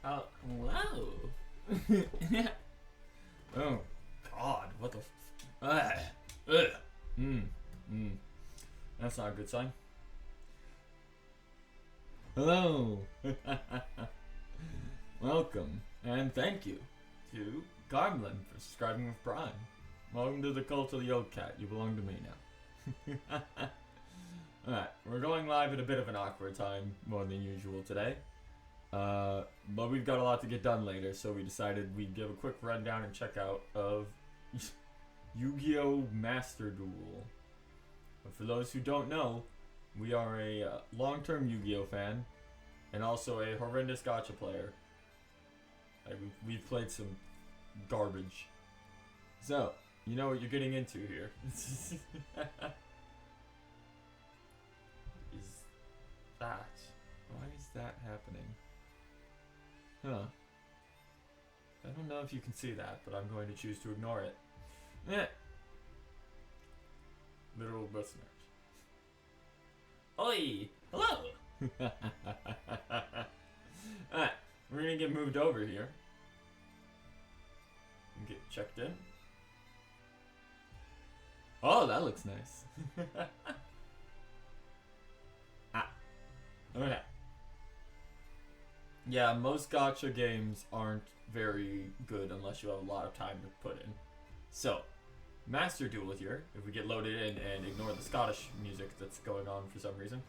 Wow. Oh, God, what the That's not a good sign. Hello. Welcome, and thank you to Garmlin for subscribing with Prime. Welcome to the cult of the old cat. You belong to me now. Alright, we're going live at a bit of an awkward time, more than usual today. But we've got a lot to get done later, so we decided we'd give a quick rundown and check out of Yu-Gi-Oh! Master Duel. But for those who don't know, we are a long-term Yu-Gi-Oh! Fan, and also a horrendous gacha player. Like, we've played some garbage. So, you know what you're getting into here. Is that? Why is that happening? Huh. I don't know if you can see that, but I'm going to choose to ignore it. Literal listeners. Oi! Hello! Alright, we're gonna get moved over here. And get checked in. Oh, that looks nice. Okay. Yeah, most gacha games aren't very good unless you have a lot of time to put in. So, Master Duel here, if we get loaded in and ignore the Scottish music that's going on for some reason.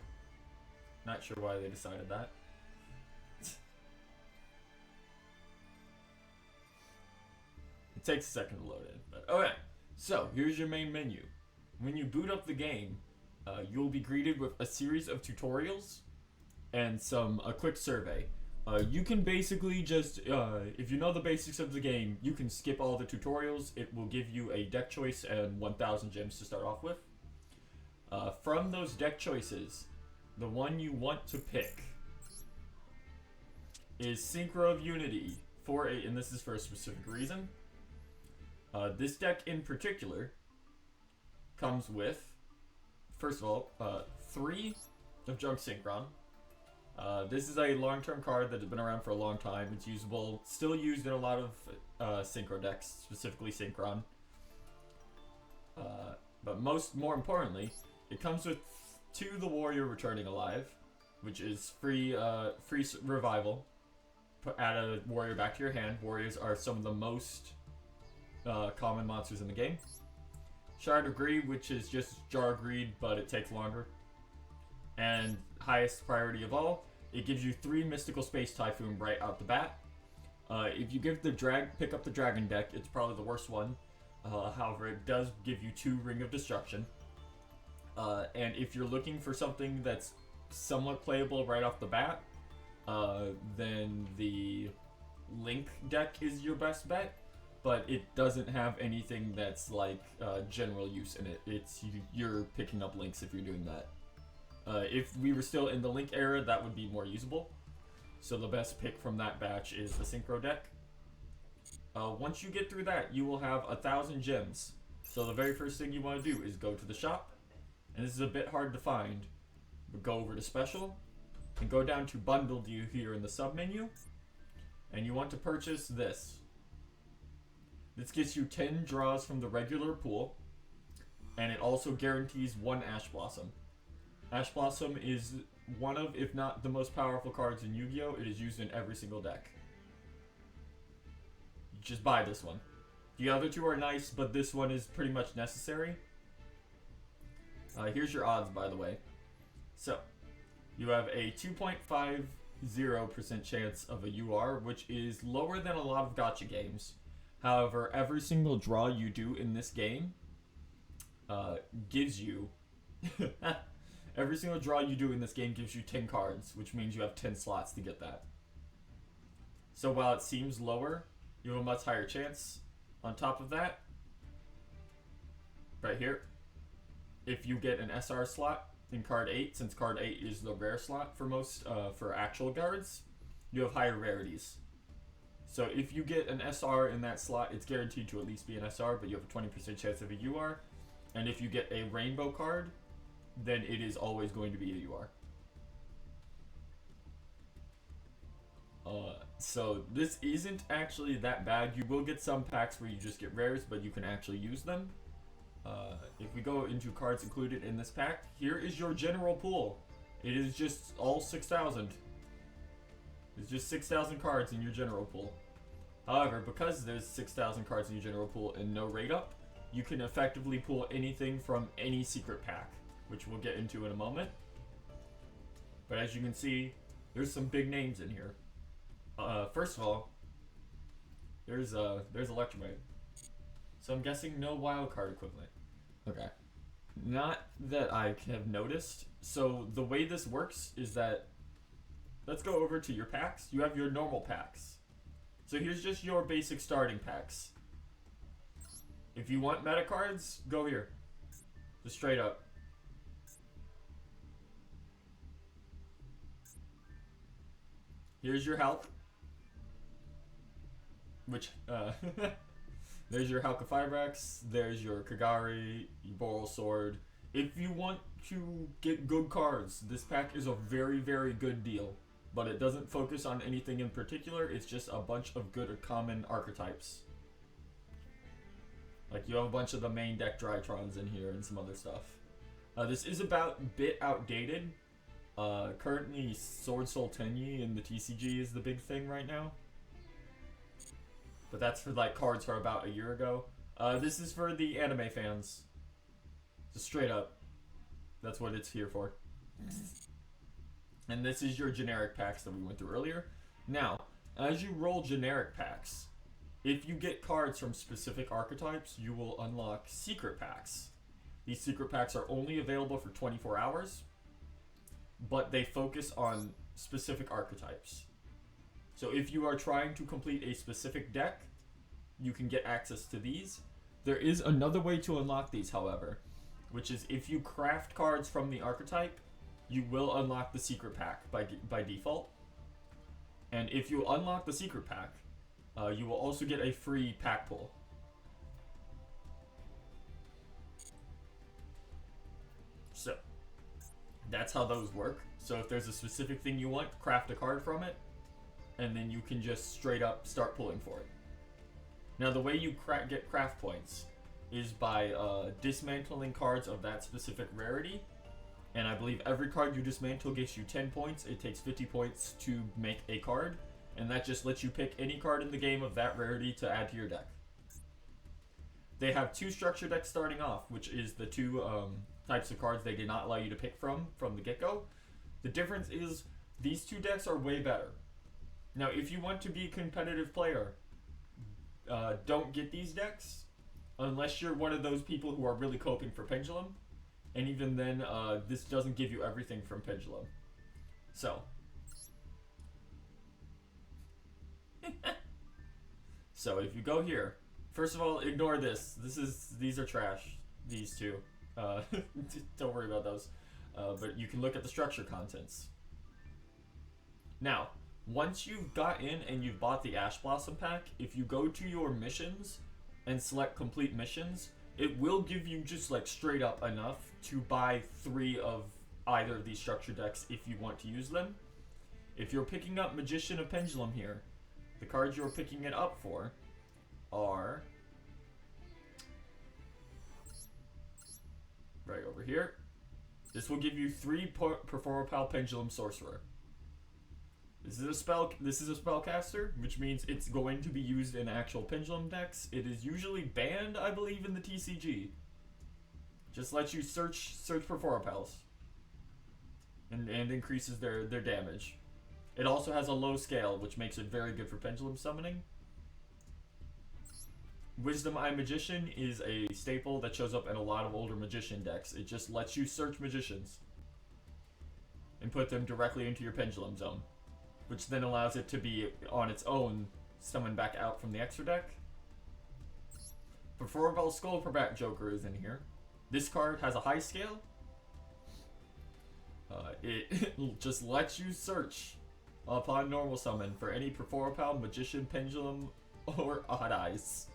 Not sure why they decided that. It takes a second to load in, but okay. So, here's your main menu. When you boot up the game, you'll be greeted with a series of tutorials and a quick survey. You can basically just, if you know the basics of the game, you can skip all the tutorials. It will give you a deck choice and 1,000 gems to start off with. From those deck choices, the one you want to pick is Synchro of Unity, and this is for a specific reason. This deck in particular comes with, first of all, 3 of Junk Synchron. This is a long-term card that has been around for a long time. It's usable, still used in a lot of Synchro decks, specifically Synchron. But more importantly, it comes with 2 The Warrior Returning Alive, which is free revival. Add a warrior back to your hand. Warriors are some of the most common monsters in the game. Shard of Greed, which is just Jar of Greed, but it takes longer. And highest priority of all, it gives you 3 Mystical Space Typhoon right out the bat. If you pick up the Dragon deck, it's probably the worst one. However, it does give you 2 Ring of Destruction. And if you're looking for something that's somewhat playable right off the bat, then the Link deck is your best bet. But it doesn't have anything that's like general use in it. You're picking up links if you're doing that. If we were still in the Link era, that would be more usable. So the best pick from that batch is the Synchro deck. Once you get through that, you will have 1,000 gems. So the very first thing you want to do is go to the shop. And this is a bit hard to find. But go over to Special. And go down to Bundle View here in the sub-menu. And you want to purchase this. This gets you 10 draws from the regular pool. And it also guarantees 1 Ash Blossom. Ash Blossom is one of, if not the most powerful cards in Yu-Gi-Oh! It is used in every single deck. Just buy this one. The other 2 are nice, but this one is pretty much necessary. Here's your odds, by the way. So, you have a 2.50% chance of a UR, which is lower than a lot of gacha games. However, every single draw you do in this game gives you... Every single draw you do in this game gives you 10 cards, which means you have 10 slots to get that. So while it seems lower, you have a much higher chance. On top of that, right here, if you get an SR slot in card 8, since card 8 is the rare slot for most, for actual cards, you have higher rarities. So if you get an SR in that slot, it's guaranteed to at least be an SR, but you have a 20% chance of a UR. And if you get a rainbow card, then it is always going to be a UR. So this isn't actually that bad. You will get some packs where you just get rares, but you can actually use them. If we go into cards included in this pack, here is your general pool. It is just all 6,000. It's just 6,000 cards in your general pool. However, because there's 6,000 cards in your general pool and no rate up, you can effectively pull anything from any secret pack, which we'll get into in a moment. But as you can see, there's some big names in here. First of all, there's Electromite. So I'm guessing no wildcard equivalent. Okay. Not that I have noticed. So the way this works is that, let's go over to your packs. You have your normal packs. So here's just your basic starting packs. If you want meta cards, go here. Just straight up. Here's your Hulk. Which, there's your Halka-Fibrax, there's your Kagari, your Boral Sword. If you want to get good cards, this pack is a very, very good deal. But it doesn't focus on anything in particular, it's just a bunch of good or common archetypes. Like you have a bunch of the main deck Drytrons in here and some other stuff. This is about a bit outdated. Currently Sword Soul Tenyi in the TCG is the big thing right now. But that's for like cards for about a year ago. This is for the anime fans. Just straight up. That's what it's here for. And this is your generic packs that we went through earlier. Now, as you roll generic packs, if you get cards from specific archetypes, you will unlock secret packs. These secret packs are only available for 24 hours, but they focus on specific archetypes. So if you are trying to complete a specific deck, you can get access to these. There is another way to unlock these, however, which is if you craft cards from the archetype, you will unlock the secret pack by default. And if you unlock the secret pack, you will also get a free pack pull. So, that's how those work. So if there's a specific thing you want, craft a card from it, and then you can just straight up start pulling for it. Now the way you get craft points is by dismantling cards of that specific rarity. And I believe every card you dismantle gives you 10 points. It takes 50 points to make a card. And that just lets you pick any card in the game of that rarity to add to your deck. They have two structure decks starting off, which is the two types of cards they did not allow you to pick from the get-go. The difference is these two decks are way better. Now, if you want to be a competitive player, don't get these decks unless you're one of those people who are really coping for Pendulum. And even then, this doesn't give you everything from Pendulum. So. So if you go here, first of all, ignore this. These are trash. These two. Don't worry about those. But you can look at the structure contents. Now, once you've got in and you've bought the Ash Blossom pack, if you go to your missions and select complete missions, it will give you just like straight up enough to buy 3 of either of these structure decks if you want to use them. If you're picking up Magician of Pendulum here, the cards you're picking it up for are right over here. This will give you 3 Perforopal Pendulum Sorcerer. This is a spellcaster, which means it's going to be used in actual Pendulum decks. It is usually banned, I believe, in the TCG. Just lets you search Perforopals. And increases their damage. It also has a low scale, which makes it very good for Pendulum Summoning. Wisdom Eye Magician is a staple that shows up in a lot of older Magician decks. It just lets you search Magicians and put them directly into your Pendulum Zone, which then allows it to be on its own summoned back out from the extra deck. Perforopal Skullcrabat Joker is in here. This card has a high scale. It just lets you search upon normal summon for any Perforopal, Magician, Pendulum, or Odd Eyes.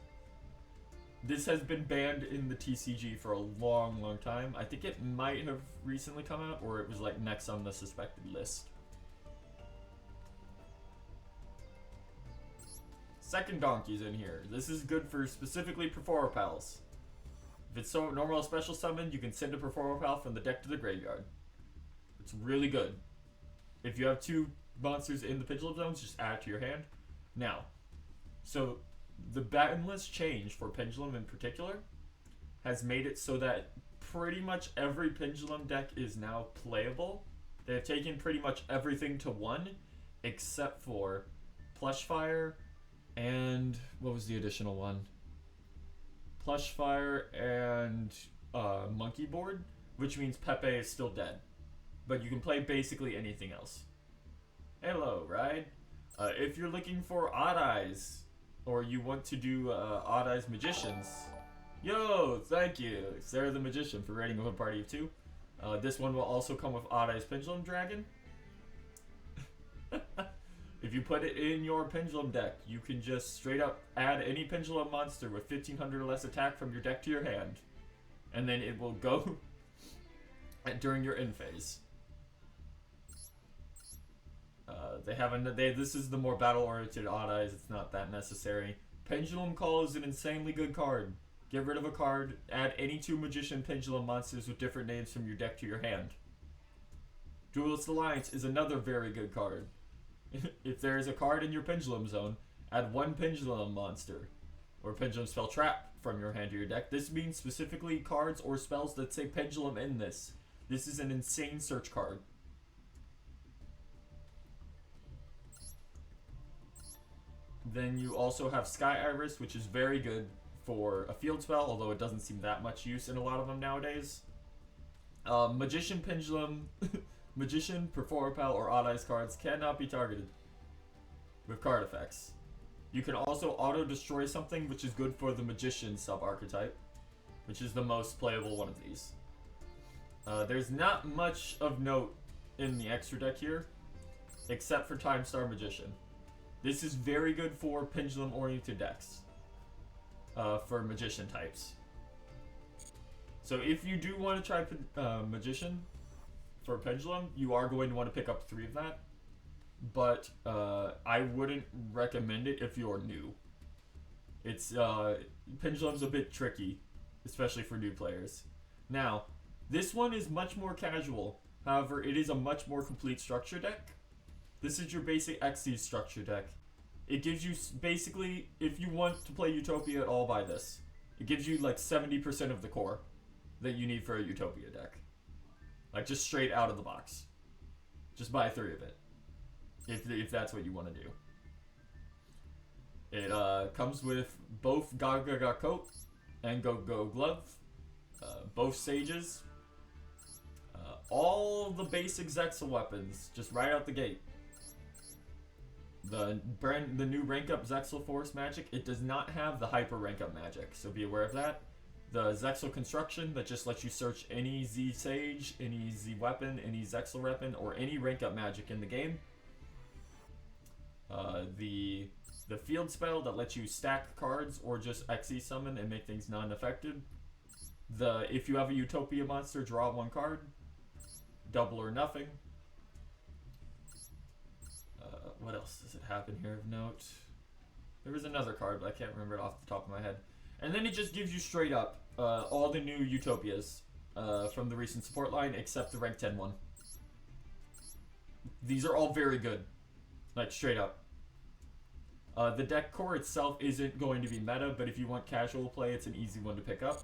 This has been banned in the TCG for a long, long time. I think it might have recently come out, or it was like next on the suspected list. Second Donkey's in here. This is good for specifically Performer Pals. If it's so normal or special summon, you can send a Performer Pal from the deck to the graveyard. It's really good. If you have 2 monsters in the Pendulum Zones, just add it to your hand. Now, so the balance change for Pendulum in particular has made it so that pretty much every Pendulum deck is now playable. They have taken pretty much everything to 1, except for Plushfire and what was the additional one? Plushfire and Monkey Board, which means Pepe is still dead. But you can play basically anything else. Hello, Ride. If you're looking for Odd Eyes, or you want to do Odd Eyes Magicians, yo, thank you, Sarah the Magician, for rating with a party of 2. This one will also come with Odd Eyes Pendulum Dragon. If you put it in your Pendulum deck, you can just straight up add any Pendulum monster with 1500 or less attack from your deck to your hand. And then it will go during your end phase. This is the more battle-oriented Odd Eyes. It's not that necessary. Pendulum Call is an insanely good card. Get rid of a card, add any 2 Magician Pendulum monsters with different names from your deck to your hand. Duelist Alliance is another very good card. If there is a card in your Pendulum Zone, add 1 Pendulum monster or Pendulum Spell Trap from your hand to your deck. This means specifically cards or spells that say Pendulum in this. This is an insane search card. Then you also have Sky Iris, which is very good for a field spell, although it doesn't seem that much use in a lot of them nowadays. Magician Pendulum, Magician, Performer Pal, or Odd Eyes cards cannot be targeted with card effects. You can also auto-destroy something, which is good for the Magician sub-archetype, which is the most playable one of these. There's not much of note in the extra deck here, except for Time Star Magician. This is very good for Pendulum-oriented decks, for Magician types. So if you do want to try Magician for Pendulum, you are going to want to pick up 3 of that. But I wouldn't recommend it if you're new. It's Pendulum's a bit tricky, especially for new players. Now, this one is much more casual. However, it is a much more complete structure deck. This is your basic Xyz structure deck. It gives you, basically, if you want to play Utopia at all, buy this. It gives you like 70% of the core that you need for a Utopia deck. Like just straight out of the box. Just buy 3 of it. If that's what you want to do. It comes with both Gaga Coat and Go Glove. Both Sages. All the basic Zexal weapons, just right out the gate. The new rank up Zexal Force magic, it does not have the hyper rank up magic, so be aware of that. The Zexal Construction that just lets you search any Z Sage, any Z weapon, any Zexal weapon, or any rank up magic in the game. The field spell that lets you stack cards or just Xyz summon and make things non-effective. If you have a Utopia monster, draw 1 card. Double or nothing. What else does it have in here of note? There was another card, but I can't remember it off the top of my head. And then it just gives you straight up all the new Utopias from the recent support line, except the rank 10 one. These are all very good. Like, straight up. The deck core itself isn't going to be meta, but if you want casual play, it's an easy one to pick up.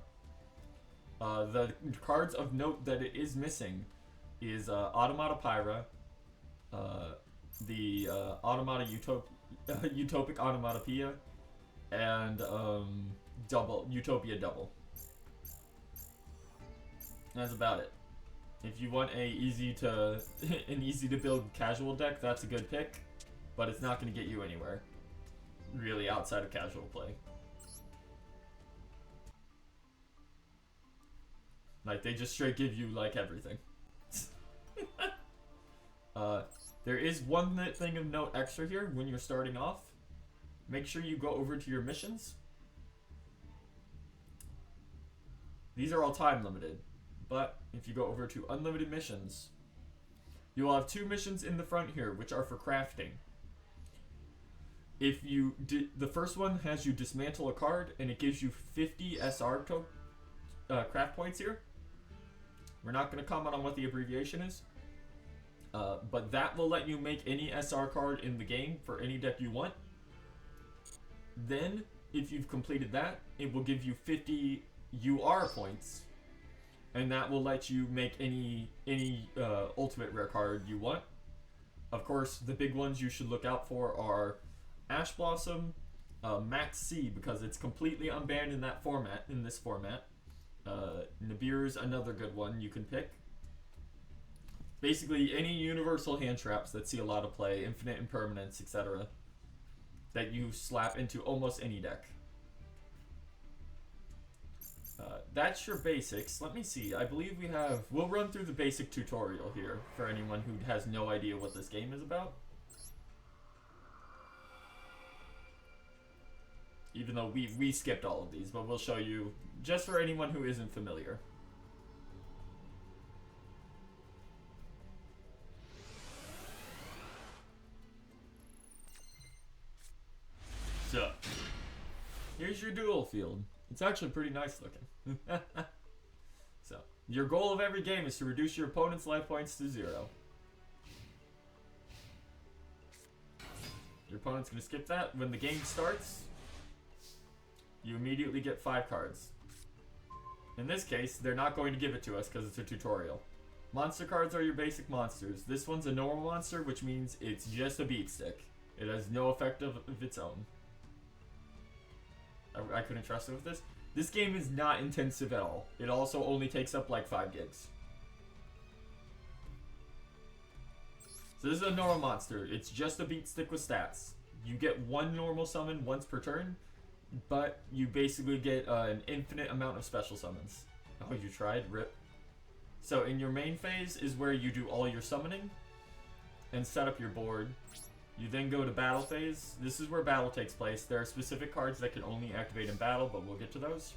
The cards of note that it is missing is Automata Pyra, the Automata Utopic Automatopoeia, and Utopia Double. That's about it. If you want an easy to build casual deck, that's a good pick, but it's not going to get you anywhere, really, outside of casual play. Like, they just straight give you, like, everything. There is one thing of note extra here when you're starting off. Make sure you go over to your missions. These are all time limited, but if you go over to unlimited missions, you will have 2 missions in the front here, which are for crafting. if you the first one has you dismantle a card, and it gives you 50 SR craft points here. We're not going to comment on what the abbreviation is, but that will let you make any SR card in the game for any deck you want. Then, if you've completed that, it will give you 50 UR points, and that will let you make any ultimate rare card you want. Of course, the big ones you should look out for are Ash Blossom, Max C, because it's completely unbanned in that format. In this format, Nibiru's another good one you can pick. Basically, any universal hand traps that see a lot of play, infinite impermanence, etc., that you slap into almost any deck. That's your basics. Let me see. I believe we'll run through the basic tutorial here for anyone who has no idea what this game is about. Even though we skipped all of these, but we'll show you just for anyone who isn't familiar. So, here's your duel field. It's actually pretty nice looking. So, your goal of every game is to reduce your opponent's life points to 0. Your opponent's going to skip that. When the game starts, you immediately get 5 cards. In this case, they're not going to give it to us because it's a tutorial. Monster cards are your basic monsters. This one's a normal monster, which means it's just a beat stick. It has no effect of its own. I couldn't trust it with this. This game is not intensive at all. It also only takes up like 5 gigs. So this is a normal monster. It's just a beat stick with stats. You get 1 normal summon once per turn, but you basically get an infinite amount of special summons. Oh, you tried? Rip. So in your main phase is where you do all your summoning and set up your board. You then go to battle phase. This is where battle takes place. There are specific cards that can only activate in battle, but we'll get to those.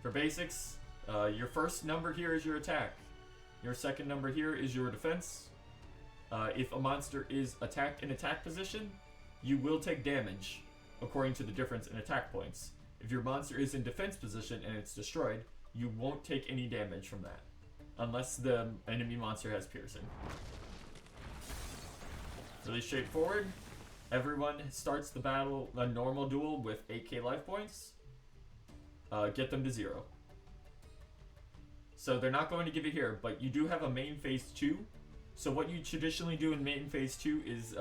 For basics, your first number here is your attack. Your second number here is your defense. If a monster is attacked in attack position, you will take damage according to the difference in attack points. If your monster is in defense position and it's destroyed, you won't take any damage from that, unless the enemy monster has piercing. Really straightforward. Everyone starts the battle, a normal duel, with 8k life points. Get them to 0. So they're not going to give it here, but you do have a main phase 2. So what you traditionally do in main phase 2 is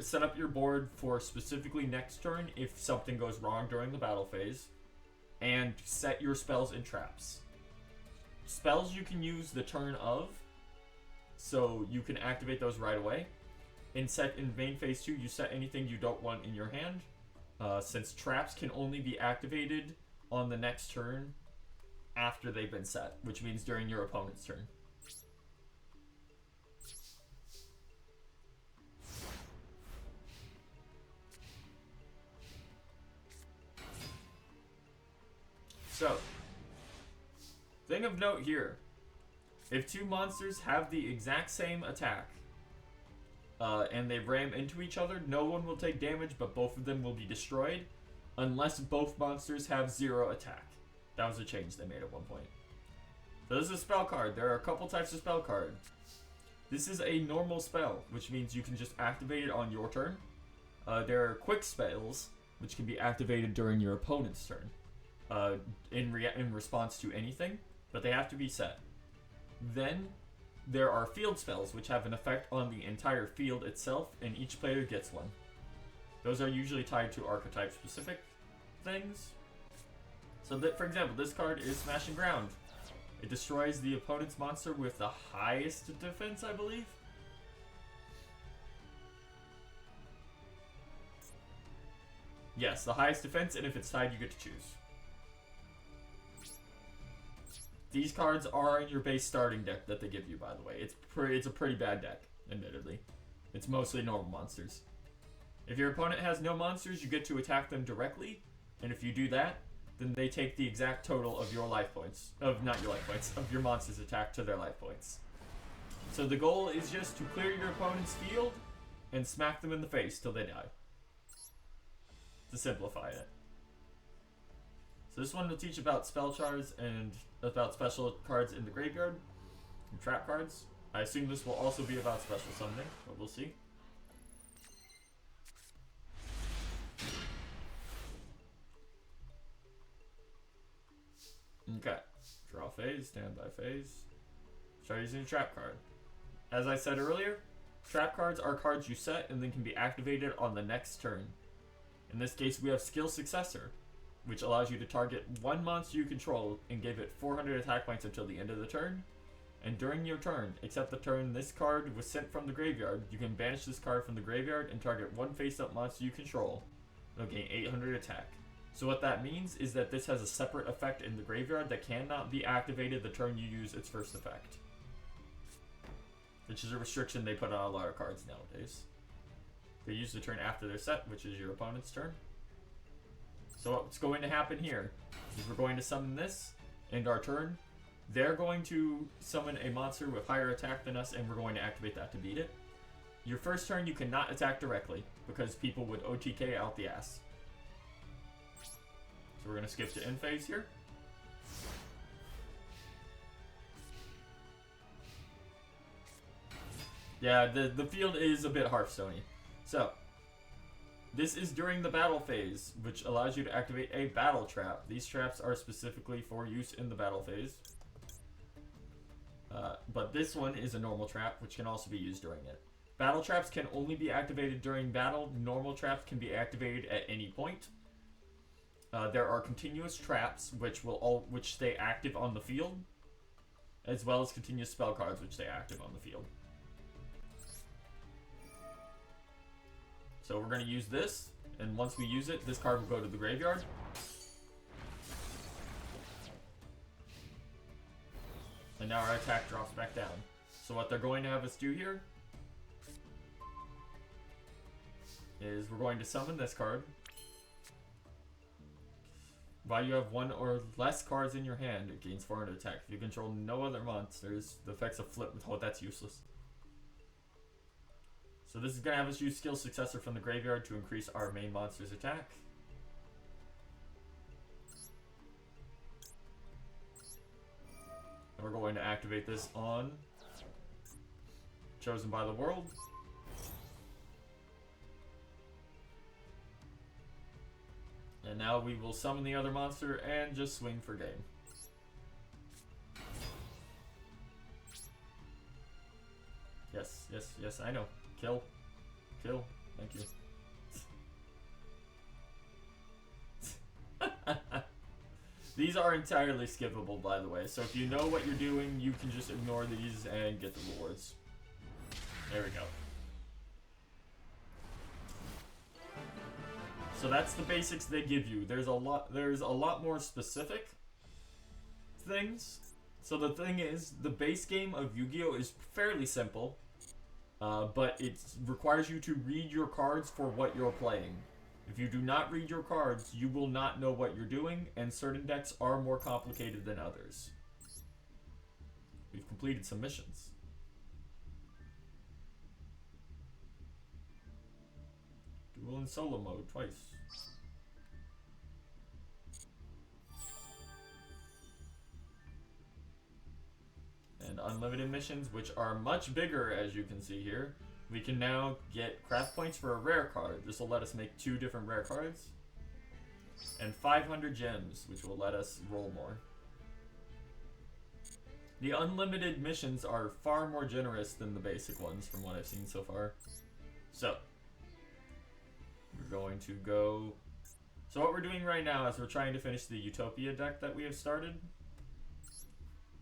set up your board for specifically next turn if something goes wrong during the battle phase, and set your spells and traps. Spells you can use the turn of, so you can activate those right away. In main phase 2, you set anything you don't want in your hand, since traps can only be activated on the next turn after they've been set, which means during your opponent's turn. So, thing of note here, if 2 monsters have the exact same attack, and they ram into each other, no one will take damage, but both of them will be destroyed, unless both monsters have 0 attack. That was a change they made at one point. So this is a spell card. There are a couple types of spell card. This is a normal spell, which means you can just activate it on your turn. There are quick spells, which can be activated during your opponent's turn, in response to anything, but they have to be set. Then there are field spells, which have an effect on the entire field itself, and each player gets one. Those are usually tied to archetype specific things. So that, for example, this card is Smashing Ground. It destroys the opponent's monster with the highest defense, I believe. Yes, the highest defense, and if it's tied, you get to choose. These cards are in your base starting deck that they give you, by the way. It's a pretty bad deck, admittedly. It's mostly normal monsters. If your opponent has no monsters, you get to attack them directly, and if you do that, then they take the exact total of your life points. Not your life points, of your monster's attack to their life points. So the goal is just to clear your opponent's field and smack them in the face till they die. To simplify it. So this one will teach about spell charts and about special cards in the graveyard and trap cards. I assume this will also be about special summoning, but we'll see. Okay. Draw phase, standby phase. Start using a trap card. As I said earlier, trap cards are cards you set and then can be activated on the next turn. In this case, we have Skill Successor, which allows you to target one monster you control and give it 400 attack points until the end of the turn. And during your turn, except the turn this card was sent from the graveyard, you can banish this card from the graveyard and target one face-up monster you control. It'll gain 800 attack. So what that means is that this has a separate effect in the graveyard that cannot be activated the turn you use its first effect. Which is a restriction they put on a lot of cards nowadays. They use the turn after their set, which is your opponent's turn. So what's going to happen here is we're going to summon this, end our turn. They're going to summon a monster with higher attack than us, and we're going to activate that to beat it. Your first turn you cannot attack directly, because people would OTK out the ass. So we're going to skip to end phase here. Yeah, the field is a bit Hearthstone-y. So, this is during the battle phase, which allows you to activate a battle trap. These traps are specifically for use in the battle phase. But this one is a normal trap, which can also be used during it. Battle traps can only be activated during battle. Normal traps can be activated at any point. There are continuous traps, which stay active on the field, as well as continuous spell cards, which stay active on the field. So we're going to use this, and once we use it, this card will go to the graveyard. And now our attack drops back down. So what they're going to have us do here is we're going to summon this card. While you have one or less cards in your hand, it gains 400 attack. If you control no other monsters, the effects of flip. Oh, that's useless. So this is going to have us use Skill Successor from the graveyard to increase our main monster's attack. And we're going to activate this on Chosen by the World. And now we will summon the other monster and just swing for game. Yes, yes, yes, I know. Kill. Kill. Thank you. These are entirely skippable, by the way. So if you know what you're doing, you can just ignore these and get the rewards. There we go. So that's the basics they give you. There's a lot more specific things. So the thing is, the base game of Yu-Gi-Oh! Is fairly simple. But it requires you to read your cards for what you're playing. If you do not read your cards, you will not know what you're doing, and certain decks are more complicated than others. We've completed some missions. Duel in solo mode twice. And unlimited missions, which are much bigger, as you can see here. We can now get craft points for a rare card. This will let us make 2 different rare cards. And 500 gems, which will let us roll more. The unlimited missions are far more generous than the basic ones from what I've seen so far. So, we're going to go... So what we're doing right now is we're trying to finish the Utopia deck that we have started.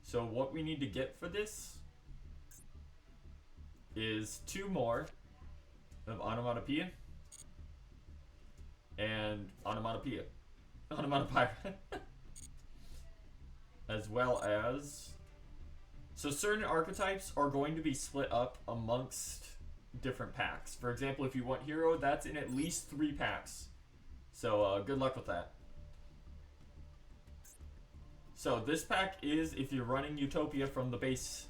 So what we need to get for this is 2 more of Onomatopoeia and Onomatopoeia. Onomatopoeia. As well as... So certain archetypes are going to be split up amongst different packs. For example, if you want Hero, that's in at least 3 packs. So good luck with that. So this pack is if you're running Utopia from the base,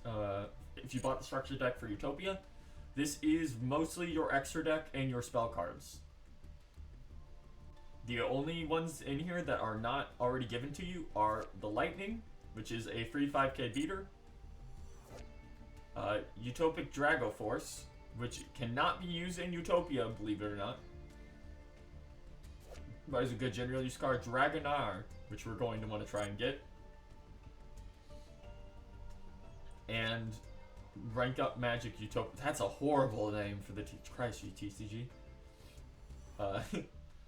if you bought the structure deck for Utopia, This is mostly your extra deck and your spell cards. The only ones in here that are not already given to you are the Lightning, which is a free 5k beater. Utopic Dragoforce, which cannot be used in Utopia, believe it or not. But is a good general use card. Dragonar, which we're going to want to try and get. And Rank Up Magic Utopia. That's a horrible name for the Christ, you TCG.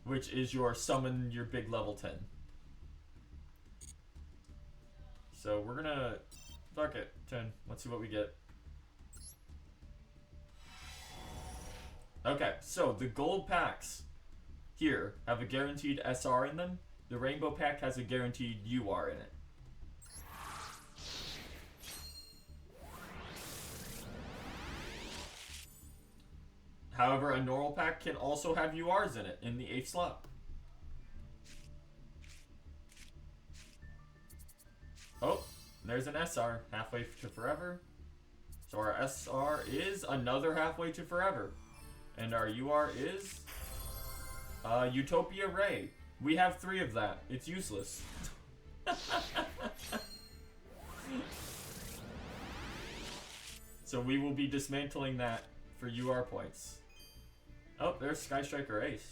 Which is your summon your big level 10. So we're gonna fuck it. 10. Let's see what we get. Okay, so the gold packs here have a guaranteed SR in them. The rainbow pack has a guaranteed UR in it. However, a normal pack can also have URs in it in the 8th slot. Oh, there's an SR, halfway to forever. So our SR is another halfway to forever. And our UR is Utopia Ray. We have 3 of that. It's useless. So we will be dismantling that for UR points. Oh, there's Sky Striker Ace.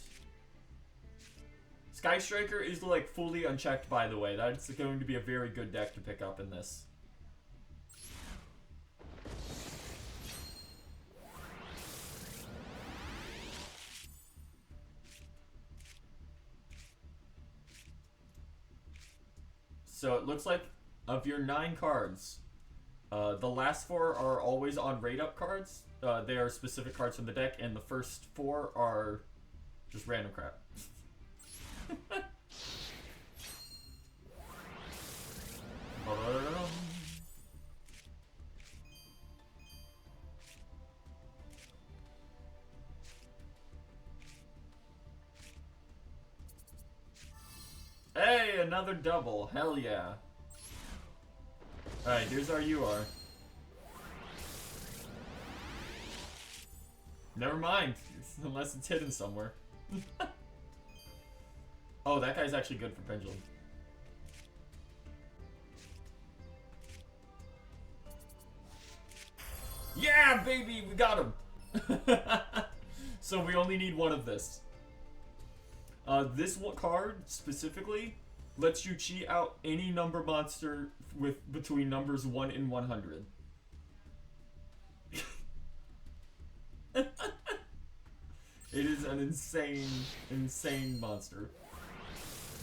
Sky Striker is like fully unchecked, by the way. That's going to be a very good deck to pick up in this. So it looks like of your 9 cards, the last 4 are always on rate up cards. They are specific cards from the deck, and the first 4 are just random crap. Hey, another double. Hell yeah. Alright, here's our UR. Never mind, unless it's hidden somewhere. Oh, that guy's actually good for Pendulum. Yeah, baby, we got him. So we only need 1 of this. This card specifically lets you cheat out any number monster with between numbers 1 and 100. It is an insane monster.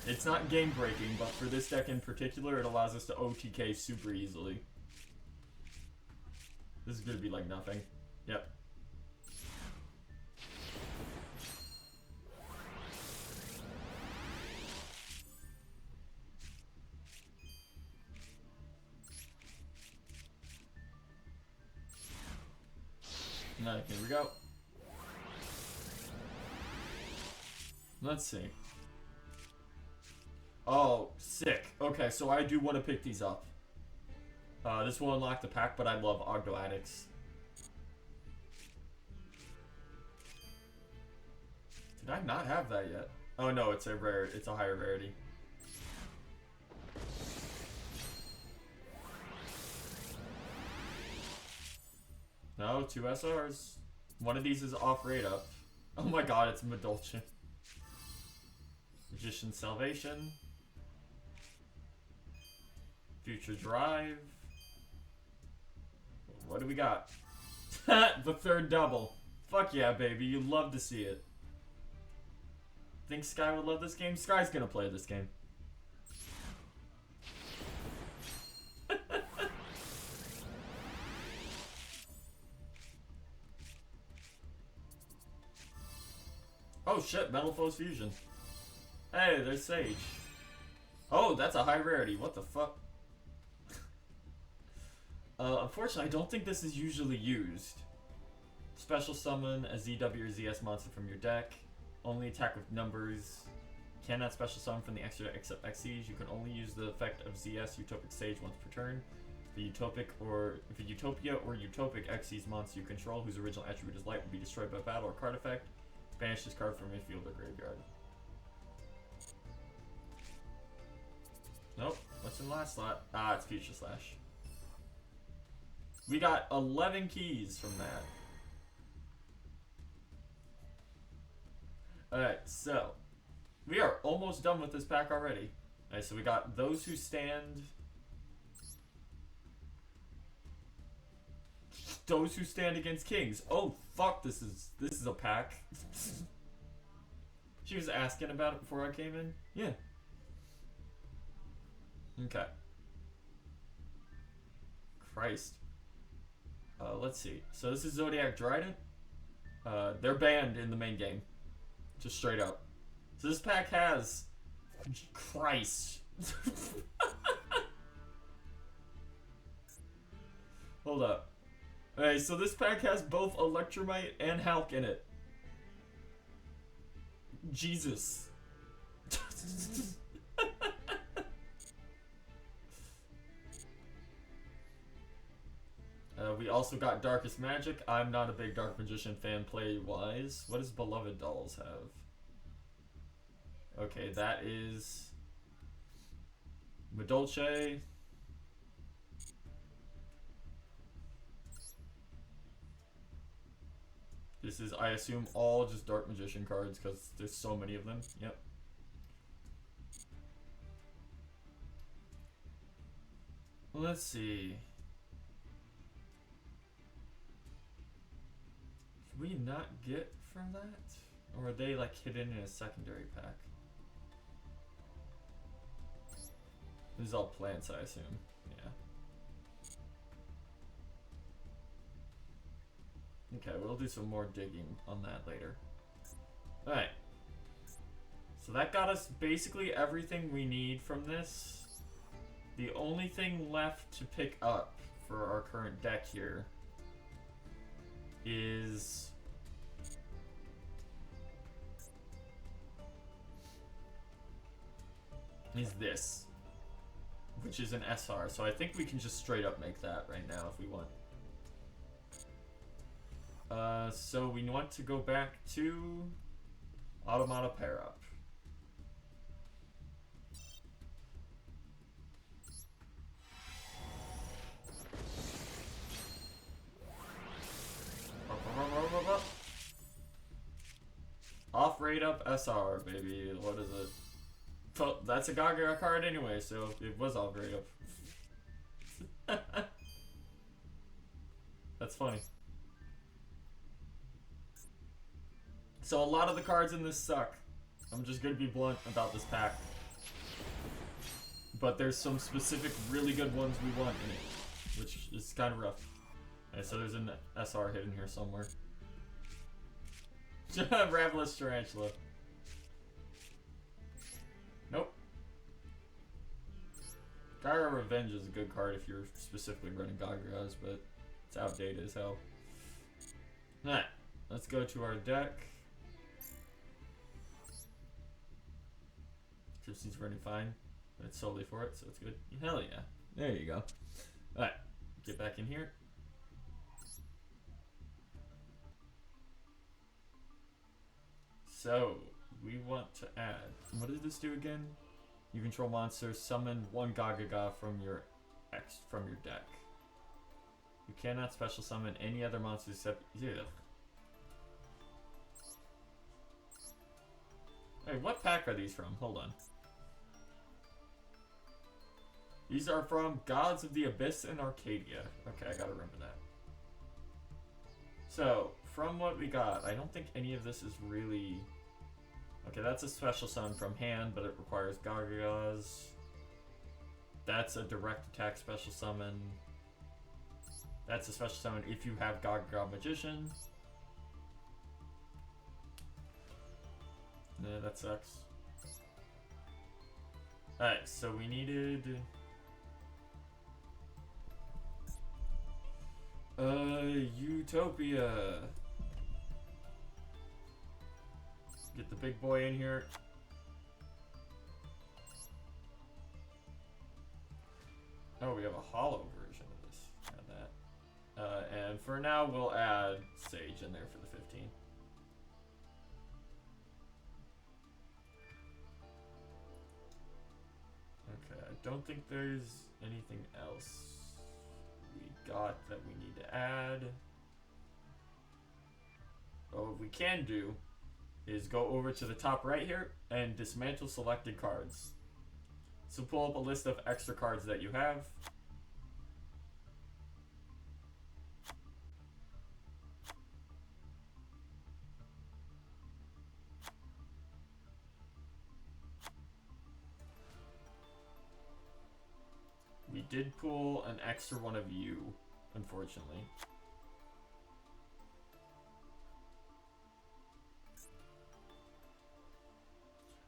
It's not game breaking, but for this deck in particular, it allows us to OTK super easily. This is gonna be like nothing. Yep. Alright, here we go. Let's see. Oh, sick. Okay, so I do want to pick these up. This will unlock the pack, but I love Ogdo Addicts. Did I not have that yet? Oh no, it's a rare. It's a higher rarity. No, 2 SRs. One of these is off rate up. Oh my god, it's Medulchin. Magician's Salvation. Future Drive. What do we got? The 3rd double. Fuck yeah, baby. You love to see it. Think Sky would love this game? Sky's gonna play this game. Oh shit, Metal Foes Fusion. Hey, there's Sage. Oh, that's a high rarity. What the fuck? Unfortunately, I don't think this is usually used. Special summon a ZW or ZS monster from your deck. Only attack with numbers. Cannot special summon from the extra deck except Xyz. You can only use the effect of ZS Utopic Sage once per turn. If If a Utopia or Utopic Xyz monster you control whose original attribute is light will be destroyed by battle or card effect, banish this card from your field or graveyard. Nope. What's in the last slot? Ah, it's Future Slash. We got 11 keys from that. Alright, so we are almost done with this pack already. Alright, so we got Those Who Stand. Those Who Stand Against Kings. Oh fuck, this is a pack. She was asking about it before I came in. Yeah. Okay. Christ. Let's see. So this is Zodiac Dryden. They're banned in the main game. Just straight up. So this pack has... Christ. Hold up. Okay, so this pack has both Electromite and Hulk in it. Jesus. We also got Darkest Magic. I'm not a big Dark Magician fan play-wise. What does Beloved Dolls have? Okay, that is... Madolce. This is, I assume, all just Dark Magician cards because there's so many of them. Yep. Let's see. Can we not get from that? Or are they like hidden in a secondary pack? This is all plants, I assume. Yeah. Okay, we'll do some more digging on that later. Alright. So that got us basically everything we need from this. The only thing left to pick up for our current deck here is this, which is an SR. So I think we can just straight up make that right now if we want. So we want to go back to Automata Pair Up. Off rate up SR, baby. What is it? Well, that's a Gaga card anyway, so it was off rate up. That's funny. So a lot of the cards in this suck. I'm just gonna be blunt about this pack. But there's some specific really good ones we want in it, which is kind of rough. Okay, so there's an SR hidden here somewhere. Ravenous Tarantula. Nope. Gyra Revenge is a good card if you're specifically running Gagaras, but it's outdated as hell. Alright, let's go to our deck. Gypsy's running fine. It's solely for it, so it's good. Hell yeah. There you go. Alright, get back in here. So, we want to add... What did this do again? You control monsters, summon one Gagaga from your deck. You cannot special summon any other monsters except... Ugh. Hey, what pack are these from? Hold on. These are from Gods of the Abyss and Arcadia. Okay, I gotta remember that. So, from what we got, I don't think any of this is really... Okay, that's a special summon from hand, but it requires Gagagas. That's a direct attack special summon. That's a special summon if you have Gagaga Magician. Nah, that sucks. Alright, so we needed... Utopia. Get the big boy in here. Oh, we have a hollow version of And for now, we'll add Sage in there for the 15. Okay, I don't think there's anything else we got that we need to add. Oh, what we can do is go over to the top right here and dismantle selected cards. So pull up a list of extra cards that you have. We did pull an extra one of you, unfortunately.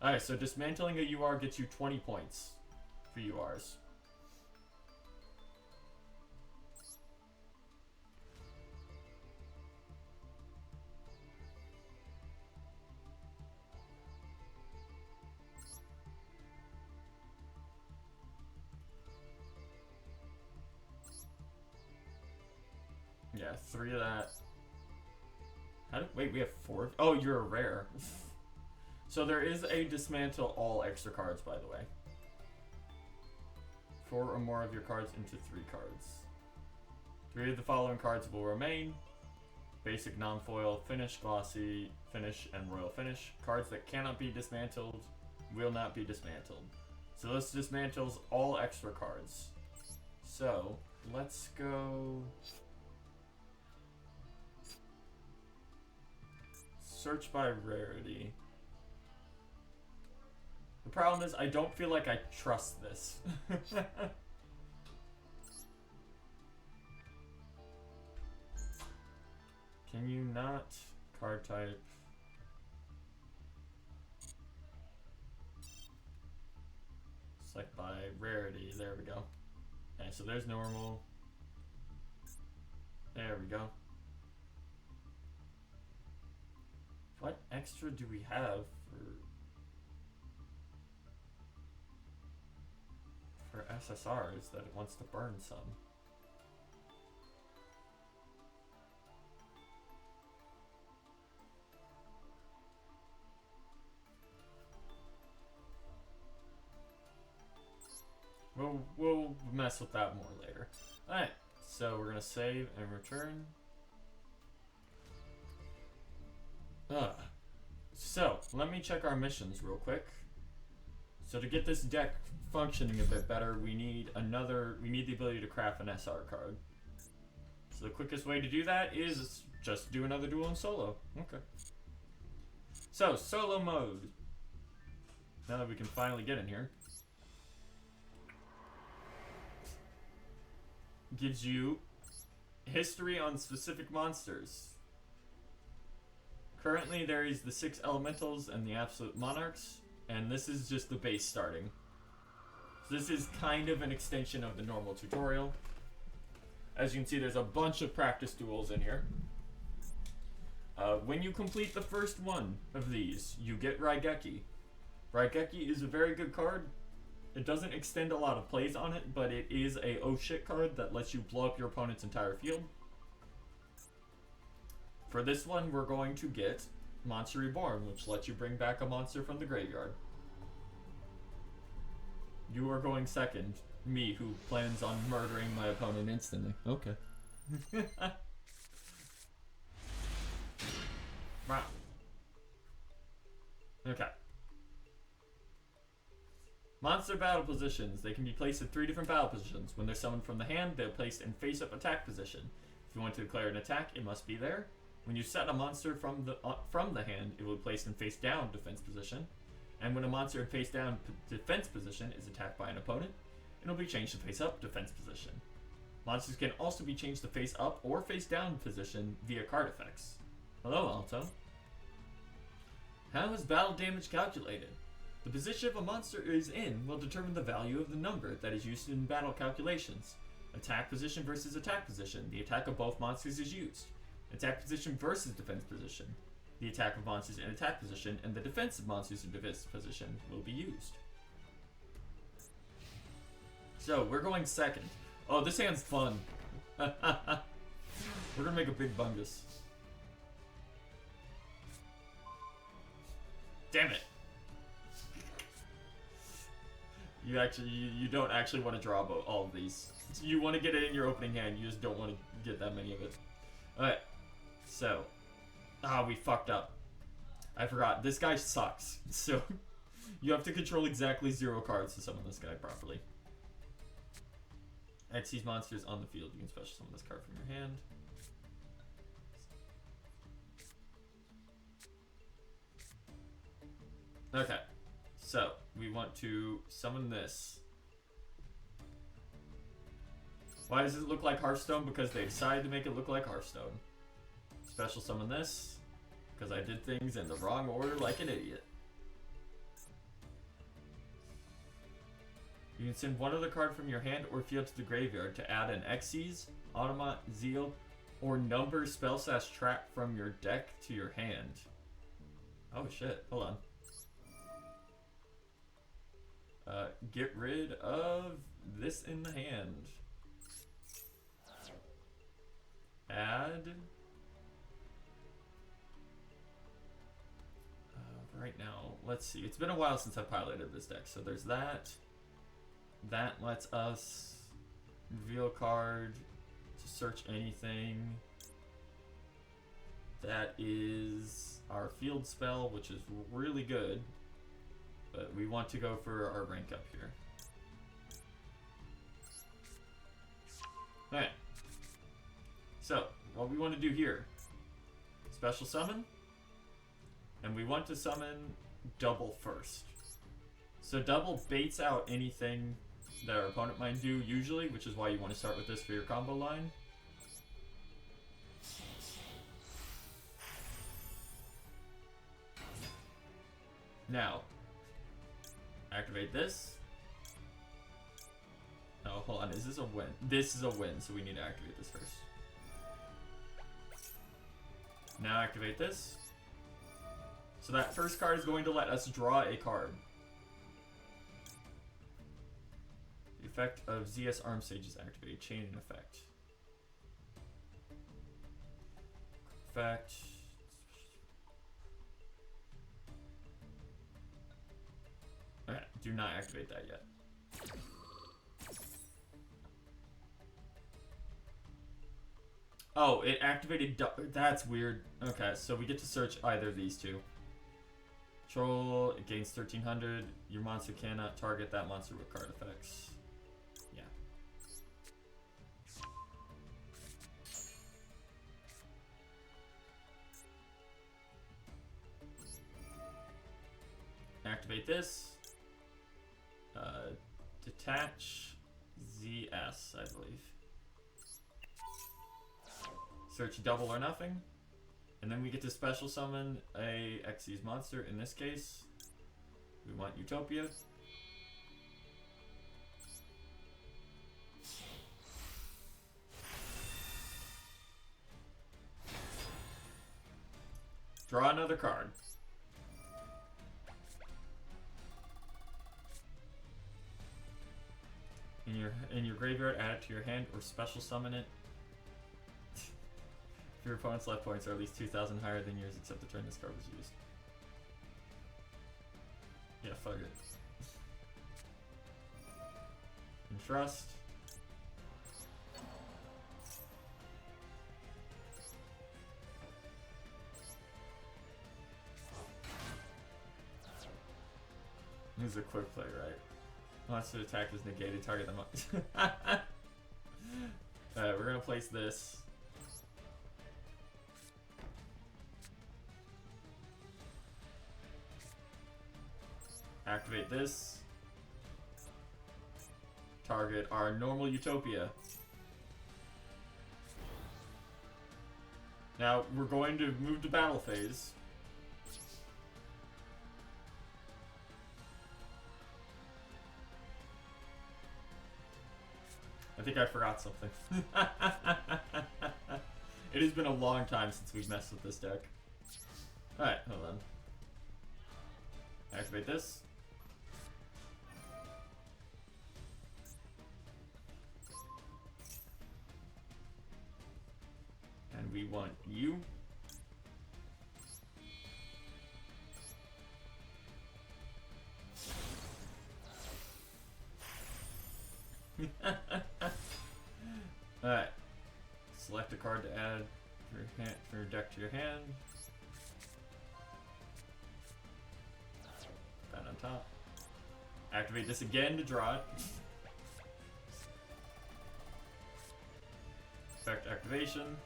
Alright, so dismantling a UR gets you 20 points for URs. Yeah, 3 of that. Wait, we have 4? Oh, you're a rare. So there is a dismantle all extra cards, by the way. 4 or more of your cards into 3 cards. 3 of the following cards will remain. Basic non-foil, finish, glossy, finish, and royal finish. Cards that cannot be dismantled will not be dismantled. So this dismantles all extra cards. So, let's go... search by rarity. The problem is, I don't feel like I trust this. Can you not card type? Select by rarity. There we go. Okay, so there's normal. There we go. What extra do we have for SSRs that it wants to burn some? We'll mess with that more later. Alright, so we're gonna save and return. So, let me check our missions real quick. So to get this deck functioning a bit better, we need the ability to craft an SR card. So the quickest way to do that is just do another duel in solo. Okay. So, solo mode. Now that we can finally get in here. Gives you history on specific monsters. Currently there is the 6 elementals and the absolute monarchs, and this is just the base starting. So this is kind of an extension of the normal tutorial. As you can see, there's a bunch of practice duels in here. When you complete the first one of these, you get Raigeki. Raigeki is a very good card. It doesn't extend a lot of plays on it, but it is a oh shit card that lets you blow up your opponent's entire field. For this one, we're going to get Monster Reborn, which lets you bring back a monster from the graveyard. You are going second. Me, who plans on murdering my opponent instantly. Okay. Wow. Okay. Monster battle positions. They can be placed in 3 different battle positions. When they're summoned from the hand, they're placed in face-up attack position. If you want to declare an attack, it must be there. When you set a monster from the hand, it will be placed in face-down defense position. And when a monster in face-down defense position is attacked by an opponent, it will be changed to face-up defense position. Monsters can also be changed to face-up or face-down position via card effects. Hello, Alto. How is battle damage calculated? The position of a monster is in will determine the value of the number that is used in battle calculations. Attack position versus attack position. The attack of both monsters is used. Attack position versus defense position. The attack of monsters in attack position and the defense of monsters in defense position will be used. So, we're going second. Oh, this hand's fun. We're gonna make a big bungus. Damn it! You don't actually want to draw all of these. You want to get it in your opening hand, you just don't want to get that many of it. Alright, so... we fucked up. I forgot, this guy sucks. So, you have to control exactly 0 cards to summon this guy properly. Xyz monsters on the field. You can special summon this card from your hand. Okay, so we want to summon this. Why does it look like Hearthstone? Because they decided to make it look like Hearthstone. Special summon this, because I did things in the wrong order like an idiot. You can send one other card from your hand or field to the graveyard to add an Xyz, Automat, Zeal, or number spell/trap from your deck to your hand. Oh shit, hold on. Get rid of this in the hand. Add. Right now, let's see. It's been a while since I piloted this deck, so there's that. That lets us reveal a card to search anything. That is our field spell, which is really good. But we want to go for our rank up here. Alright. So, what we want to do here. Special summon. And we want to summon double first. So double baits out anything that our opponent might do usually, which is why you want to start with this for your combo line. Now, activate this. Oh, hold on, is this a win? This is a win, so we need to activate this first. Now activate this. So that first card is going to let us draw a card. The effect of ZS Arm Sage is activated. Chain in effect. Effect. Okay, do not activate that yet. Oh, it activated. That's weird. Okay, so we get to search either of these two. Control, it gains 1300. Your monster cannot target that monster with card effects. Yeah. Activate this. Detach ZS, I believe. Search double or nothing. And then we get to special summon a Xyz monster. In this case, we want Utopia. Draw another card. In your graveyard, add it to your hand or special summon it. If your opponent's life points are at least 2,000 higher than yours, except the turn this card was used. Yeah, fuck it. Entrust. This is a quick play, right? Monster attack is negated, target them up. Alright, we're gonna place this. Activate this. Target our normal Utopia. Now, we're going to move to battle phase. I think I forgot something. It has been a long time since we've messed with this deck. Alright, hold on. Activate this. And we want you. Alright. Select a card to add for your deck to your hand. That on top. Activate this again to draw it. Effect activation.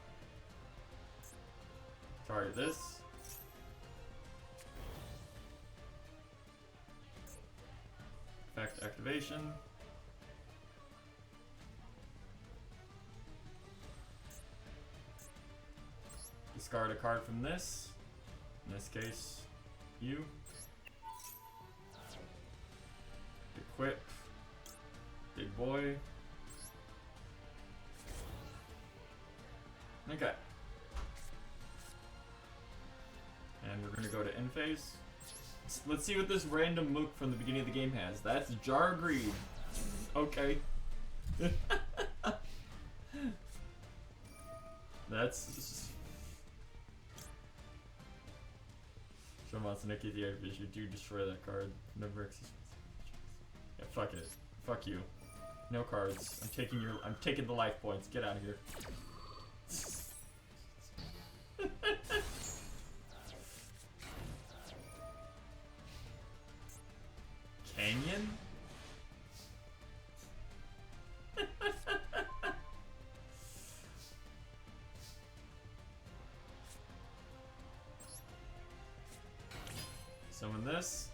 Target this. Effect activation. Discard a card from this. In this case, you. Equip. Big boy. Okay. And we're gonna go to end phase. Let's see what this random mook from the beginning of the game has. That's Jar Greed. Okay. That's... Show monster Nikki the activation. You do destroy that card. Never exists. Yeah, fuck it. Fuck you. No cards. I'm taking the life points. Get out of here. Canyon? Summon this.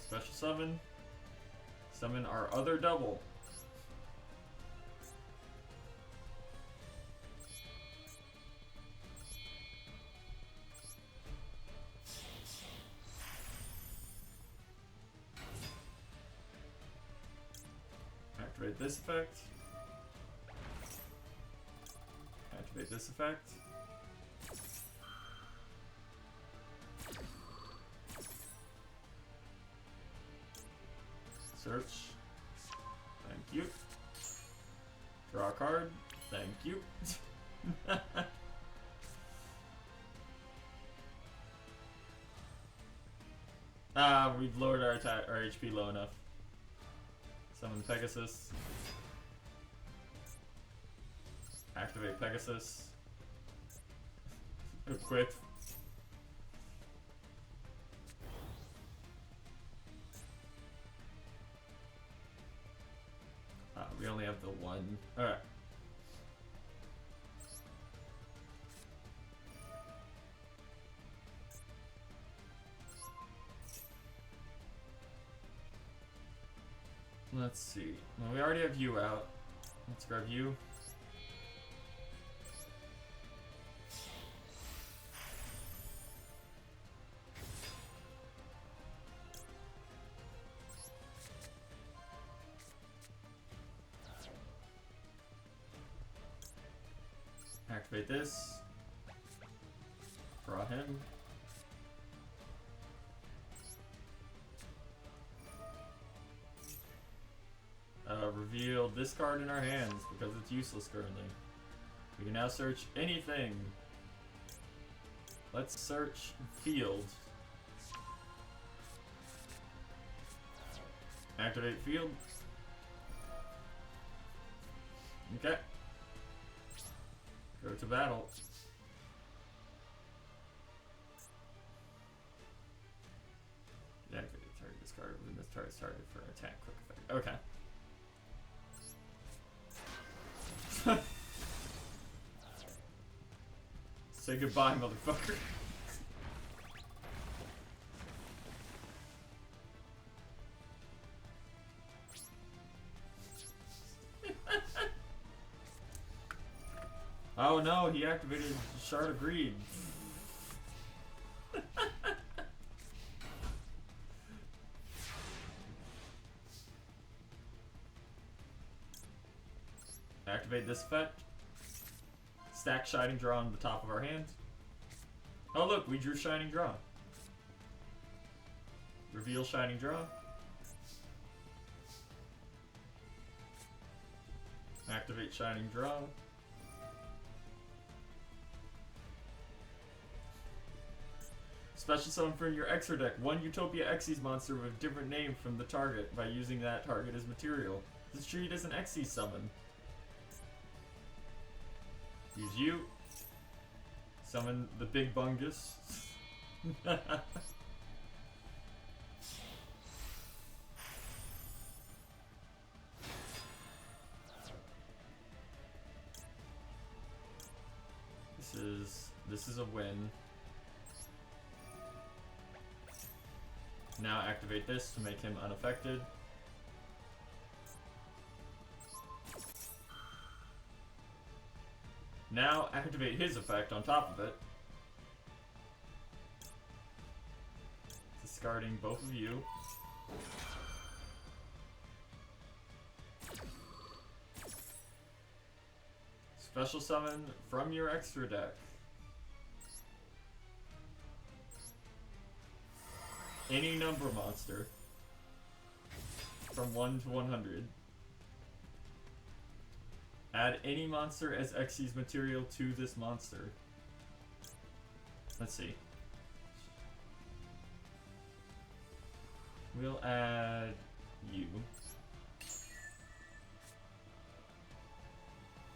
Special summon. Summon our other double. Activate this effect. Activate this effect. Search. Thank you. Draw a card. Thank you. We've lowered our HP low enough. Summon Pegasus. Activate Pegasus. Equip. We only have the one. Alright. Let's see. Well, we already have you out. Let's grab you. Activate this. Draw him. Reveal this card in our hands because it's useless currently. We can now search anything. Let's search field. Activate field. Okay. Go to battle. Deactivate target this card when this target is targeted for an attack quick effect. Okay. Say goodbye, motherfucker. Oh no, he activated Shard of Greed. Activate this effect. Stack Shining Draw on the top of our hand. Oh look, we drew Shining Draw. Reveal Shining Draw. Activate Shining Draw. Special summon from your extra deck one Utopia Xyz monster with a different name from the target by using that target as material. This is treated as an Xyz summon. Use you. Summon the Big Bungus. This is a win. Now activate this to make him unaffected. Now activate his effect on top of it. Discarding both of you. Special summon from your extra deck. Any number monster. From 1 to 100. Add any monster as Xyz material to this monster. Let's see. We'll add you.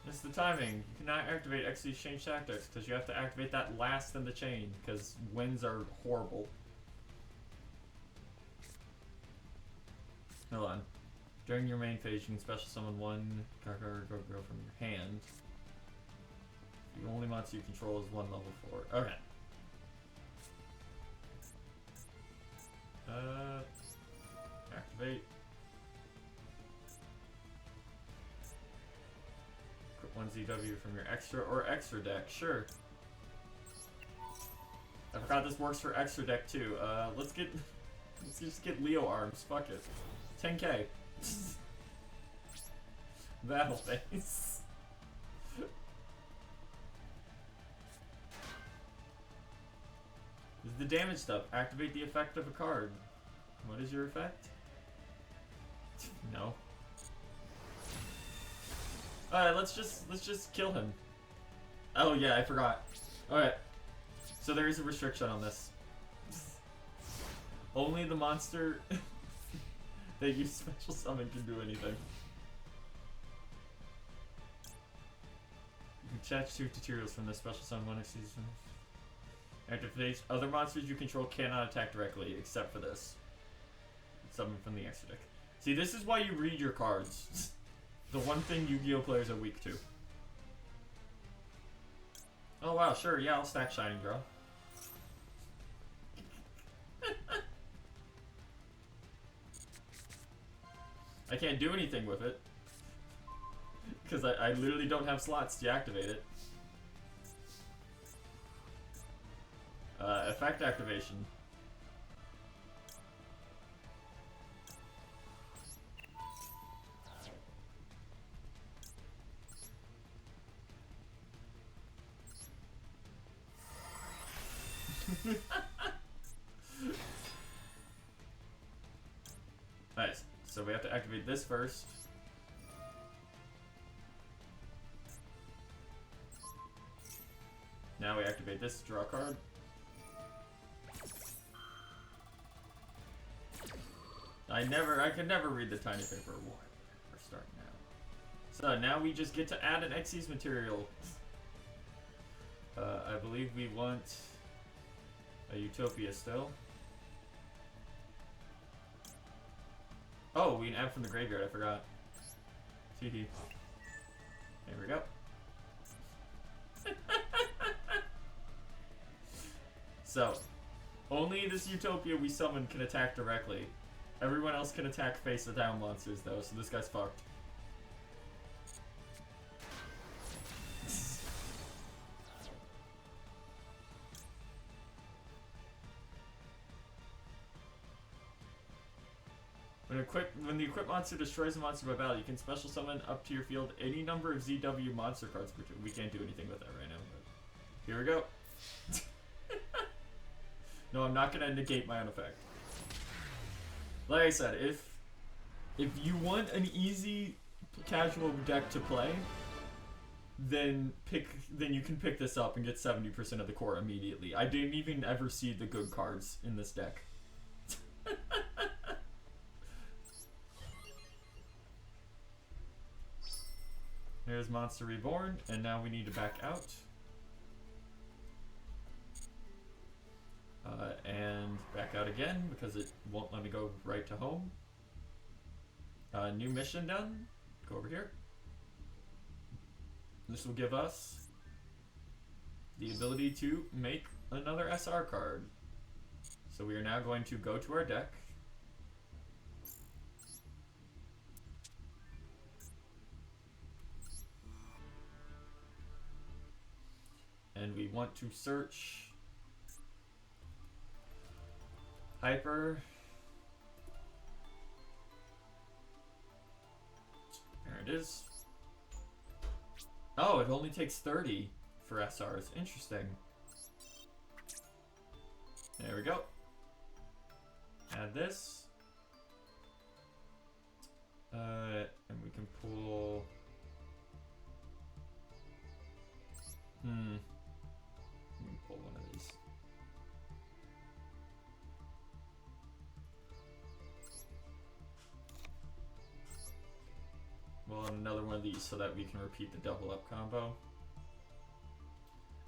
This is the timing. You cannot activate Xyz change tactics because you have to activate that last in the chain because wins are horrible. Hold on. During your main phase, you can special summon one Gargoyle from your hand. The only monster you control is one level 4. Okay. Activate. Put one ZW from your extra or extra deck. Sure. I forgot this works for extra deck too. Let's just get Leo arms. Fuck it. 10k. Battle phase. This is the damage stuff. Activate the effect of a card. What is your effect? No. Alright, let's just kill him. Oh yeah, I forgot. Alright. So there is a restriction on this. Only the monster that you special summon can do anything. You can attach 2 tutorials from the special summon one season. Activate other monsters you control cannot attack directly except for this. Summon from the extra deck. See, this is why you read your cards. The one thing Yu-Gi-Oh players are weak to. Oh wow, sure, yeah, I'll stack Shining Draw. I can't do anything with it. Because I literally don't have slots to activate it. Effect activation. Nice. So we have to activate this first. Now we activate this to draw a card. I could never read the tiny paper. We're starting now. So now we just get to add an Xyz material. I believe we want a Utopia still. Oh, we can add from the graveyard, I forgot. Teehee. There we go. So, only this Utopia we summon can attack directly. Everyone else can attack face down monsters though, so this guy's fucked. When the equipped monster destroys a monster by battle, you can special summon up to your field any number of ZW monster cards. We can't do anything with that right now, but here we go. No, I'm not gonna negate my own effect. Like I said, if you want an easy, casual deck to play, then you can pick this up and get 70% of the core immediately. I didn't even ever see the good cards in this deck. There's Monster Reborn, and now we need to back out. And back out again because it won't let me go right to home. New mission done. Go over here. This will give us the ability to make another SR card. So we are now going to go to our deck. And we want to search Hyper. There it is. Oh, it only takes 30 for SRs. Interesting. There we go. Add this. And we can pull... Let me pull one of these. Well, another one of these so that we can repeat the double up combo.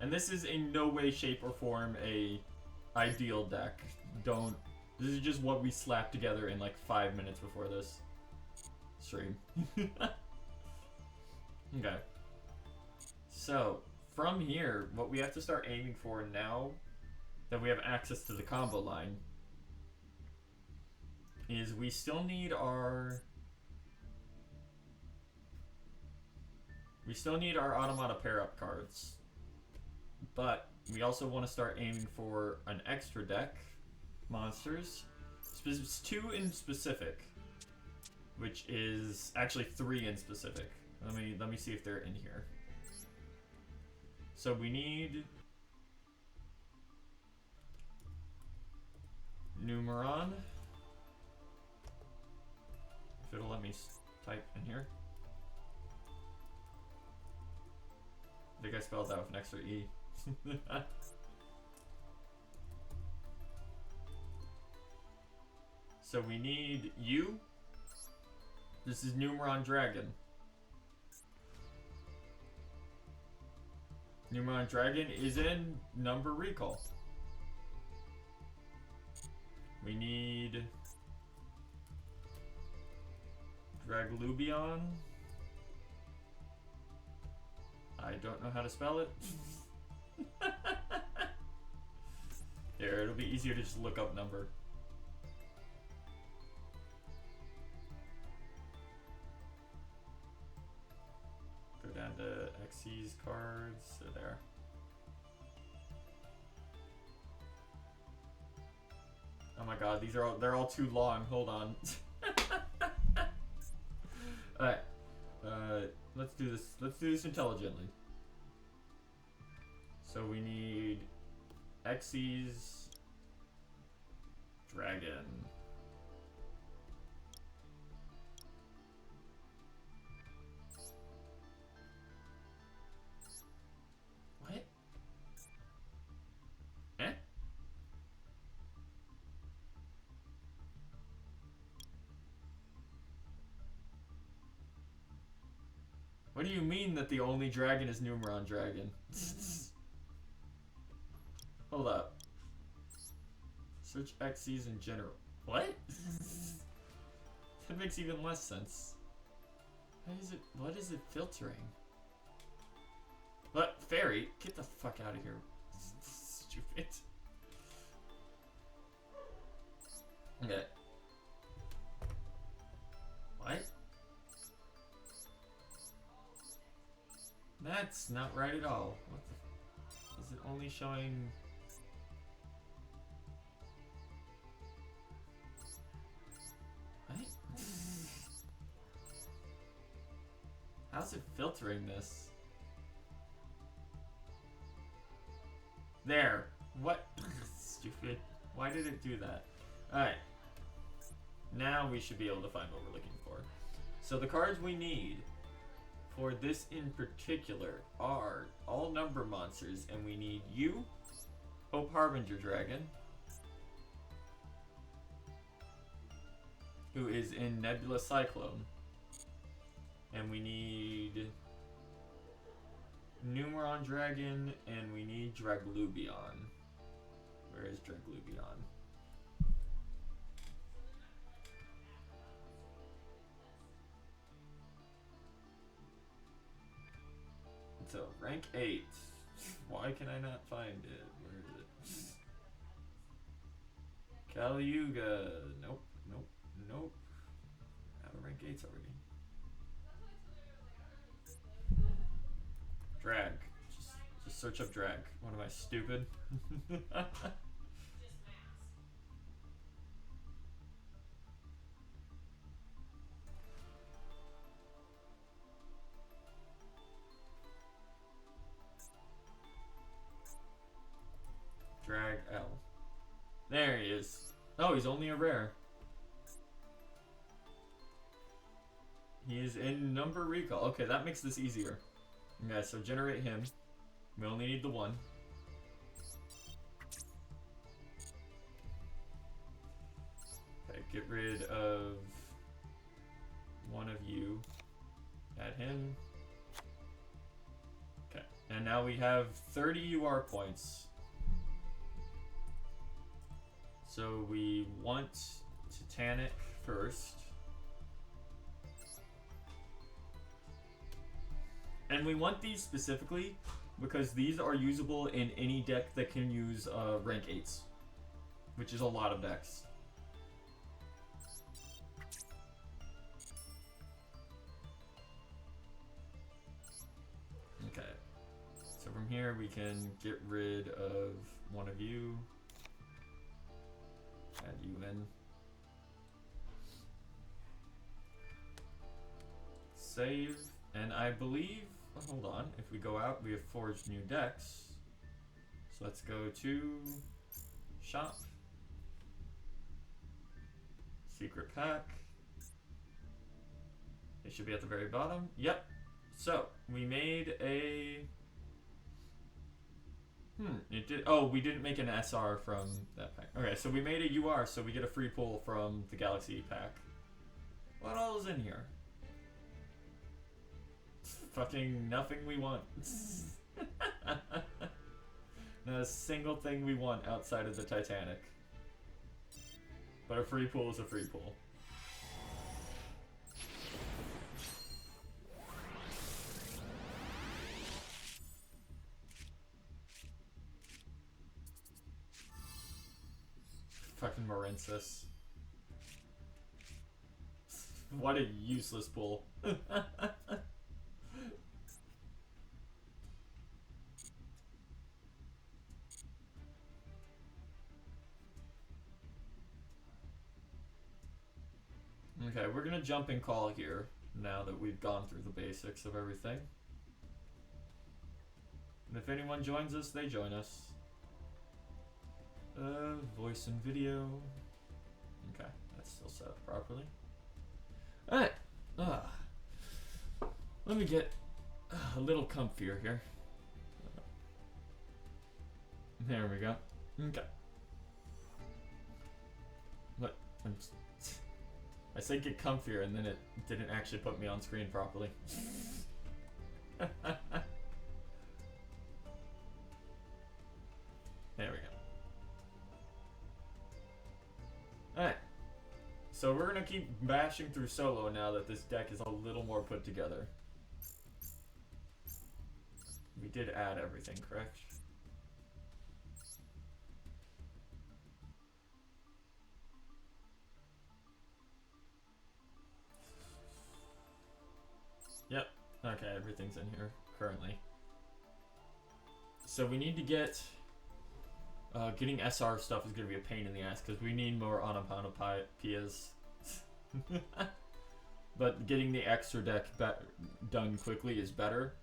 And this is in no way, shape, or form a ideal deck. This is just what we slapped together in like 5 minutes before this stream. Okay. So, from here, what we have to start aiming for now that we have access to the combo line is we still need our Automata pair-up cards, but we also want to start aiming for an extra deck monsters. It's 2 in specific, which is actually 3 in specific. Let me see if they're in here. So we need Numeron. If it'll let me type in here. I think I spelled that with an extra E. So we need you. This is Numeron Dragon. Numeron Dragon is in number recall. We need Draglubion. I don't know how to spell it. Here, it'll be easier to just look up number. Go down to Xyz cards. So there. Oh my god, they're all too long. Hold on. Alright. Let's do this. Let's do this intelligently. So we need Xyz Dragon. What? Eh? What do you mean that the only dragon is Numeron Dragon? Hold up. Search Xyz in general. What? That makes even less sense. What is it filtering? What? Fairy? Get the fuck out of here. Stupid. Okay. What? That's not right at all. What the? Is it only showing? What? How's it filtering this? There. What? Stupid. Why did it do that? Alright. Now we should be able to find what we're looking for. So the cards we need for this in particular are all number monsters, and we need you, Hope Harbinger Dragon, who is in Nebula Cyclone, and we need Numeron Dragon, and we need Draglubion. Where is Draglubion? So, rank 8. Why can I not find it? Where is it? Caliuga. Nope, nope, nope. I have a rank 8s already. Drag. Just search up drag. What am I, stupid? Drag L. There he is. Oh, he's only a rare. He is in number recall. Okay, that makes this easier. Okay, so generate him. We only need the one. Okay, get rid of one of you. Add him. Okay, and now we have 30 UR points. So we want Titanic first. And we want these specifically because these are usable in any deck that can use rank 8s, which is a lot of decks. Okay, so from here we can get rid of one of you. Add you in. Save. And I believe, hold on, if we go out, we have forged new decks. So let's go to shop. Secret pack. It should be at the very bottom. Yep. So we made a... it did. Oh, we didn't make an SR from that pack. Okay, so we made a UR, so we get a free pull from the Galaxy pack. What all is in here? Fucking nothing we want. Not a single thing we want outside of the Titanic. But a free pull is a free pull. Fucking Morensis. What a useless pull. Okay, we're gonna jump and call here now that we've gone through the basics of everything. And if anyone joins us, they join us. Voice and video. Okay, that's still set up properly. Alright. Let me get a little comfier here. There we go. Okay. What? I said get comfier and then it didn't actually put me on screen properly. There we go. Alright. So we're gonna keep bashing through solo now that this deck is a little more put together. We did add everything, correct? Yep. Okay, everything's in here currently. So we need to get... getting SR stuff is going to be a pain in the ass because we need more onomatopoeias. But getting the extra deck done quickly is better.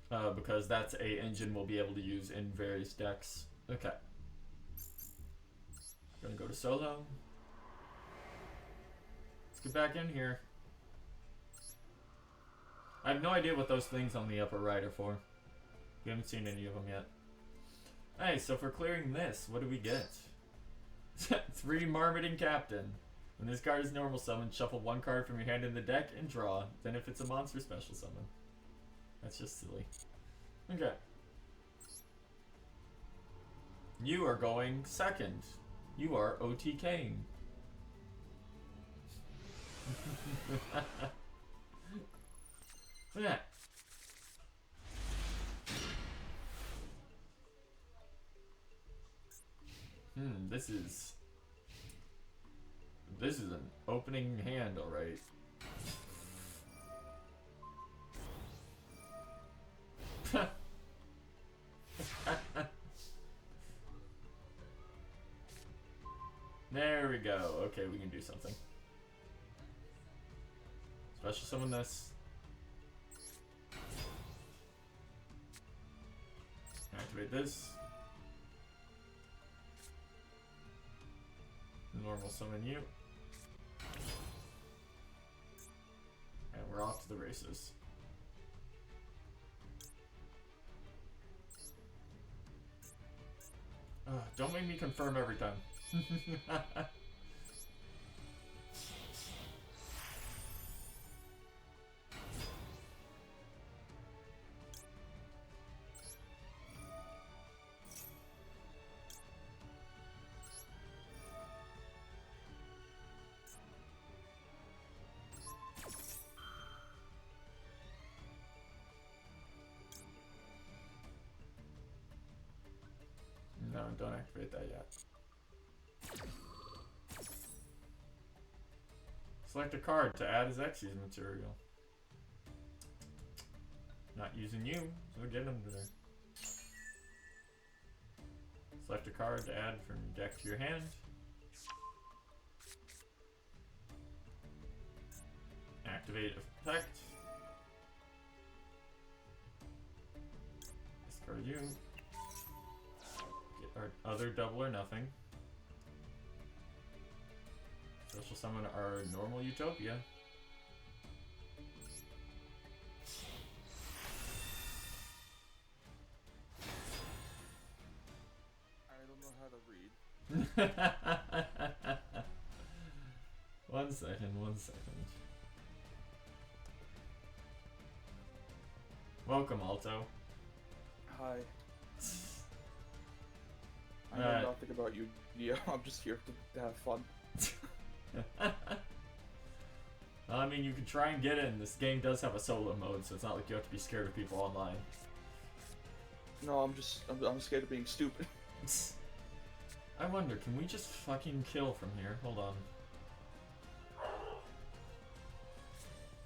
Because that's a engine we'll be able to use in various decks. Okay. Gonna go to solo. Let's get back in here. I have no idea what those things on the upper right are for. We haven't seen any of them yet. Hey, so for clearing this, what do we get? 3 Marmoting Captain. When this card is normal summon, shuffle 1 card from your hand in the deck and draw. Then if it's a monster, special summon. That's just silly. Okay. You are going second. You are OTKing. Look at that. This is an opening hand, alright. There we go. Okay, we can do something. Special summon this. Activate this. Normal summon you. And we're off to the races. Don't make me confirm every time. No, don't activate that yet. Select a card to add as Xyz material. Not using you, so get him to there. Select a card to add from your deck to your hand. Activate effect. Discard you. Our other double or nothing. Special summon our normal Utopia. I don't know how to read. One second. Welcome, Alto. Hi. I know nothing about you, Neo. I'm just here to have fun. Well, I mean, you can try and get in. This game does have a solo mode, so it's not like you have to be scared of people online. No, I'm scared of being stupid. I wonder, can we just fucking kill from here? Hold on.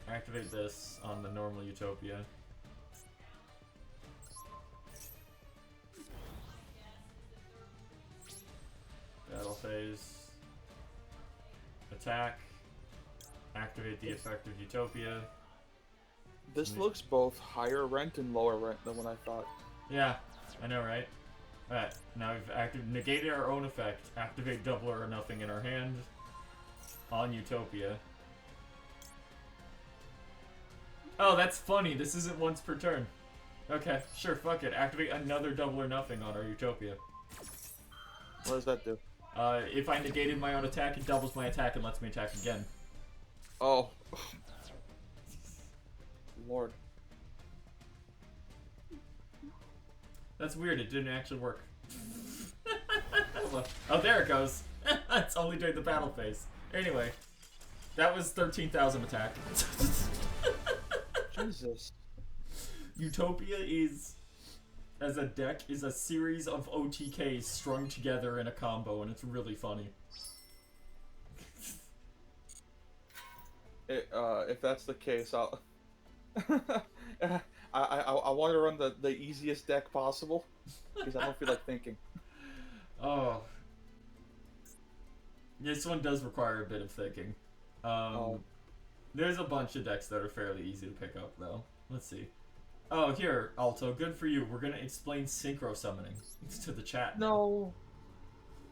Activate this on the normal Utopia. Battle phase. Attack. Activate the effect of Utopia. This looks both higher rent and lower rent than what I thought. Yeah, I know, right? Alright, now we've negated our own effect. Activate double or nothing in our hand on Utopia. Oh, that's funny. This isn't once per turn. Okay, sure, fuck it. Activate another double or nothing on our Utopia. What does that do? If I negated my own attack, it doubles my attack and lets me attack again. Oh. Lord. That's weird, it didn't actually work. Oh, there it goes. It's only during the battle phase. Anyway, that was 13,000 attack. Jesus. Utopia is, as a deck, is a series of OTKs strung together in a combo, and it's really funny. If that's the case, I'll... I want to run the easiest deck possible, because I don't feel like thinking. Oh. This one does require a bit of thinking. There's a bunch of decks that are fairly easy to pick up, though. Let's see. Oh, here, Alto, good for you. We're gonna explain Synchro Summoning to the chat. No.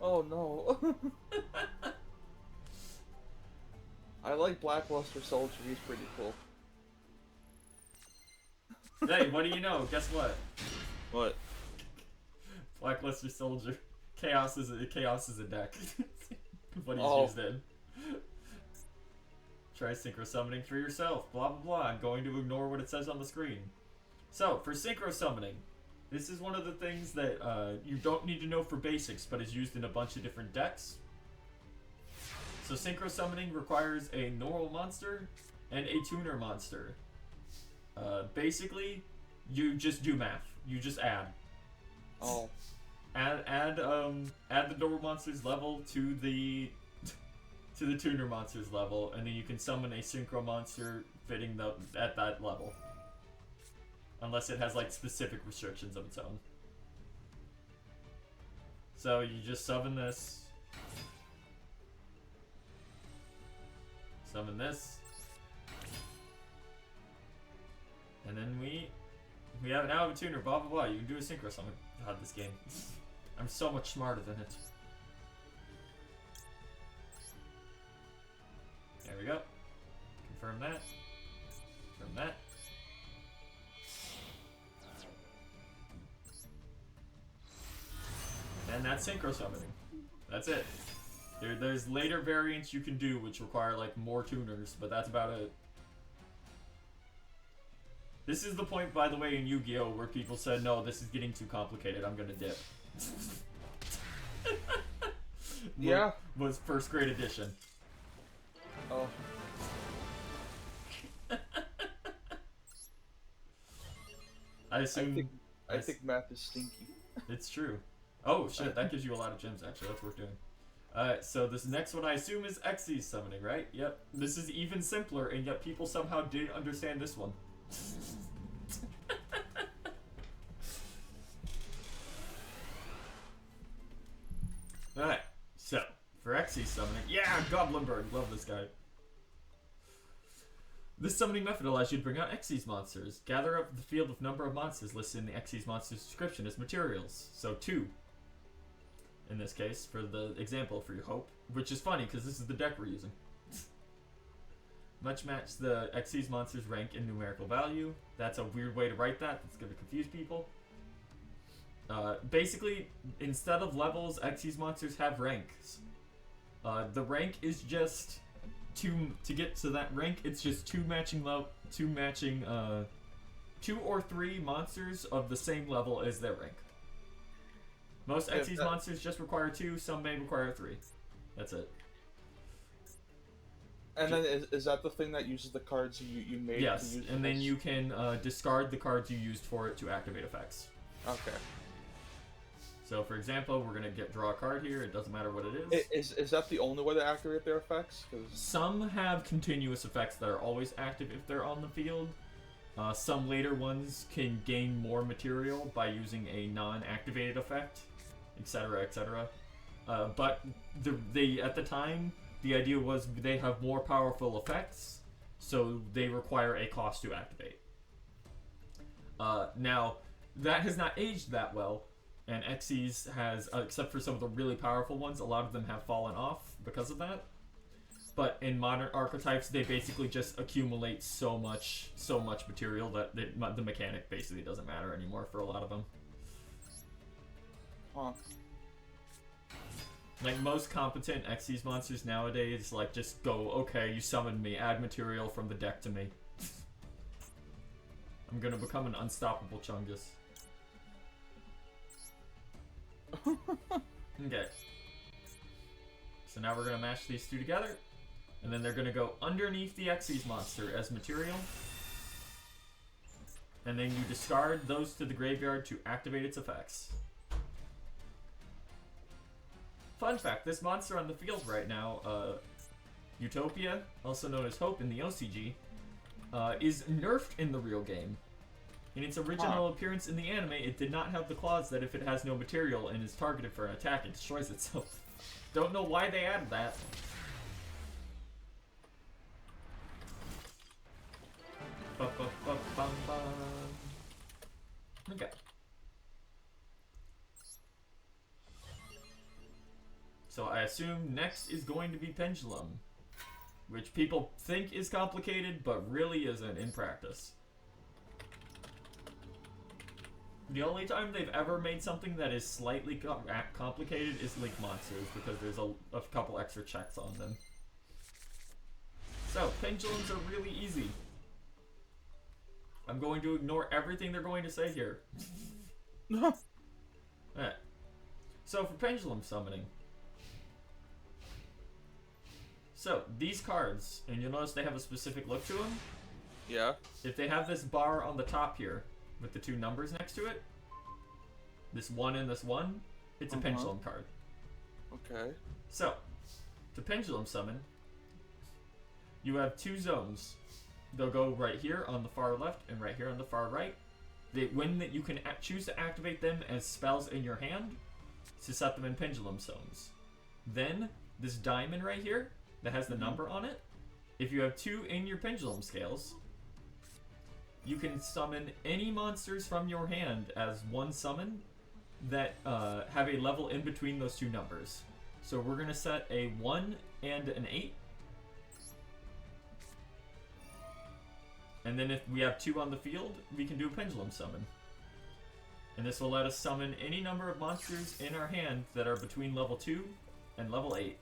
Oh, no. I like Blackluster Soldier, he's pretty cool. Hey, what do you know? Guess what? What? Blackluster Soldier. Chaos is a deck. What he's Oh. used in. Try Synchro Summoning for yourself. Blah blah blah. I'm going to ignore what it says on the screen. So, for Synchro Summoning, this is one of the things that you don't need to know for basics, but is used in a bunch of different decks. So Synchro Summoning requires a normal monster and a tuner monster. Basically, you just do math. You just add. Oh. Add the normal monster's level to the tuner monster's level, and then you can summon a synchro monster fitting at that level. Unless it has like specific restrictions of its own. So you just summon this. Summon this. And then we have now have a tuner, blah blah blah. You can do a synchro summon. God, this game. I'm so much smarter than it. There we go. Confirm that. Confirm that. And that's synchro summoning. That's it. There's later variants you can do which require like more tuners, but that's about it. This is the point, by the way, in Yu-Gi-Oh! Where people said, no, this is getting too complicated, I'm gonna dip. Yeah. Was first grade edition. Oh. I assume... I think math is stinky. It's true. Oh shit, that gives you a lot of gems actually, that's worth doing. So this next one I assume is Xyz summoning, right? Yep. This is even simpler, and yet people somehow didn't understand this one. Alright, so, for Xyz summoning, yeah, Goblin Bird, love this guy. This summoning method allows you to bring out Xyz monsters. Gather up the field with number of monsters listed in the Xyz monster's description as materials. So 2. In this case, for the example for your hope. Which is funny, because this is the deck we're using. Much match the Xyz monster's rank in numerical value. That's a weird way to write that. That's going to confuse people. Basically, instead of levels, Xyz monsters have ranks. The rank is just... to get to that rank, it's just two or three monsters of the same level as their rank. Most Xyz monsters just require 2, some may require 3. That's it. And then is that the thing that uses the cards you made? Yes, to use and then you can discard the cards you used for it to activate effects. Okay. So, for example, we're gonna draw a card here. It doesn't matter what it is. Is that the only way to activate their effects? 'Cause... Some have continuous effects that are always active if they're on the field. Some later ones can gain more material by using a non-activated effect, etc., etc. But at the time, the idea was they have more powerful effects, so they require a cost to activate. Now, that has not aged that well. And Xyz has, except for some of the really powerful ones, a lot of them have fallen off because of that. But in modern archetypes, they basically just accumulate so much material that the mechanic basically doesn't matter anymore for a lot of them. Huh. Like most competent Xyz monsters nowadays, like just go, okay, you summoned me, add material from the deck to me. I'm gonna become an unstoppable Chungus. Okay. So now we're gonna mash these two together, and then they're gonna go underneath the Xyz monster as material, and then you discard those to the graveyard to activate its effects. Fun fact: this monster on the field right now, Utopia, also known as Hope in the OCG, is nerfed in the real game. In its original appearance in the anime, it did not have the clause that if it has no material and is targeted for an attack, it destroys itself. Don't know why they added that. Okay. So I assume next is going to be Pendulum, which people think is complicated, but really isn't in practice. The only time they've ever made something that is slightly complicated is Link Monsters, because there's a couple extra checks on them. So, pendulums are really easy. I'm going to ignore everything they're going to say here. Alright. So, for Pendulum Summoning. So, these cards, and you'll notice they have a specific look to them. Yeah. If they have this bar on the top here, with the two numbers next to it, this 1 and this 1, it's a pendulum card. Okay. So, to Pendulum Summon, you have two zones. They'll go right here on the far left and right here on the far right. You can choose to activate them as spells in your hand to set them in pendulum zones. Then, this diamond right here that has the number on it, if you have 2 in your pendulum scales, you can summon any monsters from your hand as one summon that have a level in between those two numbers. So we're going to set a 1 and an 8. And then if we have 2 on the field, we can do a Pendulum Summon. And this will let us summon any number of monsters in our hand that are between level 2 and level 8.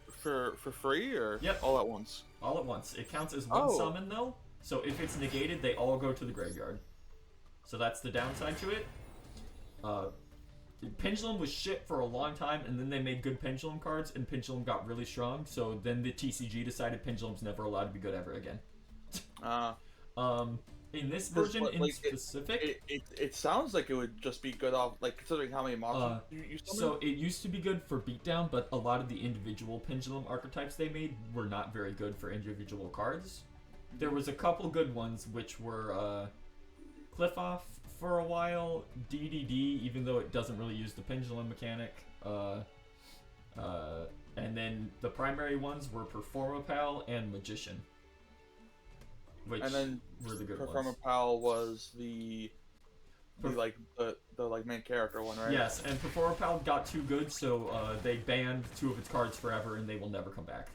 For free, or yep, all at once? All at once. It counts as one summon though, so if it's negated, they all go to the graveyard. So that's the downside to it. Pendulum was shit for a long time, and then they made good Pendulum cards, and Pendulum got really strong, so then the TCG decided Pendulum's never allowed to be good ever again. In this version specific... It sounds like it would just be good off, like, considering how many monsters you summon. So it used to be good for beatdown, but a lot of the individual Pendulum archetypes they made were not very good for individual cards. There was a couple good ones, which were Cliff Off for a while, DDD, even though it doesn't really use the Pendulum mechanic, and then the primary ones were Performapal and Magician. Which and then were the good ones. Performapal was the main character one, right? Yes, and Performapal got too good, so they banned 2 of its cards forever, and they will never come back.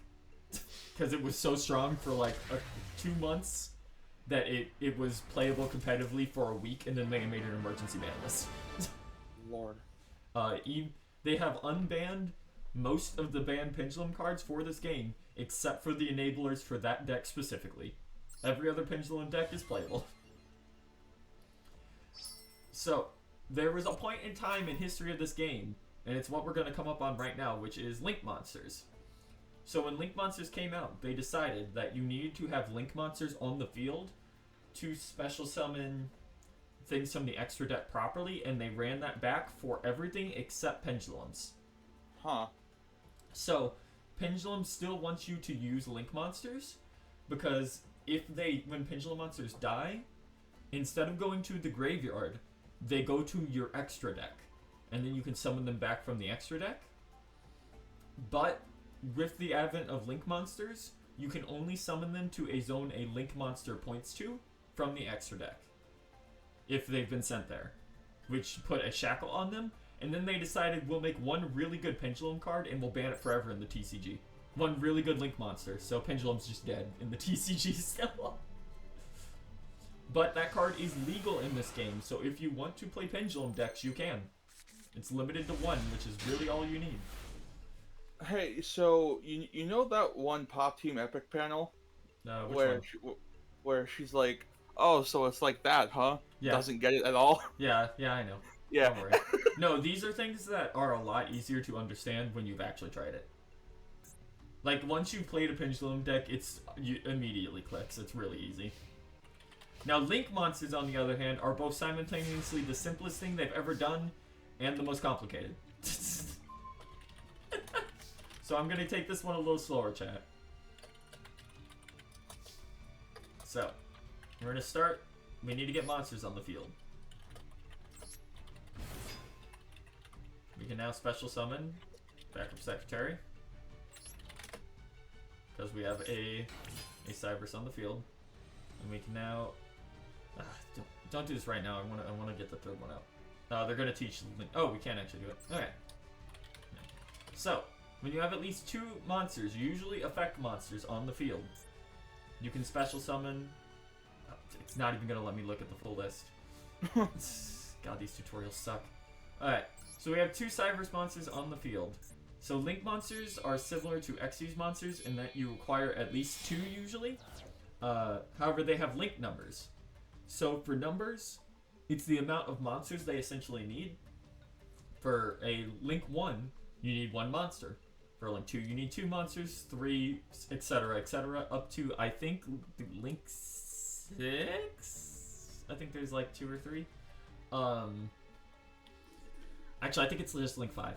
Because it was so strong for like 2 months that it was playable competitively for a week, and then they made an emergency ban list. Lord. They have unbanned most of the banned Pendulum cards for this game, except for the enablers for that deck specifically. Every other Pendulum deck is playable. So, there was a point in time in history of this game, and it's what we're going to come up on right now, which is Link Monsters. So when Link Monsters came out, they decided that you needed to have Link Monsters on the field to special summon things from the extra deck properly, and they ran that back for everything except Pendulums. Huh. So, Pendulum still wants you to use Link Monsters, because when Pendulum Monsters die, instead of going to the graveyard, they go to your extra deck, and then you can summon them back from the extra deck. But with the advent of Link Monsters, you can only summon them to a zone a Link Monster points to from the extra deck, if they've been sent there, which put a shackle on them. And then they decided, we'll make one really good Pendulum card and we'll ban it forever in the TCG. One really good Link Monster, so Pendulum's just dead in the TCG still. But that card is legal in this game, so if you want to play Pendulum decks, you can. It's limited to 1, which is really all you need. Hey, so you know that one Pop Team Epic panel? Where she's like, oh, so it's like that, huh? Yeah. Doesn't get it at all? Yeah, I know. Yeah. Don't worry. No, these are things that are a lot easier to understand when you've actually tried it. Like, once you've played a Pendulum deck, it immediately clicks. It's really easy. Now, Link Monsters, on the other hand, are both simultaneously the simplest thing they've ever done and the most complicated. So I'm going to take this one a little slower, chat. So, we're going to start. We need to get monsters on the field. We can now special summon Backup Secretary, because we have a Cybers on the field. And we can now... don't do this right now. I want to get the third one out. They're going to teach... Oh, we can't actually do it. Okay. So, when you have at least 2 monsters, usually effect monsters, on the field, you can special summon... It's not even going to let me look at the full list. God, these tutorials suck. Alright, so we have 2 Cyberse monsters on the field. So Link monsters are similar to Xyz monsters in that you require at least 2 usually. However, they have Link numbers. So for numbers, it's the amount of monsters they essentially need. For a Link 1, you need 1 monster. For Link 2, you need 2 monsters, 3, etc., up to, I think, Link 6? I think there's like 2 or 3. Actually, I think it's just Link 5.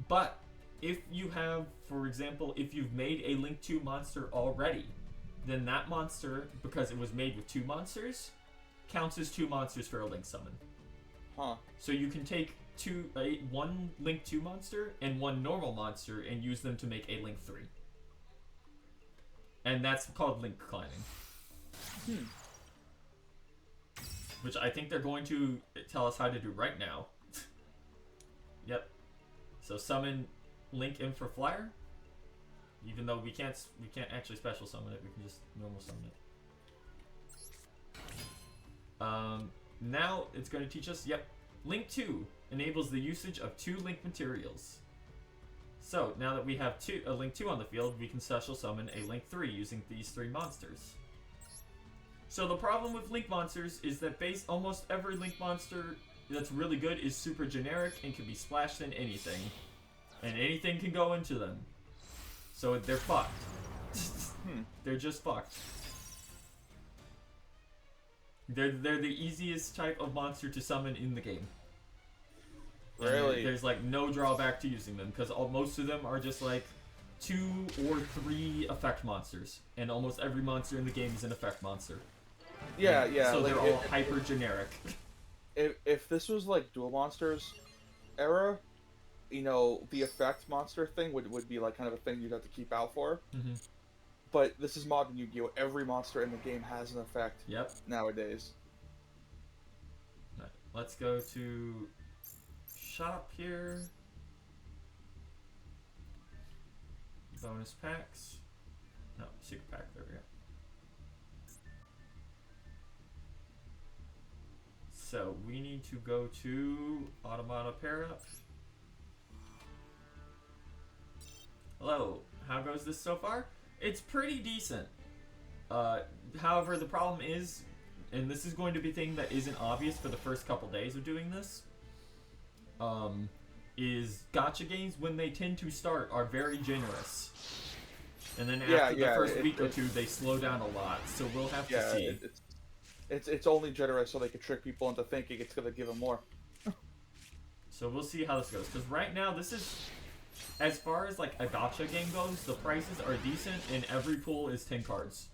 But if you have, for example, if you've made a Link 2 monster already, then that monster, because it was made with 2 monsters, counts as 2 monsters for a Link summon. Huh. So you can take 1 Link 2 monster and 1 normal monster and use them to make a Link 3. And that's called Link climbing. Which I think they're going to tell us how to do right now. Yep. So summon Link in for Flyer. Even though we can't actually special summon it, we can just normal summon it. Now it's going to teach us, yep, Link 2 enables the usage of 2 Link materials. So now that we have a Link 2 on the field, we can special summon a Link 3 using these 3 monsters. So the problem with Link monsters is that almost every Link monster that's really good is super generic and can be splashed in anything. And anything can go into them. So they're fucked. They're just fucked. They're the easiest type of monster to summon in the game. Really? There's like no drawback to using them because most of them are just like 2 or 3 effect monsters, and almost every monster in the game is an effect monster. Yeah, yeah. So like, they're all hyper generic. If this was like Duel Monsters era, you know, the effect monster thing would be like kind of a thing you'd have to keep out for. But this is modern Yu-Gi-Oh! Every monster in the game has an effect. Yep. Nowadays. Right, let's go to shop here. Bonus packs. No, secret pack. There we go. So we need to go to Automata Pair Up. Hello, how goes this so far? It's pretty decent. However, the problem is, and this is going to be a thing that isn't obvious for the first couple days of doing this, is gacha games, when they tend to start, are very generous. And then after the first week or 2, they slow down a lot. So we'll have to see. It's only generous so they can trick people into thinking it's going to give them more. So we'll see how this goes. Because right now, this is, as far as like a gacha game goes, the prices are decent and every pool is 10 cards.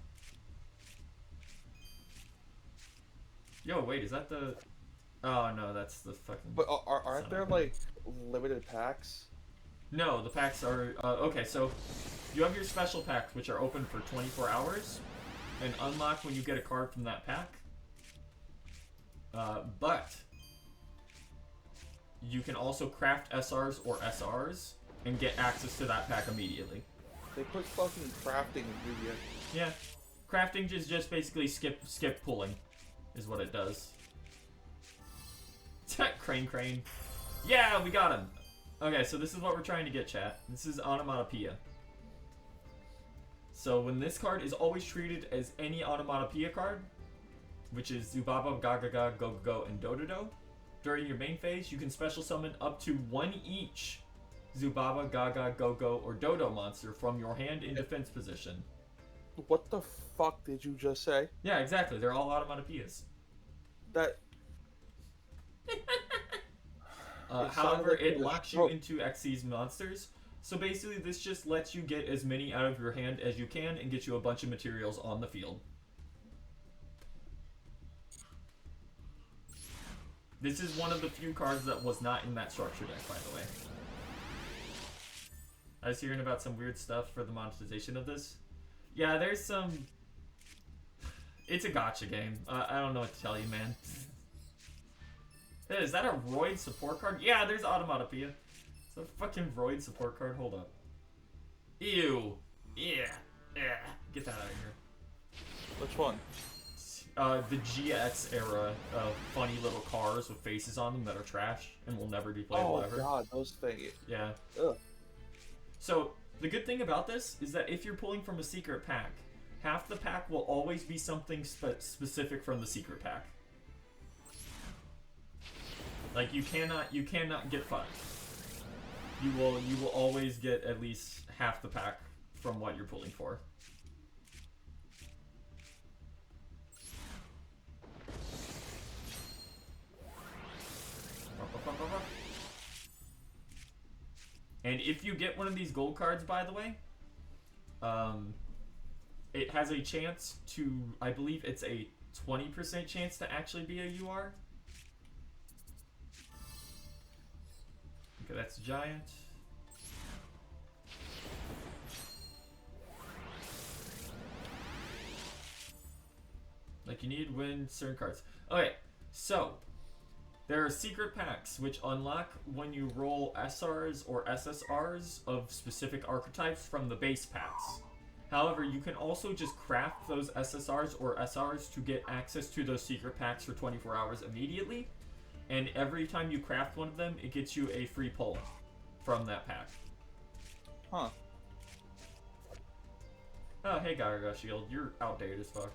Yo, wait, is that the... Oh, no, that's the fucking... But aren't there, like, limited packs? No, the packs are... okay, so you have your special packs, which are open for 24 hours and unlock when you get a card from that pack. But you can also craft SRs or SRs and get access to that pack immediately. They put fucking crafting in Yu-Gi-Oh! Yeah. Crafting is just basically skip pulling, is what it does. Crane. Yeah, we got him! Okay, so this is what we're trying to get, chat. This is Onomatopoeia. So when this card is always treated as any Onomatopoeia card, which is Zubaba, Gagaga, Go-Go, and Dododo, during your main phase, you can special summon up to 1 each Zubaba, Gaga, Go-Go, or Dodo monster from your hand in defense position. What the fuck did you just say? Yeah, exactly. They're all Onomatopoeias. That... However, it locks you into Xyz monsters. So basically, this just lets you get as many out of your hand as you can and get you a bunch of materials on the field. This is one of the few cards that was not in that structure deck, by the way. I was hearing about some weird stuff for the monetization of this. Yeah, there's some... It's a gacha game. I don't know what to tell you, man. Is that a Roid support card? Yeah, there's Automatopoeia. It's a fucking Roid support card. Hold up. Ew. Yeah. Get that out of here. Which one? the GX era of funny little cars with faces on them that are trash and will never be playable ever. Oh god, those things. Yeah. Ugh. So, the good thing about this is that if you're pulling from a secret pack, half the pack will always be something specific from the secret pack. Like, you cannot get 5. You will always get at least half the pack from what you're pulling for. And if you get one of these gold cards, by the way, it has a chance to, I believe it's a 20% chance to actually be a UR. Okay, that's giant. Like, you need to win certain cards. Okay, so there are secret packs which unlock when you roll SRs or SSRs of specific archetypes from the base packs. However, you can also just craft those SSRs or SRs to get access to those secret packs for 24 hours immediately. And every time you craft one of them, it gets you a free pull from that pack. Huh. Oh, hey Garga Shield, you're outdated as fuck.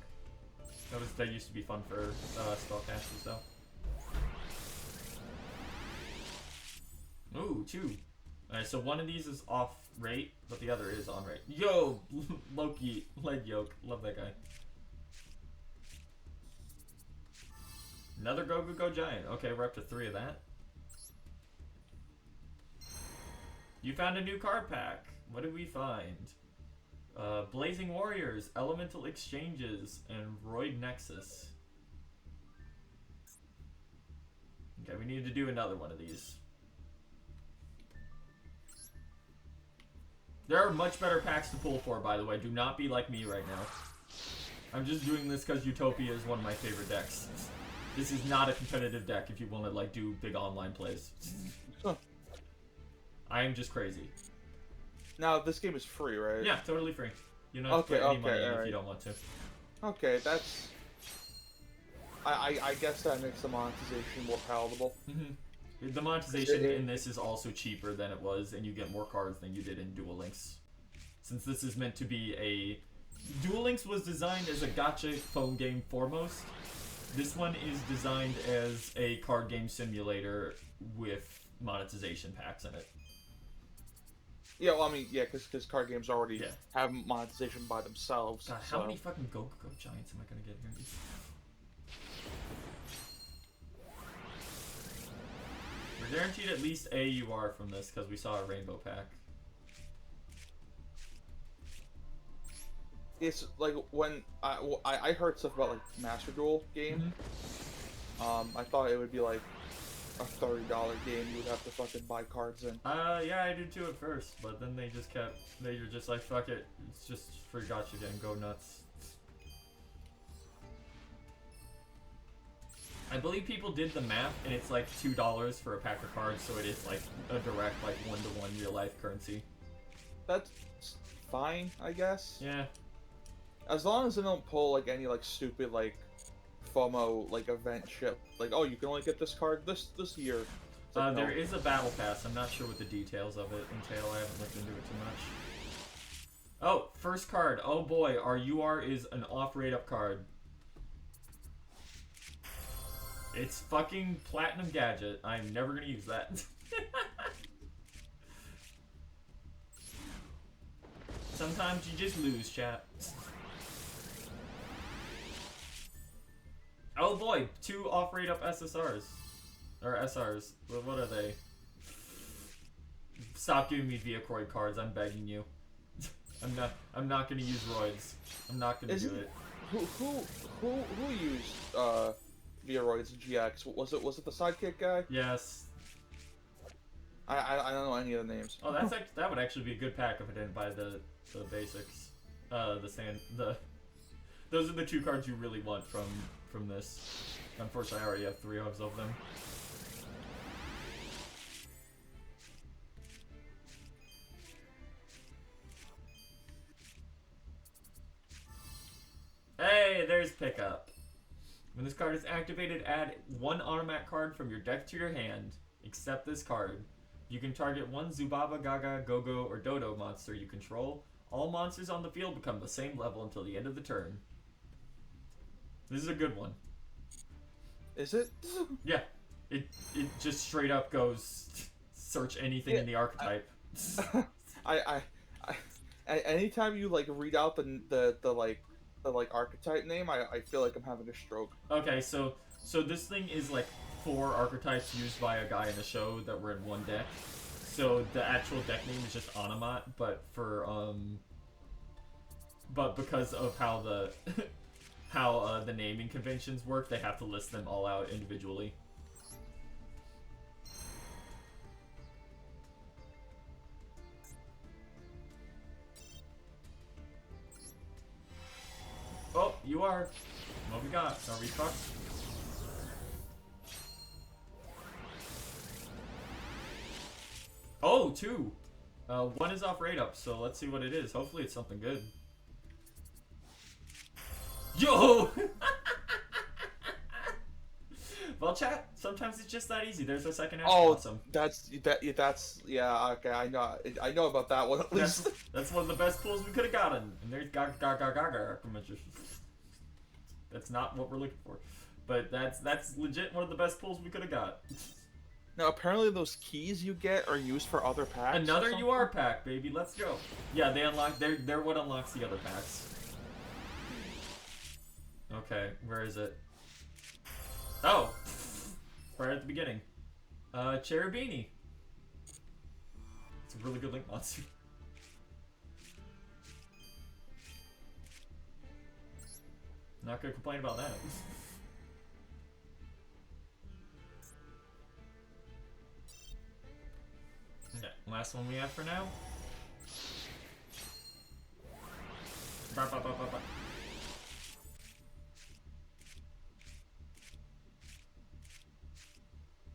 That used to be fun for spellcasters though. Ooh, 2. Alright, so one of these is off rate, but the other is on rate. Yo! Loki, leg yoke. Love that guy. Another Go Giant. Okay, we're up to 3 of that. You found a new card pack. What did we find? Blazing Warriors, Elemental Exchanges, and Roid Nexus. Okay, we need to do another one of these. There are much better packs to pull for, by the way. Do not be like me right now. I'm just doing this because Utopia is one of my favorite decks. This is not a competitive deck if you want to like do big online plays. I am just crazy. Now, this game is free, right? Yeah, totally free. You don't have to put any money in if you don't want to. Okay, that's... I guess that makes the monetization more palatable. Mm-hmm. The monetization in this is also cheaper than it was, and you get more cards than you did in Duel Links. Since this is meant to be a... Duel Links was designed as a gacha phone game foremost. This one is designed as a card game simulator with monetization packs in it. Yeah, well, I mean, yeah, because card games already have monetization by themselves. God, how many fucking Go Giants am I gonna get here? We're guaranteed at least a UR from this because we saw a rainbow pack. It's like when I heard stuff about like Master Duel game. I thought it would be like a $30 game you would have to fucking buy cards in. Yeah, I did too at first, but then they were just like, fuck it, it's just free gacha game, go nuts. I believe people did the math, and it's like $2 for a pack of cards, so it is like a direct like one-to-one real-life currency. That's fine, I guess. Yeah. As long as they don't pull like any like stupid like FOMO like event shit, like oh you can only get this card this year. Like, there is a battle pass. I'm not sure what the details of it entail. I haven't looked into it too much. Oh, first card. Oh boy, our UR is an off-rate up card. It's fucking Platinum Gadget. I'm never gonna use that. Sometimes you just lose, chat. Oh boy, 2 off-rate up SSRs. Or SRs. What are they? Stop giving me Viacroid cards, I'm begging you. I'm not gonna use Roids. I'm not gonna do it. Who used Viaroids GX? Was it the sidekick guy? Yes. I don't know any of the names. Oh, that would actually be a good pack if I didn't buy the basics. Those are the 2 cards you really want from this. Unfortunately, I already have 3 of them. Hey, there's pickup. When this card is activated, add one automatic card from your deck to your hand, except this card. You can target one Zubaba, Gaga, Go-Go, or Dodo monster you control. All monsters on the field become the same level until the end of the turn. This is a good one. Is it? Yeah. It just straight up goes search anything in the archetype. Anytime you like read out the archetype name, I feel like I'm having a stroke. Okay, so this thing is like 4 archetypes used by a guy in the show that were in one deck. So the actual deck name is just Onomat, but for but because of how the the naming conventions work, they have to list them all out individually. Oh, you are. What we got? Are we fucked? Oh, 2. 1 is off rate up, so let's see what it is. Hopefully it's something good. Yo! Well, chat, sometimes it's just that easy. There's a second half. Oh, awesome. that's yeah. Okay, I know about that one at least. That's one of the best pulls we could have gotten. And there's Gaga. That's not what we're looking for, but that's legit one of the best pulls we could have got. Now, apparently those keys you get are used for other packs. Another UR pack, baby. Let's go. Yeah, they unlock. They're what unlocks the other packs. Okay, where is it? Oh, right at the beginning. Cherubini. It's a really good link monster. Not gonna complain about that. Okay, last one we have for now. Ba, ba, ba, ba, ba.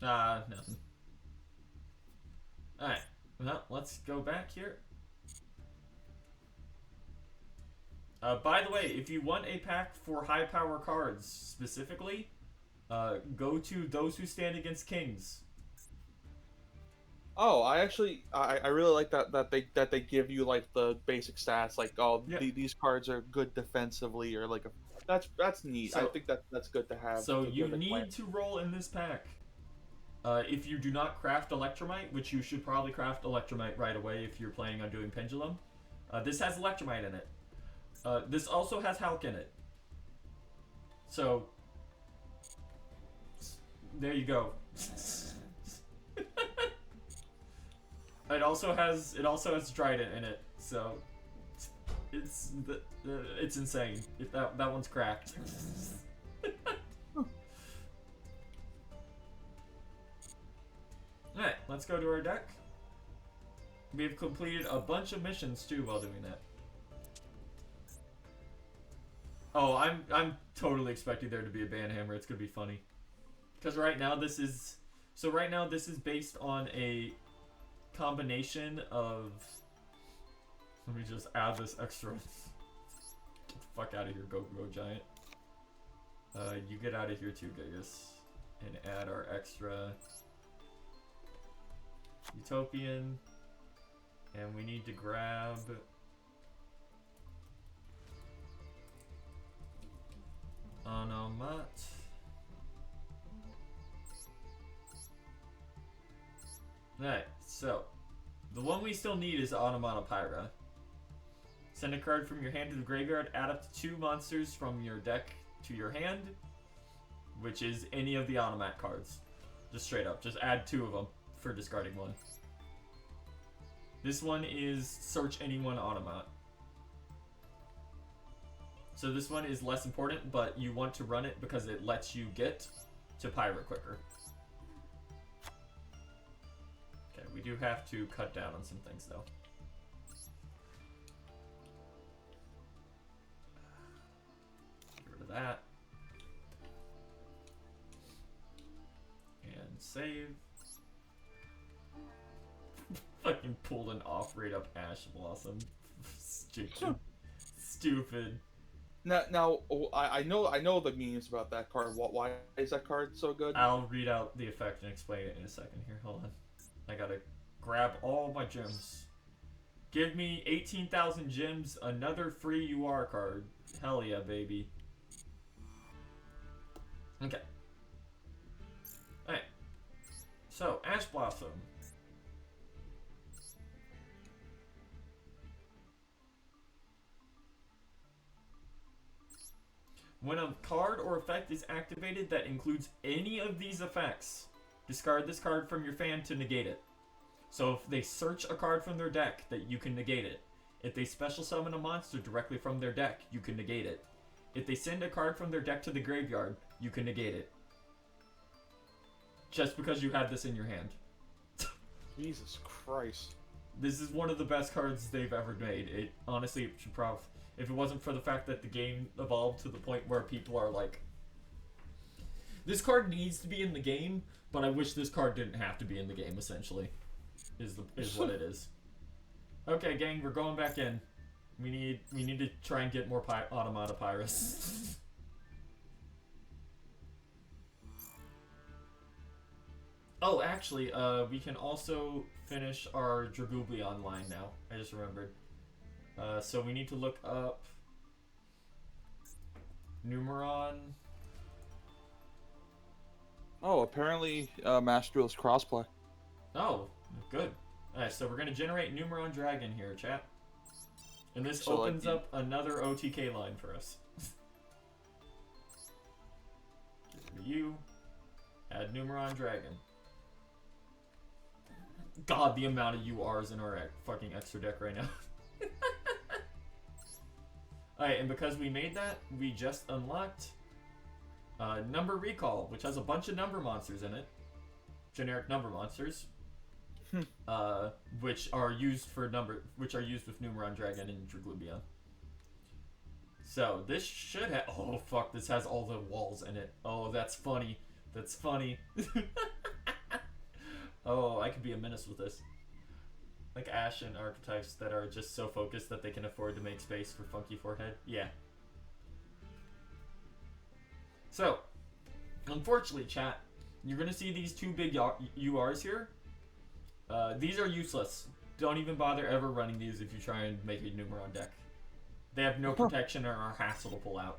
Nothing. Alright, well, let's go back here. By the way, if you want a pack for high power cards specifically, go to Those Who Stand Against Kings. Oh, I really like that they give you like the basic stats, like these cards are good defensively, or like that's neat. So, I think that's good to have. So you need to roll in this pack. If you do not craft Electromite, which you should probably craft Electromite right away if you're planning on doing Pendulum, this has Electromite in it. This also has Hulk in it. So there you go. It also has Trident in it, so it's insane. If that one's cracked. Alright, let's go to our deck. We've completed a bunch of missions too while doing that. Oh, I'm totally expecting there to be a Banhammer. It's gonna be funny. Because right now this is based on a combination of. Let me just add this extra. Get the fuck out of here, Go Giant. You get out of here too, Gigas, and add our extra Utopian, and we need to grab Onomat. Alright, so the one we still need is Onomatopoeia. Send a card from your hand to the graveyard, add up to 2 monsters from your deck to your hand, which is any of the Onomat cards. Just straight up, just add 2 of them for discarding 1. This one is search any one Onomat. So this one is less important, but you want to run it because it lets you get to Pyra quicker. Okay, we do have to cut down on some things though. Get rid of that. And save. Fucking pulled an off rate up Ash Blossom. Stupid. Stupid. I know the memes about that card. Why is that card so good? I'll read out the effect and explain it in a second here. Hold on. I gotta grab all my gems. Give me 18,000 gems, another free UR card. Hell yeah, baby. Okay. Alright. So, Ash Blossom. When a card or effect is activated that includes any of these effects, discard this card from your fan to negate it. So if they search a card from their deck, that you can negate it. If they special summon a monster directly from their deck, you can negate it. If they send a card from their deck to the graveyard, you can negate it. Just because you had this in your hand. Jesus Christ. This is one of the best cards they've ever made. It honestly, it should probably, if it wasn't for the fact that the game evolved to the point where people are like, this card needs to be in the game, but I wish this card didn't have to be in the game, essentially. Is what it is. Okay, gang, we're going back in. We need to try and get more Automata Pyrus. Oh, actually, we can also finish our Dragooblion line now. I just remembered. So we need to look up Numeron. Oh, apparently Master Duel's crossplay. Oh, good. Alright, so we're going to generate Numeron Dragon here, chat. And this So, opens up another OTK line for us. For you, add Numeron Dragon. God, the amount of URs in our fucking extra deck right now. Alright, and because we made that, we just unlocked Number Recall, which has a bunch of number monsters in it. Generic number monsters. Which are used with Numeron Dragon and Dragooblion. So this should have. Oh fuck! This has all the walls in it. Oh, that's funny. That's funny. Oh, I could be a menace with this. Like Ashen archetypes that are just so focused that they can afford to make space for Funky Forehead. Yeah. So, unfortunately, chat, you're gonna see these two big URs here. These are useless. Don't even bother ever running these if you try and make a Numeron deck. They have no protection and are hassle to pull out.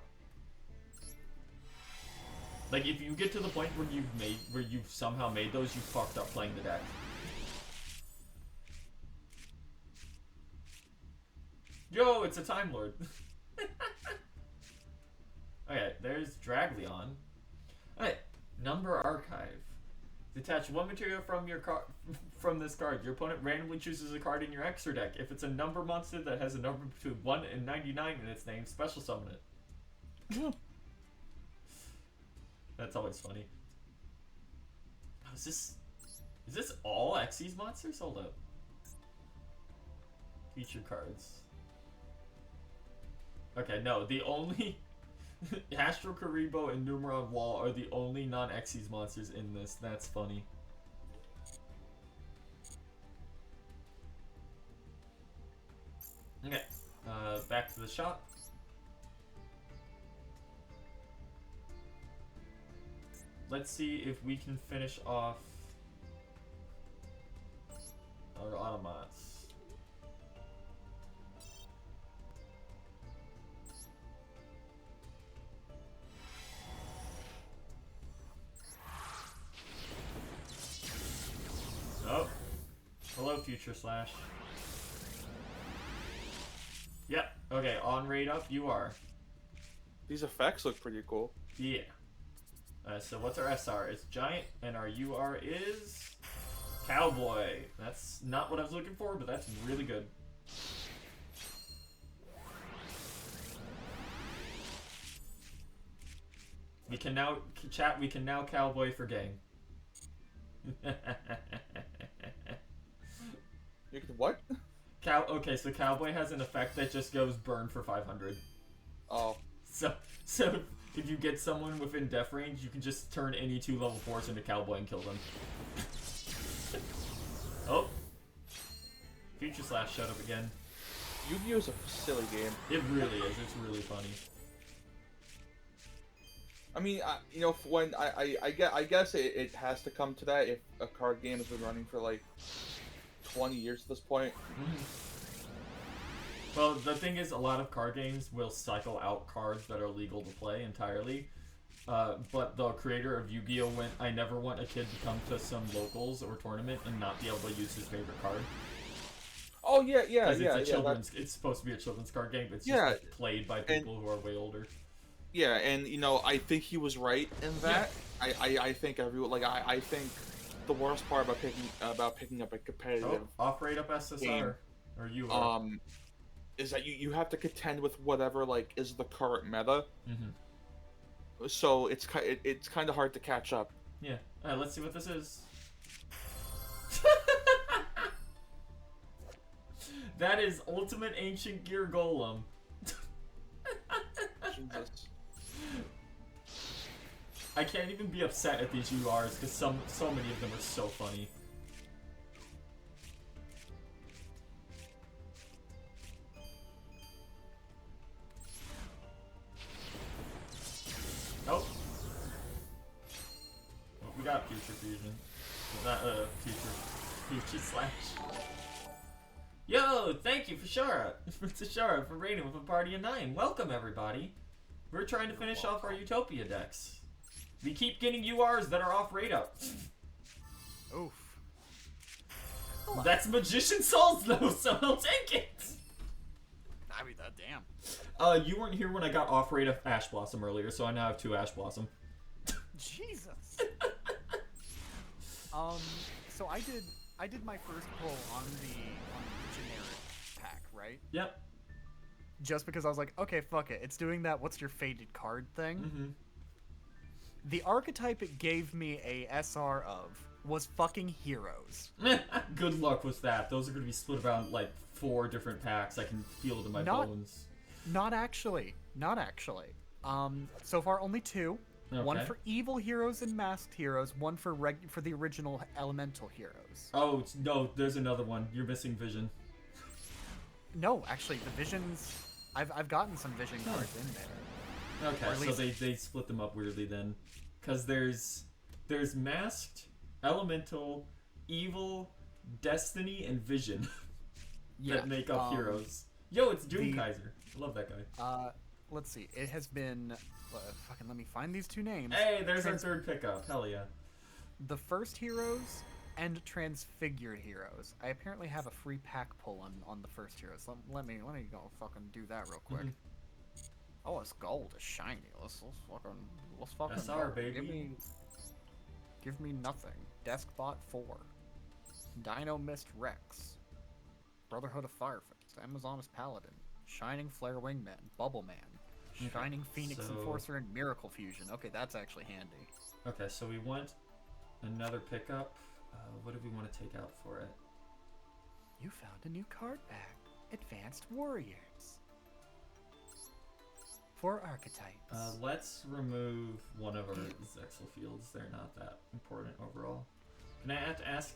Like, if you get to the point where you've somehow made those, you fucked up playing the deck. Yo, it's a Time Lord. Okay, there's Draglion. Alright, Number Archive. Detach one material from this card. Your opponent randomly chooses a card in your extra deck. If it's a number monster that has a number between 1 and 99 in its name, special summon it. That's always funny. Oh, is this all Xyz monsters? Hold up. Feature cards. Okay, no, the only Astro Karibo and Numeron Wall are the only non-Xyz monsters in this. That's funny. Okay, back to the shop. Let's see if we can finish off our Automats. Oh, hello, Future Slash. Yep. Okay, on raid up, you are. These effects look pretty cool. Yeah. So what's our SR? It's Giant, and our UR is Cowboy. That's not what I was looking for, but that's really good. We can now, chat, we can now Cowboy for gang. You can what? Okay, so Cowboy has an effect that just goes burn for 500. Oh. So if you get someone within def range, you can just turn any 2 level 4s into Cowboy and kill them. Oh. Future Slash showed up again. Yu-Gi-Oh's a silly game. It really is. It's really funny. I mean, when I guess it has to come to that if a card game has been running for like 20 years at this point. Well, the thing is, a lot of card games will cycle out cards that are legal to play entirely. But the creator of Yu-Gi-Oh! went, I never want a kid to come to some locals or tournament and not be able to use his favorite card. Oh, yeah. It's supposed to be a children's card game, but it's just like, played by people who are way older. Yeah, and I think he was right in that. Yeah. I think I think the worst part about picking up a competitive off-rate up SSR game, or UR is that you have to contend with whatever like is the current meta. So it's kind of hard to catch up. Yeah. All right, let's see what this is. That is Ultimate Ancient Gear Golem. Jesus. I can't even be upset at these URs because so many of them are so funny. Oh. Well, we got Future Fusion. Not Future Slash. Yo, thank you for Shara for raiding with a party of 9. Welcome everybody. We're trying to finish off our Utopia decks. We keep getting URs that are off rate up. Oof. That's Magician Souls though, so I'll take it. I mean, damn. You weren't here when I got off rate of Ash Blossom earlier, so I now have 2 Ash Blossom. Jesus. So I did my first pull on the generic pack, right? Yep. Just because I was like, okay, fuck it. It's doing that what's your fated card thing. The archetype it gave me a SR of was fucking Heroes. Good luck with that. Those are going to be split around like 4 different packs. I can feel it in my bones. Not actually. So far only 2. Okay. One for evil heroes and masked heroes. One for the original elemental heroes. Oh no, there's another one. You're missing Vision. No, actually, the Visions. I've gotten some Vision cards in there. Okay, so they split them up weirdly then, because there's masked, elemental, evil, destiny, and vision that make up heroes. Yo, it's Doomkaiser. I love that guy. Let's see. It has been. Fucking let me find these 2 names. Hey, there's our 3rd pickup. Hell yeah. The first heroes and transfigured heroes. I apparently have a free pack pull on the first heroes. Let me go fucking do that real quick. Oh, it's gold. It's shiny. Let's fucking SR, baby. Give me nothing. Deskbot 4. Dino Mist Rex. Brotherhood of Firefist. Amazoness Paladin. Shining Flare Wingman. Bubble Man. Shining Phoenix Enforcer and Miracle Fusion. Okay, that's actually handy. Okay, so we want another pickup. What do we want to take out for it? You found a new card pack. Advanced Warriors. 4 archetypes. Let's remove one of our Zexal fields. They're not that important overall. Can I have to ask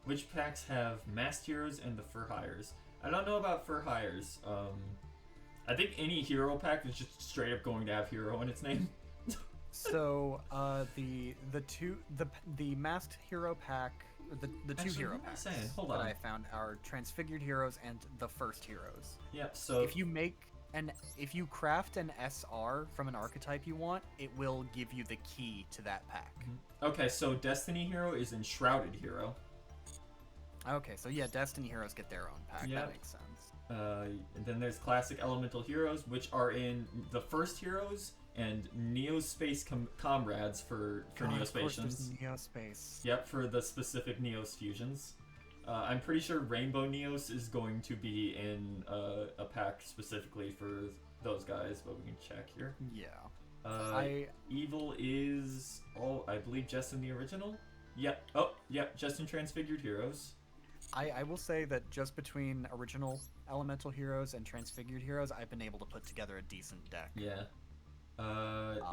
which packs have masked heroes and the fur hires? I don't know about fur hires. I think any hero pack is just straight up going to have hero in its name. So the masked hero pack, the 2 hero packs that I found are transfigured heroes and the first heroes. Yep. So if you craft an SR from an archetype you want, it will give you the key to that pack. Okay, so Destiny Hero is Enshrouded Hero. Okay, so yeah, Destiny Heroes get their own pack. Yep. That makes sense. And then there's Classic Elemental Heroes, which are in the first Heroes and Neospace Comrades for Neospatians. Neospace. Yep, for the specific Neos fusions. I'm pretty sure Rainbow Neos is going to be in a pack specifically for those guys, but we can check here. Yeah. Evil is, I believe just in the original? Yep. Oh, yep, just in Transfigured Heroes. I will say that just between original Elemental Heroes and Transfigured Heroes, I've been able to put together a decent deck. Yeah.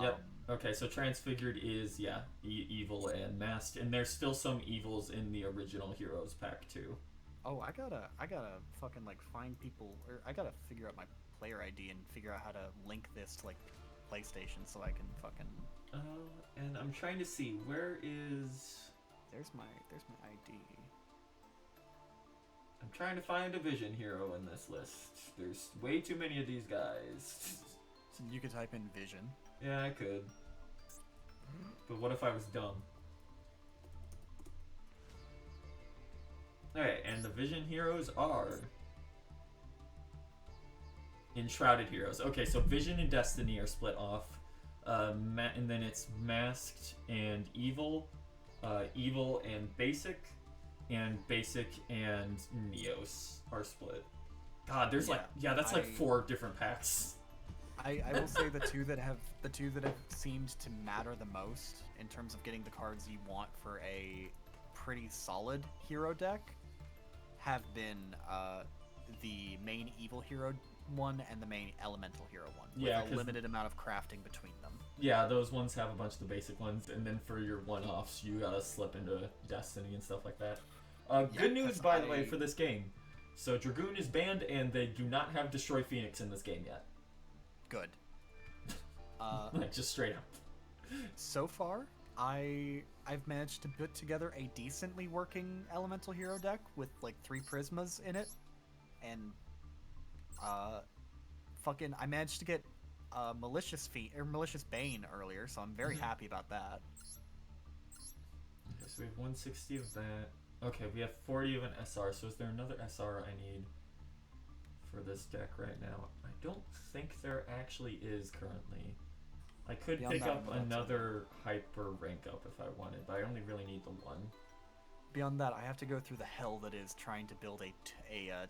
Yep. Okay, so Transfigured is, evil and masked, and there's still some evils in the original Heroes pack, too. Oh, I gotta fucking, find people, or I gotta figure out my player ID and figure out how to link this to, PlayStation so I can fucking. And I'm trying to see where is. There's my ID. I'm trying to find a vision hero in this list. There's way too many of these guys. So you could type in Vision. Yeah, I could. But what if I was dumb? Alright, and the vision heroes are Enshrouded heroes. Okay, so Vision and Destiny are split off. And then it's Masked and Evil, Evil and Basic and Neos are split. God, there's that's like 4 different packs. I will say the two that have seemed to matter the most in terms of getting the cards you want for a pretty solid hero deck have been the main evil hero one and the main elemental hero one, with a limited amount of crafting between them. Yeah, those ones have a bunch of the basic ones, and then for your one-offs, you gotta slip into Destiny and stuff like that. Good news, by the way, for this game. So Dragoon is banned, and they do not have Destroy Phoenix in this game yet. Good. Like, just straight up. So far, I've managed to put together a decently working elemental hero deck with like 3 Prismas in it, and I managed to get Malicious Bane earlier, so I'm very happy about that. Okay, so we have 160 of that. Okay, we have 40 of an SR, so is there another SR I need for this deck right now? I don't think there actually is currently. I could pick up another Hyper rank up if I wanted, but I only really need the one. Beyond that, I have to go through the hell that is trying to build a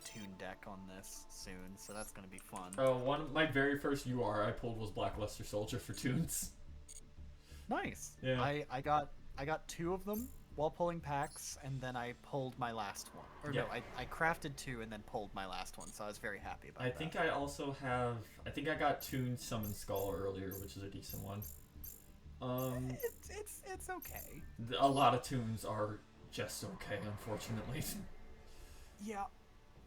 Toon deck on this soon, so that's going to be fun. Oh, my very first UR I pulled was Blackluster Soldier for Toons. Nice. Yeah. I got 2 of them while pulling packs, and then I pulled my last one. Or no, I crafted 2 and then pulled my last one, so I was very happy about that. I think I also have... I think I got Toon Summon Skull earlier, which is a decent one. It's okay. A lot of Toons are just okay, unfortunately. Yeah.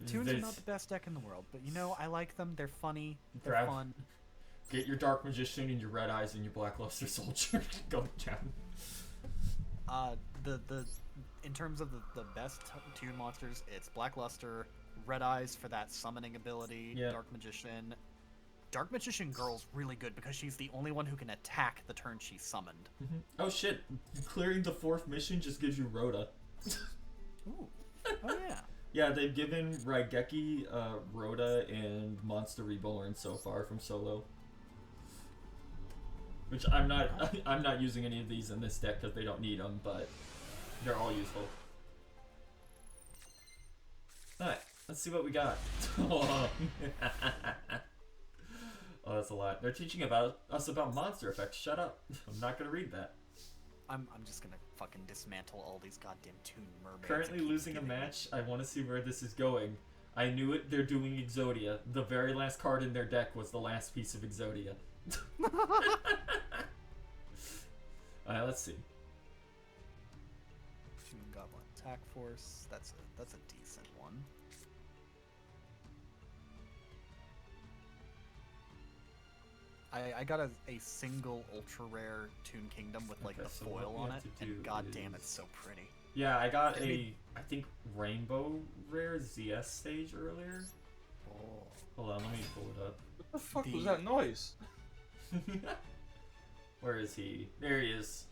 Toons are not the best deck in the world, but you know, I like them. They're funny. They're fun. Get your Dark Magician and your Red Eyes and your Blackluster Soldier. Go down. In terms of the best Toon monsters, it's Blackluster, Red Eyes for that summoning ability, Dark Magician. Dark Magician Girl's really good because she's the only one who can attack the turn she's summoned. Mm-hmm. Oh shit, clearing the 4th mission just gives you Rhoda. Ooh. Oh yeah. Yeah, they've given Raigeki, Rhoda, and Monster Reborn so far from Solo. Which I'm not using any of these in this deck because they don't need them, but they're all useful. Alright, let's see what we got. Oh, that's a lot. They're teaching us about monster effects. Shut up. I'm not gonna read that. I'm just gonna fucking dismantle all these goddamn Toon mermaids. Currently losing a match. I want to see where this is going. I knew it. They're doing Exodia. The very last card in their deck was the last piece of Exodia. Alright, let's see. Toon Goblin Attack Force. That's a decent one. I got a single ultra rare Toon Kingdom with like the foil on it, and god damn, it's so pretty. Yeah, I got I think Rainbow Rare ZS stage earlier. Oh. Hold on, let me pull it up. What the fuck was that noise? Where is he? There he is.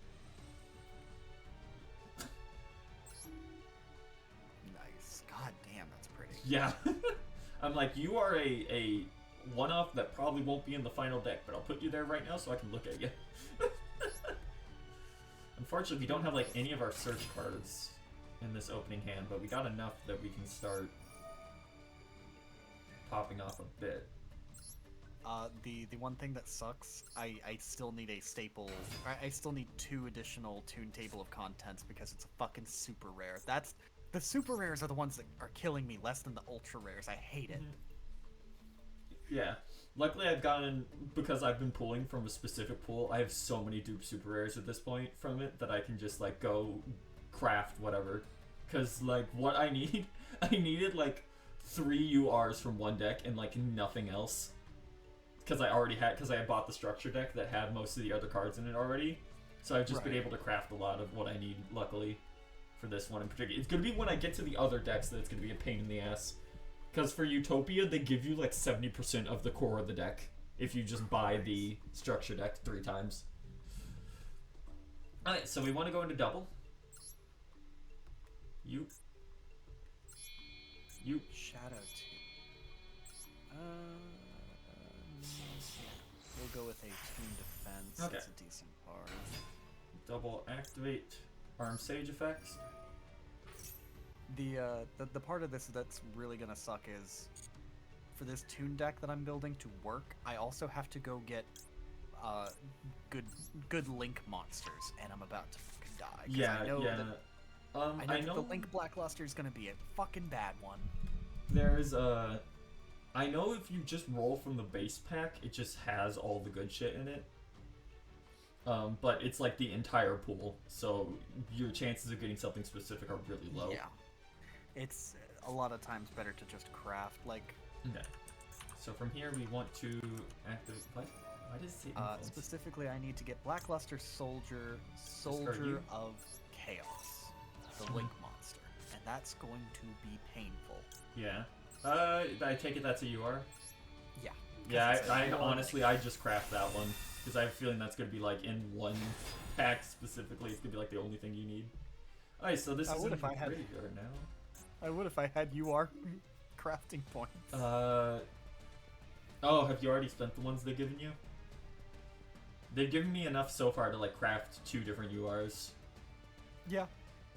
Nice. God damn, that's pretty. Yeah. I'm like, you are a one-off that probably won't be in the final deck, but I'll put you there right now so I can look at you. Unfortunately, we don't have like any of our search cards in this opening hand, but we got enough that we can start popping off a bit. The one thing that sucks, I still need a staple. I still need 2 additional Toon Table of Contents because it's a fucking super rare. The super rares are the ones that are killing me less than the ultra rares. I hate it. Yeah. Luckily, I've gotten, because I've been pulling from a specific pool, I have so many dupe super rares at this point from it that I can just, like, go craft whatever. Because, like, what I need, I needed, like, 3 URs from one deck and, like, nothing else. because I had bought the structure deck that had most of the other cards in it already. So I've just been able to craft a lot of what I need, luckily, for this one in particular. It's going to be when I get to the other decks that it's going to be a pain in the ass. Because for Utopia, they give you like 70% of the core of the deck if you just buy the structure deck 3 times. Alright, so we want to go into double. You. Shadow 2. We'll go with a Toon Defense. Okay. That's a decent card. Double activate Arm Sage effects. The part of this that's really gonna suck is for this Toon deck that I'm building to work, I also have to go get good Link monsters, and I'm about to fucking die. Yeah, I know yeah. That, I know the Link Blackluster is gonna be a fucking bad one. There's I know if you just roll from the base pack, it just has all the good shit in it. But it's like the entire pool, so your chances of getting something specific are really low. Yeah. It's a lot of times better to just craft, like... Okay. So from here we want to activate... What? Why does it say influence? Specifically, I need to get Blackluster Soldier of Chaos, the Link monster. And that's going to be painful. Yeah. I take it that's a UR? Yeah. Yeah, I honestly, I just craft that one. Because I have a feeling that's going to be like in one pack specifically. It's going to be like the only thing you need. Alright, so this is in the graveyard now. I would if I had UR crafting points. Oh, have you already spent the ones they've given you? They've given me enough so far to like craft 2 different URs. Yeah.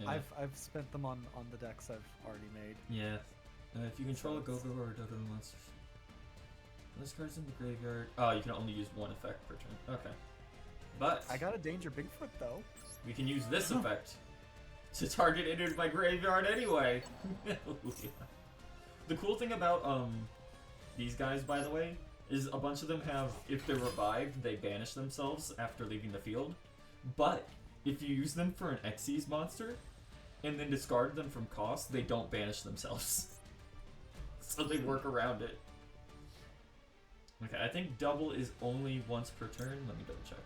Yeah. I've spent them on the decks I've already made. Yeah. If you control a go-go or Dodo monsters. This card's in the graveyard. Oh, you can only use 1 effect per turn. Okay. But I got a Danger Bigfoot though. we can use this effect to target it in my graveyard anyway. The cool thing about these guys, by the way, is a bunch of them have, if they're revived, they banish themselves after leaving the field. But if you use them for an Xyz monster and then discard them from cost, they don't banish themselves. So they work around it. Okay, I think double is only once per turn. Let me double check.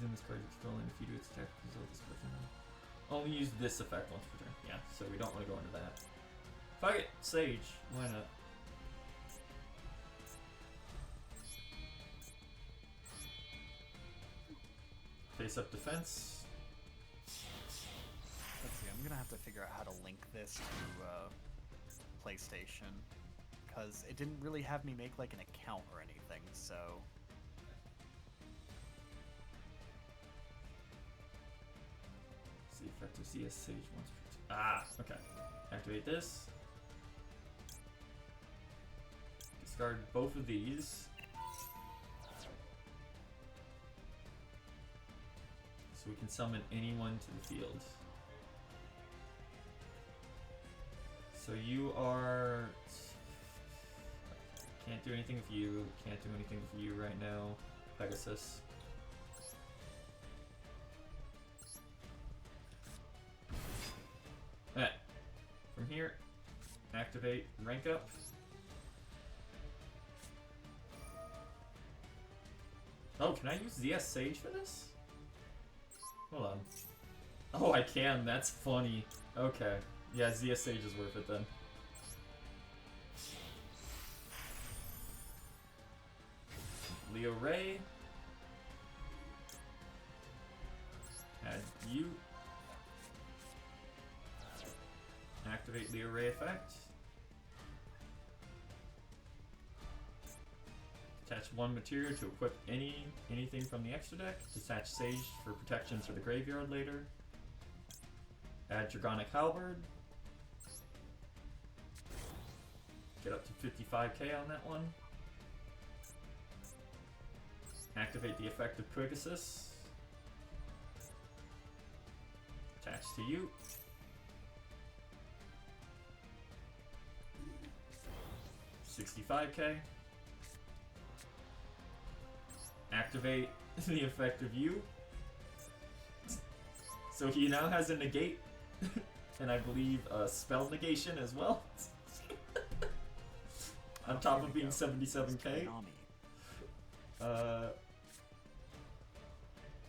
In this card, it's controlling. If you do its attack, result this card. Only use this effect once per turn. Yeah, so we don't want to go into that. Fuck it, Sage. Why not? Face up defense. Let's see, I'm gonna have to figure out how to link this to PlayStation, because it didn't really have me make like an account or anything, so... See effective CS Sage once per turn. Ah, okay. Activate this. Discard both of these. So we can summon anyone to the field. So you are... Can't do anything with you. Can't do anything with you right now. Pegasus. Alright. From here, activate rank up. Oh, can I use ZS Sage for this? Hold on. Oh, I can. That's funny. Okay. Yeah, ZS Sage is worth it then. Leo Ray. Add you. Activate Leo Ray effect. Attach 1 material to equip anything from the extra deck. Detach Sage for protections for the graveyard later. Add Dragonic Halberd. Get up to 55k on that one. Activate the effect of Pegasus. Attach to you. $65k. Activate the effect of you. So he now has a negate, and I believe a spell negation as well. On top Here of we being go. 77k. Konami.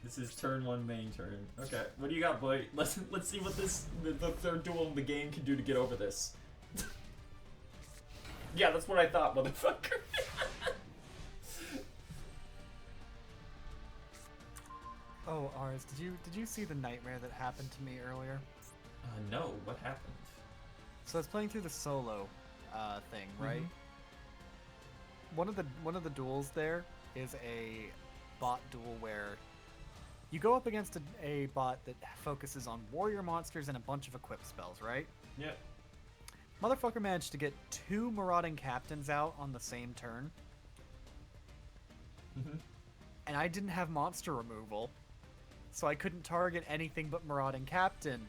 This is turn 1 main turn. Okay, what do you got, boy? Let's see what the third duel in the game can do to get over this. Yeah, that's what I thought, motherfucker. Oh, Ars, did you see the nightmare that happened to me earlier? No, what happened? So I was playing through the solo thing, right? One of the duels there is a bot duel where you go up against a bot that focuses on warrior monsters and a bunch of equip spells, right? Yep. Motherfucker managed to get 2 marauding captains out on the same turn. And I didn't have monster removal, so I couldn't target anything but marauding captain.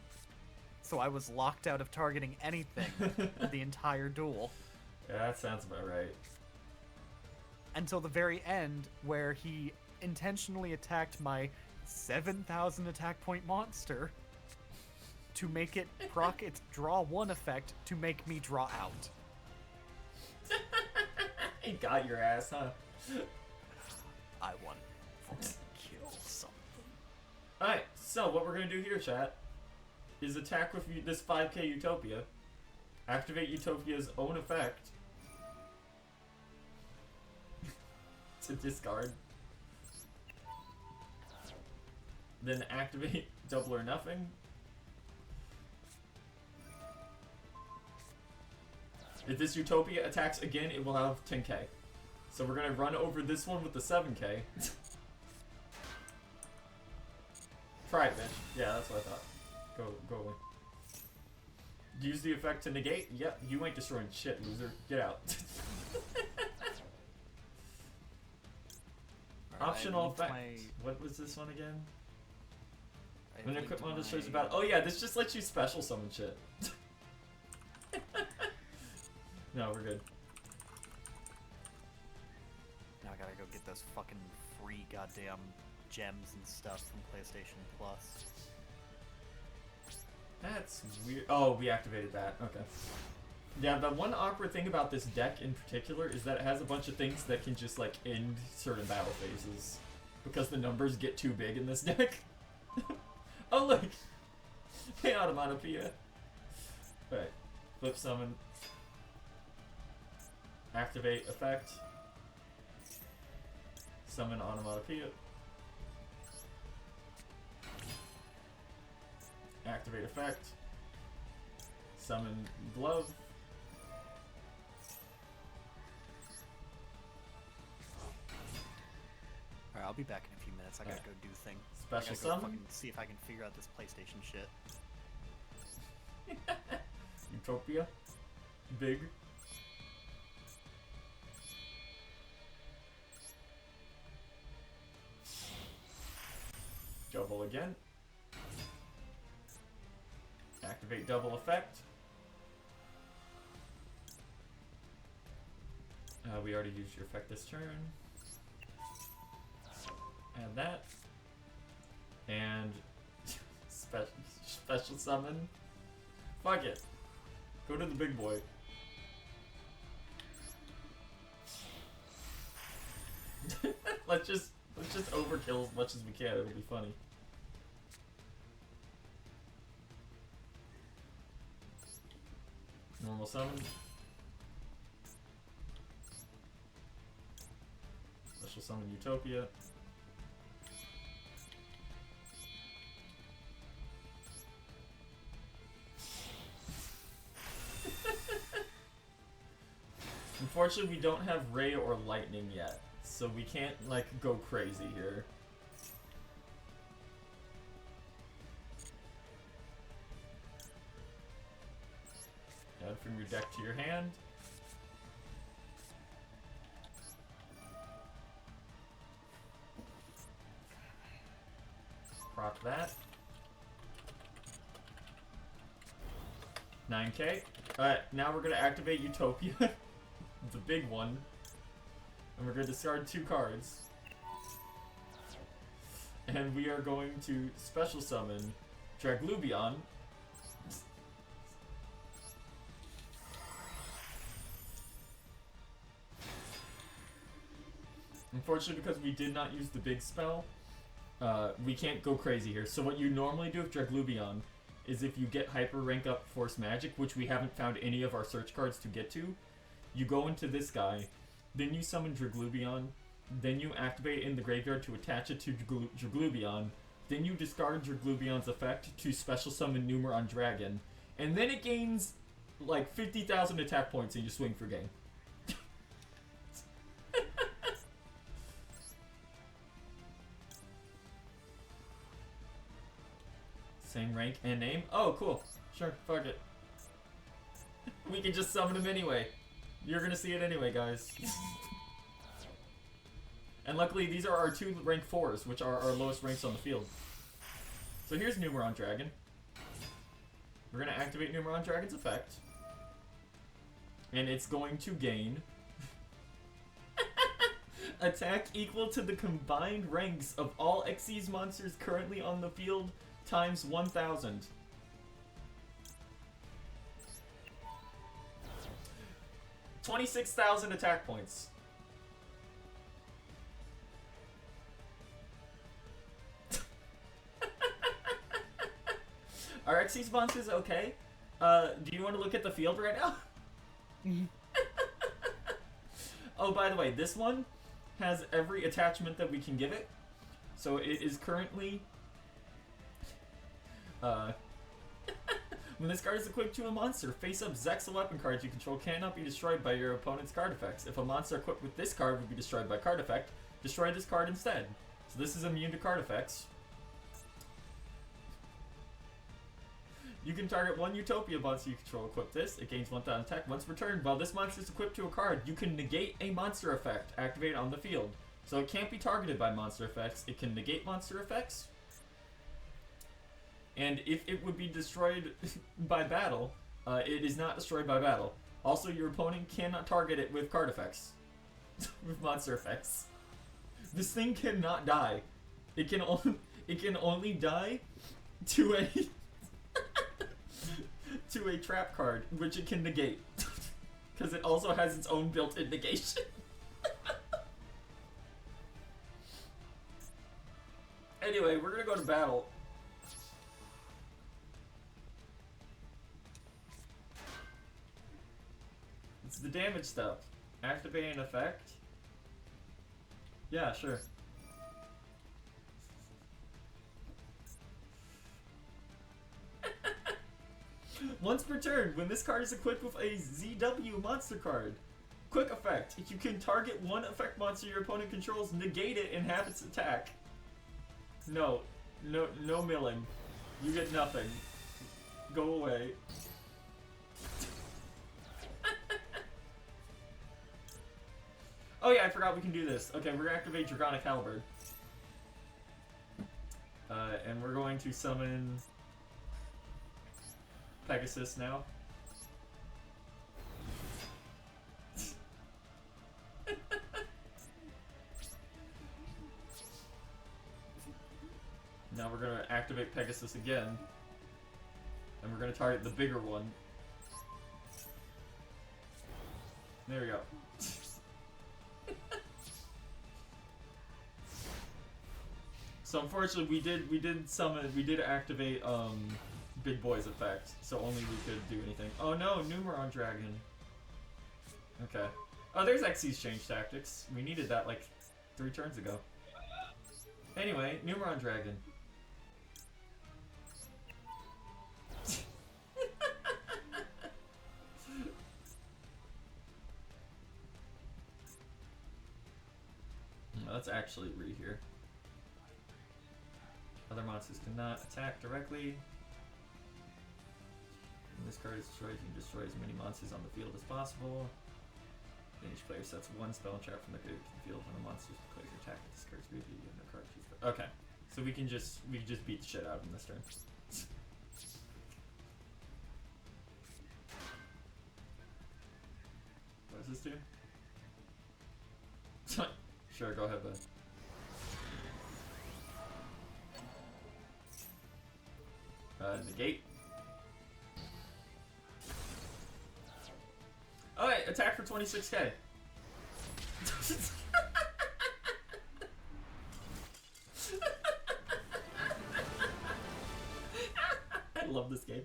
So I was locked out of targeting anything the entire duel. Yeah, that sounds about right. Until the very end, where he intentionally attacked my 7,000 attack point monster to make it proc its draw 1 effect to make me draw out. He got your ass, huh? I want to kill something. Alright, so what we're gonna do here, chat, is attack with this 5k Utopia, activate Utopia's own effect to discard, then activate Double or Nothing. If this Utopia attacks again, it will have 10k. So we're gonna run over this one with the 7k. Try it, bitch. Yeah, that's what I thought. Go away. Use the effect to negate? Yep, you ain't destroying shit, loser. Get out. Optional effect. What was this one again? When equipment destroys about. Oh yeah, this just lets you special summon shit. No, we're good. Now I gotta go get those fucking free goddamn gems and stuff from PlayStation Plus. That's weird. Oh, we activated that. Okay. Yeah, the one awkward thing about this deck in particular is that it has a bunch of things that can just, like, end certain battle phases. Because the numbers get too big in this deck. Oh, look! Hey, Automatopoeia. Alright. Flip summon. Activate effect. Summon Onomatopoeia. Activate effect. Summon Glove. Alright, I'll be back in a few minutes. I gotta go do thing. Special I gotta go summon. fucking see if I can figure out this PlayStation shit. Utopia. Big. Double again. Activate double effect. We already used your effect this turn. Add that. And special summon. Fuck it. Go to the big boy. let's just overkill as much as we can. It'll be funny. Normal summon. Special summon Utopia. Unfortunately, we don't have Ray or Lightning yet, so we can't, like, go crazy here. Add from your deck to your hand. Proc that. 9k. Alright, now we're gonna activate Utopia. The big one. And we're gonna discard 2 cards. And we are going to special summon Draglubion. Unfortunately, because we did not use the big spell, we can't go crazy here. So what you normally do with Draglubion is if you get hyper rank up Force Magic, which we haven't found any of our search cards to get to, you go into this guy, then you summon Draglubion, then you activate it in the graveyard to attach it to Draglubion, then you discard Draglubion's effect to special summon Numeron Dragon, and then it gains like 50,000 attack points and you swing for game. Same rank and name? Oh, cool. Sure, fuck it. We can just summon him anyway. You're gonna see it anyway, guys. And luckily, these are our 2 rank 4s, which are our lowest ranks on the field. So here's Numeron Dragon. We're gonna activate Numeron Dragon's effect. And it's going to gain attack equal to the combined ranks of all Xyz monsters currently on the field times 1,000. $26,000 attack points. Are Xyz monsters okay? Do you want to look at the field right now? Oh, by the way, this one has every attachment that we can give it. So it is currently... when this card is equipped to a monster, face up Zexa weapon cards you control cannot be destroyed by your opponent's card effects. If a monster equipped with this card would be destroyed by card effect, destroy this card instead. So this is immune to card effects. You can target one Utopia monster you control. Equip this. It gains 1,000 attack. Once returned, while this monster is equipped to a card, you can negate a monster effect activated on the field. So it can't be targeted by monster effects. It can negate monster effects. And if it would be destroyed by battle, it is not destroyed by battle. Also, your opponent cannot target it with card effects. With monster effects. This thing cannot die. It can only die to a... to a trap card, which it can negate. Because it also has its own built-in negation. Anyway, we're gonna go to battle. It's the damage stuff. Activate an effect. Yeah, sure. Once per turn, when this card is equipped with a ZW monster card, quick effect. If you can target one effect monster your opponent controls, negate it and have its attack. No milling. You get nothing. Go away. Oh yeah, I forgot we can do this. Okay, we're gonna activate Dragonic Halberd. And we're going to summon Pegasus now. Now we're going to activate Pegasus again. And we're going to target the bigger one. There we go. So unfortunately we did activate Big Boy's effect, so only we could do anything. Oh no, Numeron Dragon. Okay. Oh, there's Xyz change tactics. We needed that like 3 turns ago. Anyway, Numeron Dragon. Let's actually read here. Other monsters cannot attack directly. When this card is destroyed, you can destroy as many monsters on the field as possible. Then each player sets 1 spell and trap from the field when a monster declares your attack. This card's briefly and no card choose. Okay, so we can just beat the shit out of him this turn. What does this do? Sure, go ahead, bud. Negate. Alright, attack for 26k. this game.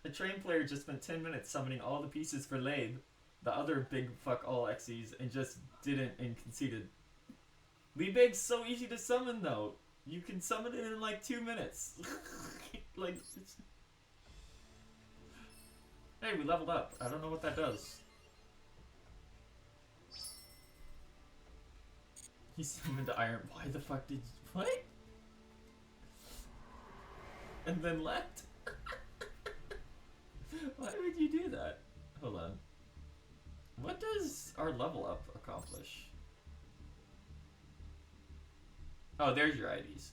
A trained player just spent 10 minutes summoning all the pieces for Labe, the other big fuck all Xyz, and just didn't and conceded. Liebig's so easy to summon though. You can summon it in like 2 minutes. Like, it's... Hey, we leveled up. I don't know what that does. He summoned Iron. Why the fuck did you... What? And then left? Why would you do that? Hold on. What does our level up accomplish? Oh, there's your IDs.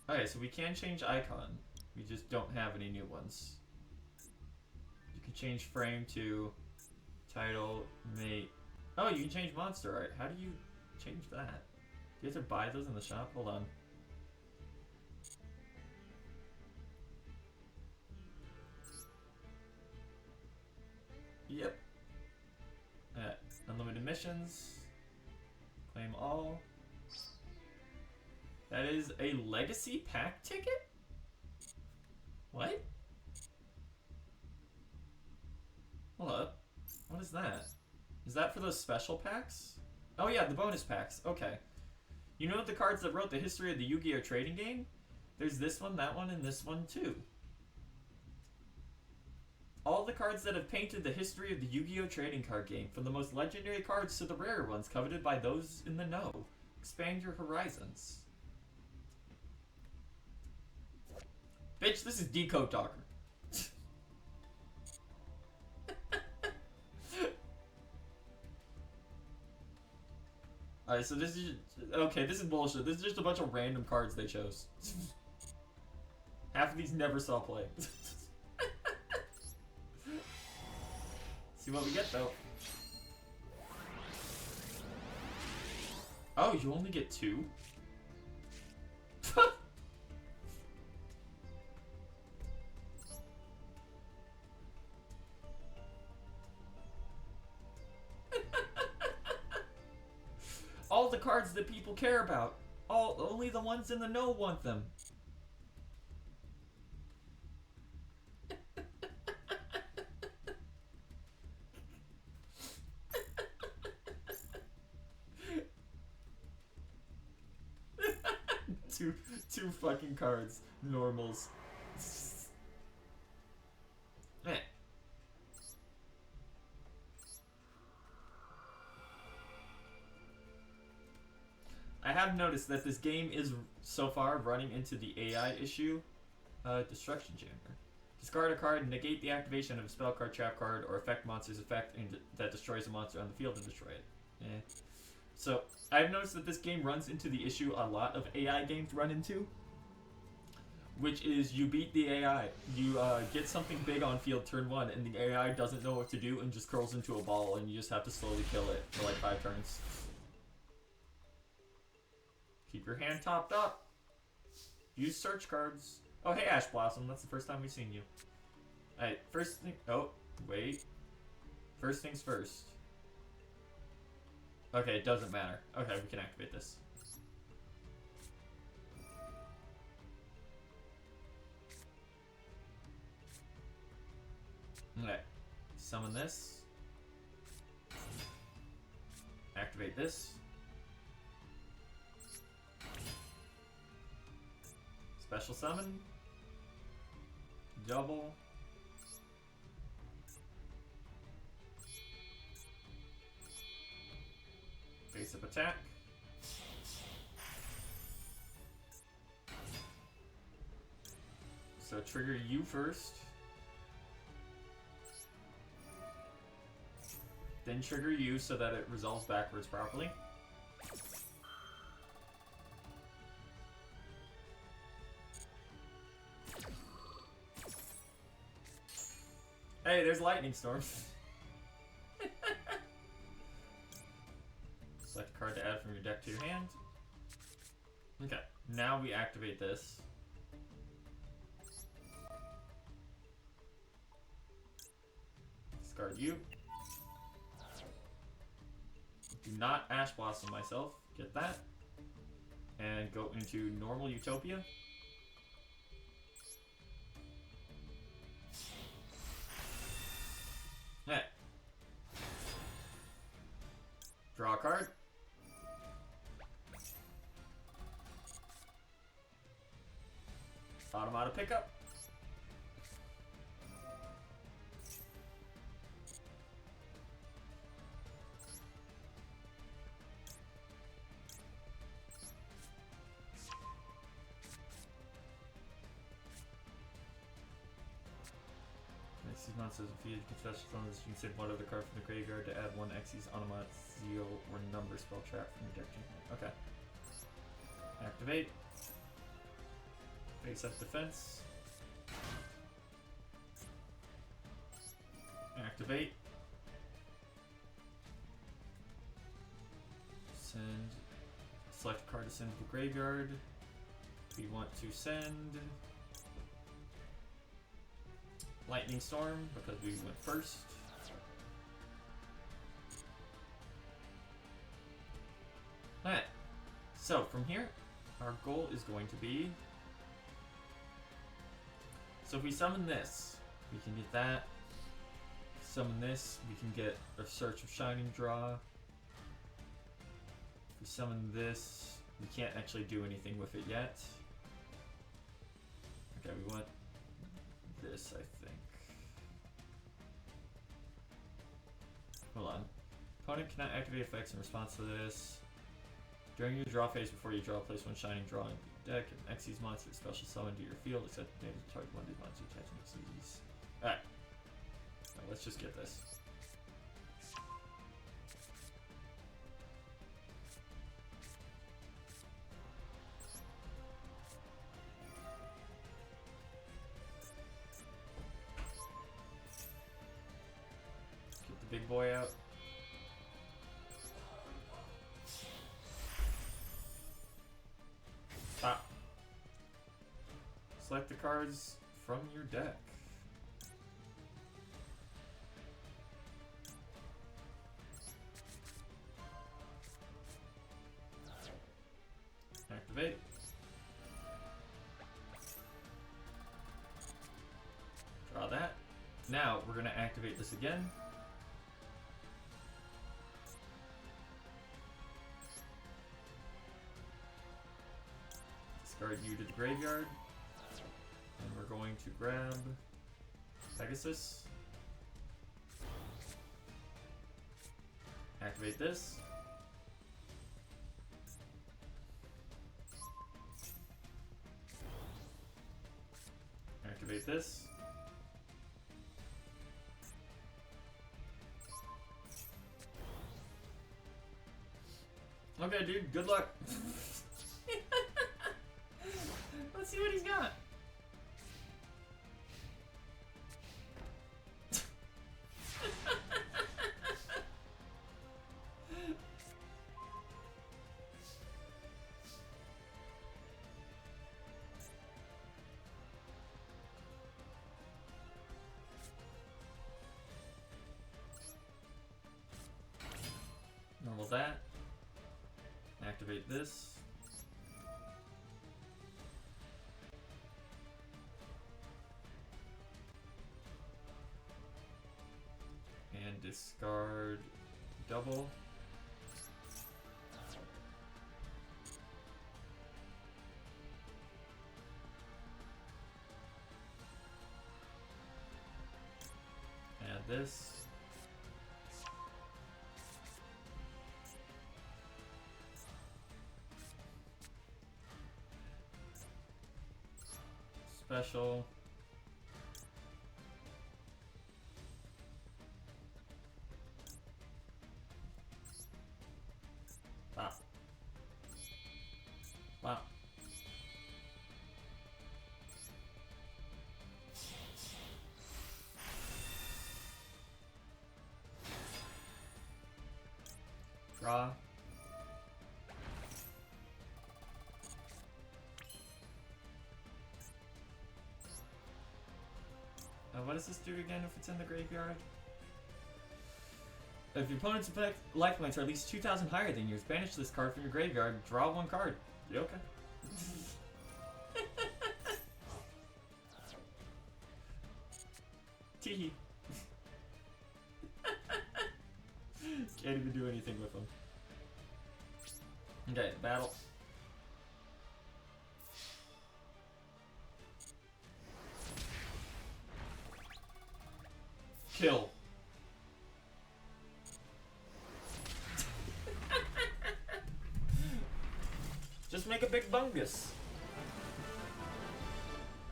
Okay, so we can change icon. We just don't have any new ones. You can change frame to title, mate. Oh, you can change monster art. How do you change that? Do you have to buy those in the shop? Hold on. Yep. Unlimited missions. Claim all. That is a legacy pack ticket? What? Hold up. What is that? Is that for those special packs? Oh yeah, the bonus packs. Okay. You know the cards that wrote the history of the Yu-Gi-Oh! Trading game? There's this one, that one, and this one too. All the cards that have painted the history of the Yu-Gi-Oh! Trading card game, from the most legendary cards to the rarer ones coveted by those in the know. Expand your horizons. Bitch, this is Decode Talker. Alright, so this is... Okay, this is bullshit. This is just a bunch of random cards they chose. Half of these never saw play. See what we get, though. Oh, you only get 2? All the cards that people care about. Only the ones in the know want them. two fucking cards. Normals. Eh. I have noticed that this game is, so far, running into the AI issue. Destruction Chamber. Discard a card, negate the activation of a spell card, trap card, or affect monster's effect that destroys a monster on the field and destroy it. Eh. So, I've noticed that this game runs into the issue a lot of AI games run into. Which is, you beat the AI. You get something big on field turn 1, and the AI doesn't know what to do and just curls into a ball, and you just have to slowly kill it for like 5 turns. Keep your hand topped up. Use search cards. Oh, hey, Ash Blossom. That's the first time we've seen you. Alright, first thing... Oh, wait. First things first. Okay, it doesn't matter. Okay, we can activate this. Okay. Summon this. Activate this. Special summon. Double. Face up attack. So trigger you first. Then trigger you so that it resolves backwards properly. Hey, there's lightning storm. Select a card to add from your deck to your hand. Okay, now we activate this. Discard you. Do not Ash Blossom myself. Get that. and go into normal Utopia. Alright. Draw a card. Automata pickup. Xyz monsters defeated, you can special summon this. You can save one other card from the graveyard to add one Xyz Automata, Zeal, or Number spell trap from your deck to your hand. Okay. Activate. Face up defense. Activate. Send. Select a card to send to the graveyard. We want to send Lightning Storm because we went first. Alright. So from here, our goal is going to be. So if we summon this, we can get that. Summon this, we can get a Search of Shining Draw. If we summon this, we can't actually do anything with it yet. Okay, we want this, I think. Hold on. Opponent cannot activate effects in response to this. During your draw phase, before you draw, place one Shining Draw into your deck. An Xyz monster is special summoned to your field, except the damage target one of these monsters attaching Xyz. Alright. Now let's just get this. Get the big boy out. Stop. Select the cards from your deck. Activate. Draw that. Now we're going to activate this again. Discard you to the graveyard. And we're going to grab Pegasus. Activate this. Activate this. Okay, dude, good luck. Let's see what he's got. Normal that. Activate this. And discard double. Add this. Special. Wow. Wow. Draw. What does this do again if it's in the graveyard? If your opponent's life points are at least 2,000 higher than yours, banish this card from your graveyard, draw one card. You okay? Teehee. Can't even do anything with them. Okay, battle. Kill. Just make a big bungus.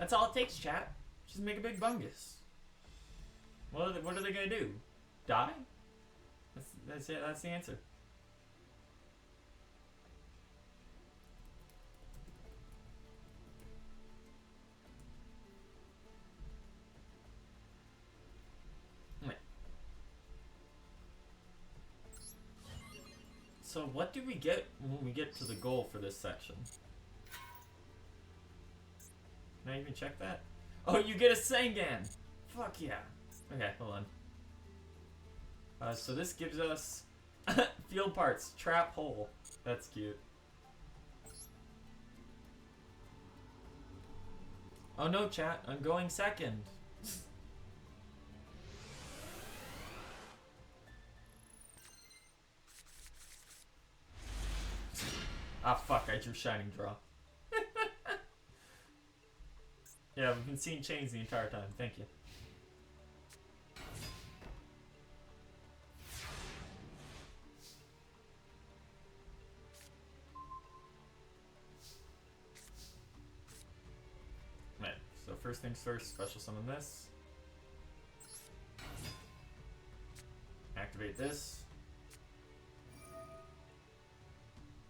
That's all it takes, chat. Just make a big bungus. What are they gonna do? Die? That's it. That's the answer. Wait. So what do we get when we get to the goal for this section? Can I even check that? Oh, you get a Sengan! Fuck yeah. Okay, hold on. So this gives us field parts, trap hole. That's cute. Oh no, chat, I'm going second. Ah fuck, I drew Shining Draw. Yeah, we've been seeing chains the entire time, thank you. So first things first, special summon this. Activate this.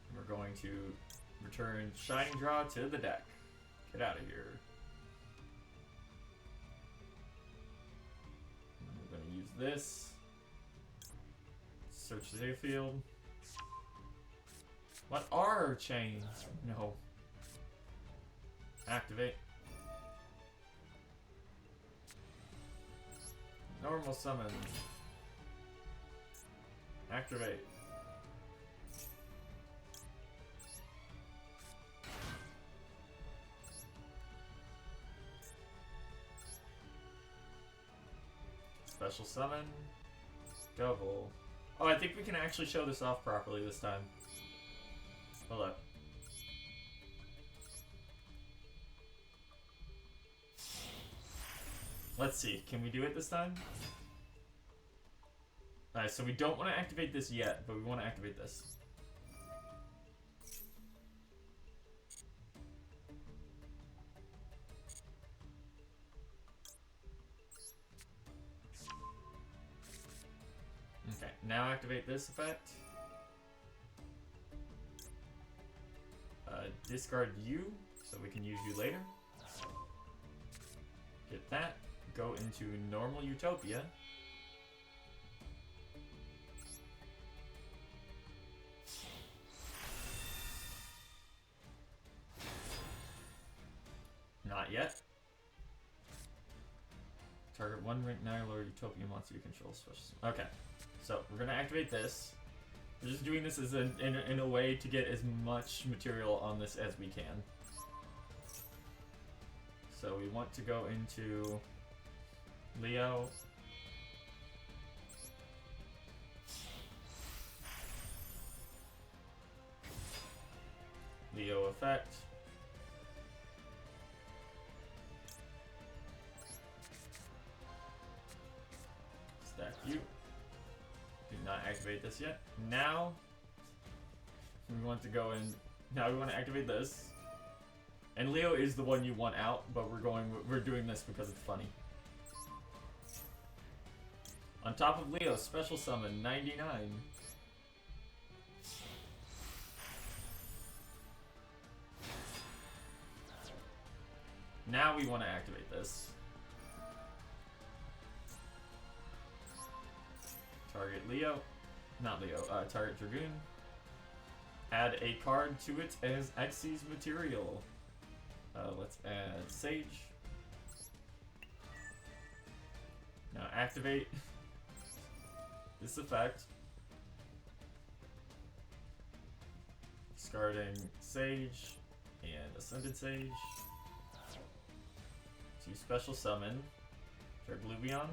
And we're going to return Shining Draw to the deck. Get out of here. And we're going to use this. Search the field. What are chains? No. Activate. Normal summon. Activate. Special summon. Double. Oh, I think we can actually show this off properly this time. Hold up. Let's see, can we do it this time? Alright, so we don't want to activate this yet, but we want to activate this. Okay, now activate this effect. Discard you, so we can use you later. Get that. Go into normal Utopia. Not yet. Target one rank 9 lower Utopia monster you control special. Okay, so we're gonna activate this. We're just doing this as in a way to get as much material on this as we can. So we want to go into Leo. Leo effect. Stack you. Do not activate this yet. Now we want to go in. Now we want to activate this. And Leo is the one you want out, but we're doing this because it's funny. On top of Leo, special summon 99. Now we want to activate this. Target Leo. Not Leo, target Dragoon. Add a card to it as Xyz material. Let's add Sage. Now activate this effect. Discarding Sage and Ascended Sage. To special summon Gluvion.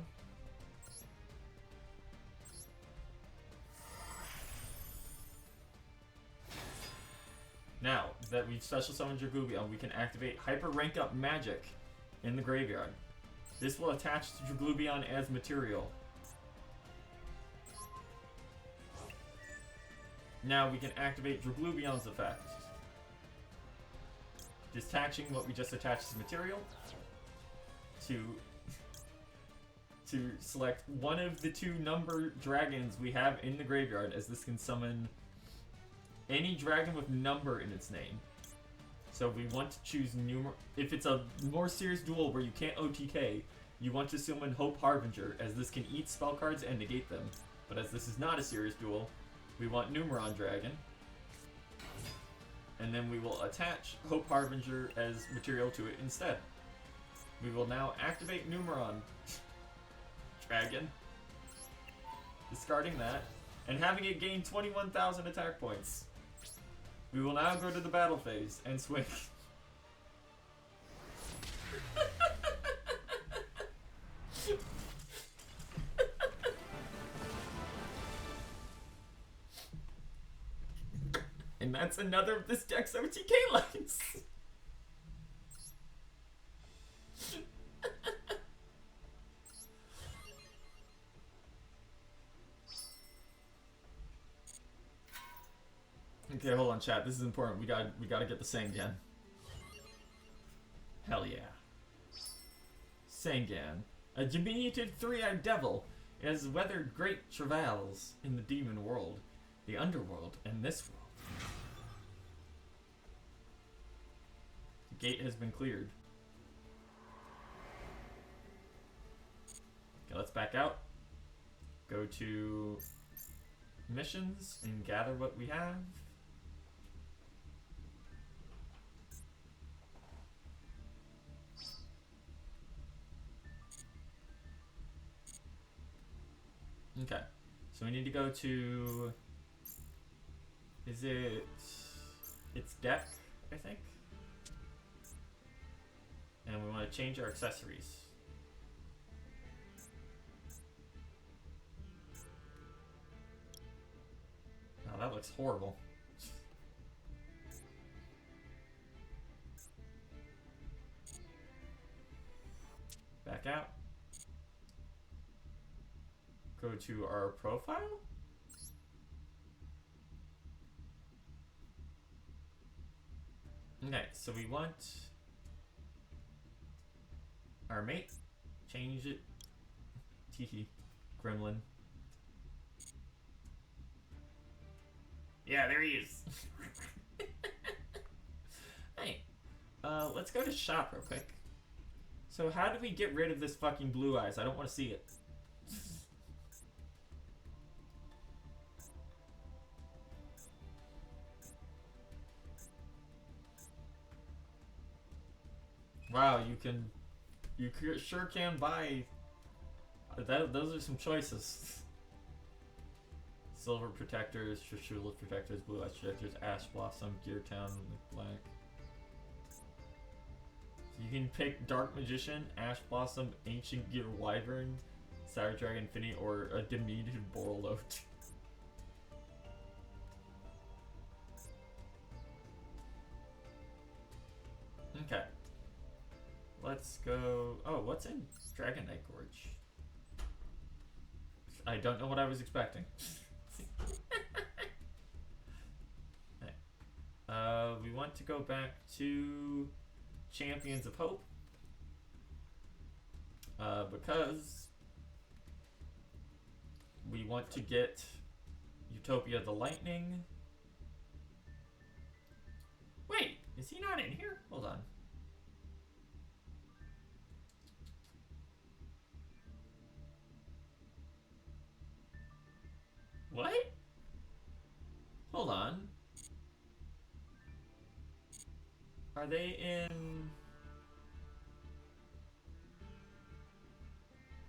Now that we've special summoned your Gluvion, we can activate Hyper Rank Up Magic in the graveyard. This will attach to Gluvion as material. Now we can activate Draglubion's effect. Detaching what we just attached as material to select one of the 2 number dragons we have in the graveyard, as this can summon any dragon with number in its name. So we want to choose if it's a more serious duel where you can't OTK, you want to summon Hope Harbinger, as this can eat spell cards and negate them. But as this is not a serious duel, we want Numeron Dragon. And then we will attach Hope Harbinger as material to it instead. We will now activate Numeron Dragon, discarding that, and having it gain 21,000 attack points. We will now go to the battle phase and swing. And that's another of this deck's OTK lines. Okay, hold on, chat. This is important. We gotta get the Sangan. Hell yeah. Sangan, a diminutive 3-eyed devil, it has weathered great travails in the demon world, the underworld, and this world. The gate has been cleared. Okay, let's back out. Go to missions and gather what we have. Okay, so we need to go to, it's deck, I think? And we want to change our accessories. Oh, that looks horrible. Back out. Go to our profile. Okay, so we want our mate. Change it. Teehee. Gremlin. Yeah, there he is. Hey, let's go to shop real quick. So how do we get rid of this fucking blue eyes? I don't want to see it. Wow, you sure can buy. Those are some choices. Silver protectors, Trishula protectors, blue eyes protectors, Ash Blossom, Gear Town, black. You can pick Dark Magician, Ash Blossom, Ancient Gear Wyvern, Sour Dragon Infinity, or a diminutive Borreload. Okay. Let's go. Oh, what's in Dragon Knight Gorge? I don't know what I was expecting. Okay. We want to go back to Champions of Hope. Because we want to get Utopia the Lightning. Wait, is he not in here? Hold on. What? Hold on. Are they in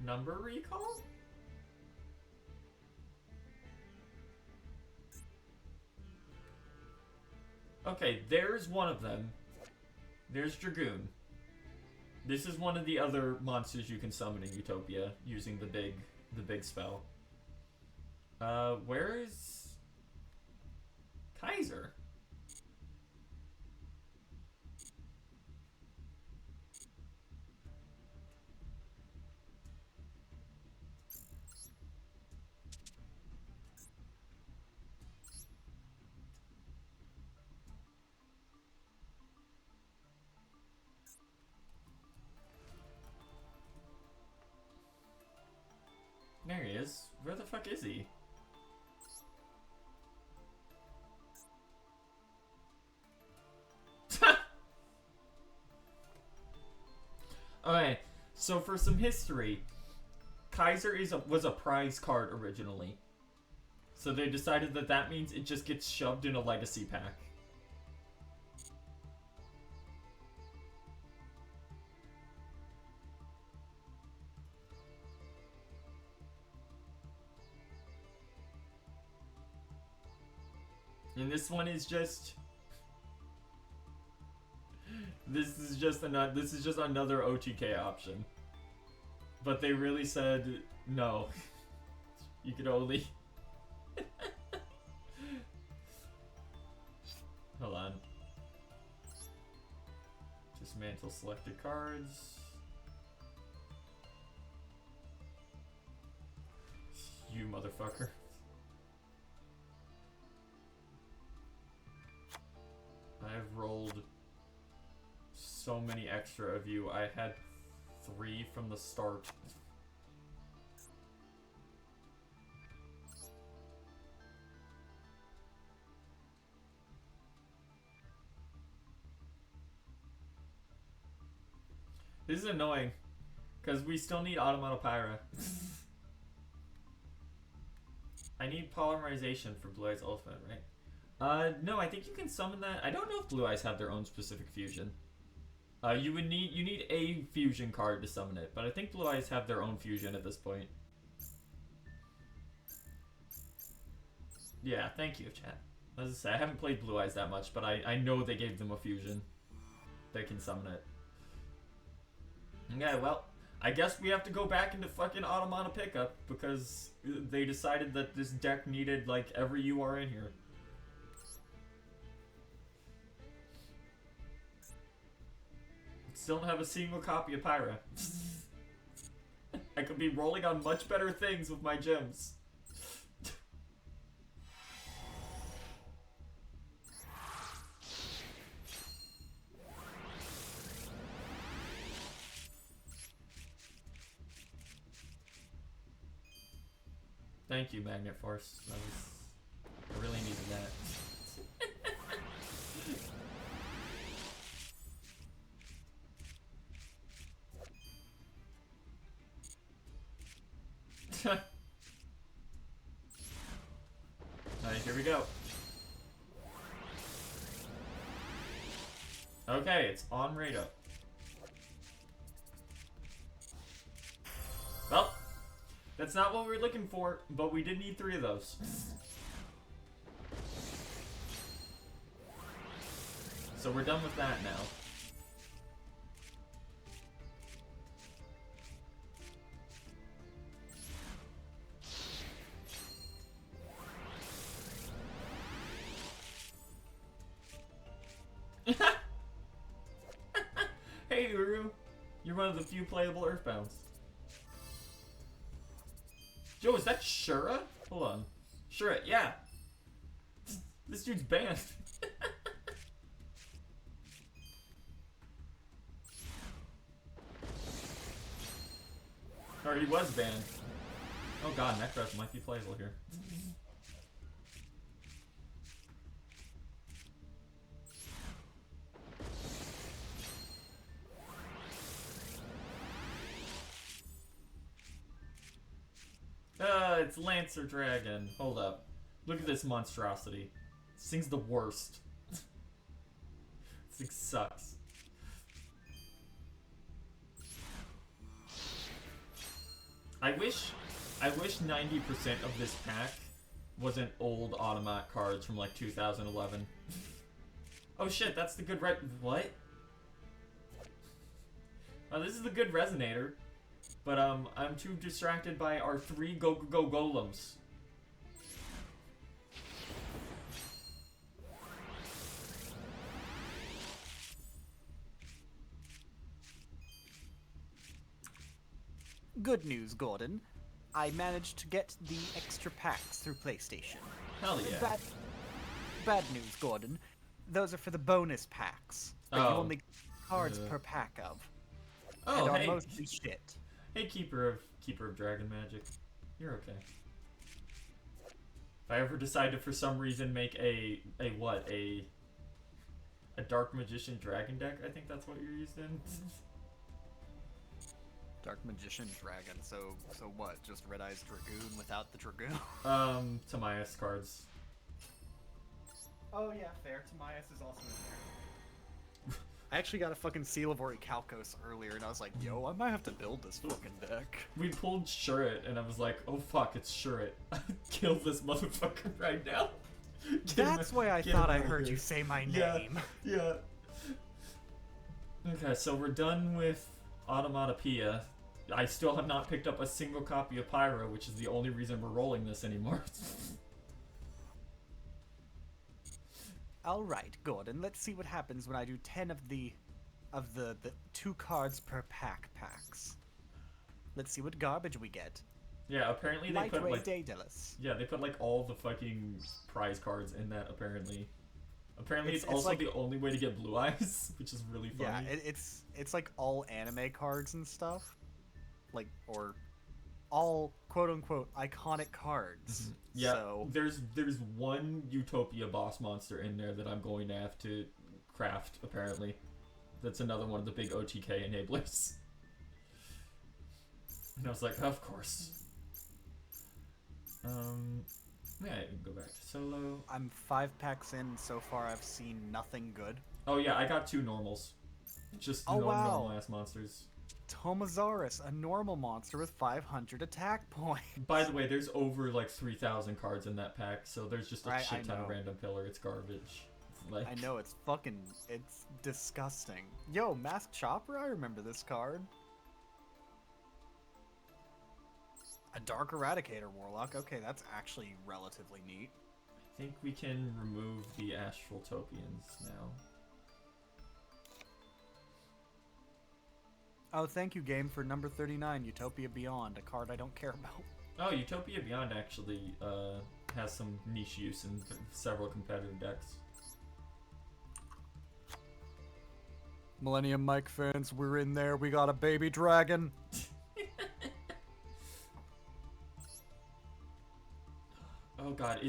Number Recall? Okay, there's one of them. There's Dragoon. This is one of the other monsters you can summon in Utopia using the big spell. Where is Kaiser? There he is. Where the fuck is he? Okay, so for some history, Kaiser was a prize card originally. So they decided that means it just gets shoved in a legacy pack. And this one is just... This is just another OTK option. But they really said, no. You could only... Hold on. Dismantle selected cards. You motherfucker. I've rolled so many extra of you. I had 3 from the start. This is annoying, because we still need Automata. I need polymerization for Blue Eyes Ultimate, right? No, I think you can summon that. I don't know if Blue Eyes have their own specific fusion. You need a fusion card to summon it, but I think Blue Eyes have their own fusion at this point. Yeah, thank you, chat. As I say, I haven't played Blue Eyes that much, but I know they gave them a fusion. They can summon it. Okay, well, I guess we have to go back into fucking Automata pickup, because they decided that this deck needed, like, every UR in here. Still don't have a single copy of Pyra. I could be rolling on much better things with my gems. Thank you, Magnet Force. I really needed that. Alright, here we go. Okay, it's on radar. Well, that's not what we were looking for, but we did need 3 of those. So we're done with that now. Hey, Uru. You're one of the few playable Earthbounds. Yo, is that Shura? Hold on. Shura, yeah. This dude's banned. Or he was banned. Oh god, Necros might be playable here. It's Lancer Dragon. Hold up. Look at this monstrosity. This thing's the worst. This thing sucks. I wish 90% of this pack wasn't old Automat cards from like 2011. Oh shit, that's the good red. What? This is a good resonator, but I'm too distracted by our 3 go golems. Good news, Gordon. I managed to get the extra packs through PlayStation. Hell yeah. Bad news, Gordon. Those are for the bonus packs that you only get cards per pack of. Oh, and are hey. mostly shit. Hey, Keeper of Dragon Magic. You're okay. If I ever decide to, for some reason, make a Dark Magician Dragon deck, I think that's what you're used in. Dark Magician Dragon, so what? Just Red Eyes Dragoon without the Dragoon? Tamias cards. Oh yeah, fair. Tamias is also in there. I actually got a fucking Seal of Orichalcos earlier, and I was like, yo, I might have to build this fucking deck. We pulled Shuret, and I was like, oh fuck, it's Shuret. Kill this motherfucker right now. That's why I thought I heard you say my name. Yeah. Okay, so we're done with Automatopoeia. I still have not picked up a single copy of Pyro, which is the only reason we're rolling this anymore. Alright, Gordon, let's see what happens when I do 10 of the 2 cards per pack packs. Let's see what garbage we get. Yeah, apparently they put like... Daedalus. Yeah, they put like all the fucking prize cards in that, apparently. Apparently it's also like, the only way to get Blue Eyes, which is really funny. Yeah, it's like all anime cards and stuff. Like, or all quote-unquote iconic cards. Mm-hmm. Yeah, so... there's one Utopia boss monster in there that I'm going to have to craft, apparently. That's another one of the big OTK enablers. And I was like, of course. Yeah, I can go back to solo. I'm 5 packs in, so far I've seen nothing good. Oh yeah, I got 2 normals. Just normal ass monsters. Tomazaurus, a normal monster with 500 attack points. By the way, there's over like 3,000 cards in that pack, so there's just a shit ton of random pillar. It's garbage. Like... I know, it's disgusting. Yo, Masked Chopper, I remember this card. A Dark Eradicator Warlock. Okay, that's actually relatively neat. I think we can remove the Astral Topians now. Oh, thank you, game, for number 39, Utopia Beyond, a card I don't care about. Oh, Utopia Beyond actually has some niche use in several competitive decks. Millennium Mike fans, we're in there. We got a baby dragon. Oh god,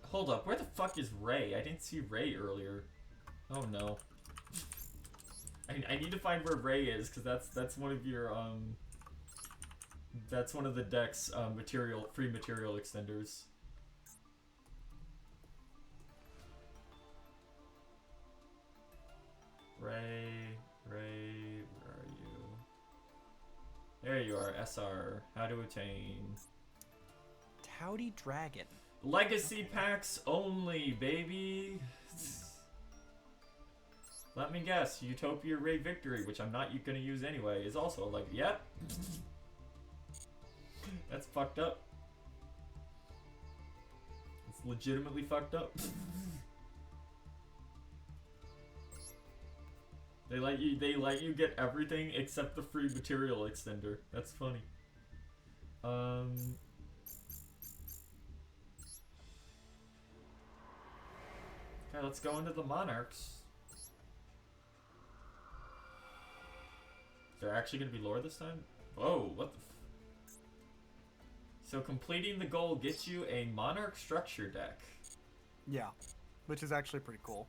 hold up, where the fuck is Ray? I didn't see Ray earlier. Oh no. I need to find where Ray is, because that's one of your that's one of the deck's free material extenders. Ray, where are you? There you are, SR. How to attain. Touty Dragon. Legacy packs only, baby! Let me guess, Utopia Ray Victory, which I'm not gonna use anyway, is also like, yep. That's fucked up. It's legitimately fucked up. They let you get everything except the free material extender. That's funny. Okay, let's go into the Monarchs. They're actually going to be lore this time? Whoa, what the So completing the goal gets you a Monarch structure deck. Yeah, which is actually pretty cool.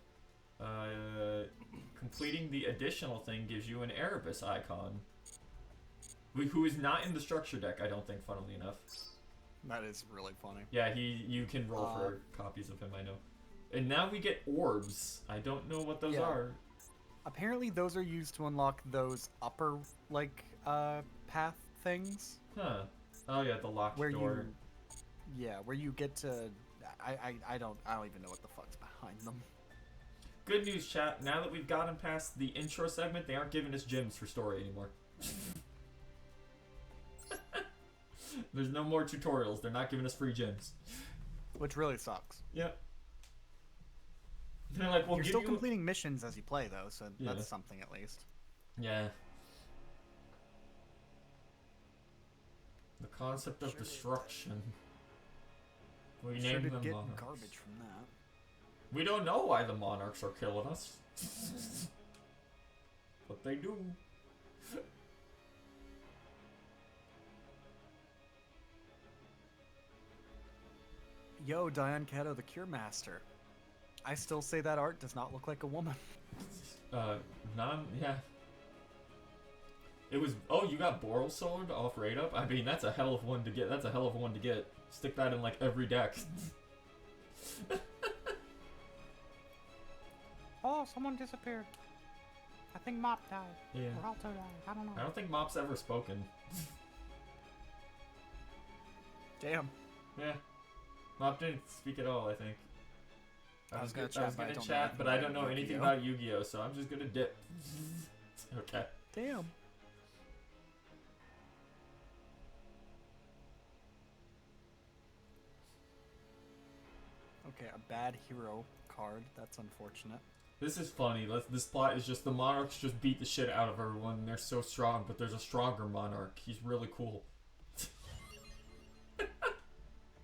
Completing the additional thing gives you an Erebus icon. Who is not in the structure deck, I don't think, funnily enough. That is really funny. Yeah, you can roll for copies of him, I know. And now we get orbs. I don't know what those are. Apparently those are used to unlock those upper, like, path things. Huh. Oh yeah, the locked door. Where you get to... I don't even know what the fuck's behind them. Good news, chat. Now that we've gotten past the intro segment, they aren't giving us gems for story anymore. There's no more tutorials. They're not giving us free gems. Which really sucks. Yep. They're like, we'll You're give still you... completing missions as you play, though, so Yeah. that's something at least. Yeah. The concept of destruction. We Sure named did them get monarchs. garbage from that. We don't know why the monarchs are killing us. But they do. Yo, Diane Kato, the Cure Master. I still say that art does not look like a woman. Yeah. It was, oh, you got Boral Sword off Raid Up? I mean, that's a hell of one to get. That's a hell of one to get. Stick that in, like, every deck. Oh, someone disappeared. I think Mop died. Yeah. Or Alto died. I don't know. I don't think Mop's ever spoken. Damn. Yeah. Mop didn't speak at all, I think. I was gonna I was chat, but I gonna don't know chat, anything but I about don't know anything Yu-Gi-Oh. about Yu-Gi-Oh, so I'm just gonna dip. Okay. Damn. Okay, a bad hero card. That's unfortunate. This is funny. This plot is just the monarchs just beat the shit out of everyone, and they're so strong, but there's a stronger monarch. He's really cool.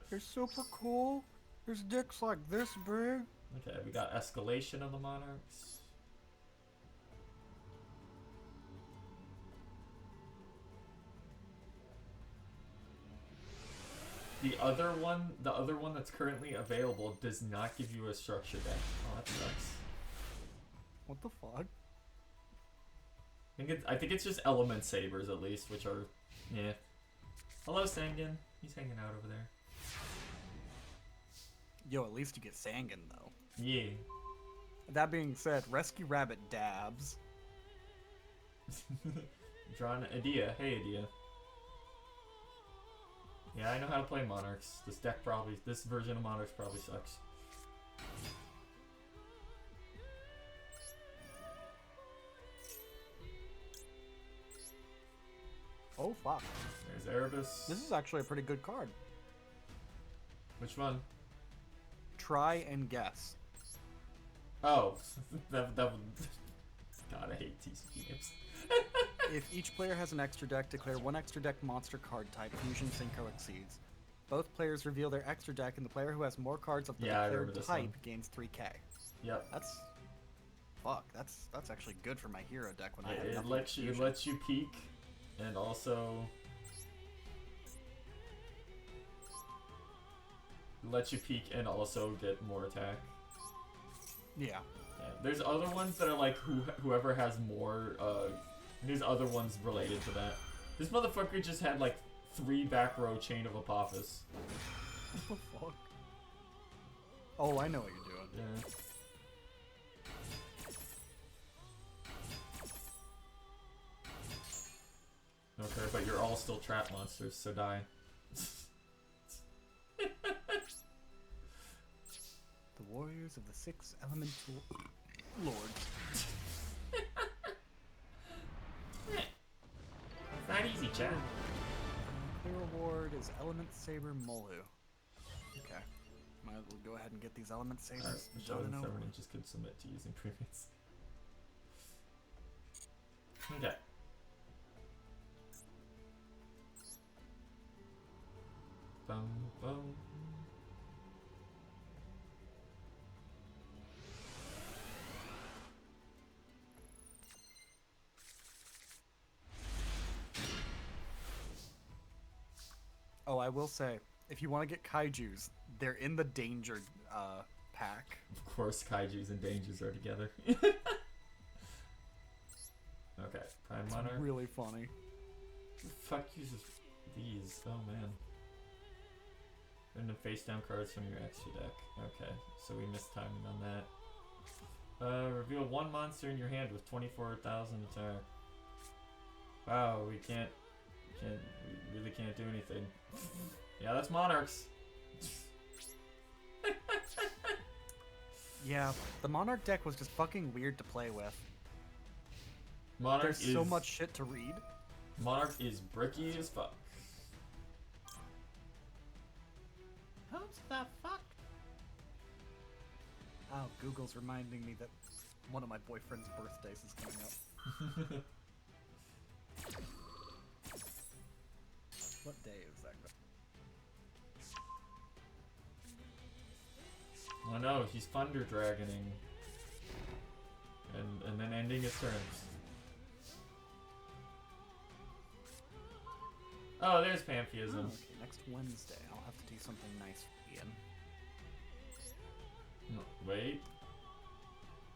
They're super cool. There's dicks like this big. Okay, we got escalation of the monarchs. The other one that's currently available does not give you a structure deck. Oh, that sucks. What the fuck? I think it's just element sabers at least, which are, yeah. Hello, Sangan. He's hanging out over there. Yo, at least you get Sangan though. Yeah. That being said, Rescue Rabbit dabs. Drawn Adia. Hey, Adia. Yeah, I know how to play Monarchs. This version of Monarchs probably sucks. Oh fuck. There's Erebus. This is actually a pretty good card. Which one? Try and guess. Oh, that would... God, I hate TCG games. If each player has an extra deck, declare one extra deck monster card type. Fusion Synchro exceeds. Both players reveal their extra deck, and the player who has more cards of the Yeah, I declared remember this type one. gains 3k. Yep. That's fuck. That's actually good for my hero deck when I have It nothing lets but you fusion. peek, and also get more attack. Yeah. Yeah. There's other ones that are like whoever has more. There's other ones related to that. This motherfucker just had like 3 back row Chain of Apophis. What the fuck? Oh, I know what you're doing. Yeah. Okay, but you're all still trap monsters, so die. The warriors of the 6 elemental lords. It's not easy, chat. Clear reward is Element Saber Molu. Okay. Might as well go ahead and get these Element Sabers Show done them and over. someone just could submit to using premiums. Okay. Bum, bum. Oh, I will say, if you want to get kaijus, they're in the danger pack. Of course, kaijus and dangers are together. Okay, Prime It's Monarch. really funny. Who the fuck uses these? Oh man. And then face down cards from your extra deck. Okay, so we missed timing on that. Reveal 1 monster in your hand with 24,000 attack. Wow, we really can't do anything. Yeah, that's Monarchs. Yeah, the Monarch deck was just fucking weird to play with. Monarch There's is so much shit to read. Monarch is bricky as fuck. Who's the fuck? Oh, Google's reminding me that one of my boyfriend's birthdays is coming up. What day is that? Oh no, he's Thunder Dragoning. And then ending his turns. Oh, there's Pantheism. Oh, okay, next Wednesday I'll have to do something nice for Ian. No, wait.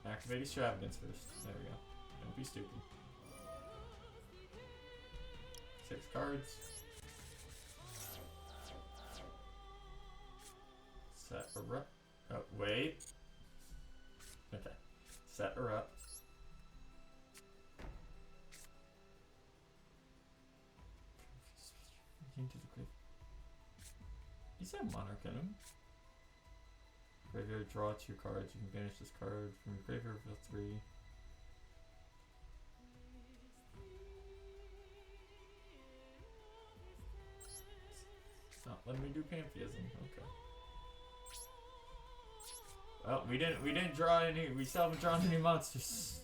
Activate Extravagance first. There we go. Don't be stupid. 6 cards. Set her up. Oh, wait. Okay. Set her up. Into the grave. He's that Monarch in him. Graveyard, draw 2 cards. You can banish this card from your graveyard, reveal 3. It's not letting me do Pantheism. Okay. Well, we didn't draw any. We still haven't drawn any monsters.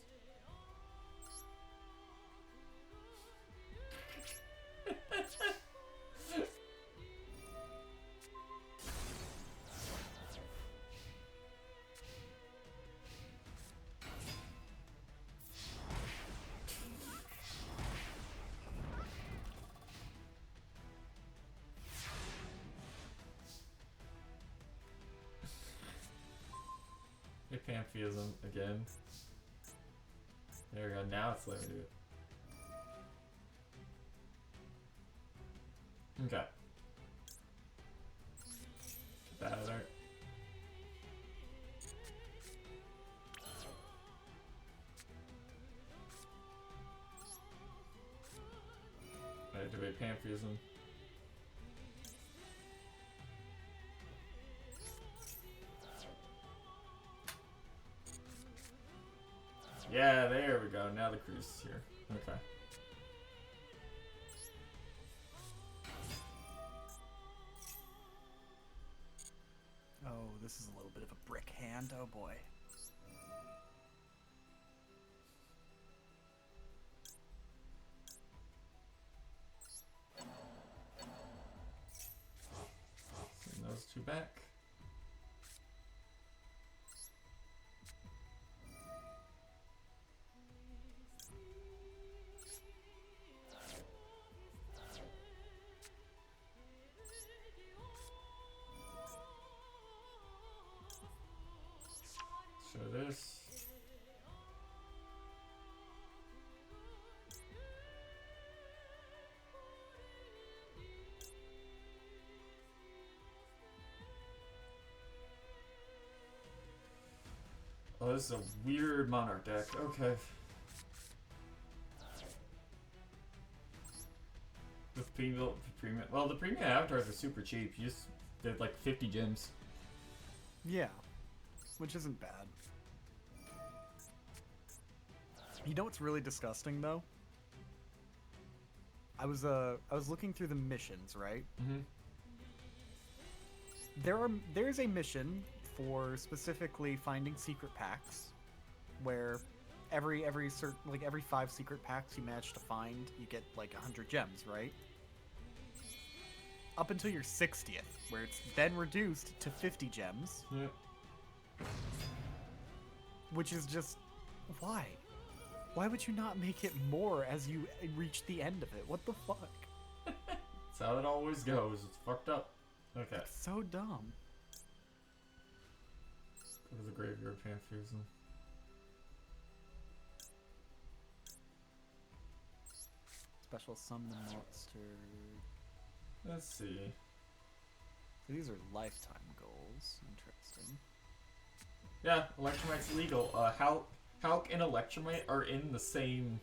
Pantheism again. There we go. Now it's letting me do it. Okay. Get that out of there. Activate Pantheism. Yeah, there we go. Now the cruise is here. Okay. Oh, this is a little bit of a brick hand. Oh boy. Send those 2 back. Show this. Oh, this is a weird Monarch deck. Okay. With premium, well, the premium avatars are super cheap. You just did like 50 gems. Yeah, which isn't bad. You know what's really disgusting though? I was looking through the missions, right? Mm-hmm. There's a mission for specifically finding secret packs, where every 5 secret packs you manage to find, you get like 100 gems, right? Up until your 60th, where it's then reduced to 50 gems. Yep. Which is just why? Why would you not make it more as you reach the end of it? What the fuck? That's how it always goes. It's fucked up. Okay. It's so dumb. Go to the graveyard, Pantheism. Special summon the monster. Let's see. So these are lifetime goals. Interesting. Yeah, Electromite's legal. Hulk and Electromite are in the same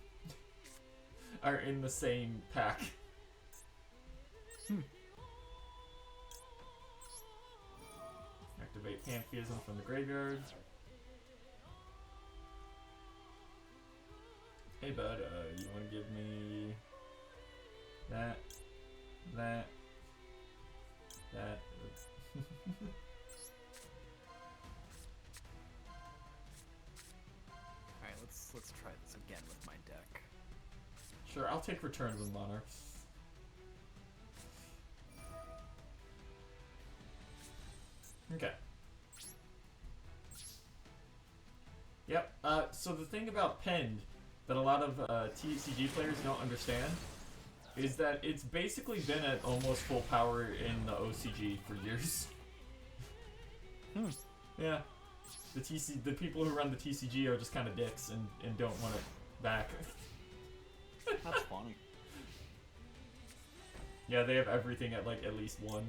pack. Activate Pantheism from the graveyard. Hey bud, you wanna give me That. That. Alright, let's try this again with my deck. Sure, I'll take Return of the Monarchs. Okay. Yep, so the thing about Pend that a lot of TCG players don't understand is that it's basically been at almost full power in the OCG for years. Yeah. The people who run the TCG are just kind of dicks and don't want it back. That's funny. Yeah, they have everything at like at least 1.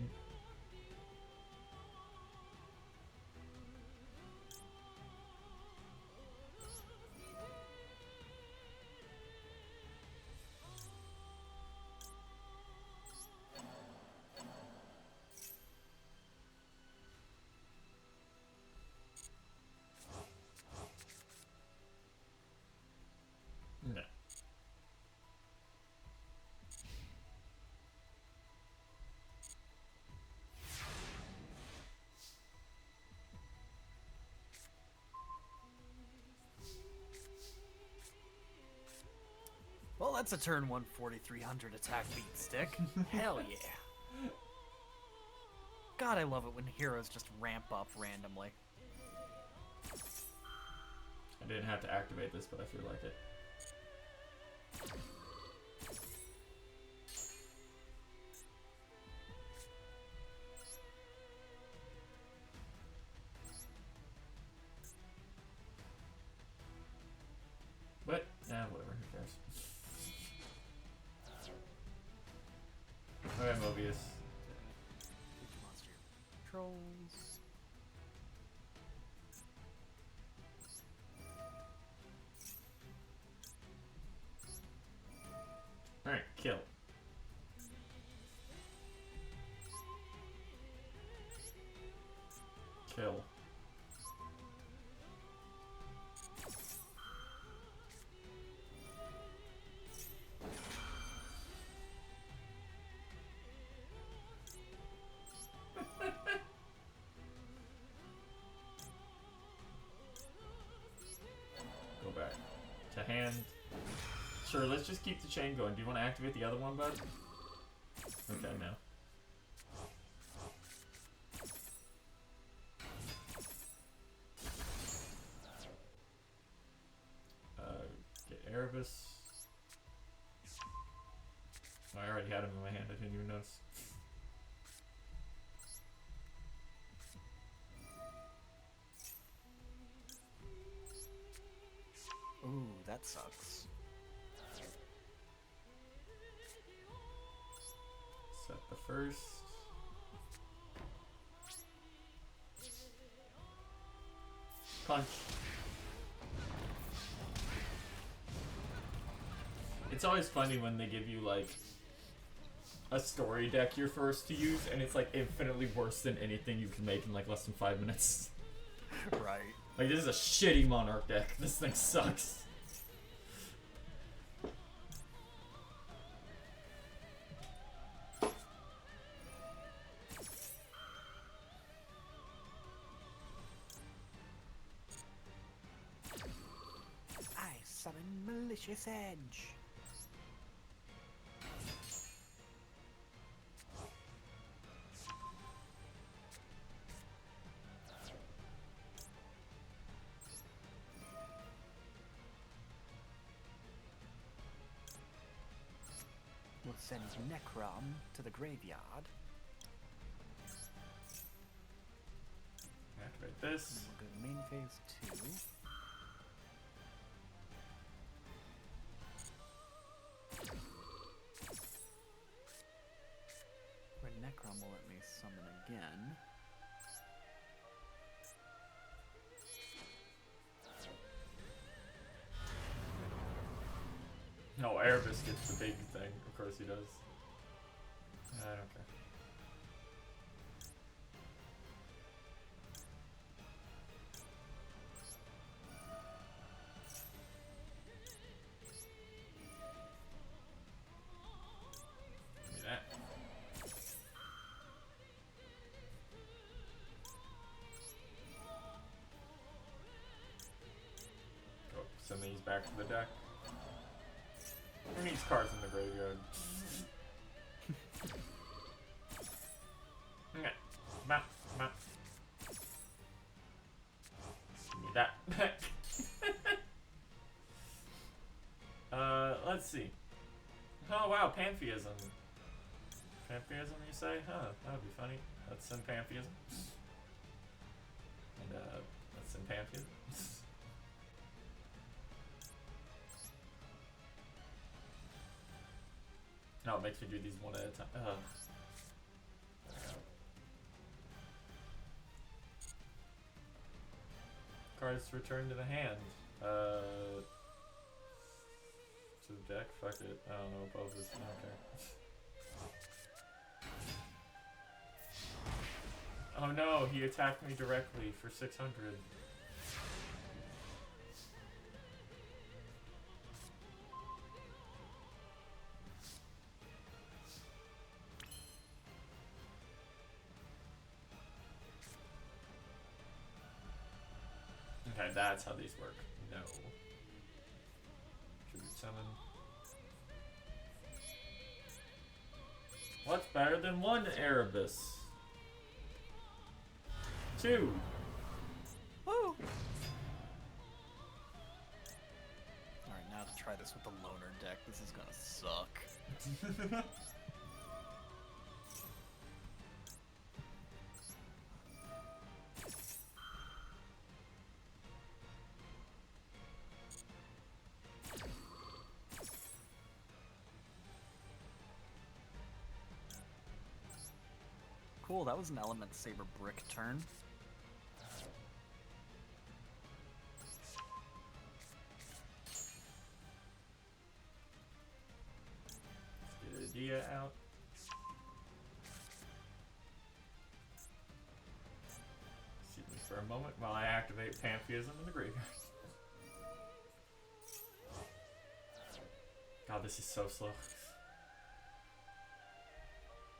No. Well, that's a turn 1 4300 attack beat stick. Hell yeah. God, I love it when heroes just ramp up randomly. I didn't have to activate this, but I feel like it. But, whatever, who cares? Okay, Mobius. Monster controls. Alright, kill. Kill. Go back to hand. Sure, let's just keep the chain going. Do you want to activate the other one, bud? Okay, no. Get Erebus. Oh, I already had him in my hand. I didn't even notice. Ooh, that sucks. Set the first. Punch. It's always funny when they give you like a story deck you're first to use, and it's like infinitely worse than anything you can make in like less than 5 minutes. Right. Like, this is a shitty Monarch deck. This thing sucks. I summon Malicious Edge. We'll send Necrom to the graveyard. Activate this. And we'll go to main phase 2. Where Necrom will let me summon again. No, Erebus gets the big thing. Of course he does. I don't care. back to the deck. Who needs cards in the graveyard? Okay. Map. Give me that back. Let's see. Oh wow, Pantheism. Pantheism, you say? Huh, that would be funny. Let's send Pantheism. And, let's send Pantheism. No, it makes me do these one at a time. Ugh. Cards return to the hand. To the deck? Fuck it. I don't know about this. I don't care. Oh no, he attacked me directly for 600. Okay, that's how these work. No. Tribute summon. What's better than one Erebus? 2. Woo! Alright, now to try this with the loner deck. This is gonna suck. Cool, that was an Element Saber Brick turn. Let's get Dia out. Excuse me for a moment while I activate Pantheism in the graveyard. God, this is so slow.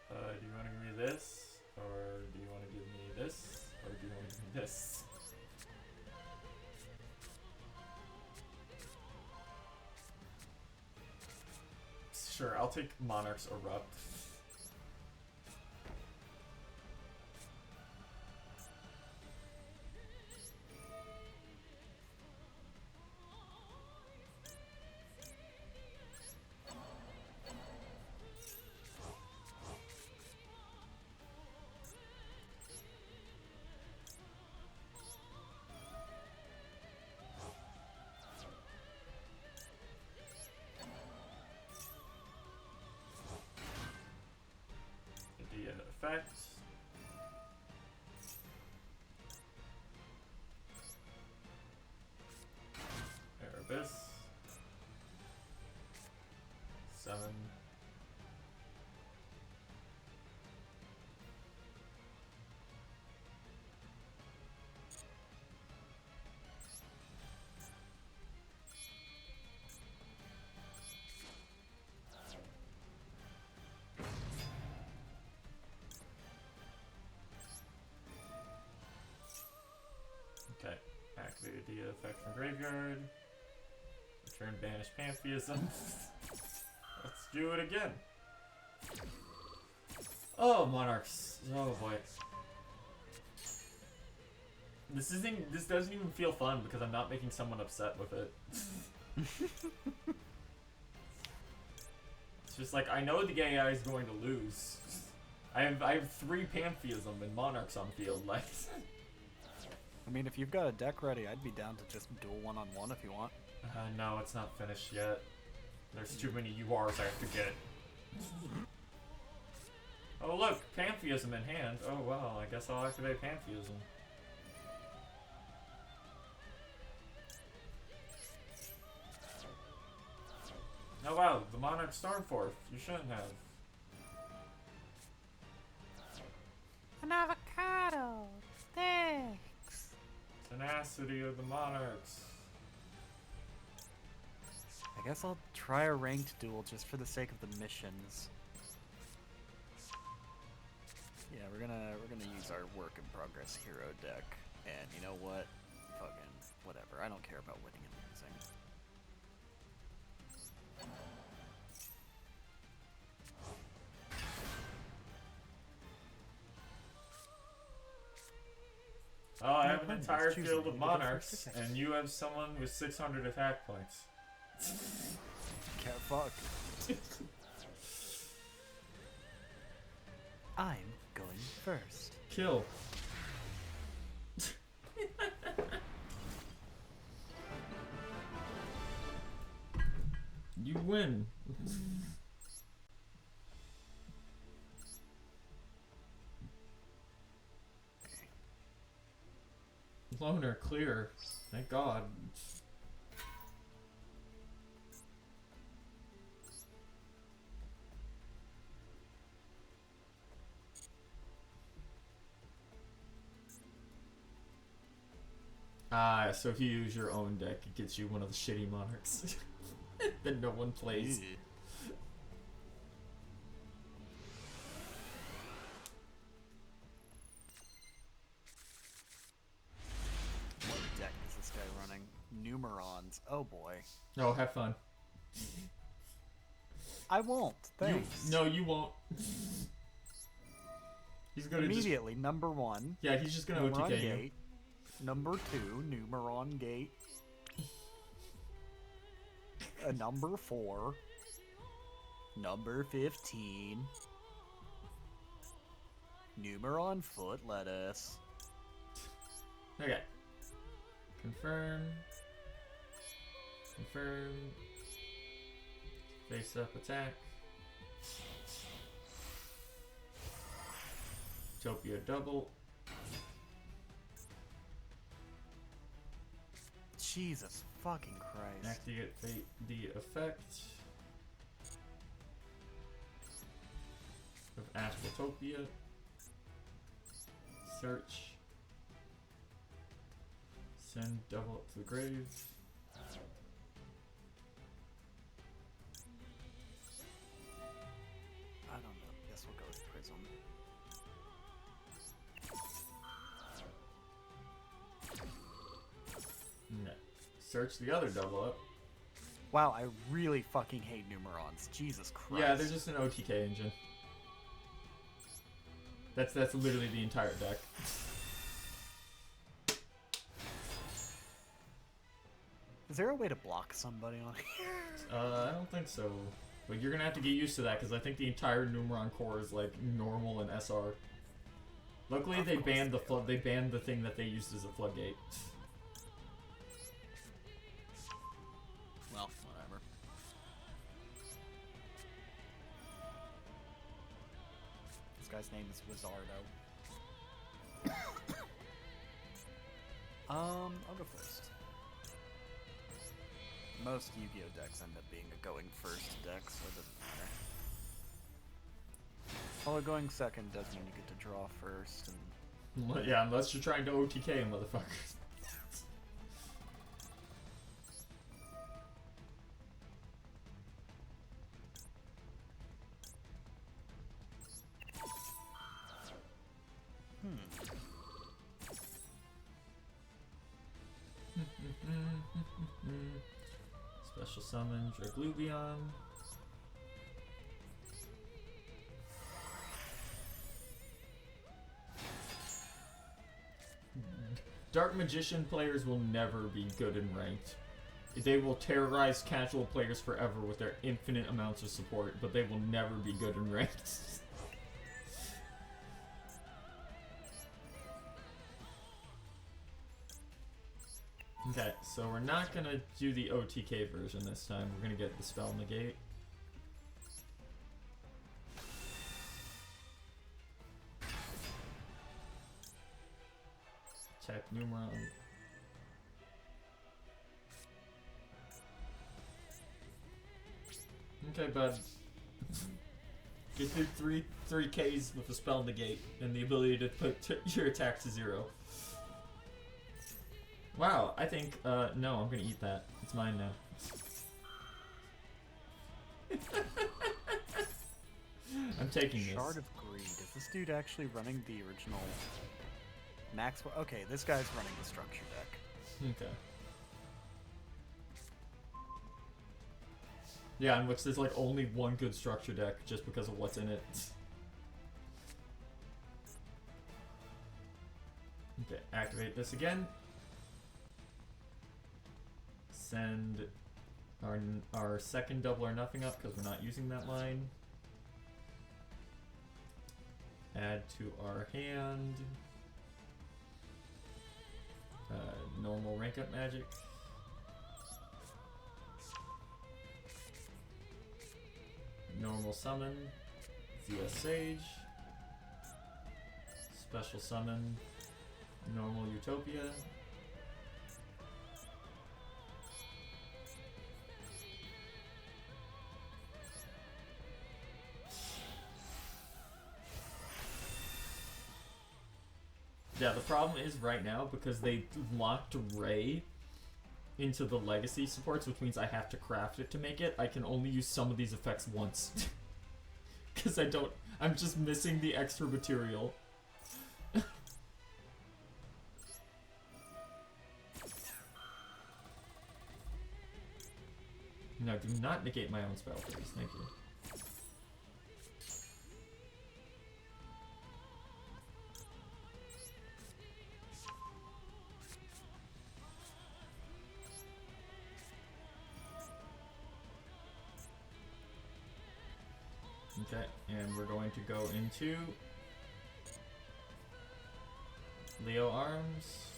Do you want to give me this? Or do you want to give me this? Or do you want to give me this? Sure, I'll take Monarch's Erupt. Effect. Erebus. Summon. Okay, activate the effect from graveyard. Return banished Pantheism. Let's do it again. Oh, Monarchs. Oh boy. This doesn't even feel fun because I'm not making someone upset with it. It's just like I know the AI is going to lose. I have 3 Pantheism and Monarchs on field, like. I mean, if you've got a deck ready, I'd be down to just duel one-on-one if you want. No, it's not finished yet. There's too many URs I have to get. Oh look, Pantheism in hand. Oh well, I guess I'll activate Pantheism. Oh wow, the Monarch Stormforth. You shouldn't have. An avocado. Thanks. Tenacity of the Monarchs. I guess I'll try a ranked duel just for the sake of the missions. Yeah, we're gonna use our work in progress hero deck, and you know what? Fucking whatever. I don't care about winning and losing. Oh, I have an opponent is entire choosing field of to go first or monarchs, second. and you have someone with 600 attack points. Can't fuck. I'm going first. Kill. You win. Loner, clear. Thank God. Ah, so if you use your own deck, it gets you one of the shitty monarchs that no one plays. What deck is this guy running? Numerons. Oh boy. Oh, have fun. I won't. Thanks. No, you won't. He's gonna Immediately, number 1. Yeah, he's just gonna Numeron OTK you. Gate. Number 2, Numeron Gate. Number 4. Number 15. Numeron Foot Lettuce. Okay. Confirm. Confirm. Face up attack. Topia double. Jesus fucking Christ. Activate the effect of Astrotopia. Search. Send double up to the grave. I don't know. Guess we'll go with Prism. No. Search the other double up. Wow, I really fucking hate Numerons. Jesus Christ. Yeah, they're just an OTK engine. That's literally the entire deck. Is there a way to block somebody on here? I don't think so. But you're gonna have to get used to that because I think the entire Numeron core is like normal and SR. Luckily, Of they course banned the they flood. They banned the thing that they used as a floodgate. Well, whatever. This guy's name is Wizardo. I'll go first. Most Yu-Gi-Oh decks end up being a going first deck, so it doesn't matter. Although going second does mean you get to draw first, and Yeah, unless you're trying to OTK motherfuckers. Special summon Dragluvion. Dark Magician players will never be good in ranked. They will terrorize casual players forever with their infinite amounts of support, but they will never be good in ranked. Okay, so we're not gonna do the OTK version this time. We're gonna get the spell negate. Attack Numeron. Okay, bud. Get through three Ks with the spell negate and the ability to put your attack to 0. Wow, I think, no, I'm gonna eat that. It's mine now. I'm taking this. Shard of Greed. Is this dude actually running the original Max? Okay, this guy's running the structure deck. Okay. Yeah, in which there's like only one good structure deck just because of what's in it. Okay, activate this again. Send our second double or nothing up because we're not using that line. Add to our hand. Normal rank up magic. Normal summon. Zia Sage. Special summon. Normal Utopia. Yeah, the problem is right now because they locked Ray into the legacy supports, which means I have to craft it to make it. I can only use some of these effects once. Because I'm just missing the extra material. No, do not negate my own spell, please. Thank you. Okay, and we're going to go into Leo Arms.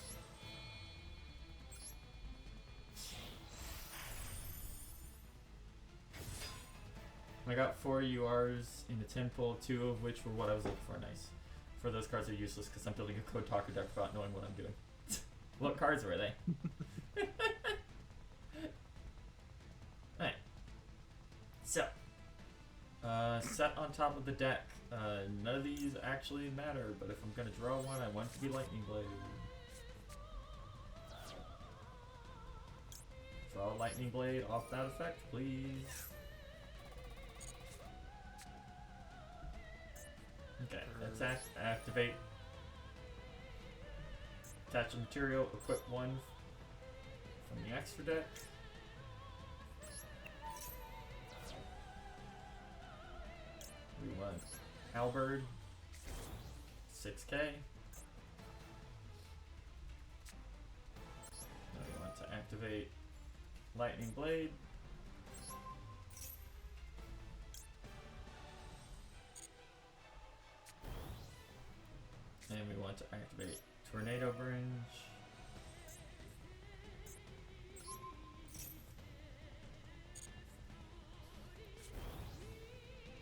I got 4 URs in the temple, 2 of which were what I was looking for. Nice. For those cards are useless because I'm building a code talker deck without knowing what I'm doing. What cards were they? Alright. So. Set on top of the deck. None of these actually matter, but if I'm gonna draw one, I want it to be Lightning Blade. Draw a Lightning Blade off that effect, please. Okay, let's activate. Attach a material, equip one from the extra deck. We want Halberd, 6k. Now we want to activate Lightning Blade. And we want to activate Tornado Bringe.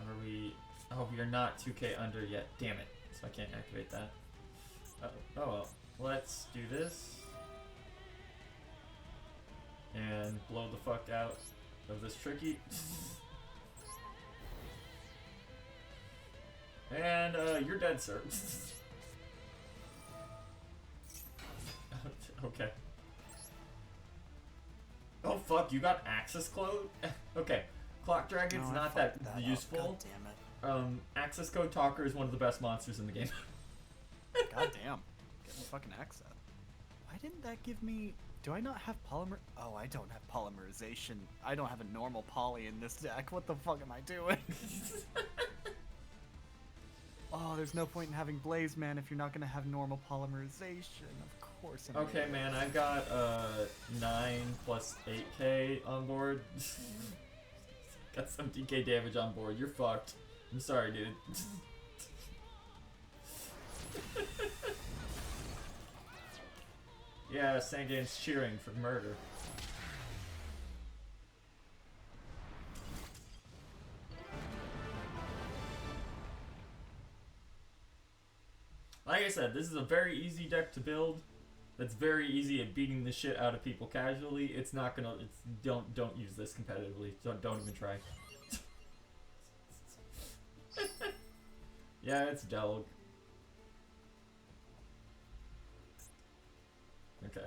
Are we... Oh, we are not 2k under yet. Damn it. So I can't activate that. Oh well. Let's do this. And blow the fuck out of this tricky. And, you're dead, sir. Okay. Oh fuck, you got Access Code? Okay. Clock Dragon's not that useful. God damn it. Access Code Talker is one of the best monsters in the game. God damn. Getting fucking access. Why didn't that give me... Do I not have polymer... Oh, I don't have polymerization. I don't have a normal poly in this deck. What the fuck am I doing? Oh, there's no point in having Blaze Man if you're not gonna have normal polymerization. Of course. Okay, man, I got 9 plus 8k on board. Got some DK damage on board. You're fucked. I'm sorry, dude. Yeah, Sangane's cheering for murder. Like I said, this is a very easy deck to build. That's very easy at beating the shit out of people casually. It's not gonna. Don't use this competitively. Don't even try. Yeah, it's Delg. Okay.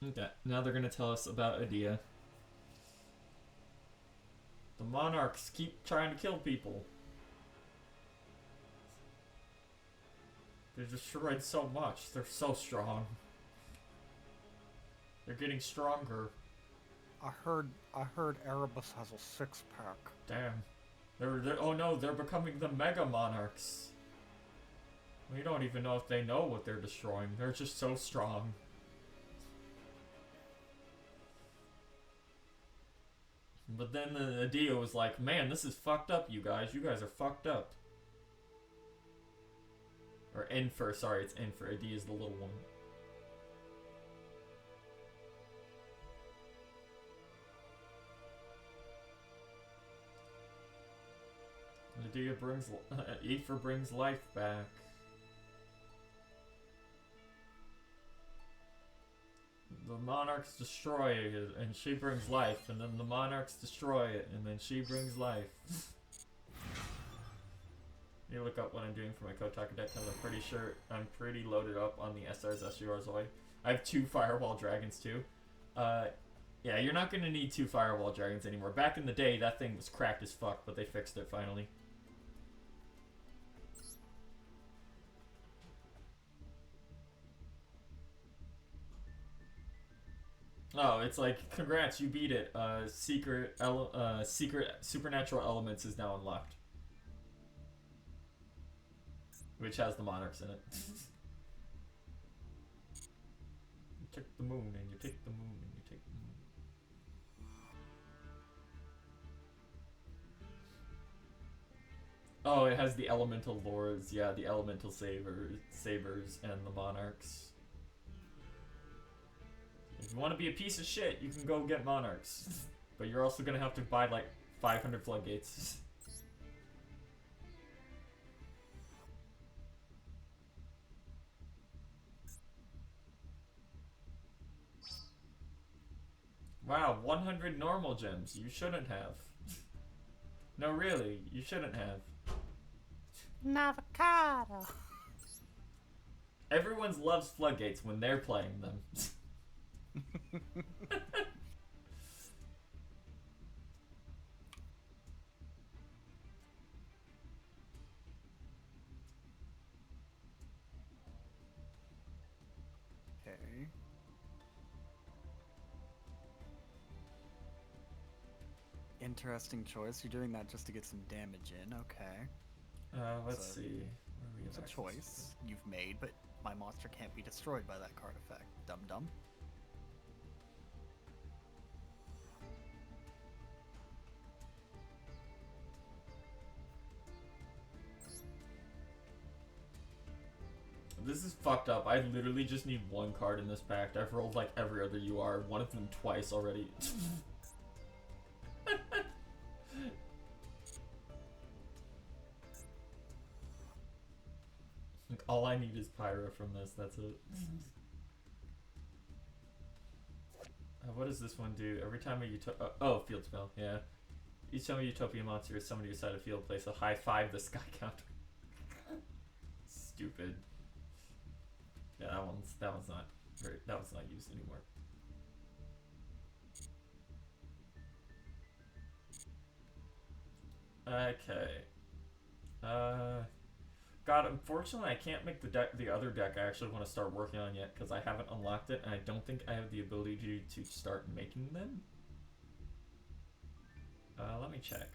Okay. Now they're gonna tell us about Adia. The monarchs keep trying to kill people. They destroyed so much. They're so strong. They're getting stronger. I heard Erebus has a 6-pack. Damn. Oh no, they're becoming the Mega Monarchs. We don't even know if they know what they're destroying. They're just so strong. But then the Adia was like, man, this is fucked up, you guys. You guys are fucked up. Or Infer, sorry, it's Infer. Adia's the little one. Adia brings... Aether brings life back. The monarchs destroy it, and she brings life, and then the monarchs destroy it, and then she brings life. You look up what I'm doing for my Kotaku deck, because I'm pretty loaded up on the SRs, SURs away. I have 2 Firewall Dragons too. Yeah, you're not going to need 2 Firewall Dragons anymore. Back in the day, that thing was cracked as fuck, but they fixed it finally. Oh, it's like, congrats, you beat it. Secret Supernatural Elements is now unlocked. Which has the monarchs in it. You took the moon, and you take the moon, and you take the moon. Oh, it has the elemental lords, yeah, the elemental sabers, and the monarchs. If you want to be a piece of shit, you can go get monarchs. But you're also gonna have to buy like 500 floodgates. Wow, 100 normal gems. You shouldn't have. No, really, you shouldn't have. Avocado. Everyone loves floodgates when they're playing them. Okay. Interesting choice. You're doing that just to get some damage in. Okay. Let's So, see. Where we It's a have access choice you've made, but my monster can't be destroyed by that card effect. Dum dum. to. This is fucked up. I literally just need 1 card in this pack. I've rolled like every other UR, one of them twice already. Like, all I need is Pyra from this, that's it. What does this one do? Every time a field spell, yeah. Each time a Utopia monster is summoned to your side of field, place a high 5 the sky counter. Stupid. Yeah, that one's not used anymore. Okay. God, unfortunately, I can't make the other deck I actually want to start working on yet because I haven't unlocked it, and I don't think I have the ability to start making them. Let me check.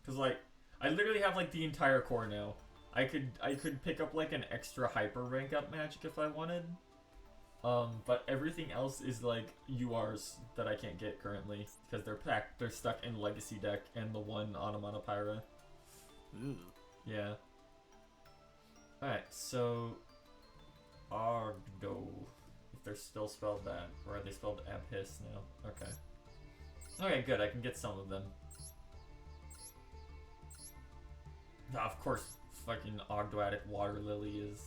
Cause like, I literally have like the entire core now. I could pick up like an extra hyper rank up magic if I wanted. But everything else is like URs that I can't get currently because they're stuck in Legacy deck and the one Automata Pyra. Ooh. Yeah. Alright, so Ogdo. If they're still spelled that. Or are they spelled Abhiss now? Okay. Okay, good, I can get some of them. Ah, of course, fucking Ogdoadic Water Lily is.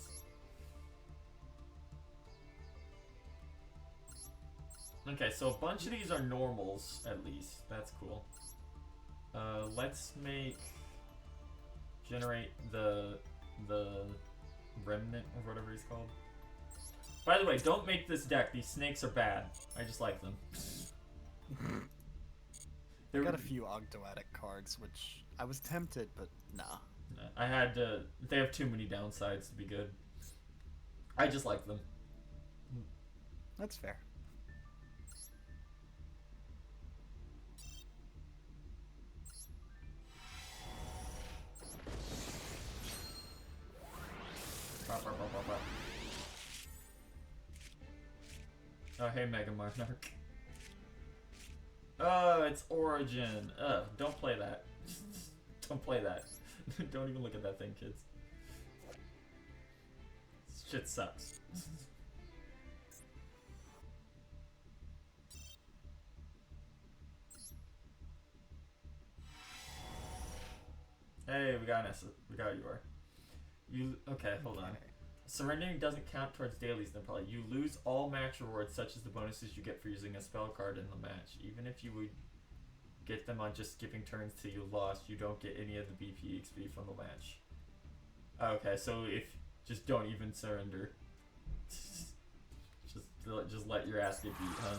Okay, so a bunch of these are normals, at least. That's cool. Let's generate the remnant, or whatever he's called. By the way, don't make this deck. These snakes are bad. I just like them. I got a few Ogdoadic cards, which I was tempted, but nah. I had to. They have too many downsides to be good. I just like them. That's fair. Oh, hey, Mega Monarch. Oh, it's Origin. Don't play that. Don't play that. Don't even look at that thing, kids. Shit sucks. Hey, we got you. Okay, hold on. Surrendering doesn't count towards dailies then probably. You lose all match rewards such as the bonuses you get for using a spell card in the match. Even if you would get them on just skipping turns till you lost, you don't get any of the BP XP from the match. Okay, so if just don't even surrender. just let your ass get beat, huh?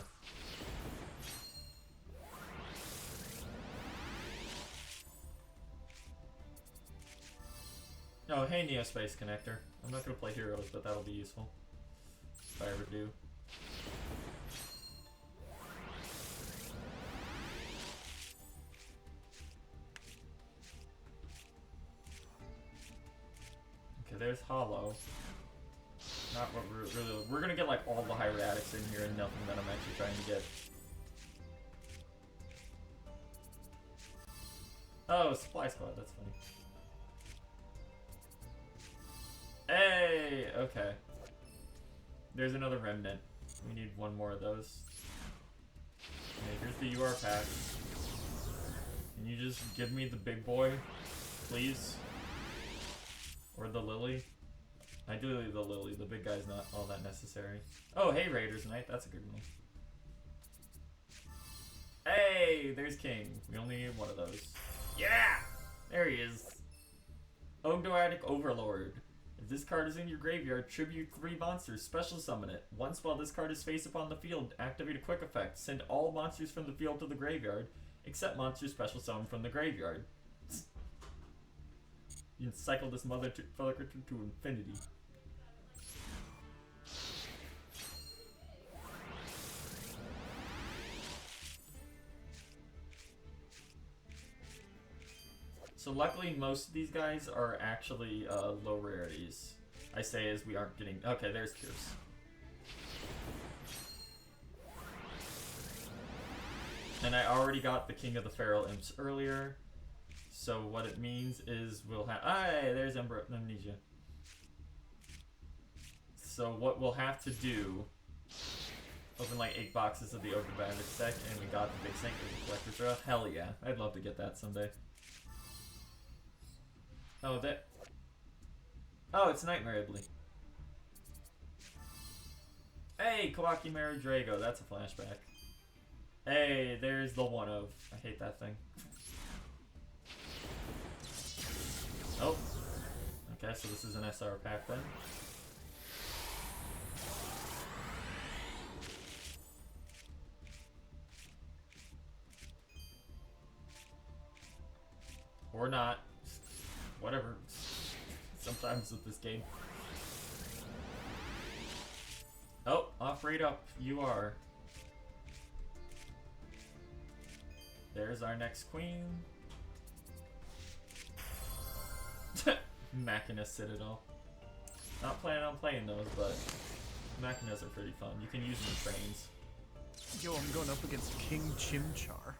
Oh, hey Neospace Connector. I'm not gonna play heroes, but that'll be useful. If I ever do. Okay, there's Hollow. Not what we're gonna get like all the Hieratics in here and nothing that I'm actually trying to get. Oh, Supply Squad, that's funny. Hey! Okay. There's another Remnant. We need one more of those. Okay, here's the UR pack. Can you just give me the big boy, please? Or the Lily? Ideally the Lily. The big guy's not all that necessary. Oh, hey Raiders Knight. That's a good one. Hey! There's King. We only need one of those. Yeah! There he is. Ogdoadic Overlord. If this card is in your graveyard, tribute 3 monsters, special summon it. Once while this card is face upon the field, activate a quick effect. Send all monsters from the field to the graveyard, except monsters special summon from the graveyard. You can cycle this motherfucker to infinity. So luckily, most of these guys are actually low rarities. I say as we aren't getting... Okay, there's Pierce. And I already got the King of the Feral Imps earlier. So what it means is we'll have... Hey, there's Amnesia. So what we'll have to do... Open like 8 boxes of the Ogre Bandit deck, and we got the Big Snake as a collector's rail. Hell yeah, I'd love to get that someday. Oh, that... Oh, it's Nightmare Ibley. Hey, Kawaki Mary Drago, that's a flashback. Hey, there's the one of. I hate that thing. Oh. Okay, so this is an SR pack then. Or not. Whatever. Sometimes with this game. Oh, off right up. You are. There's our next queen. Machina Citadel. Not planning on playing those, but Machinas are pretty fun. You can use them in trains. Yo, I'm going up against King Chimchar.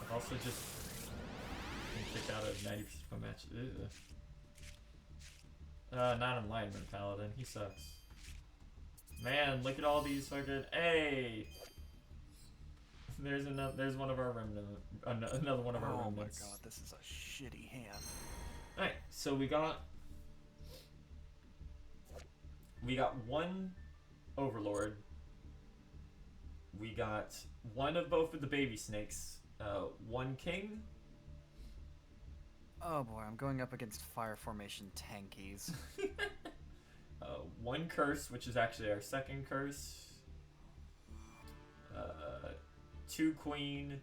I've also just been kicked out of 90% of my matches. Not Enlightenment Paladin. He sucks. Man, look at all these fucking... Hey! There's another. There's one of our remnant. Another one of our remnants. Oh my god, this is a shitty hand. Alright, so we got one Overlord. We got one of both of the baby snakes. One king. Oh boy, I'm going up against Fire Formation tankies. One curse, which is actually our second curse. 2 queen.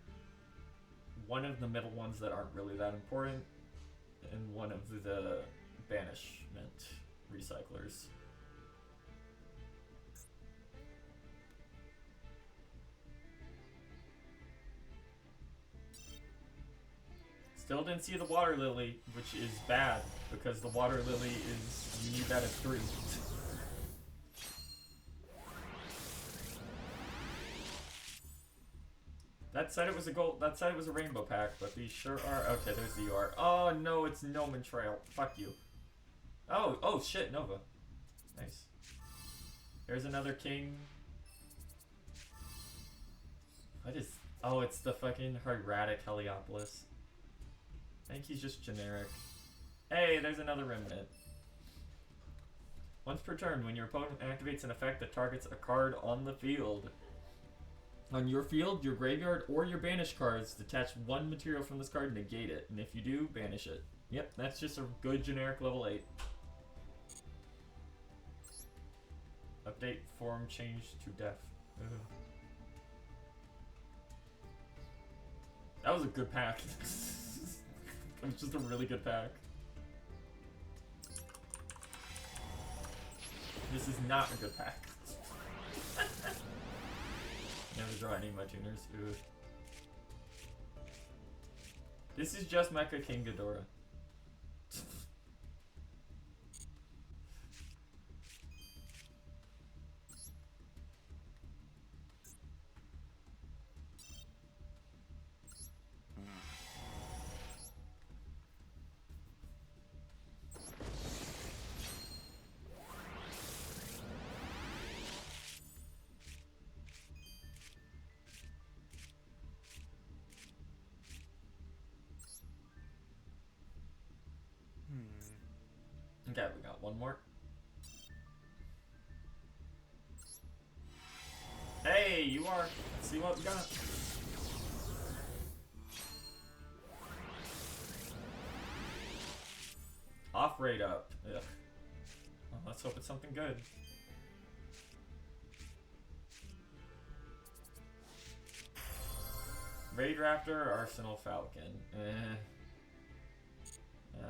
One of the middle ones that aren't really that important. And one of the banishment recyclers. Let's Still didn't see the Water Lily, which is bad, because the Water Lily is, you need that at 3. That said it was a gold, that said it was a rainbow pack, but these sure are, okay, there's the UR. Oh no, it's Gnomon Trail, fuck you. Oh shit, Nova. Nice. There's another king. What is, oh, it's the fucking Hieratic Heliopolis. I think he's just generic. Hey, there's another remnant. Once per turn, when your opponent activates an effect that targets a card on the field. On your field, your graveyard, or your banished cards, detach 1 material from this card and negate it. And if you do, banish it. Yep, that's just a good generic level 8. Update form change to death. Ugh. That was a good pack. It was just a really good pack. This is not a good pack. Never draw any of my tuners. Ugh. This is just Mecha King Ghidorah. Okay, we got one more. Hey, you are. Let's see what we got. Off rate up. Ugh. Well, let's hope it's something good. Raid Raptor, Arsenal Falcon.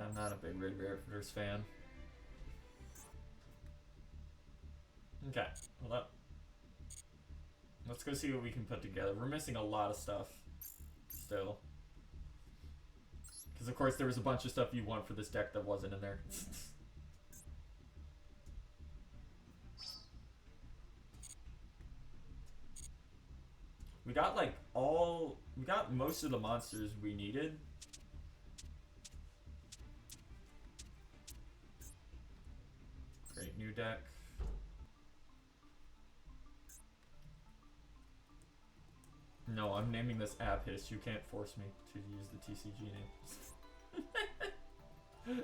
I'm not a big Raid Raptors fan. Okay, well, let's go see what we can put together. We're missing a lot of stuff still. Because of course there was a bunch of stuff you want for this deck that wasn't in there. We got like we got most of the monsters we needed. Great new deck. No, I'm naming this Abhiss. You can't force me to use the TCG name.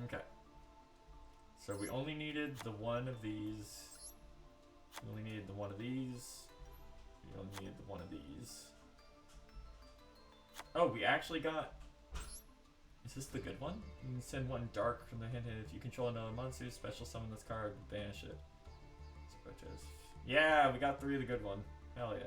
Okay. So we only needed the one of these. We only needed the one of these. We only needed the one of these. Oh, we actually got... Is this the good one? You can send one dark from the hand, and if you control another monster, special summon this card, banish it. Yeah, we got 3 of the good one. Hell yeah.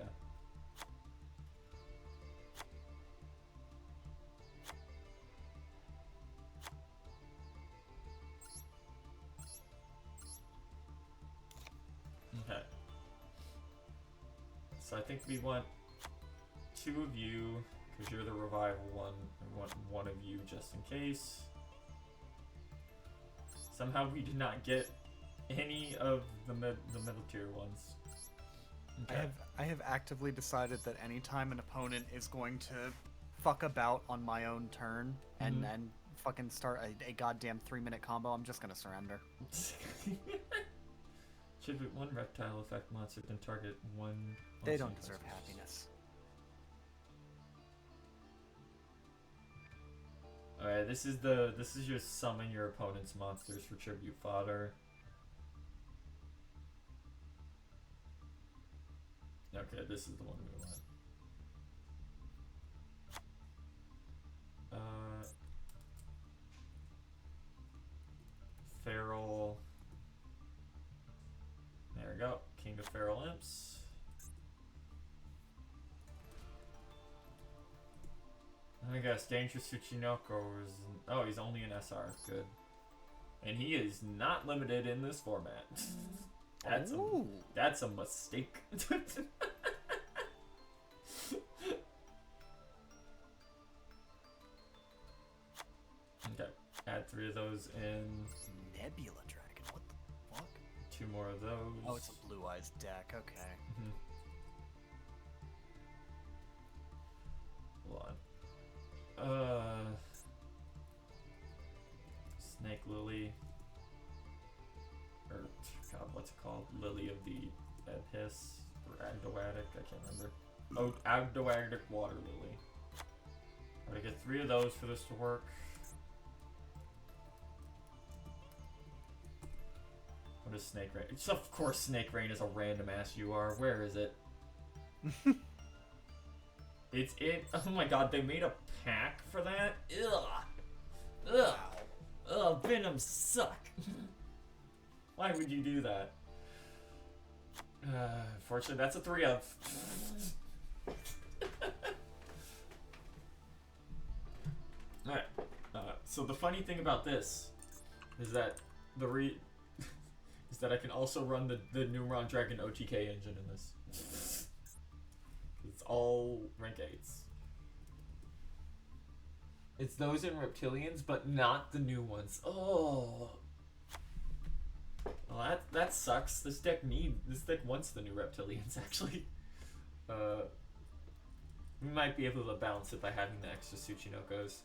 Okay. So I think we want 2 of you, because you're the revival one. We want 1 of you just in case. Somehow we did not get any of the middle tier ones. Okay. I have actively decided that anytime an opponent is going to fuck about on my own turn and then fucking start a goddamn 3-minute combo, I'm just gonna surrender. Should be 1 reptile effect monster can target 1. They don't deserve happiness. Alright, this is your summon your opponent's monsters for tribute fodder. Okay, this is the one we want. Feral. There we go. King of Feral Imps. I guess Dangerous Tsuchinoko is... Oh, he's only an SR. Good. And he is not limited in this format. That's a mistake. Add 3 of those in. Nebula Dragon. What the fuck? 2 more of those. Oh, it's a Blue Eyes deck. Okay. Hold on. Snake Lily. Or, God, what's it called? Lily of the Abyss? Or Agdoadic? I can't remember. Oh, Agdoadic Water Lily. I'm gonna get 3 of those for this to work. What is Snake Rain? It's, of course Snake Rain is a random ass UR. Where is it? It's in. Oh my god, they made a pack for that? Ugh. Ugh. Ugh, Venoms suck. Why would you do that? Unfortunately, that's a 3 of. Alright. So the funny thing about this is that is that I can also run the Numeron Dragon OTK engine in this. It's all rank 8s. It's those in Reptilians, but not the new ones. Oh. Well, that sucks. This deck wants the new Reptilians, actually. We might be able to balance it by having the extra Tsuchinokos.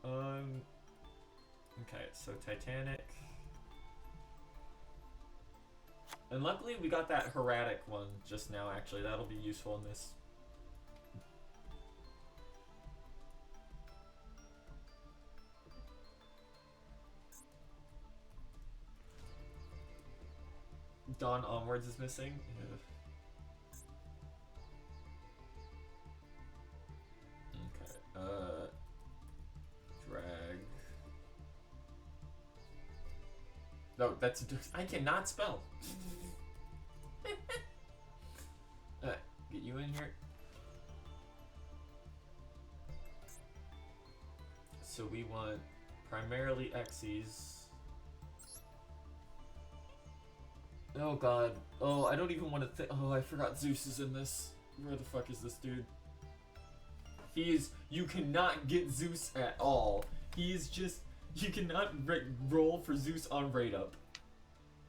Okay, so Titanic. And luckily we got that Hieratic one just now, actually. That'll be useful in this. Dawn Onwards is missing. Ugh. Okay, drag. No, that's I cannot spell. Get you in here. So we want primarily Xyz. Oh god. Oh, I don't even want to think. Oh, I forgot Zeus is in this. Where the fuck is this dude? You cannot get Zeus at all. He's just, you cannot roll for Zeus on rate up.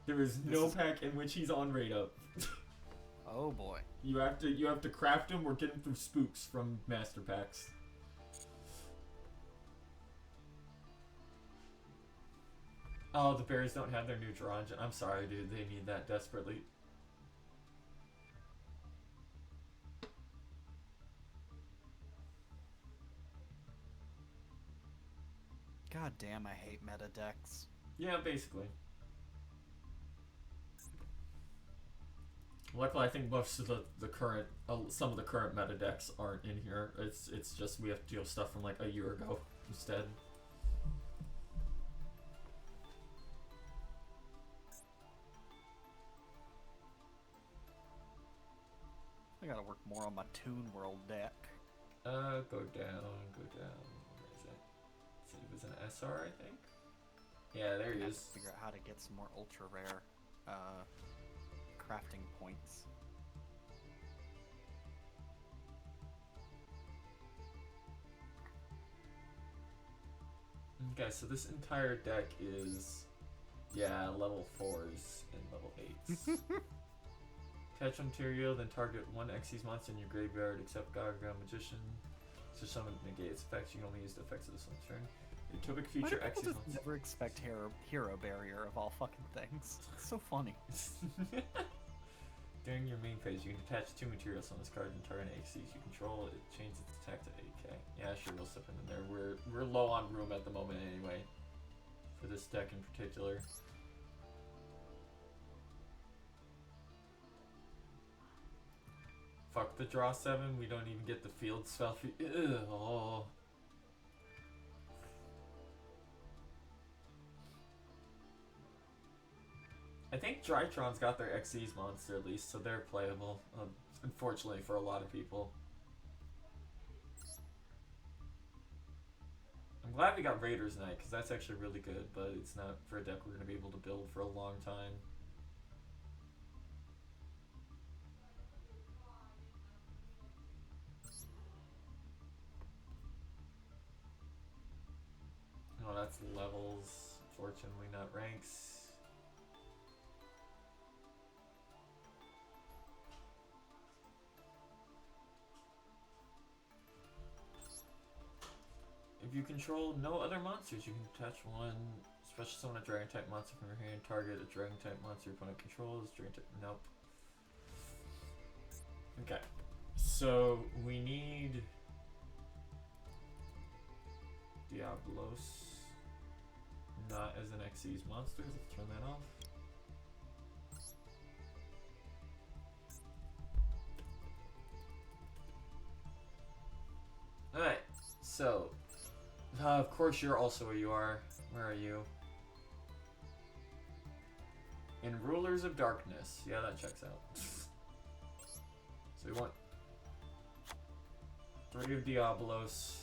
There is no pack in which he's on rate up. Oh boy. You have to craft him or get him through spooks from master packs. Oh, the berries don't have their new Geronja. I'm sorry, dude. They need that desperately. God damn, I hate meta decks. Yeah, basically. Luckily, I think most of the current, some of the current meta decks aren't in here. It's just we have to deal with stuff from like a year ago instead. I gotta work more on my Toon World deck. Go down, go down. Where is it? So he was an SR, I think? Yeah, there he I have is. to figure out how to get some more ultra rare crafting points. Okay, so this entire deck is, yeah, level 4s and level 8s. Catch Ontario, then target one Xyz monster in your graveyard except Gargoyle Magician. So summon negates effects. You can only use the effects of this one's turn. Utopic Why do future people Xyz just monster. never expect hero barrier of all fucking things? It's so funny. During your main phase, you can attach 2 materials on this card and target an Xyz you control. It changes its attack to 8k. Yeah, sure, we'll slip it in there. We're low on room at the moment anyway, for this deck in particular. Fuck the draw 7, we don't even get the field spell. Ugh, oh. I think Drytron's got their Xyz monster at least, so they're playable. Unfortunately for a lot of people. I'm glad we got Raiders Knight, because that's actually really good, but it's not for a deck we're going to be able to build for a long time. Oh, that's levels, fortunately not ranks. If you control no other monsters, you can attach one special summon a dragon type monster from your hand. Target a dragon type monster your opponent controls. Dragon type. Nope. Okay. So we need Diablos. Not as an Xyz monster. Let's turn that off. Alright, so of course you're also a UR. Where are you? In Rulers of Darkness. Yeah, that checks out. So we want 3 of Diablos.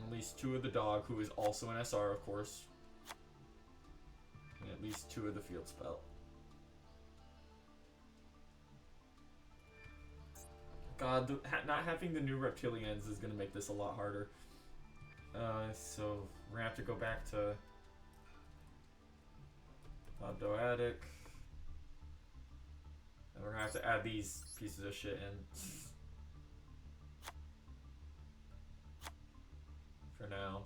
At least 2 of the dog, who is also an SR, of course. And at least 2 of the field spell. God, not having the new reptilians is going to make this a lot harder. So we're going to have to go back to Doatic. And we're going to have to add these pieces of shit in. For now.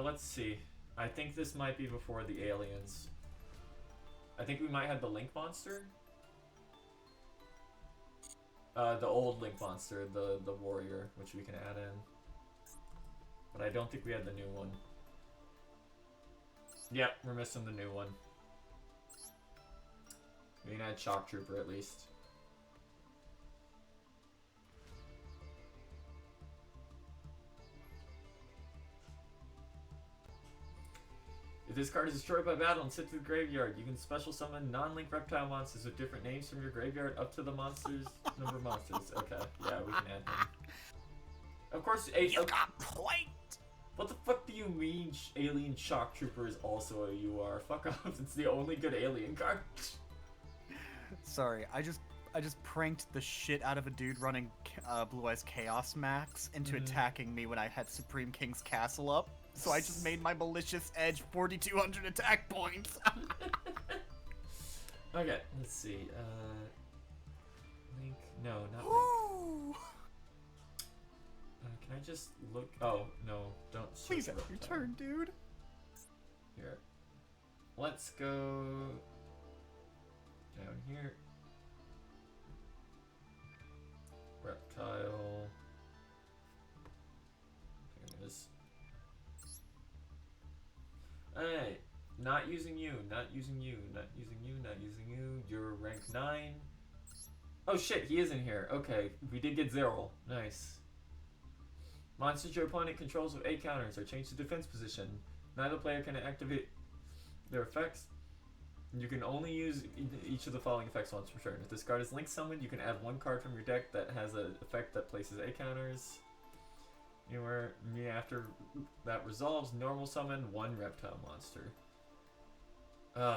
Let's see. I think this might be before the aliens. I think we might have the Link monster. The old Link monster, the warrior, which we can add in. But I don't think we had the new one. Yep, we're missing the new one. We can add Shock Trooper at least. If this card is destroyed by battle and sent to the graveyard, you can special summon non-link reptile monsters with different names from your graveyard up to the monsters number of monsters. Okay, yeah, we can add him. Of course, You got planked! What the fuck do you mean Alien Shock Trooper is also a UR? Fuck off, it's the only good alien card. Sorry, I just pranked the shit out of a dude running Blue Eyes Chaos Max into attacking me when I had Supreme King's Castle up. So I just made my Malicious Edge 4,200 attack points. Okay, let's see. Link? No, not Link. Can I just look? Oh, no, don't. Please have your turn, dude. Here. Let's go down here. Reptile. There it is. Alright. Not using you, not using you, not using you, not using you. You're rank 9. Oh shit, he is in here. Okay, we did get Zeril. Nice. Monsters your opponent controls with 8 counters are changed to defense position. Neither player can activate their effects. You can only use each of the following effects once per turn. If this card is Link Summoned, you can add 1 card from your deck that has an effect that places 8 counters. After that resolves, normal summon 1 reptile monster.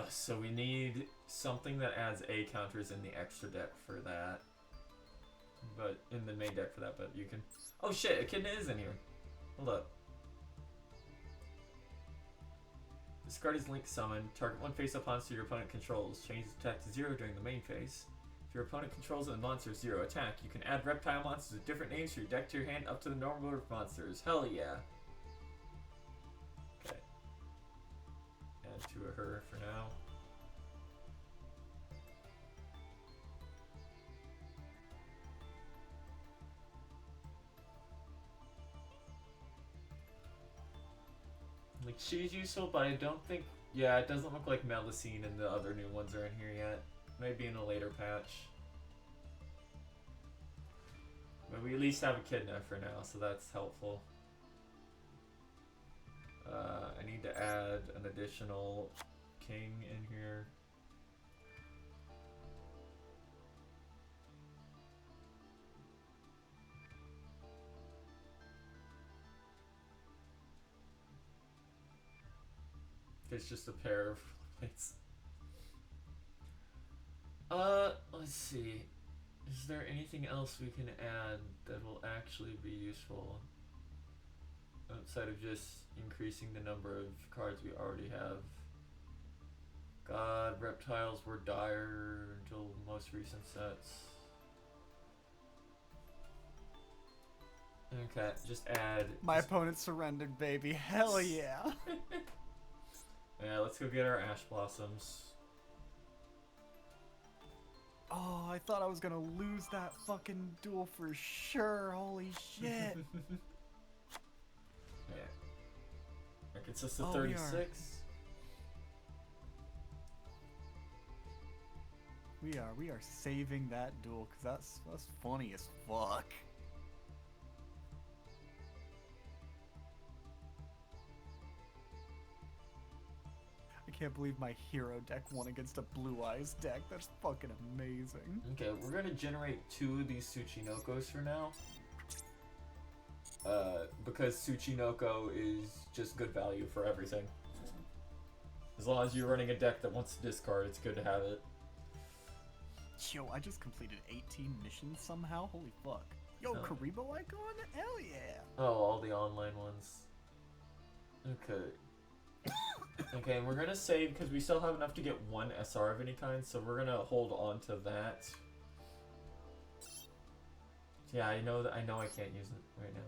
So we need something that adds 8 counters in the extra deck for that. But in the main deck for that, but you can... Oh shit, Echidna is in here. Hold up. This card is Link Summon. Target 1 face-up monster your opponent controls. Change its attack to 0 during the main phase. If your opponent controls a monster 0 attack, you can add reptile monsters with different names from your deck to your hand up to the normal order of monsters. Hell yeah. Okay. Add 2 of her for now. Like, she's useful, but I don't think... Yeah, it doesn't look like Melusine and the other new ones are in here yet. Maybe in a later patch. But we at least have Echidna for now, so that's helpful. I need to add an additional king in here. It's just a pair of plates. Let's see. Is there anything else we can add that will actually be useful? Outside of just increasing the number of cards we already have. God, reptiles were dire until most recent sets. Okay, just add... My opponent surrendered, baby. Hell yeah. Yeah, let's go get our Ash Blossoms. Oh, I thought I was gonna lose that fucking duel for sure. Holy shit. Yeah. That gets us to Oh, 36. We are saving that duel because that's funny as fuck. I can't believe my hero deck won against a Blue Eyes deck. That's fucking amazing. Okay, we're gonna generate 2 of these Tsuchinokos for now. Because Tsuchinoko is just good value for everything. As long as you're running a deck that wants to discard, it's good to have it. Yo, I just completed 18 missions somehow. Holy fuck. Yo, Oh. Karibo icon? Hell yeah. Oh, all the online ones. Okay. Okay, and we're gonna save because we still have enough to get 1 SR of any kind, so we're gonna hold on to that. Yeah, I know I can't use it right now.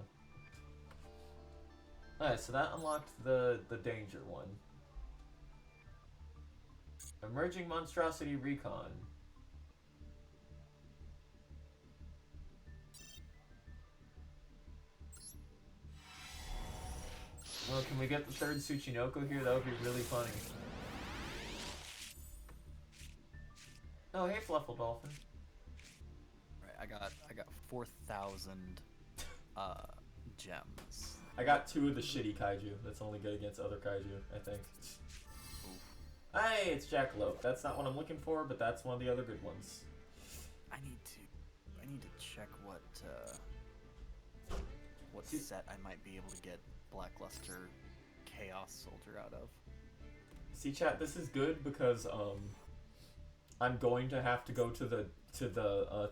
Alright, so that unlocked the danger one. Emerging Monstrosity Recon. Well, can we get the 3rd Tsuchinoko here? That would be really funny. Oh, hey, Fluffle Dolphin. Right, I got 4,000 gems. I got 2 of the shitty kaiju. That's only good against other kaiju, I think. Hey, it's Jackalope. That's not what I'm looking for, but that's one of the other good ones. I need to check what set I might be able to get Blackluster Chaos Soldier out of. See, chat, this is good because I'm going to have to go to the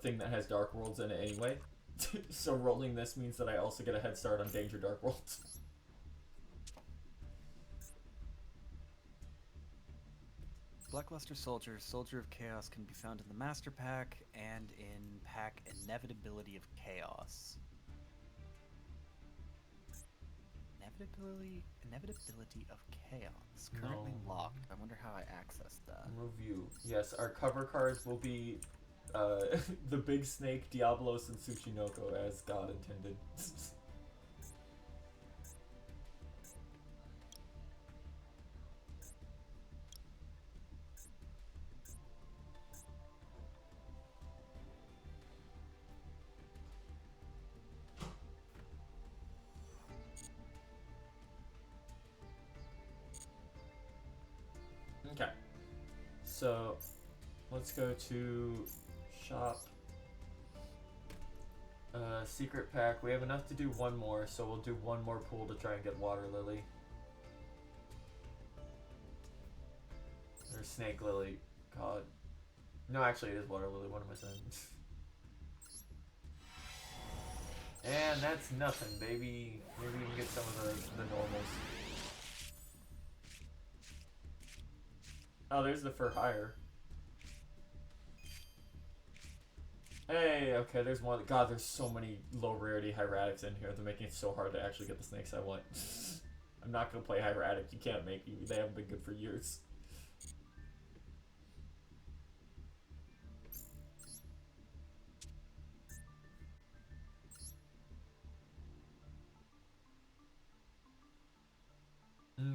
thing that has Dark Worlds in it anyway. So rolling this means that I also get a head start on Danger Dark Worlds. Blackluster Soldier, Soldier of Chaos can be found in the Master Pack and in Pack Inevitability of Chaos. Inevitability of Chaos. Currently No. locked. I wonder how I access that. Review. Yes, our cover cards will be the Big Snake, Diablos, and Tsuchinoko as God intended. Okay, so let's go to shop. Secret pack. We have enough to do 1 more, so we'll do 1 more pool to try and get Water Lily. Or Snake Lily. God. No, actually it is Water Lily. What am I saying? And that's nothing, baby. Maybe we can get some of the normals. Oh, there's the Fur Hire. Hey, okay, there's one. God, there's so many low rarity Hieratics in here. They're making it so hard to actually get the snakes I want. I'm not gonna play Hieratic. You can't make me. They haven't been good for years.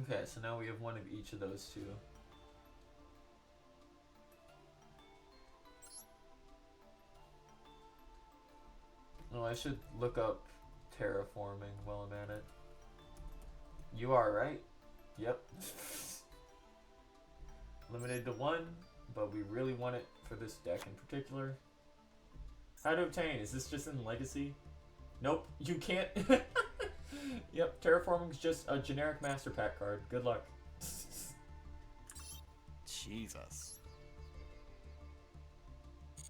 Okay, so now we have 1 of each of those 2. Oh, I should look up terraforming while I'm at it. You are, right? Yep. Limited to 1, but we really want it for this deck in particular. How to obtain? Is this just in Legacy? Nope, you can't. Yep, terraforming's just a generic Master Pack card. Good luck. Jesus.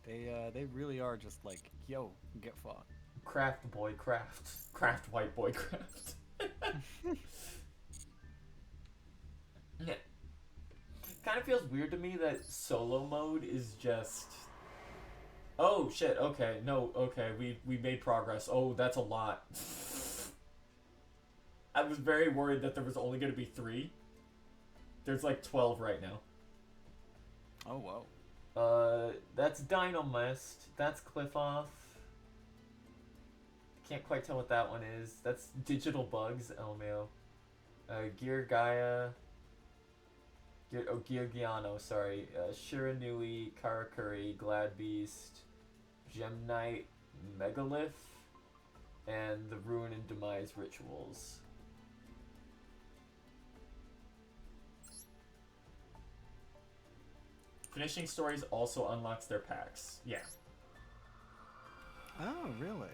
They really are just like, yo, get fucked. Craft boy, craft. Craft white boy, craft. Yeah. Kind of feels weird to me that solo mode is just... Oh, shit, okay. No, okay, we made progress. Oh, that's a lot. I was very worried that there was only going to be 3. There's like 12 right now. Oh, whoa. That's Dynamist. That's Cliffoff. Can't quite tell what that one is. That's Digital Bugs, LMAO. Gear Gaia. Gear Giano, sorry. Shiranui, Karakuri, Glad Beast, Gem Knight, Megalith, and the Ruin and Demise Rituals. Finishing stories also unlocks their packs. Yeah. Oh, really?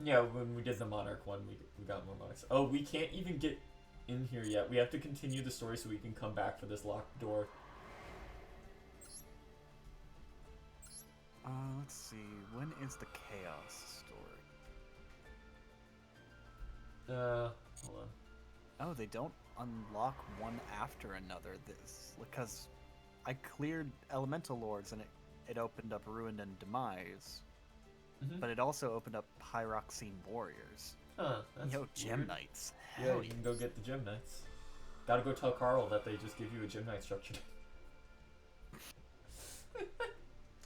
Yeah, when we did the Monarch one, we got more monarchs. Oh, we can't even get in here yet. We have to continue the story so we can come back for this locked door. Let's see. When is the Chaos story? Hold on. Oh, they don't unlock one after another. This because I cleared Elemental Lords and it opened up Ruin and Demise, but it also opened up Pyroxene Warriors. Huh, that's Yo, Gem weird. Knights. Yeah, Hell you yeah. can go get the Gem Knights. Gotta go tell Carl that they just give you a Gem Knight structure.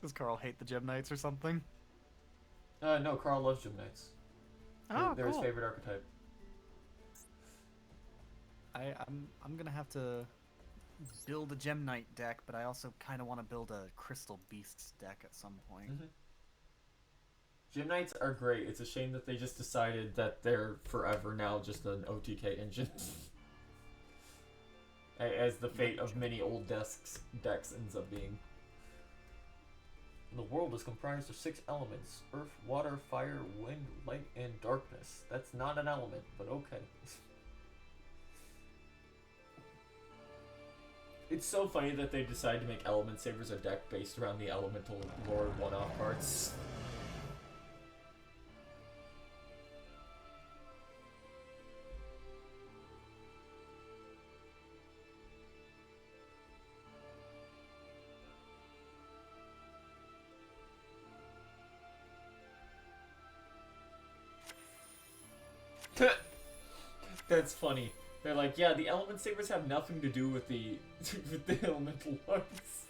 Does Carl hate the Gem Knights or something? No, Carl loves Gem Knights. Oh, They're his cool. favorite archetype. I'm gonna have to build a Gem Knight deck, but I also kind of want to build a Crystal Beasts deck at some point. Gem Knights are great. It's a shame that they just decided that they're forever now just an OTK engine. As the fate of many old decks ends up being. The world is comprised of 6 elements: earth, water, fire, wind, light, and darkness. That's not an element, but okay. It's so funny that they decided to make Element Sabers a deck based around the Elemental Lord one-off cards. That's funny. They're like, yeah, the Element Sabers have nothing to do with the with the Elemental Lords.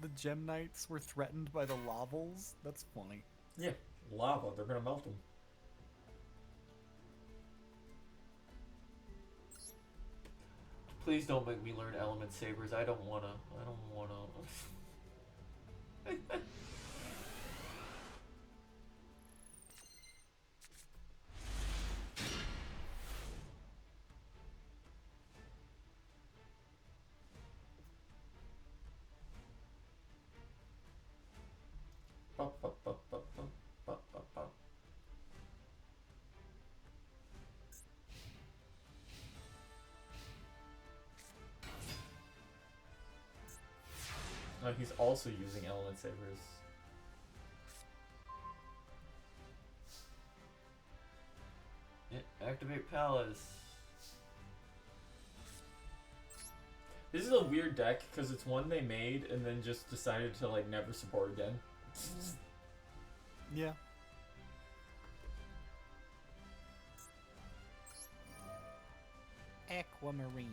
The Gem Knights were threatened by the Lavels? That's funny. Yeah, lava. They're gonna melt them. Please don't make me learn Element Sabers. I don't wanna. Oh, he's also using Element Sabers. Yeah, activate Palace. This is a weird deck because it's one they made and then just decided to like never support again. Yeah. Aquamarine.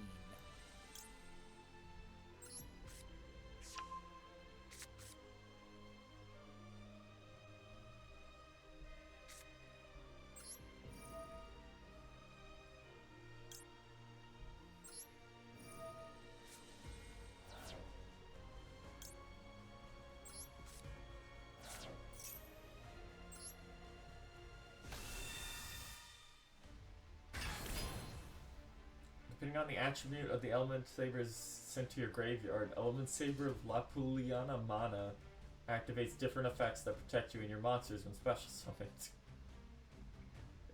Depending on the attribute of the Element Sabers sent to your graveyard, Element Saber of Lapuliana Mana Activates different effects that protect you and your monsters when special summoned.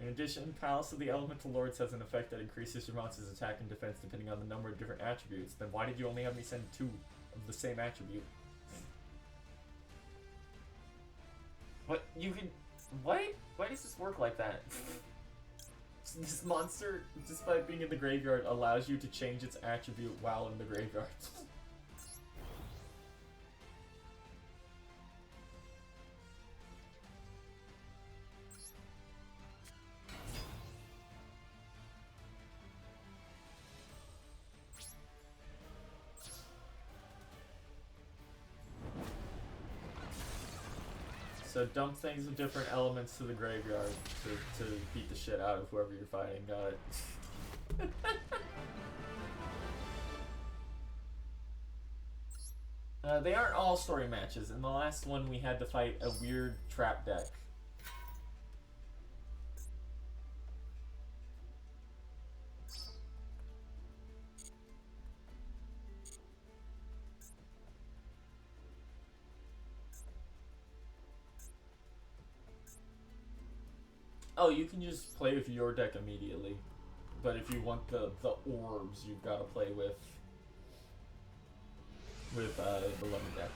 In addition, Palace of the Elemental Lords has an effect that increases your monster's attack and defense depending on the number of different attributes. Then why did you only have me send 2 of the same attribute? What? You can... What? Why does this work like that? This monster, despite being in the graveyard, allows you to change its attribute while in the graveyard. So dump things with different elements to the graveyard to beat the shit out of whoever you're fighting. Got it. They aren't all story matches. In the last one, we had to fight a weird trap deck. Oh, you can just play with your deck immediately. But if you want the orbs, you've got to play with the lemon deck.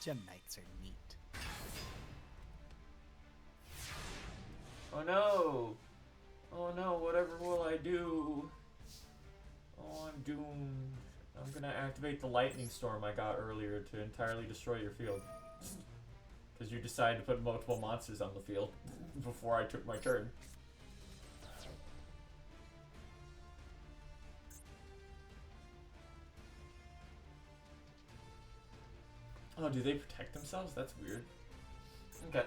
Gem Knights are neat. Oh no! Oh no, whatever will I do? Oh, I'm doomed. I'm gonna activate the lightning storm I got earlier to entirely destroy your field. Because you decided to put multiple monsters on the field before I took my turn. Oh, do they protect themselves? That's weird. Okay.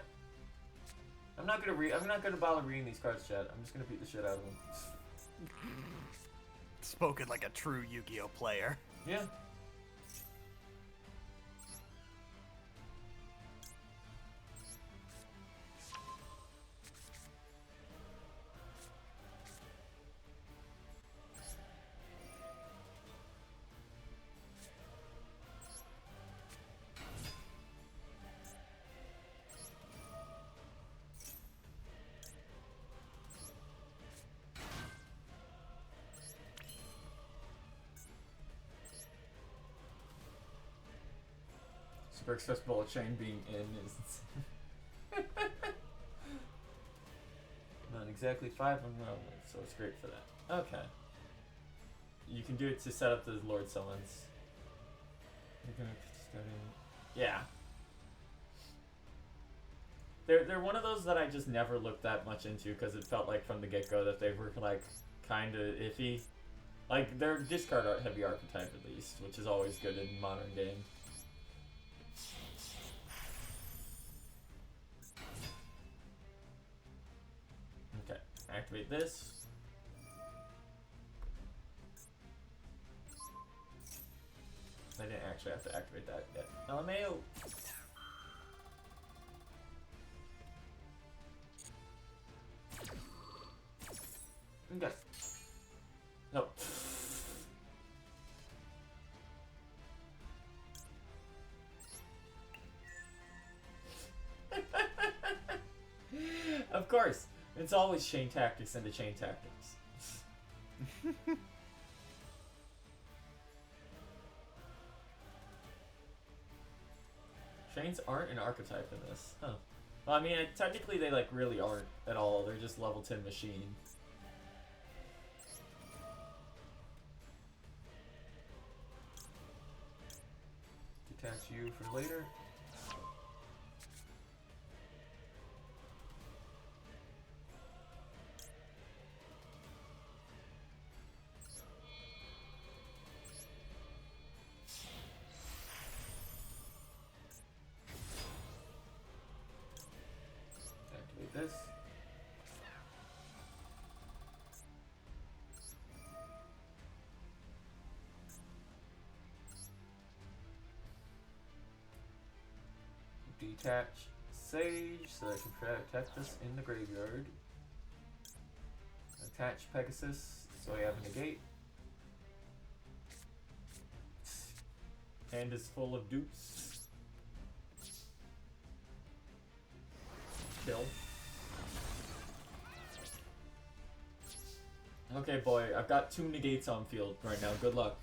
I'm not gonna bother reading these cards, chat. I'm just gonna beat the shit out of them. Spoken like a true Yu-Gi-Oh player. Yeah. Super accessible chain being in is not exactly 5 on Roman, so it's great for that. Okay. You can do it to set up the Lord Summons. You're gonna yeah. They're one of those that I just never looked that much into because it felt like from the get-go that they were like kinda iffy. Like they're discard art heavy archetype at least, which is always good in modern game. Okay, activate this. I didn't actually have to activate that yet. LMAO! Okay. No. Of course! It's always chain tactics into chain tactics. Chains aren't an archetype in this. Huh. Well, I mean, technically they like really aren't at all. They're just level 10 machine. Detach you for later. Activate this. Detach Sage so I can protect us in the graveyard. Attach Pegasus so I have a negate. Hand is full of dupes. Kill. Okay, boy, I've got 2 negates on field right now. Good luck.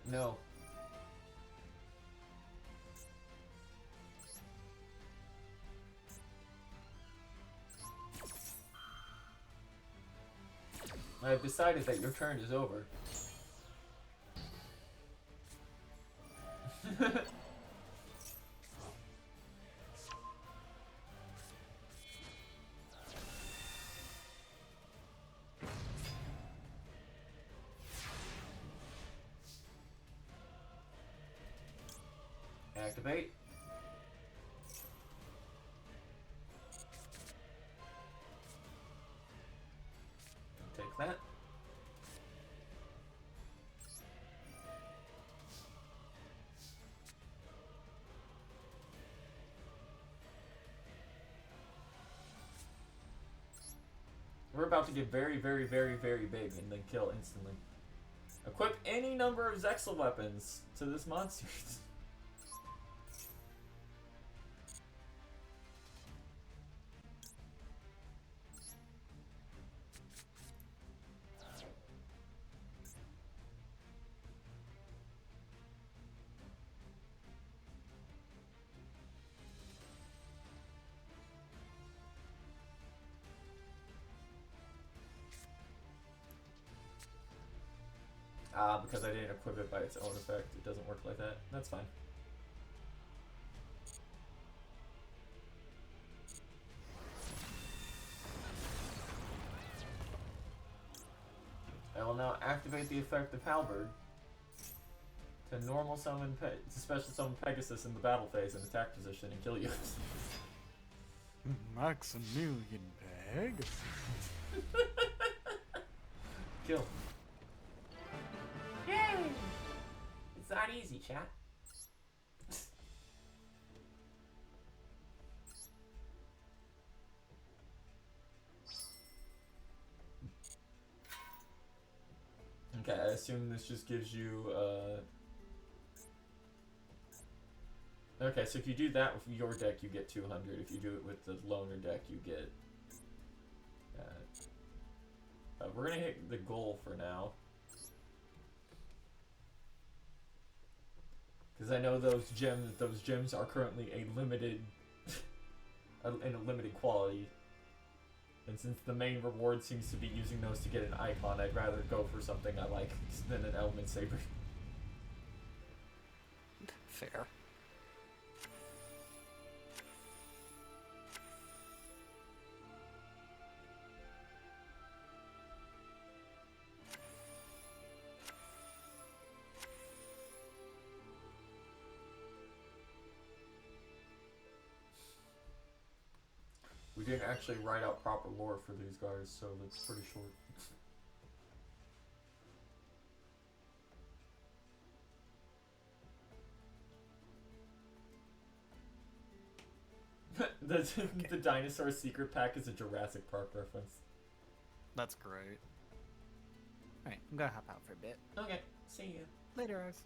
No. I've decided that your turn is over. Activate. Take that. We're about to get very, very, very, very big and then kill instantly. Equip any number of Zexal weapons to this monster. Because I didn't equip it by its own effect, it doesn't work like that. That's fine. I will now activate the effect of Halberd to normal summon, to special summon Pegasus in the battle phase and attack position and kill you. Maximilian Pegasus. Kill. Yay! It's not easy, chat. Okay, I assume this just gives you, okay, so if you do that with your deck, you get 200. If you do it with the loner deck, you get, we're gonna hit the goal for now. Because I know those gems are currently a limited, in a limited quality. And since the main reward seems to be using those to get an icon, I'd rather go for something I like than an element saber. Fair. We didn't actually write out proper lore for these guys, so it's pretty short. the dinosaur secret pack is a Jurassic Park reference. That's great. Alright, I'm gonna hop out for a bit. Okay, see you. Later, guys.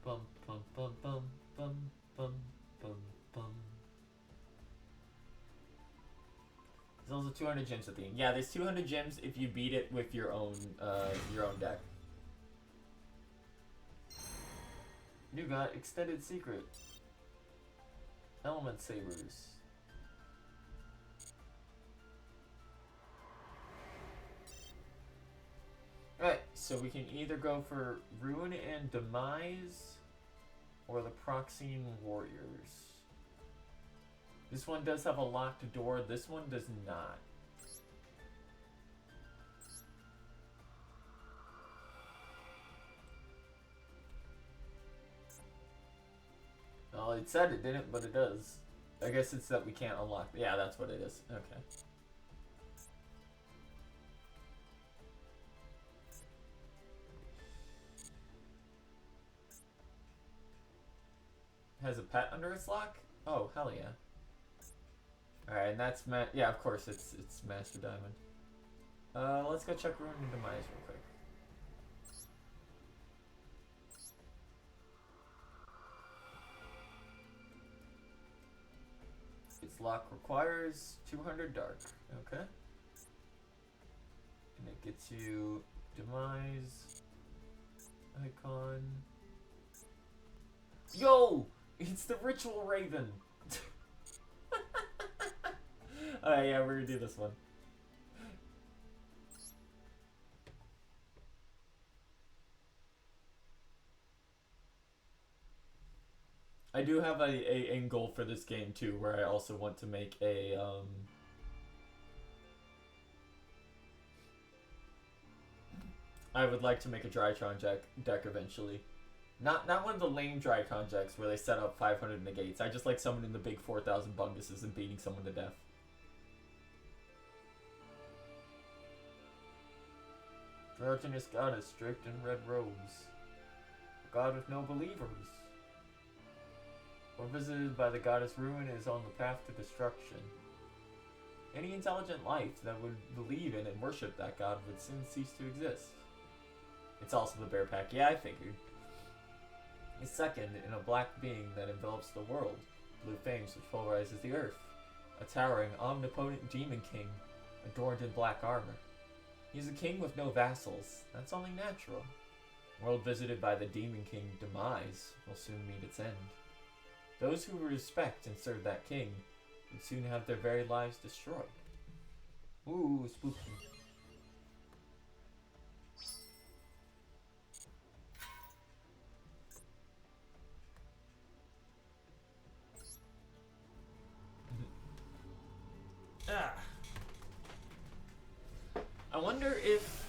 Bum bum bum bum bum bum bum bum. There's also 200 gems at the end. Yeah, there's 200 gems if you beat it with your own deck. You got Extended Secret. Element Sabers. Alright, so we can either go for Ruin and Demise or the Proxine Warriors. This one does have a locked door, this one does not. Well, it said it didn't, but it does. I guess it's that we can't unlock. Yeah, that's what it is. Okay. Has a pet under its lock? Oh, hell yeah. Alright, and that's yeah, of course it's Master Diamond. Let's go check Ruin and Demise real quick. Its lock requires 200 dark. Okay. And it gets you Demise icon. Yo! It's the Ritual Raven! Alright, yeah, we're gonna do this one. I do have a end goal for this game too, where I also want to make a I would like to make a Drytron deck eventually. Not one of the lame Drytron decks where they set up 500 negates. I just like summoning the big 4,000 bunguses and beating someone to death. Trojanous goddess draped in red robes. A god with no believers. Or visited by the goddess Ruin is on the path to destruction. Any intelligent life that would believe in and worship that god would soon cease to exist. It's also the bear pack. Yeah, I figured. A second in a black being that envelops the world, blue flames which pulverizes the earth. A towering, omnipotent demon king, adorned in black armor. He's a king with no vassals. That's only natural. World visited by the demon king Demise will soon meet its end. Those who respect and serve that king would soon have their very lives destroyed. Ooh, spooky. I wonder if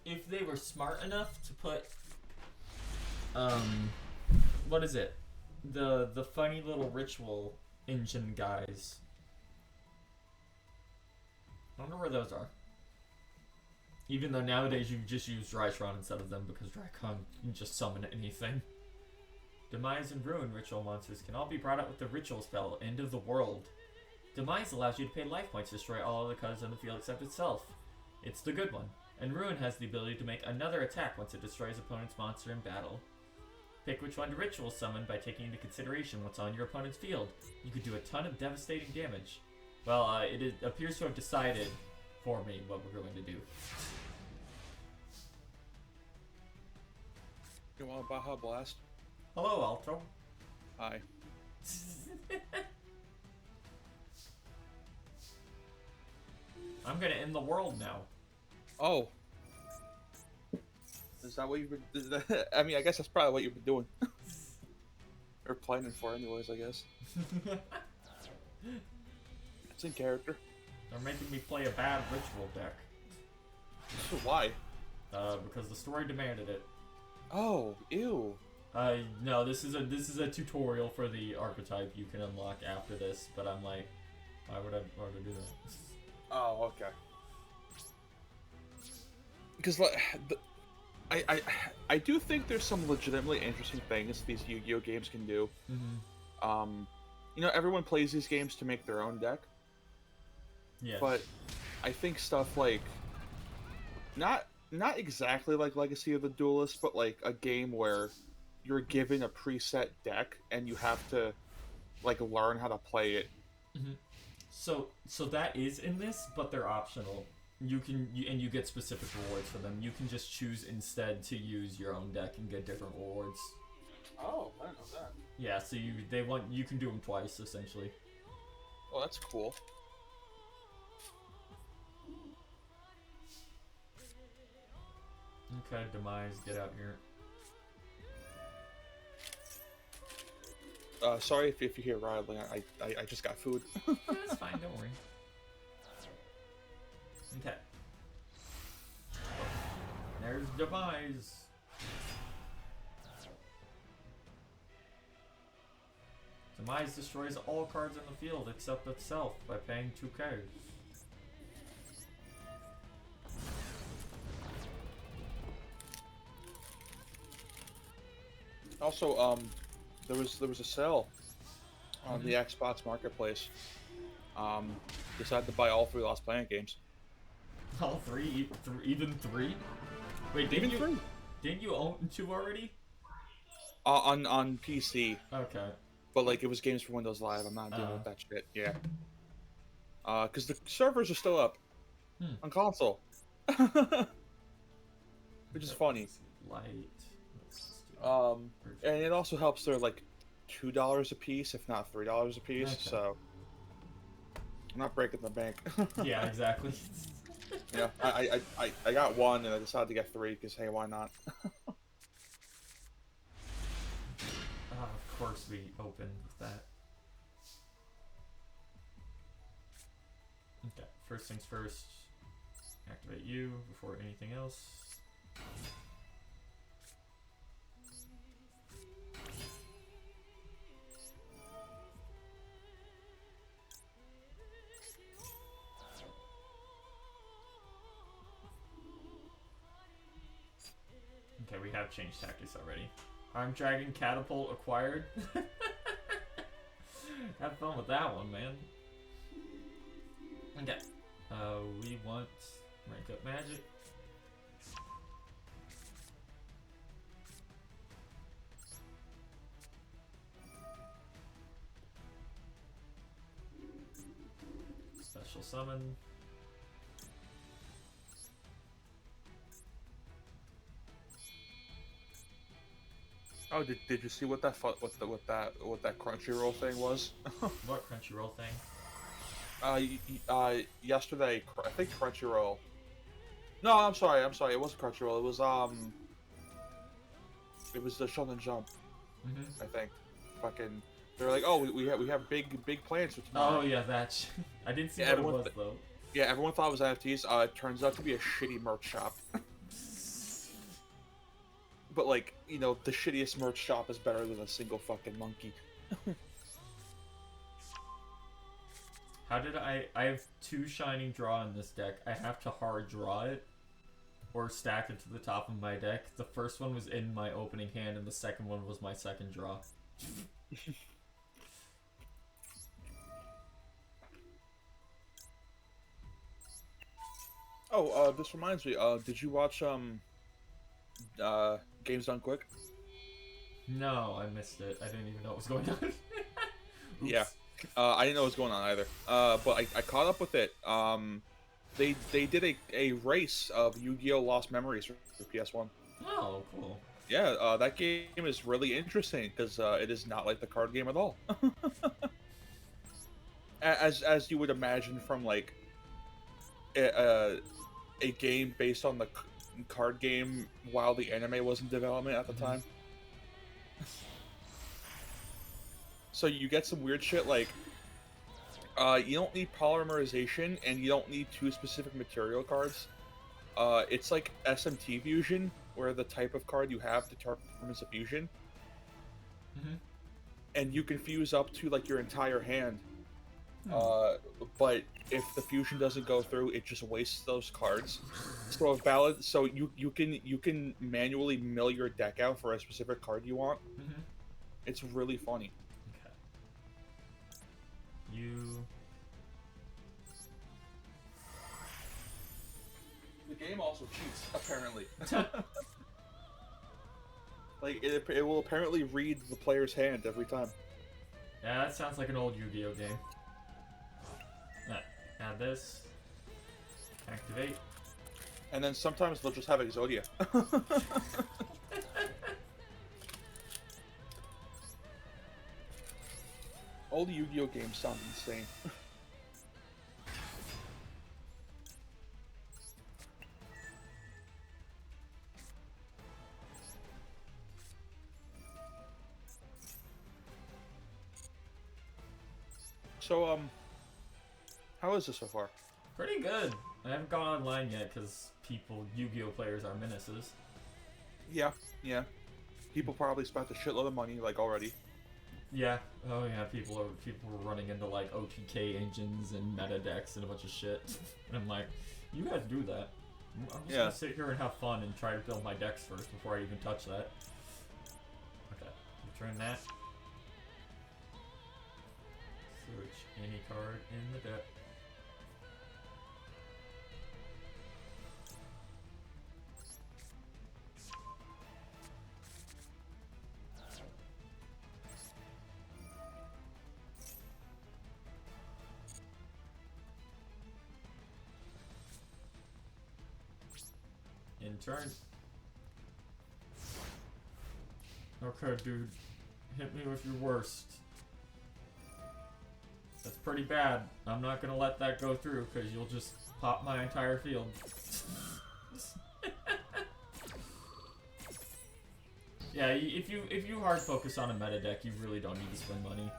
they were smart enough to put what is it? The funny little ritual engine guys. I wonder where those are. Even though nowadays you just use Drytron instead of them because Drytron can just summon anything. Demise and Ruin ritual monsters can all be brought out with the ritual spell, End of the World. Demise allows you to pay life points to destroy all other cards on the field except itself. It's the good one. And Ruin has the ability to make another attack once it destroys opponent's monster in battle. Pick which one to ritual summon by taking into consideration what's on your opponent's field. You could do a ton of devastating damage. Well, it appears to have decided for me what we're going to do. You want a Baja Blast? Hello, Alto. Hi. I'm gonna end the world now. Oh. Is that what you've been... I mean, I guess that's probably what you've been doing. Or planning for anyways, I guess. It's in character. They're making me play a bad ritual deck. So why? Because the story demanded it. Oh, ew. No, this is a tutorial for the archetype you can unlock after this, but I'm like, why would I do that? Oh, okay. Because like, I do think there's some legitimately interesting things these Yu-Gi-Oh games can do. Mm-hmm. You know, everyone plays these games to make their own deck. Yeah. But I think stuff like, not exactly like Legacy of the Duelist, but like a game where you're given a preset deck and you have to like learn how to play it. Mm-hmm. So that is in this, but they're optional. You get specific rewards for them. You can just choose instead to use your own deck and get different rewards. Oh, I didn't know that. Yeah, so you can do them twice essentially. Oh, that's cool. Okay, Demise, get out here. Sorry if you hear rattling. I just got food. That's fine, don't worry. Okay. There's Demise. Demise destroys all cards in the field except itself by paying 2k. Also, there was a sale on the Xbox Marketplace. Decided to buy all 3 Lost Planet games. All 3? Even 3? Wait, Even 3? Didn't you own 2 already? On PC. Okay. But like it was games for Windows Live. I'm not dealing with that shit. Yeah. Because the servers are still up on console, which is funny. Light. And it also helps. They're like $2 a piece, if not $3 a piece. Okay. So I'm not breaking the bank. Yeah, exactly. Yeah, I got 1 and I decided to get 3 because hey, why not? Of course we opened with that. Okay, first things first. Activate you before anything else. Okay, we have changed tactics already. Arm Dragon Catapult acquired. Have fun with that one, man. Okay. We want rank up magic. Special summon. Oh, did you see what that Crunchyroll thing was? What Crunchyroll thing? Yesterday, I think Crunchyroll. No, I'm sorry. It wasn't Crunchyroll. It was the Shonen Jump. I think. Fucking. They're like, oh, we have big plans for tomorrow. Oh yeah, that. I didn't see what it was though. Yeah, everyone thought it was NFTs. It turns out to be a shitty merch shop. But like, you know, the shittiest merch shop is better than a single fucking monkey. How did I have 2 Shining Draw in this deck. I have to hard draw it or stack it to the top of my deck. The first one was in my opening hand and the second one was my second draw. Oh, this reminds me, did you watch Games Done Quick? No, I missed it. I didn't even know what was going on. Yeah. I didn't know what was going on either. But I caught up with it. They did a race of Yu-Gi-Oh! Lost Memories for PS1. Oh, cool. Yeah, that game is really interesting because it is not like the card game at all. as you would imagine from like a game based on the card game while the anime was in development at the time. So you get some weird shit like you don't need polymerization and you don't need 2 specific material cards. It's like SMT fusion where the type of card you have determines a fusion. And you can fuse up to like your entire hand. But if the fusion doesn't go through, it just wastes those cards. So you can manually mill your deck out for a specific card you want. It's really funny. Okay. You. The game also cheats, apparently. Like it will apparently read the player's hand every time. Yeah, that sounds like an old Yu-Gi-Oh game. Add this. Activate. And then sometimes they'll just have Exodia. All the Yu-Gi-Oh games sound insane. So, how is this so far? Pretty good. I haven't gone online yet because Yu-Gi-Oh players are menaces. Yeah. People probably spent a shitload of money, like, already. Yeah. Oh yeah. People were running into like OTK engines and meta decks and a bunch of shit. And I'm like, you guys do that. I'm just gonna sit here and have fun and try to build my decks first before I even touch that. Okay. Return that. Search any card in the deck. In turn. Okay, dude. Hit me with your worst. That's pretty bad. I'm not gonna let that go through because you'll just pop my entire field. Yeah, if you hard focus on a meta deck, you really don't need to spend money.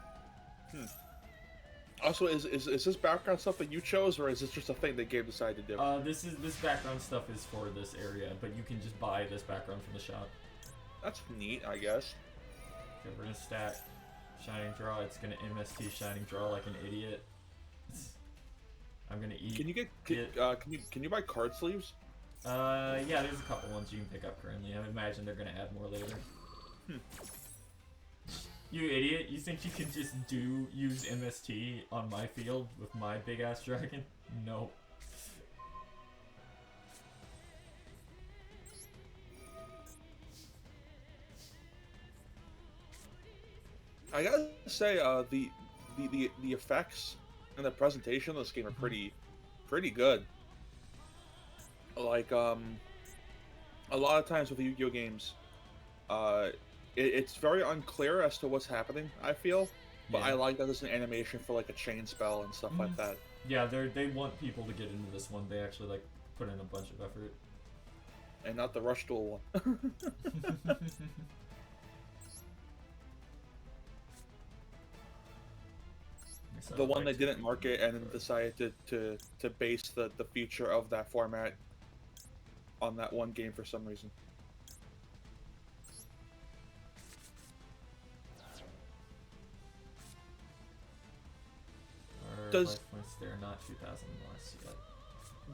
Also, is this background stuff that you chose, or is this just a thing the game decided to do? This background stuff is for this area, but you can just buy this background from the shop. That's neat, I guess. Okay, we're gonna stack Shining Draw. It's gonna MST Shining Draw like an idiot. I'm gonna eat. Can you get can you buy card sleeves? Yeah, there's a couple ones you can pick up currently. I imagine they're gonna add more later. You idiot! You think you can just use MST on my field with my big ass dragon? No. I gotta say, the effects and the presentation of this game are pretty good. Like, a lot of times with Yu-Gi-Oh games, it's very unclear as to what's happening, I feel. But Yeah. I like that there's an animation for like a chain spell and stuff like that. Yeah, they want people to get into this one. They actually like put in a bunch of effort. And not the Rush Duel one. The one they didn't market and then decided to base the future of that format on that one game for some reason. Does they're not 2,000 less yet?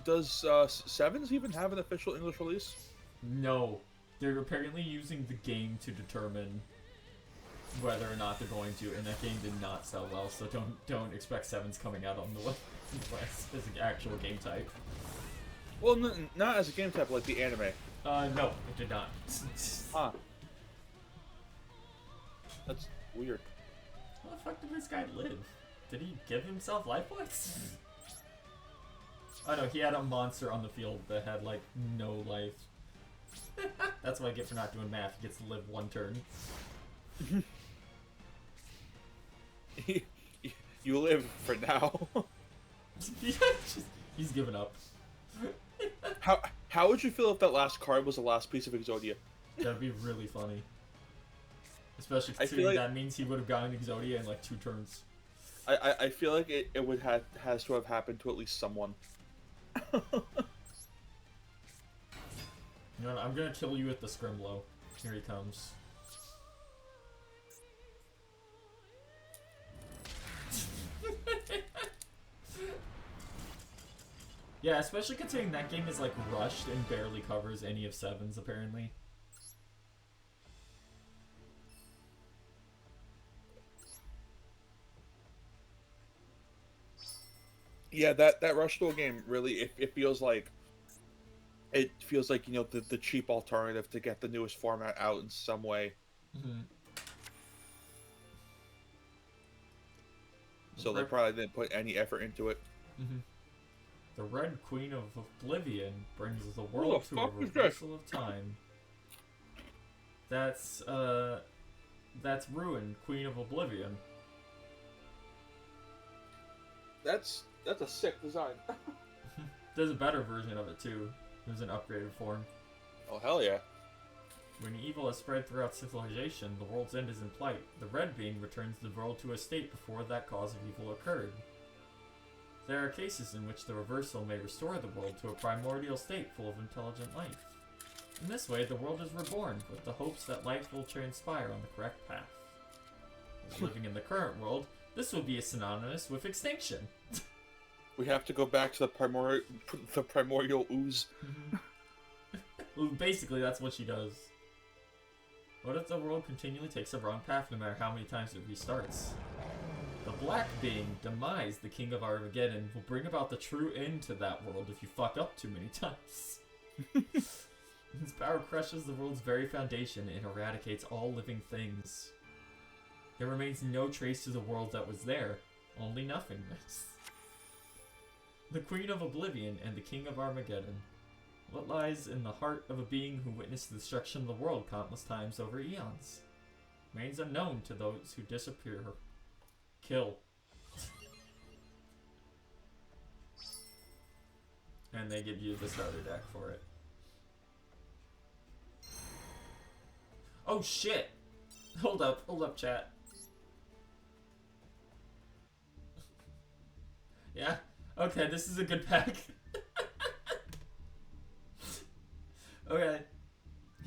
Does Sevens even have an official English release? No, they're apparently using the game to determine whether or not they're going to, and that game did not sell well, so don't expect Sevens coming out on the West as an actual game type. Well, not as a game type, like the anime. No, it did not. Huh. That's weird. How the fuck did this guy live? Did he give himself life points? Oh no, he had a monster on the field that had like no life. That's what I get for not doing math. He gets to live one turn. You live for now. He's given up. How would you feel if that last card was the last piece of Exodia? That'd be really funny. Especially considering that means he would have gotten Exodia in like 2 turns. I feel like it would has to have happened to at least someone. You know what, I'm gonna kill you at the Scrimlow. Here he comes. Yeah, especially considering that game is like rushed and barely covers any of Sevens apparently. Yeah, that Rush Duel game really it feels like you know the cheap alternative to get the newest format out in some way. Mm-hmm. So they probably didn't put any effort into it. Mm-hmm. The Red Queen of Oblivion brings the world to a reversal of time. That's Ruin, Queen of Oblivion. That's a sick design. There's a better version of it too. There's an upgraded form. Oh hell yeah. When evil has spread throughout civilization, the world's end is in plight. The Red Being returns the world to a state before that cause of evil occurred. There are cases in which the reversal may restore the world to a primordial state full of intelligent life. In this way, the world is reborn, with the hopes that life will transpire on the correct path. Living in the current world, this would be synonymous with extinction. We have to go back to the primordial ooze. Well, basically, that's what she does. What if the world continually takes a wrong path no matter how many times it restarts? The black being, Demise, the king of Armageddon, will bring about the true end to that world if you fuck up too many times. His power crushes the world's very foundation and eradicates all living things. There remains no trace to the world that was there, only nothingness. The Queen of Oblivion and the King of Armageddon. What lies in the heart of a being who witnessed the destruction of the world countless times over eons? Remains unknown to those who disappear. Kill. And they give you the starter deck for it. Oh shit! Hold up, chat. Yeah? Okay, this is a good pack. Okay.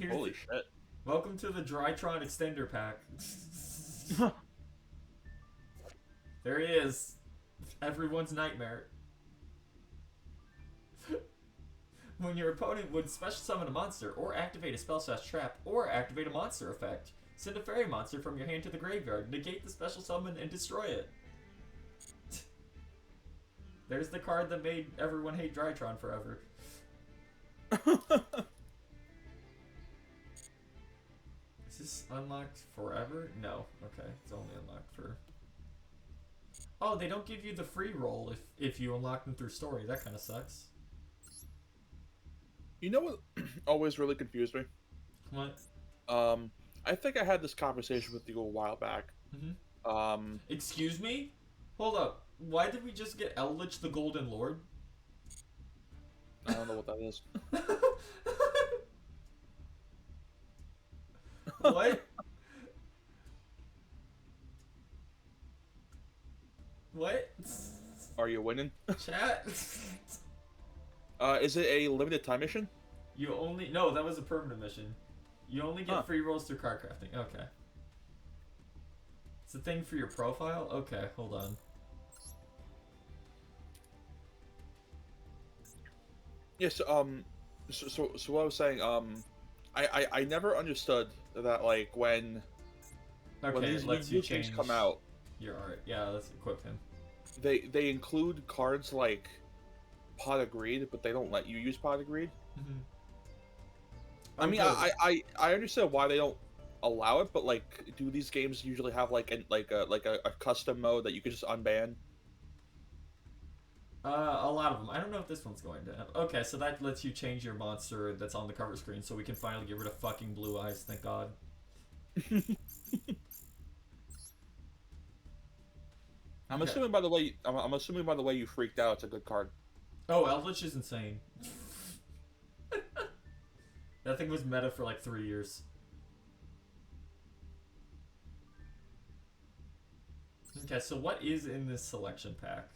Holy shit. Welcome to the Drytron Extender Pack. There he is. Everyone's nightmare. When your opponent would special summon a monster, or activate a spell/trap, or activate a monster effect, send a fairy monster from your hand to the graveyard, negate the special summon, and destroy it. There's the card that made everyone hate Drytron forever. Is this unlocked forever? No. Okay, it's only unlocked for... Oh, they don't give you the free roll if you unlock them through story. That kind of sucks. You know what always really confused me? What? I think I had this conversation with you a while back. Mm-hmm. Excuse me? Hold up. Why did we just get Eldritch the Golden Lord? I don't know what that is. What? What? Are you winning? Chat? Is it a limited time mission? You only... No, that was a permanent mission. You only get free rolls through card crafting. Okay. It's a thing for your profile? Okay, hold on. Yes, so what I was saying, I never understood that, like, when these new things come out, your art. Yeah, let's equip him. They include cards like Pot of Greed, but they don't let you use Pot of Greed. Mm-hmm. I mean, I understand why they don't allow it, but like, do these games usually have like a custom mode that you can just unban? A lot of them. I don't know if this one's going to have. Okay, so that lets you change your monster that's on the cover screen, so we can finally get rid of fucking Blue Eyes. Thank God. I'm assuming by the way. I'm assuming by the way you freaked out. It's a good card. Oh, Eldritch is insane. That thing was meta for like 3 years. Okay, so what is in this selection pack?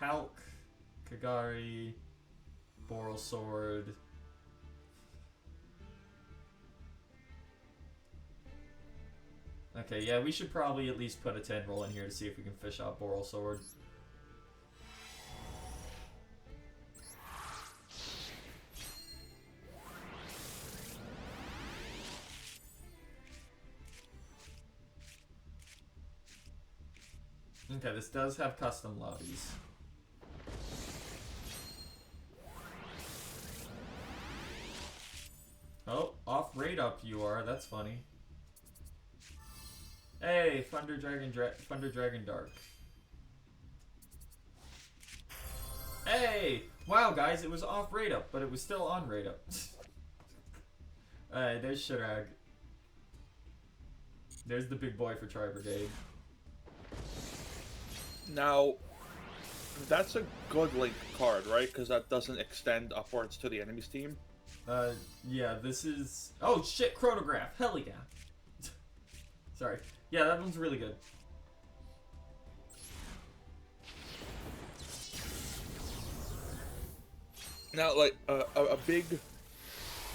Hulk, Kagari, Boral Sword. Okay, yeah, we should probably at least put a 10 roll in here to see if we can fish out Boral Sword. Okay, this does have custom lobbies. Oh, off rate up you are. That's funny. Hey, Thunder Dragon Dark. Hey! Wow, guys, it was off rate up, but it was still on rate up. Alright, there's Shirag. There's the big boy for Tri Brigade. Now, that's a good link card, right? Because that doesn't extend upwards to the enemy's team. Yeah, this is... Oh, shit, Chronograph. Hell yeah. Sorry. Yeah, that one's really good. Now, like, a big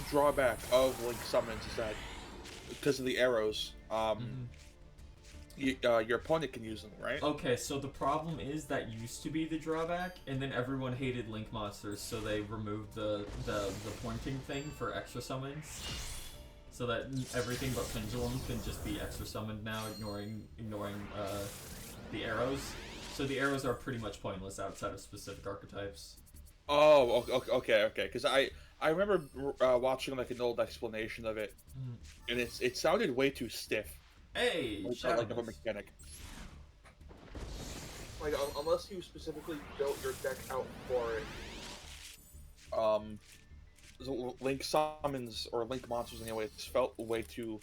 drawback of Link summons is that because of the arrows, your opponent can use them, right? Okay, so the problem is that used to be the drawback, and then everyone hated Link monsters, so they removed the pointing thing for extra summons, so that everything but Pendulum can just be extra summoned now, ignoring the arrows. So the arrows are pretty much pointless outside of specific archetypes. Oh, okay. Because I remember watching like an old explanation of it, and it sounded way too stiff. Hey, Like of a mechanic. Like unless you specifically built your deck out for it, Link summons or Link monsters anyway, it felt way too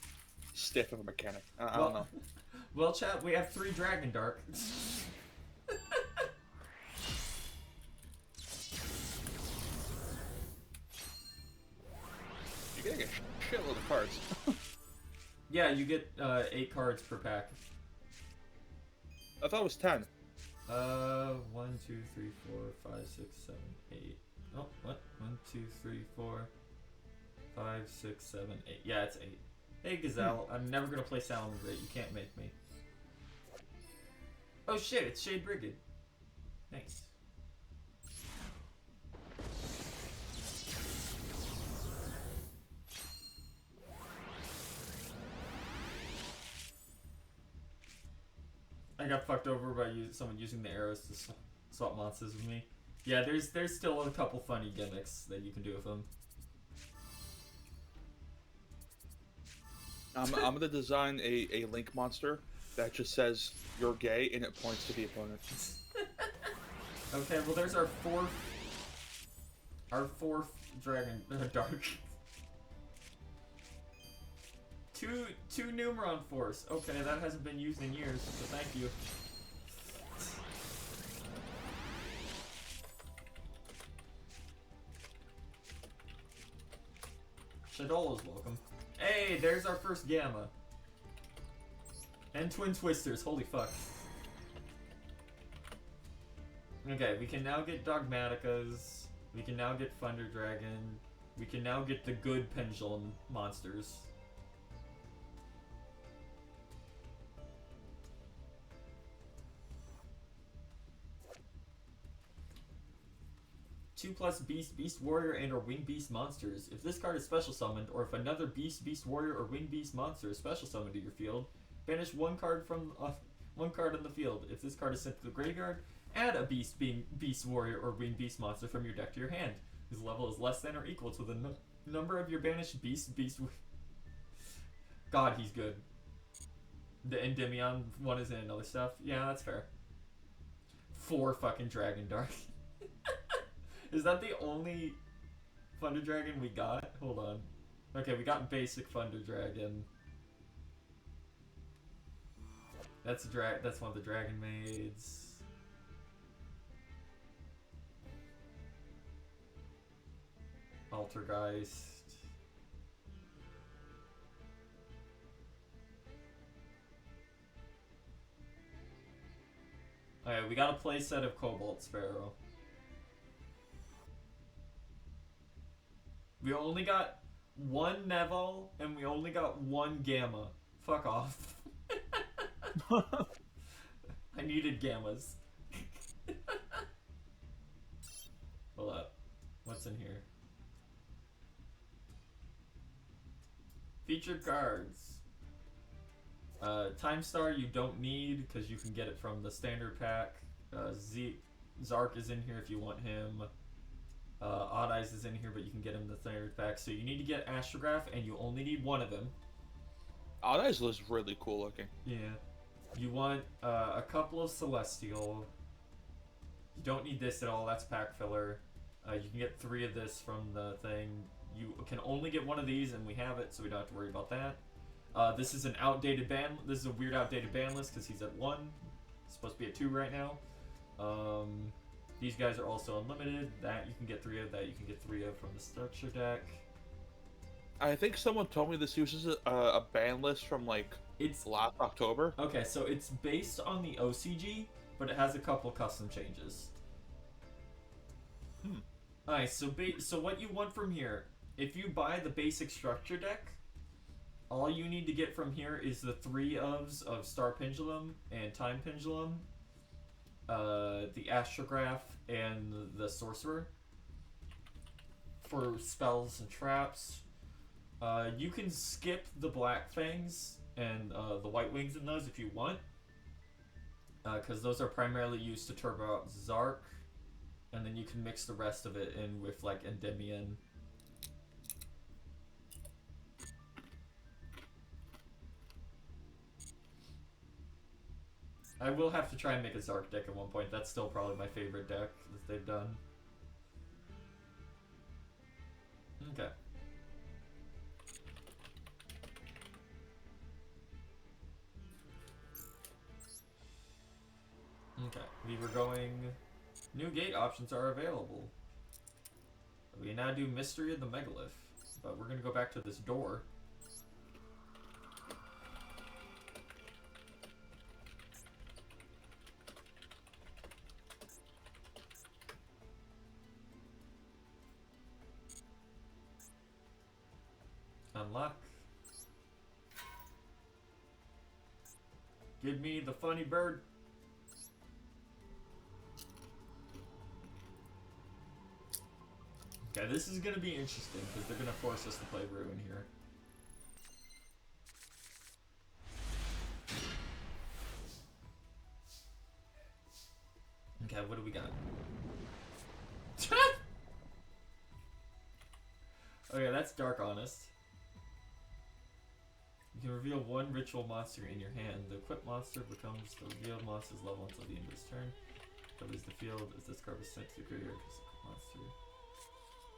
stiff of a mechanic. I don't know. Well, chat, we have 3 Dragon Dark. You're getting a shitload of cards. Yeah, you get 8 cards per pack. I thought it was 10. 1, 2, 3, 4, 5, 6, 7, 8. Oh, what? 1, 2, 3, 4, 5, 6, 7, 8. Yeah, it's 8. Hey, Gazelle, I'm never gonna play Salamander. You can't make me. Oh shit, it's Shade Brigade. Nice. I got fucked over by someone using the arrows to swap monsters with me. Yeah, there's still a couple funny gimmicks that you can do with them. I'm gonna design a Link monster that just says "you're gay" and it points to the opponent. Okay, well there's our fourth Dragon Dark. Two Numeron Force. Okay, that hasn't been used in years, so thank you. Shadola's welcome. Hey, there's our first Gamma. And Twin Twisters, holy fuck. Okay, we can now get Dogmaticas. We can now get Thunder Dragon. We can now get the good Pendulum monsters. Two plus Beast Warrior and or Winged Beast monsters. If this card is special summoned, or if another Beast Warrior or Winged Beast monster is special summoned to your field, banish one card from one card on the field. If this card is sent to the graveyard, add a Beast Warrior or Winged Beast monster from your deck to your hand, whose level is less than or equal to the number of your banished Beast. God, he's good. The Endymion one is in another stuff. Yeah, that's fair. 4 fucking Dragon Dark. Is that the only Thunder Dragon we got? Hold on. Okay, we got basic Thunder Dragon. That's one of the Dragon Maids. Altergeist. Okay, we got a playset of Cobalt Sparrow. We only got 1 Neville, and we only got 1 Gamma. Fuck off. I needed Gammas. Hold up. What's in here? Featured cards. Time Star you don't need, because you can get it from the standard pack. Zark is in here if you want him. Odd Eyes is in here, but you can get him in the standard pack. So you need to get Astrograph, and you only need 1 of them. Odd Eyes looks really cool looking. Yeah. You want a couple of Celestial. You don't need this at all. That's pack filler. You can get 3 of this from the thing. You can only get 1 of these, and we have it, so we don't have to worry about that. This is an outdated ban. This is a weird outdated ban list because he's at 1. It's supposed to be at 2 right now. These guys are also unlimited. That you can get 3 of. That you can get 3 of from the structure deck. I think someone told me this uses a ban list from like last October. Okay, so it's based on the OCG, but it has a couple custom changes. Alright, so what you want from here? if you buy the basic structure deck, all you need to get from here is the 3 ofs of Star Pendulum and Time Pendulum, the Astrograph, and the Sorcerer for spells and traps. You can skip the Black Fangs and the White Wings in those if you want, because those are primarily used to turbo out Zark, and then you can mix the rest of it in with like Endymion. I will have to try and make a Zark deck at one point. That's still probably my favorite deck that they've done. Okay. Okay, we were going... New gate options are available. We now do Mystery of the Megalith, but we're gonna go back to this door. Unlock. Give me the funny bird. Okay, this is gonna be interesting because they're gonna force us to play Ruin here. Okay, what do we got? Okay, that's Dark Honest. You can reveal 1 ritual monster in your hand. The equipped monster becomes the revealed monster's level until the end of its turn. Covers the field as this card is sent to the graveyard because the equipped monster.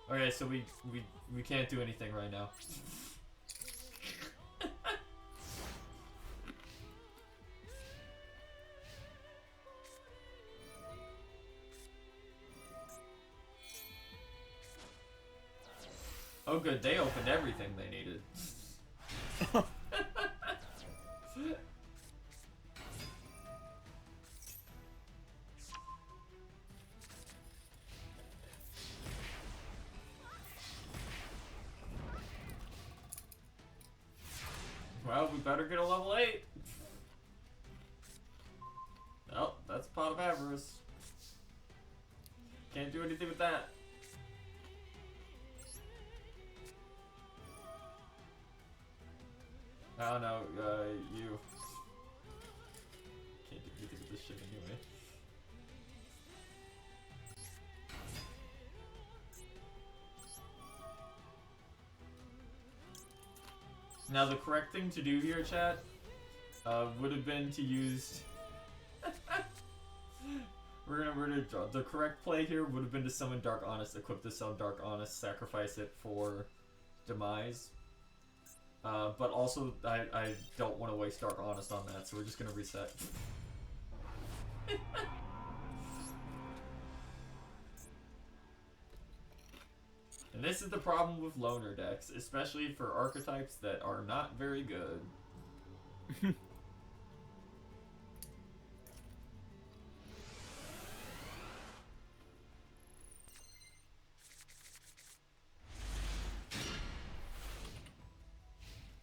Okay, so we can't do anything right now. Oh good, they opened everything they needed. Well, we better get a level 8. Oh, that's Pot of Avarice. Can't do anything with that. I don't know, you. Can't do anything with this shit anyway. Now the correct thing to do here, chat, would have been to use... we're gonna draw. The correct play here would have been to summon Dark Honest, equip this on Dark Honest, sacrifice it for Demise. But also, I don't want to waste Dark Honest on that, so we're just gonna reset. And this is the problem with loner decks, especially for archetypes that are not very good.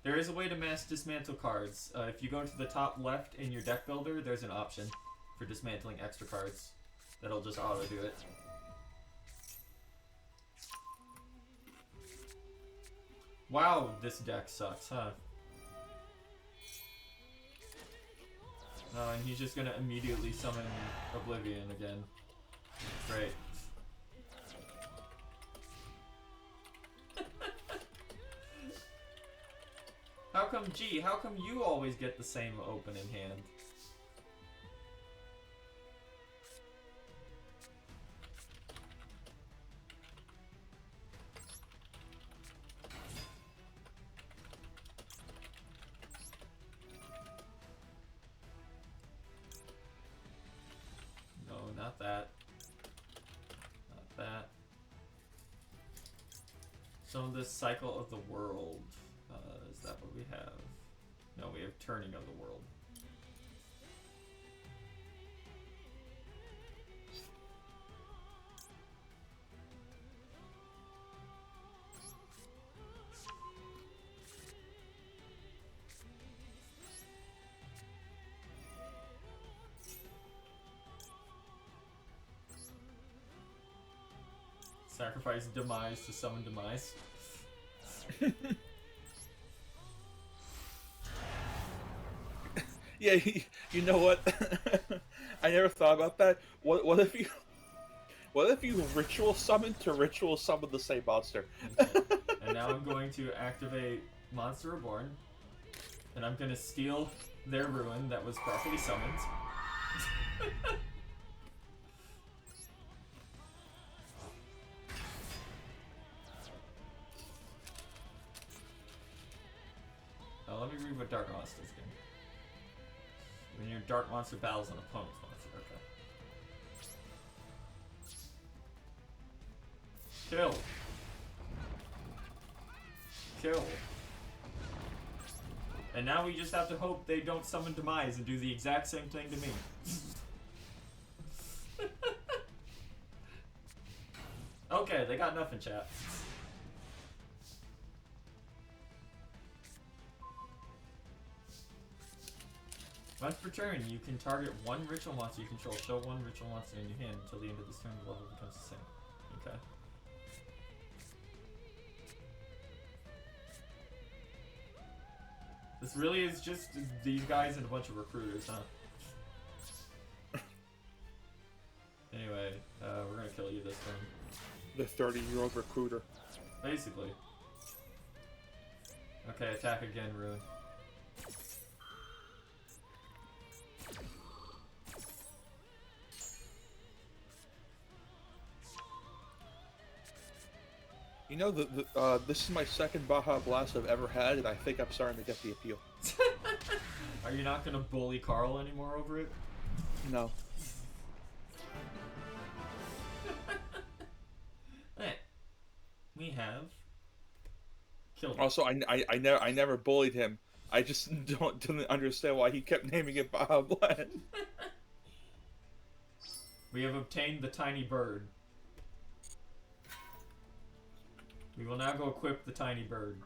There is a way to mass dismantle cards. If you go to the top left in your deck builder, there's an option for dismantling extra cards. That'll just auto do it. Wow, this deck sucks, huh? Oh, and he's just gonna immediately summon Oblivion again. Great. How come you always get the same open in hand? No, not that. Not that. So this Cycle of the World. Is that what we have? No, we have Turning of the World. Sacrifice Demise to summon Demise. Yeah, you know what? I never thought about that. What if you ritual summon to ritual summon the same monster? Okay. And now I'm going to activate Monster Reborn, and I'm going to steal their ruin that was properly summoned. Let me read what Dark Monster is again. When your Dark Monster battles an opponent's monster. Okay. Kill. Kill. And now we just have to hope they don't summon Demise and do the exact same thing to me. Okay, they got nothing, chat. Once per turn, you can target one ritual monster you control. Show one ritual monster in your hand until the end of this turn. The level becomes the same. Okay. This really is just these guys and a bunch of recruiters, huh? Anyway, we're gonna kill you this turn. The 30-year-old recruiter. Basically. Okay, attack again, Ruin. You know, this is my second Baja Blast I've ever had, and I think I'm starting to get the appeal. Are you not gonna bully Carl anymore over it? No. Hey, we have killed him. Also, I never bullied him. I just didn't understand why he kept naming it Baja Blast. We have obtained the tiny bird. We will now go equip the tiny bird.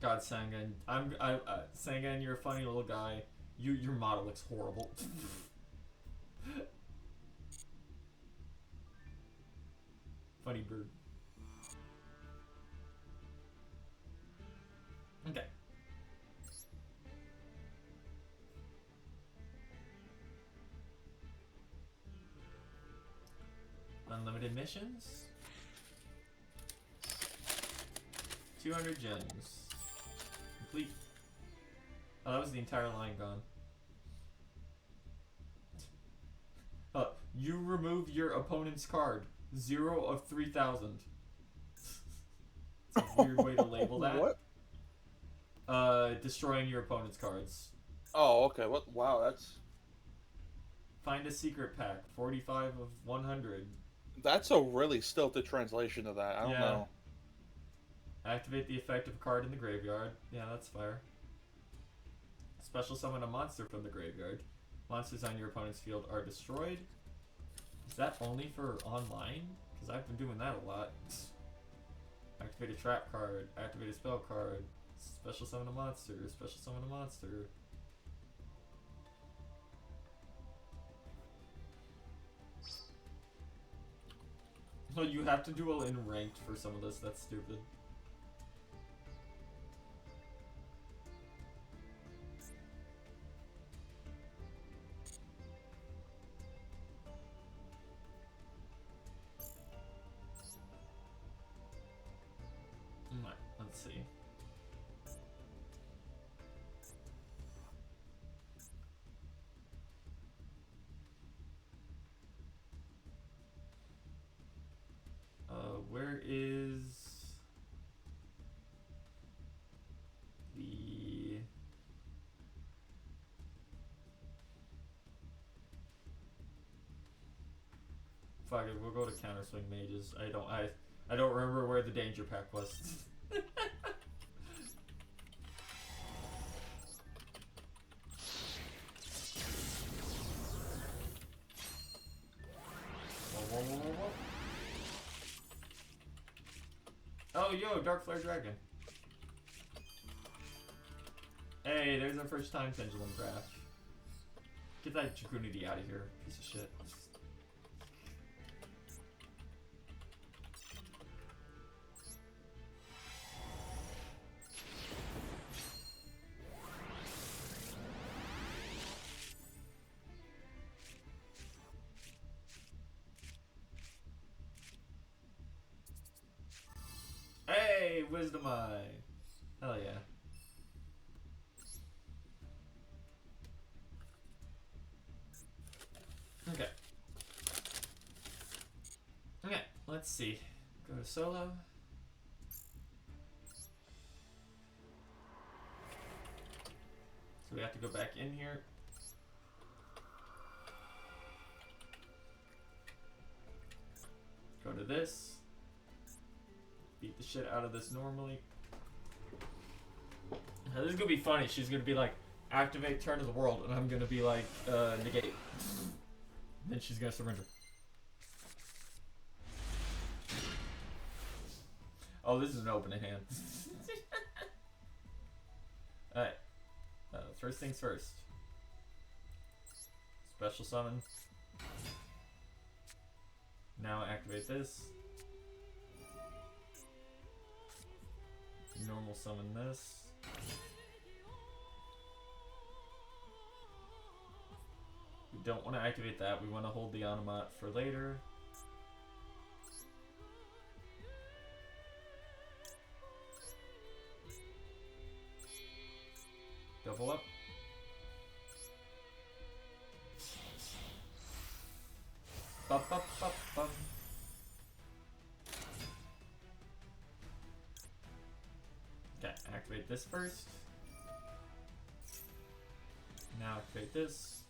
God, Sangan, Sangan, you're a funny little guy. Your model looks horrible. Funny bird. Okay. Unlimited missions. 200 gems. Complete. Oh, that was the entire line gone. You remove your opponent's card. 0 of 3,000. It's a weird way to label that. What? Destroying your opponent's cards. Oh, okay. What? Wow, that's... Find a secret pack. 45 of 100. That's a really stilted translation of that. I don't know. Activate the effect of a card in the graveyard. Yeah, that's fair. Special summon a monster from the graveyard. Monsters on your opponent's field are destroyed. Is that only for online? Because I've been doing that a lot. Activate a trap card. Activate a spell card. Special summon a monster. Special summon a monster. So you have to duel in ranked for some of this. That's stupid. Alright, let's see. Where is the... Fuck it, we'll go to Counter Swing Mages. I don't remember where the danger pack was. Whoa, whoa, whoa, whoa, whoa. Oh, yo, Dark Flare Dragon. Hey, there's our first time Pendulum Graph. Get that Dragoonity out of here, piece of shit. Hey, Wisdom Eye. Hell yeah. Okay. Okay, let's see. Go to solo. So we have to go back in here. Go to this. Beat the shit out of this normally. Now, this is gonna be funny. She's gonna be like, activate Turn of the World, and I'm gonna be like, negate. Then she's gonna surrender. Oh, this is an open hand. Alright. First things first. Special summon. Now activate this. Normal summon this. We don't want to activate that. We want to hold the Onomat for later. Double up. Bum, bum, bum, bum. Okay, activate this first. Now activate this.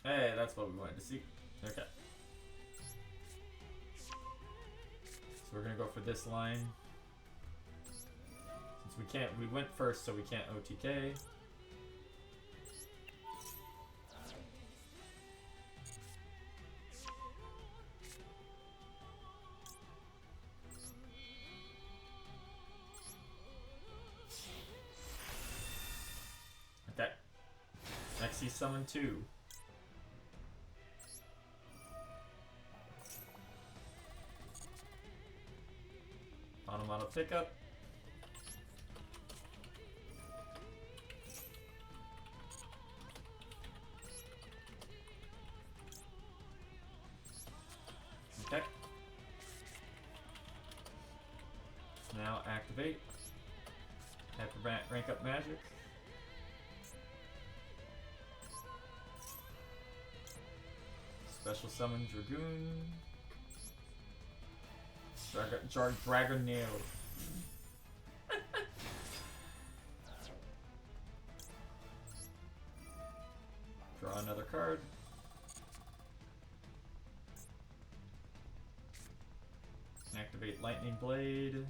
Hey, that's what we wanted to see. Okay. So we're gonna go for this line. Since we went first, so we can't OTK. Okay. Next, he summoned 2. Auto pickup. Okay. Now activate. Have to rank up magic. Special summon Dragoon. Dragonair. Draw another card. Activate Lightning Blade.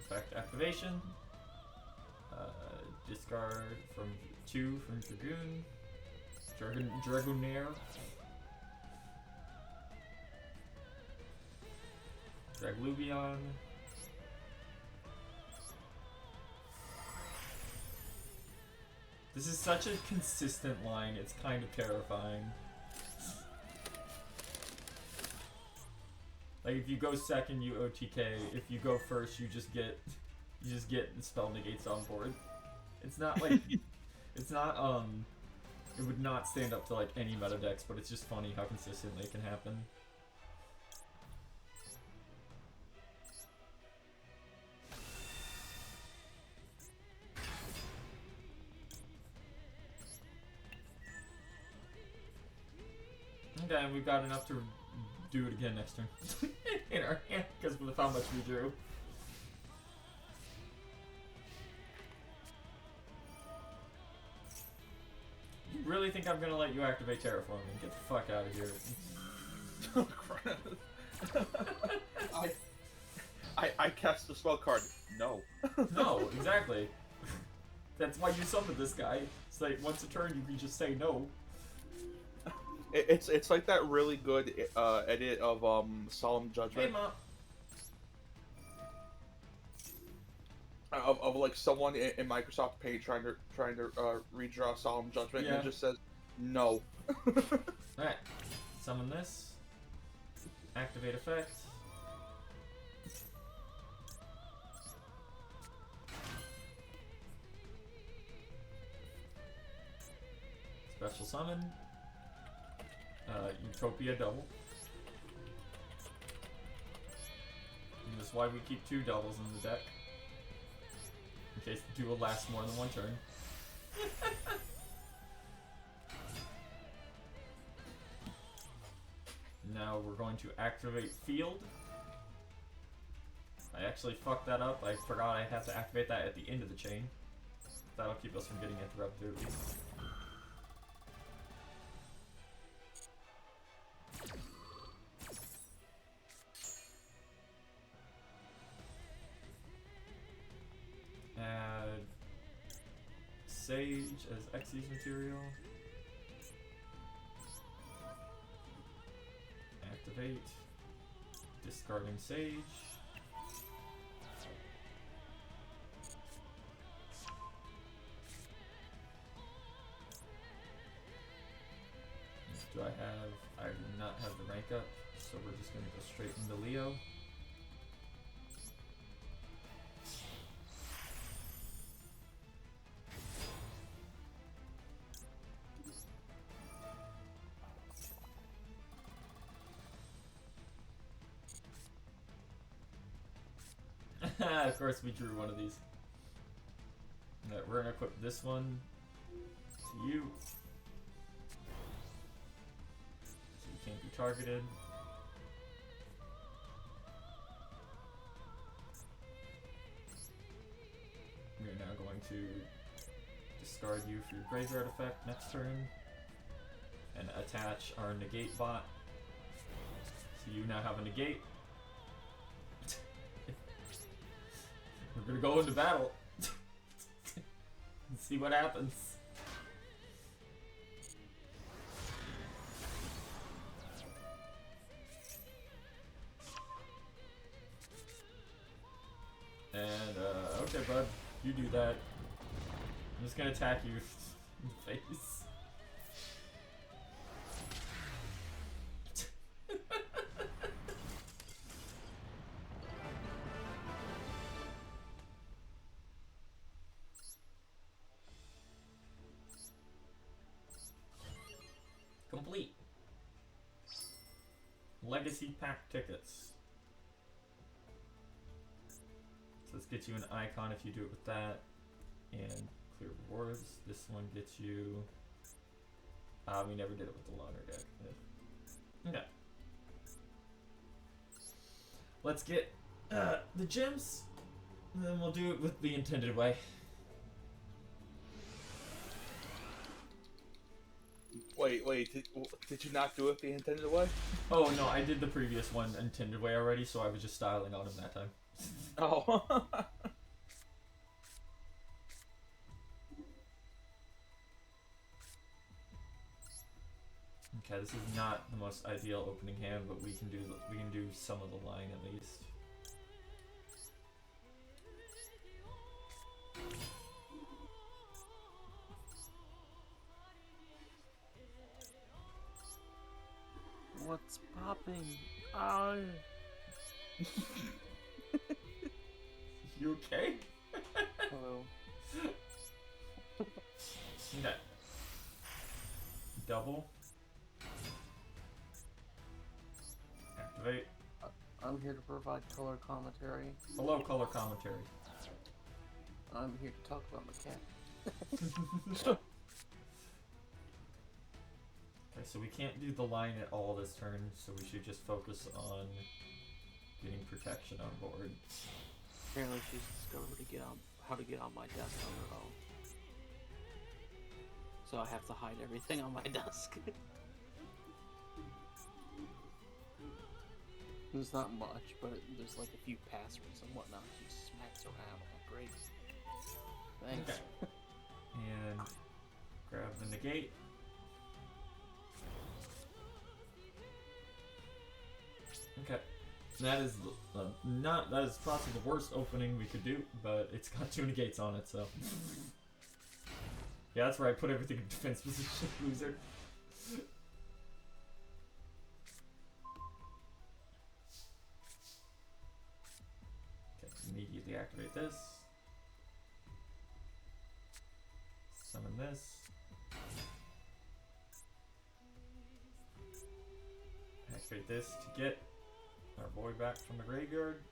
Effect activation. Discard from 2 from Dragoon. Dragonair. Dragluvion. This is such a consistent line, it's kind of terrifying. Like if you go second, you OTK. If you go first, you just get the spell negates on board. It's not like it's not it would not stand up to like any meta decks, but it's just funny how consistently it can happen. Okay, and we've got enough to do it again next turn in our hand because of how much we drew. You really think I'm gonna let you activate Terraforming? Get the fuck out of here. I cast the spell card. No. No, exactly. That's why you summoned this guy. It's like once a turn you can just say no. It's like that really good edit of Solemn Hey, Judgment Mom. of like someone in Microsoft Paint trying to redraw Solemn Judgment and Yeah. it just says no. Alright. Summon this. Activate effect. Special summon. Utopia double. And that's why we keep 2 doubles in the deck. In case the duel lasts more than 1 turn. Now we're going to activate field. I actually fucked that up. I forgot I have to activate that at the end of the chain. That'll keep us from getting interrupted. Add Sage as Xyz material. Activate. Discarding Sage. Do I have... I do not have the rank up, so we're just going to go straight into Leo. Of course we drew one of these. Alright, we're gonna equip this one to you. So you can't be targeted. We are now going to discard you for your graveyard effect next turn. And attach our negate bot. So you now have a negate. We're gonna go into battle and see what happens. And okay, bud, you do that. I'm just gonna attack you in the face. Complete. Legacy pack tickets. So this gets you an icon if you do it with that. And clear rewards. This one gets you... we never did it with the longer deck. Okay. Let's get the gems. And then we'll do it with the intended way. Wait, did you not do it the intended way? Oh no, I did the previous one intended way already, so I was just styling on him that time. Oh. Okay, this is not the most ideal opening hand, but we can do some of the line at least. What's popping? Oh. You okay? Hello. Okay. Double. Activate. I'm here to provide color commentary. Hello, color commentary. I'm here to talk about my cat. Okay, so we can't do the line at all this turn, so we should just focus on getting protection on board. Apparently she's discovered how to get on my desk on her own. So I have to hide everything on my desk. There's not much, but there's like a few passwords and whatnot. He smacks around. Oh, great. Thanks. Okay. And grab the negate. Okay. That is that is possibly the worst opening we could do, but it's got 2 negates on it, so. Yeah, that's where I put everything in defense position, loser. Okay, immediately activate this. Summon this. Activate this to get our boy back from the graveyard.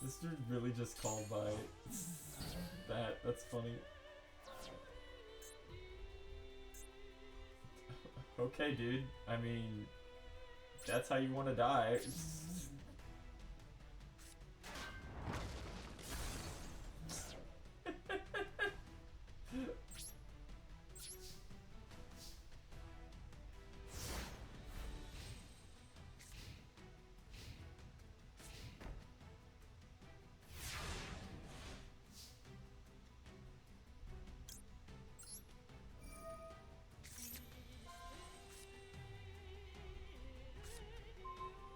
This dude really just called by that. That's funny. Okay, dude. I mean, that's how you want to die.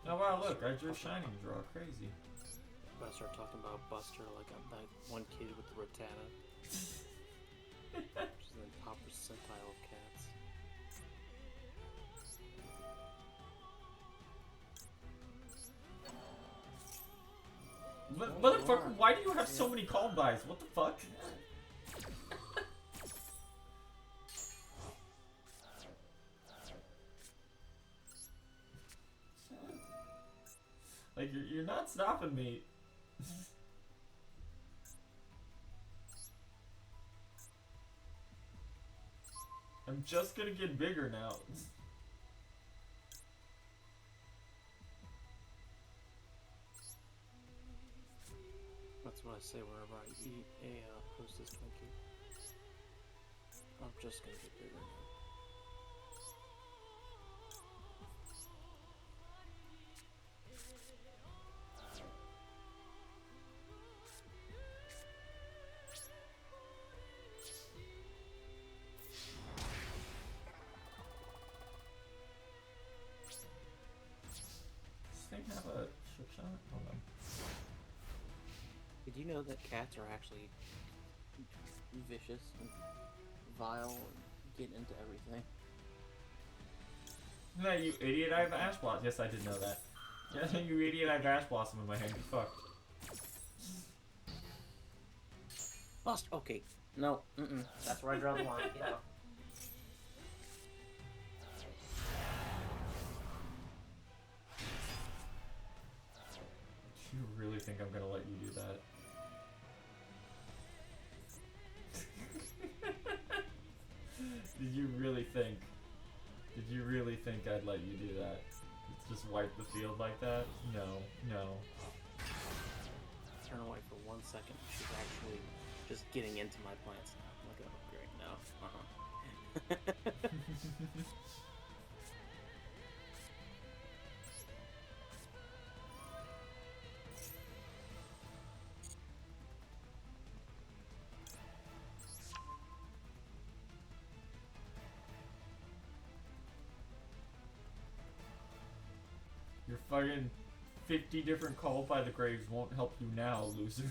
Oh wow, look, I drew Shining Draw. Crazy. But I start talking about Buster like I'm that one kid with the Rotana. Which is the top percentile of cats. Motherfucker, why do you have so many called bys? What the fuck? Like, you're not stopping me. I'm just gonna get bigger now. That's what I say whenever I eat a Hostess Twinkie. I'm just gonna get bigger now. Have a trick shot? Hold on. Did you know that cats are actually vicious and vile and get into everything? No, you idiot, I have Ash Blossom. Yes, I did know that. Yeah, you idiot, I have Ash Blossom in my hand. You fucked. Bust. Okay. No. That's where I draw the line. Yeah. You really think I'm gonna let you do that? Did you really think? Did you really think I'd let you do that? Just wipe the field like that? No, no. Turn away for 1 second. She's actually just getting into my plants now. I'm like, oh, great, no. Your fucking 50 different Called by the Graves won't help you now, loser.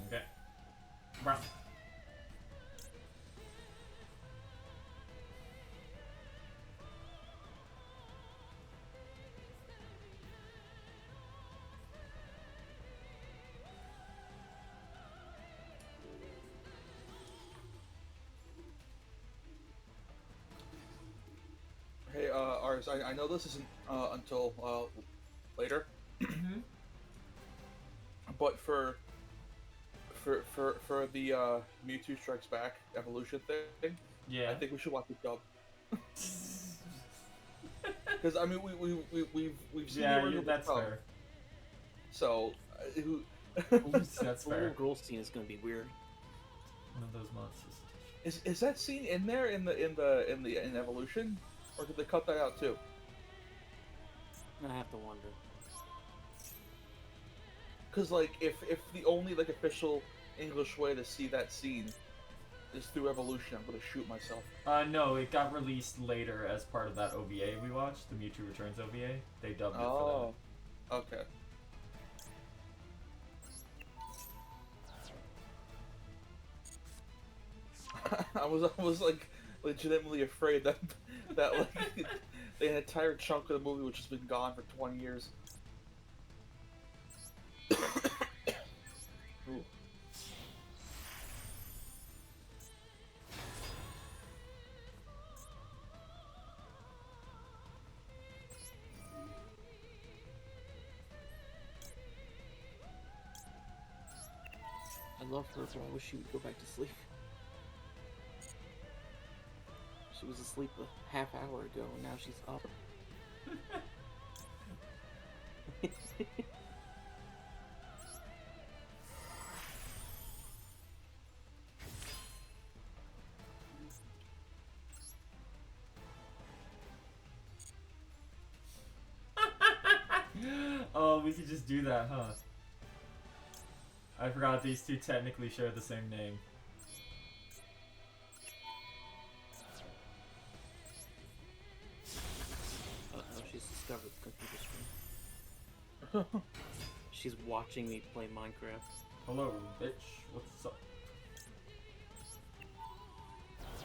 Okay. Wow. Hey, Ars, I know this isn't until later, But for the Mewtwo Strikes Back evolution thing, Yeah. I think we should watch it dub. Because I mean, we've seen the Yeah, original that's dub, fair. so who? That's The little fair. girl scene is gonna be weird. One of those monsters. Is that scene in there in evolution, or did they cut that out too? I have to wonder. Because like if the only like official English way to see that scene is through evolution, I'm gonna shoot myself. No, it got released later as part of that OVA we watched, the Mewtwo Returns OVA. They dubbed it for Oh, okay. I was like legitimately afraid that like the entire chunk of the movie which has been gone for 20 years. Ooh. I love her, but I wish she would go back to sleep. She was asleep a half hour ago, and now she's up. Oh, we could just do that, huh? I forgot these two technically share the same name. Oh, she's discovered the computer screen. She's watching me play Minecraft. Hello, bitch. What's up?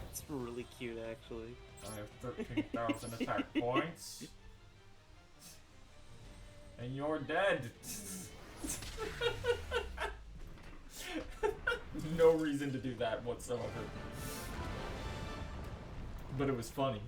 It's really cute, actually. I have 13,000 attack points. And you're dead. No reason to do that whatsoever. But it was funny.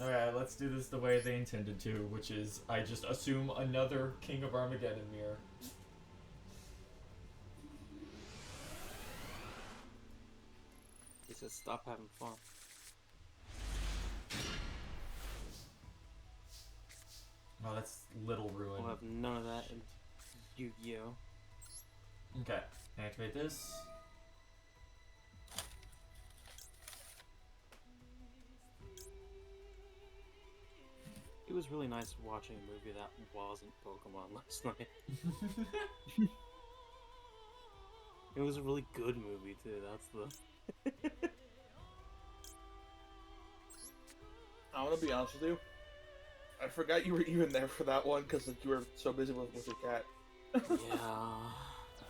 Alright, let's do this the way they intended to, which is I just assume another King of Armageddon mirror. He says, stop having fun. Oh, that's Little Ruin. We'll have none of that in Yu-Gi-Oh! Okay, activate this. It was really nice watching a movie that wasn't Pokemon last night. It was a really good movie too, that's the... I want to be honest with you. I forgot you were even there for that one because like, you were so busy with your cat. Yeah,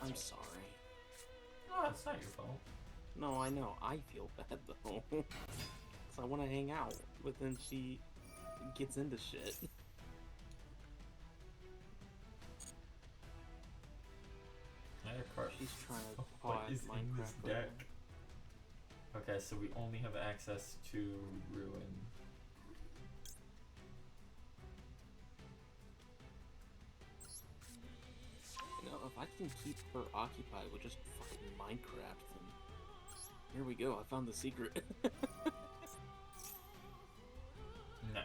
I'm sorry. Oh, it's not your fault. No, I know, I feel bad though. Cause I want to hang out, but then she gets into shit. Another card. She's trying to What buy is in Minecraft this right deck? Okay, so we only have access to Ruin. now. You know, if I can keep her occupied with just fucking Minecraft, then here we go. I found the secret. No.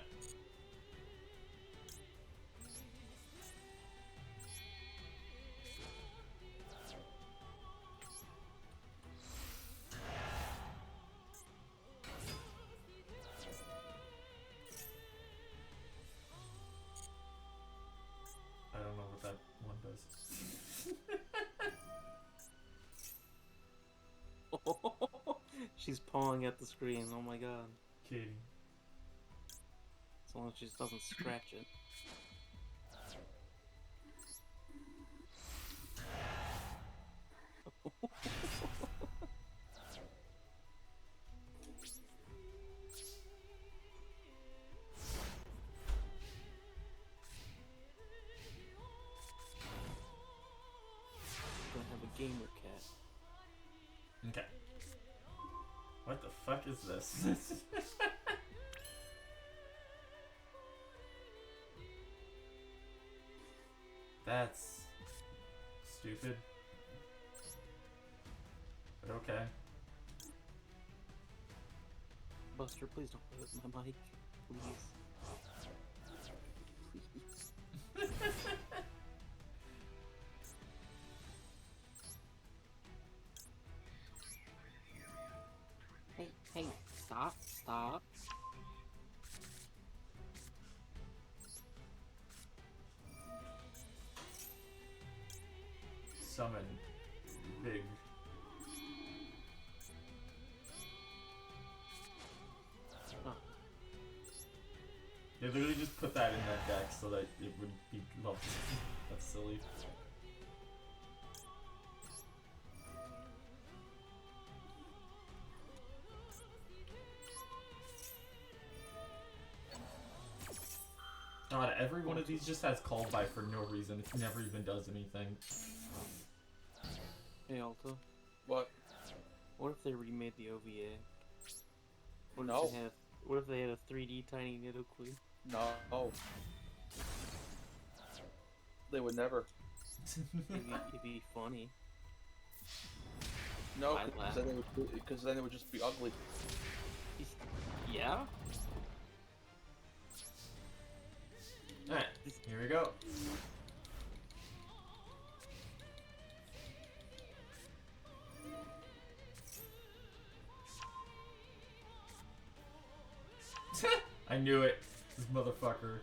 I don't know what that one does. She's pawing at the screen. Oh my god. Kidding. As long as she just doesn't scratch it. Gonna have a gamer cat. Okay. What the fuck is this? That's stupid. But okay. Buster, please don't play with my mic. Please. Please. Hey, stop. Summon. Big. Huh. They literally just put that in that deck so that it would be lovely. That's silly. God, every one of these just has called by for no reason. It never even does anything. Hey, Alto. What? What if they remade the OVA? What No. If they had a 3D Tiny Nidoqueen? No. They would never. It'd be funny. No, I'd laugh. because then it would just be ugly. Yeah? Alright, here we go. I knew it. This motherfucker.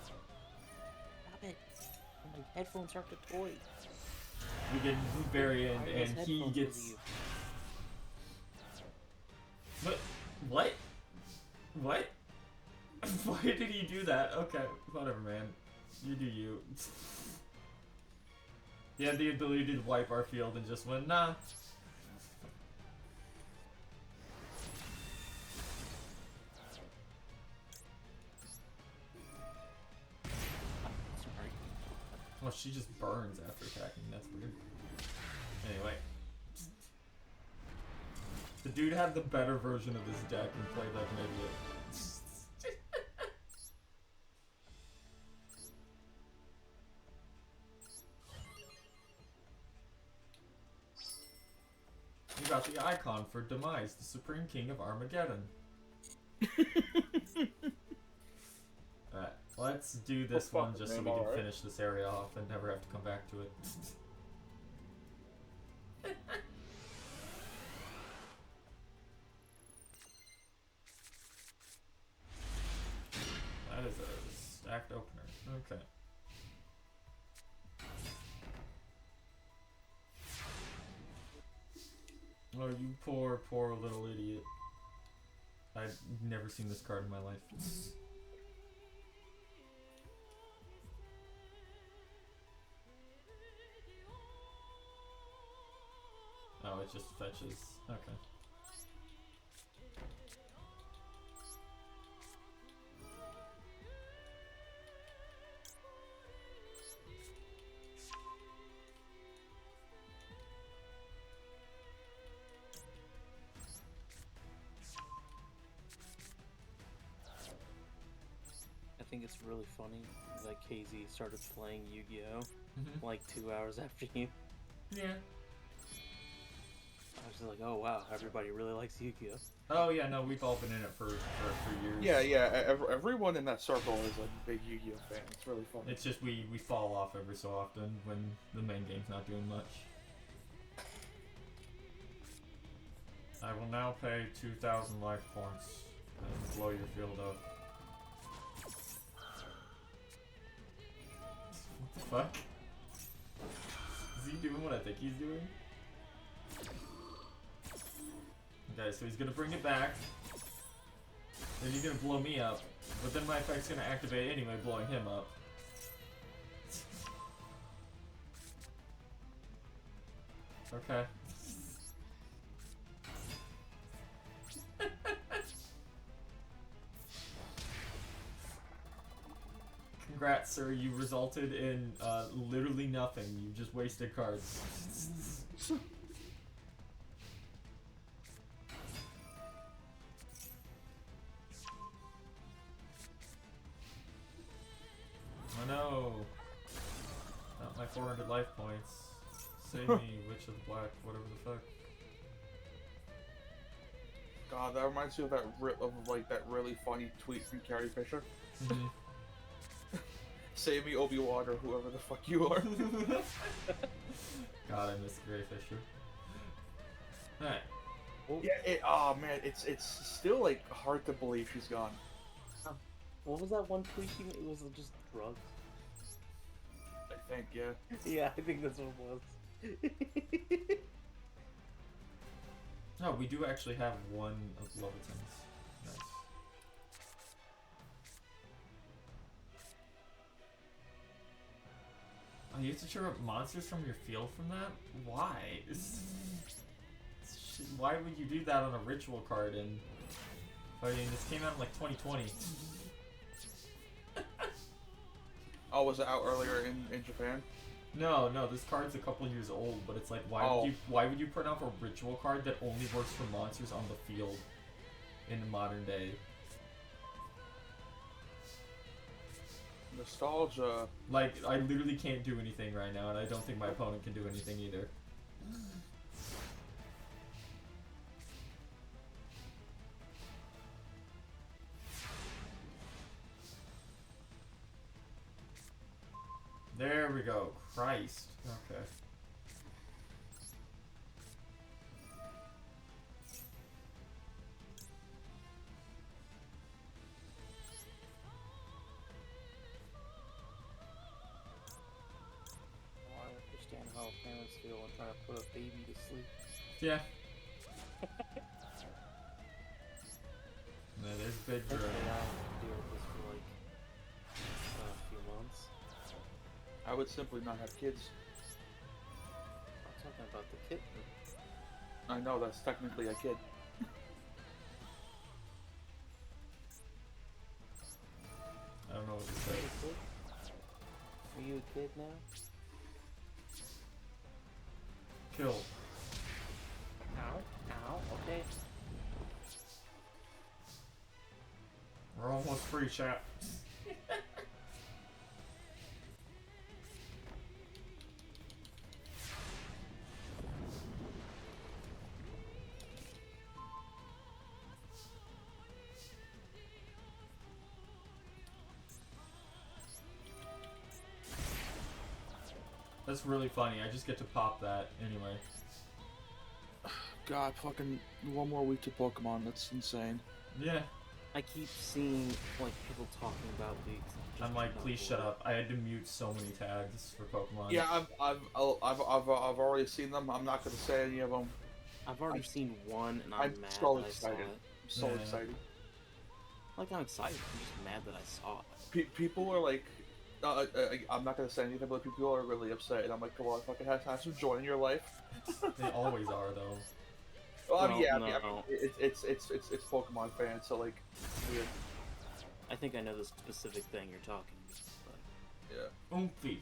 Stop it. My headphones aren't a toy. We get to the very end, and he gets. What? What? Why did he do that? Okay, whatever, man. You do you. He had the ability to wipe our field and just went, nah. Sorry. Well, she just burns after attacking. That's weird. Anyway. The dude had the better version of this deck and played like an idiot. You got the icon for Demise, the Supreme King of Armageddon. Alright, let's do this Oh, one fuck, just so name we can alright. finish this area off and never have to come back to it. That is a stacked opener. Okay. Oh, you poor, poor little idiot. I've never seen this card in my life. Oh, it just fetches. Okay. I think it's really funny that KZ started playing Yu-Gi-Oh! Mhm. Like 2 hours after you. Yeah. I was just like, oh wow, everybody really likes Yu-Gi-Oh! Oh yeah, no, we've all been in it for years. Yeah. Everyone in that circle is like a big Yu-Gi-Oh fan. It's really funny. It's just we fall off every so often when the main game's not doing much. I will now pay 2,000 life points and blow your field up. What the fuck? Is he doing what I think he's doing? Okay, so he's gonna bring it back. Then he's gonna blow me up. But then my effect's gonna activate anyway, blowing him up. Okay. Congrats, sir. You resulted in literally nothing. You just wasted cards. Oh no! Not my 400 life points. Save me, Witch of the Black, whatever the fuck. God, that reminds me of that that really funny tweet from Carrie Fisher. Mm-hmm. Save me, Obi-Wan, or whoever the fuck you are. God, I miss Gray Fisher. Alright. Yeah, oh man, it's still like hard to believe she's gone. What was that one tweet? It was just drugs. I think, yeah. Yeah, I think that's what it was. No, we do actually have one of Levitans. Nice. Oh, you have to trigger up monsters from your field from that? Why? Why would you do that on a ritual card? And I mean, this came out in like 2020. Oh, was it out earlier in Japan? No, this card's a couple years old, but it's like, why would you print off a ritual card that only works for monsters on the field in the modern day? Nostalgia. Like, I literally can't do anything right now, and I don't think my opponent can do anything either. There we go. Christ. Okay. I understand how parents feel when trying to put a baby to sleep. Yeah. No, there's big I girl. deal with this for like a few months. I would simply not have kids. I'm talking about the kitten. I know that's technically a kid. I don't know what to say. Are you a kid now? Kill. Ow, okay. We're almost free, chat. That's really funny. I just get to pop that anyway. God, fucking one more week to Pokemon. That's insane. Yeah. I keep seeing like people talking about leagues. I'm like, please shut up. I had to mute so many tags for Pokemon. Yeah, I've already seen them. I'm not gonna say any of them. I've already seen one, and I'm I'm mad so that I saw excited. it. I'm so Yeah. excited. Like I'm excited. I'm just mad that I saw it. People are like, I'm not gonna say anything, but people are really upset, and I'm like, come on, fucking have some joy in your life. They always are, though. Well, Well, yeah, no. I mean, it's Pokemon fans, so like, weird. I think I know the specific thing you're talking about. Yeah. Oomphy.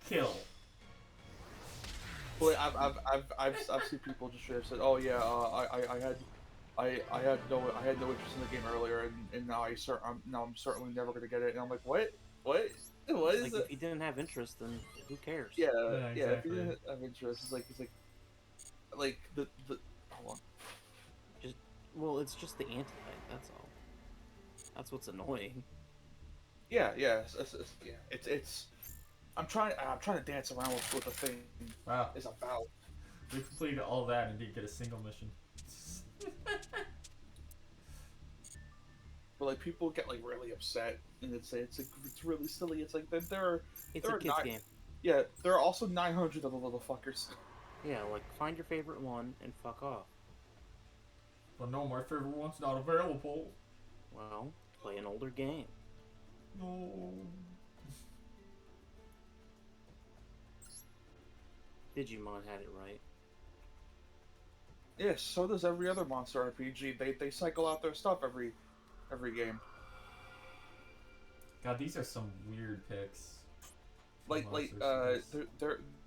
Kill. But I've seen people just straight up said, oh yeah, I had no interest in the game earlier, and now I'm certainly never gonna get it. And I'm like, what is Like it? if you didn't have interest, then who cares? Yeah, Yeah, yeah. If exactly. you didn't have interest, it's like the hold on. Well, it's just the anti-type. That's all. That's what's annoying. Yeah, it's. I'm trying to dance around with what the thing Wow. is about. We completed all that and didn't get a single mission. But like people get like really upset, and it's really silly. It's like there are It's there a are kids not- game. Yeah, there are also 900 of the little fuckers. Yeah, like find your favorite one and fuck off. But no, my favorite one's not available. Well, play an older game. No. Digimon had it right. Yeah, so does every other monster RPG. They cycle out their stuff every game. God, these are some weird picks. Like Monster series.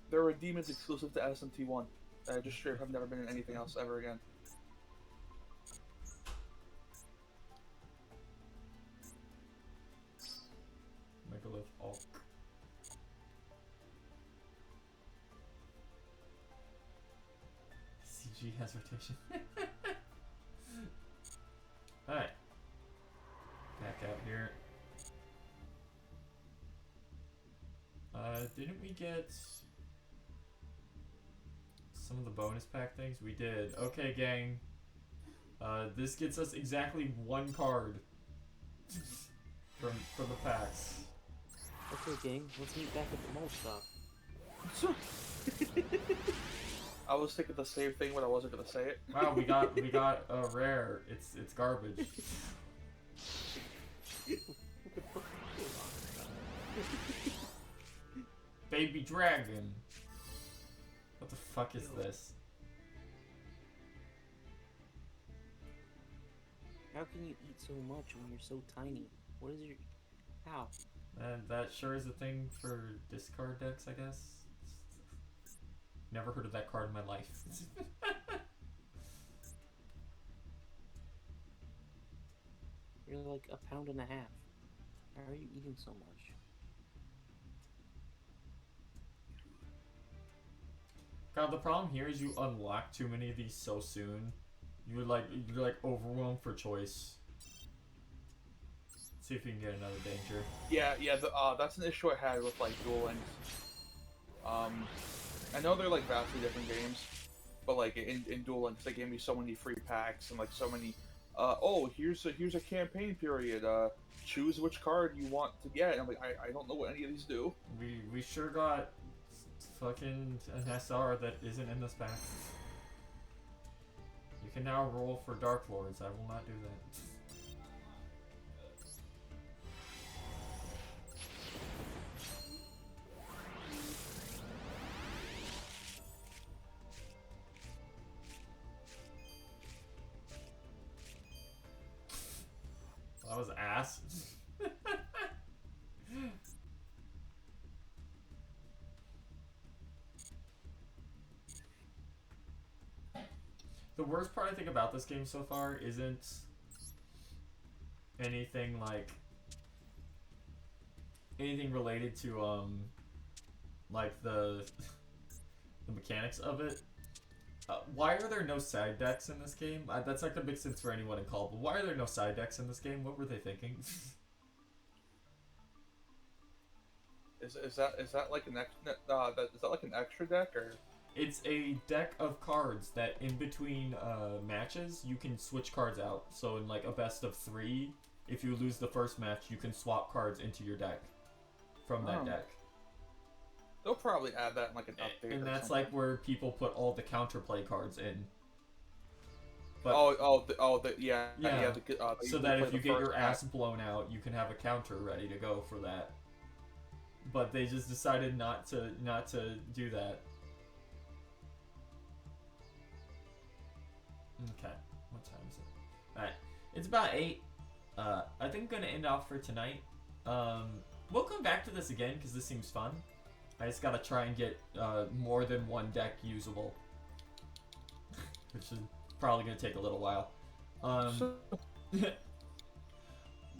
there are demons exclusive to SMT1. Just straight up have never been in anything else ever again. Megalith Hulk. She has rotation. Alright. Back out here. Didn't we get some of the bonus pack things? We did. Okay, gang. This gets us exactly 1 card from the packs. Okay, gang, let's meet back at the mall stop. I was thinking the same thing when I wasn't gonna say it. Wow, we got a rare. It's garbage. Baby dragon. What the fuck is this? How can you eat so much when you're so tiny? What is your... How? And that sure is a thing for discard decks, I guess. Never heard of that card in my life. You're like a pound and a half. How are you eating so much? God, the problem here is you unlock too many of these so soon. You're like overwhelmed for choice. See if you can get another danger. Yeah, that's an issue I had with like Duel Links. I know they're like vastly different games, but like in Duel Links they gave me so many free packs and like so many. Oh, here's a campaign period. Choose which card you want to get. And I'm like, I don't know what any of these do. We sure got fucking an SR that isn't in this pack. You can now roll for Dark Lords. I will not do that. That was ass. The worst part I think about this game so far isn't anything related to like the mechanics of it. Why are there no side decks in this game? That's not gonna make sense for anyone in Call, but why are there no side decks in this game? What were they thinking? Is that like an extra deck or? It's a deck of cards that in between matches you can switch cards out. So in like a best of 3, if you lose the first match, you can swap cards into your deck from that deck. They'll probably add that in like an update. And or that's something. like where people put all the counterplay cards in. But yeah. So that if you get your ass blown out, you can have a counter ready to go for that. But they just decided not to do that. Okay, what time is it? Alright, it's about 8. I think I'm gonna end off for tonight. We'll come back to this again because this seems fun. I just gotta try and get more than one deck usable, which is probably gonna take a little while.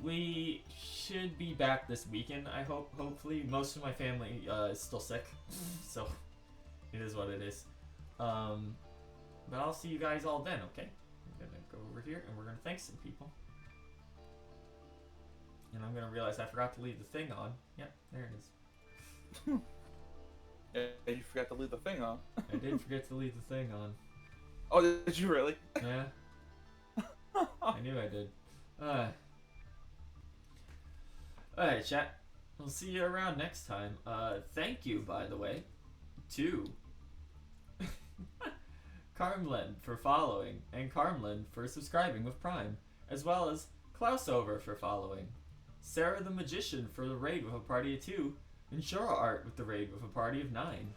We should be back this weekend, I hope. Hopefully, most of my family is still sick, so it is what it is. But I'll see you guys all then, okay? I'm gonna go over here and we're gonna thank some people. And I'm gonna realize I forgot to leave the thing on. Yep, there it is. Yeah, you forgot to leave the thing on. I did forget to leave the thing on. Oh, did you really? Yeah. I knew I did. Alright, chat. We'll see you around next time. Thank you, by the way, to Carmlin for following, and Carmlin for subscribing with Prime, as well as Klausover for following, Sarah the Magician for the raid with a party of 2, and Shura Art with the raid with a party of 9.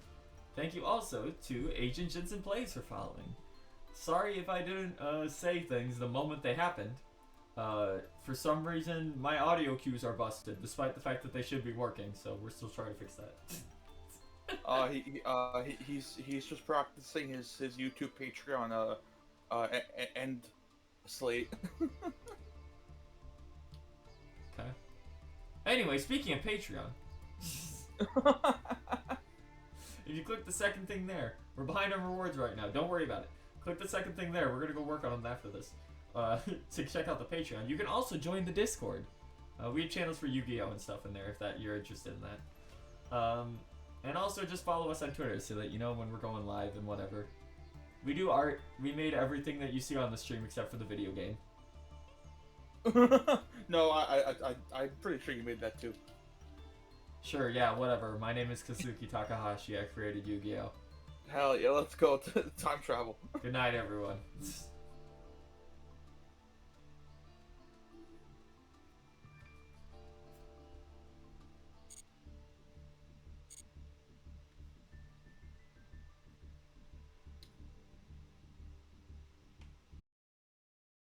Thank you also to Agent Jensen Plays for following. Sorry if I didn't say things the moment they happened. For some reason, my audio cues are busted, despite the fact that they should be working, so we're still trying to fix that. He's just practicing his YouTube Patreon end slate. Okay. Anyway, speaking of Patreon, if you click the second thing there, we're behind on rewards right now. Don't worry about it. click the second thing there. We're gonna go work on them after this. To check out the Patreon. You can also join the Discord. We have channels for Yu-Gi-Oh and stuff in there if you're interested in that. And also just follow us on Twitter so that you know when we're going live and whatever. We do art. We made everything that you see on the stream except for the video game. No, I'm pretty sure you made that too. Sure, yeah, whatever. My name is Kazuki Takahashi. I created Yu-Gi-Oh. Hell yeah, let's go to time travel. Good night, everyone.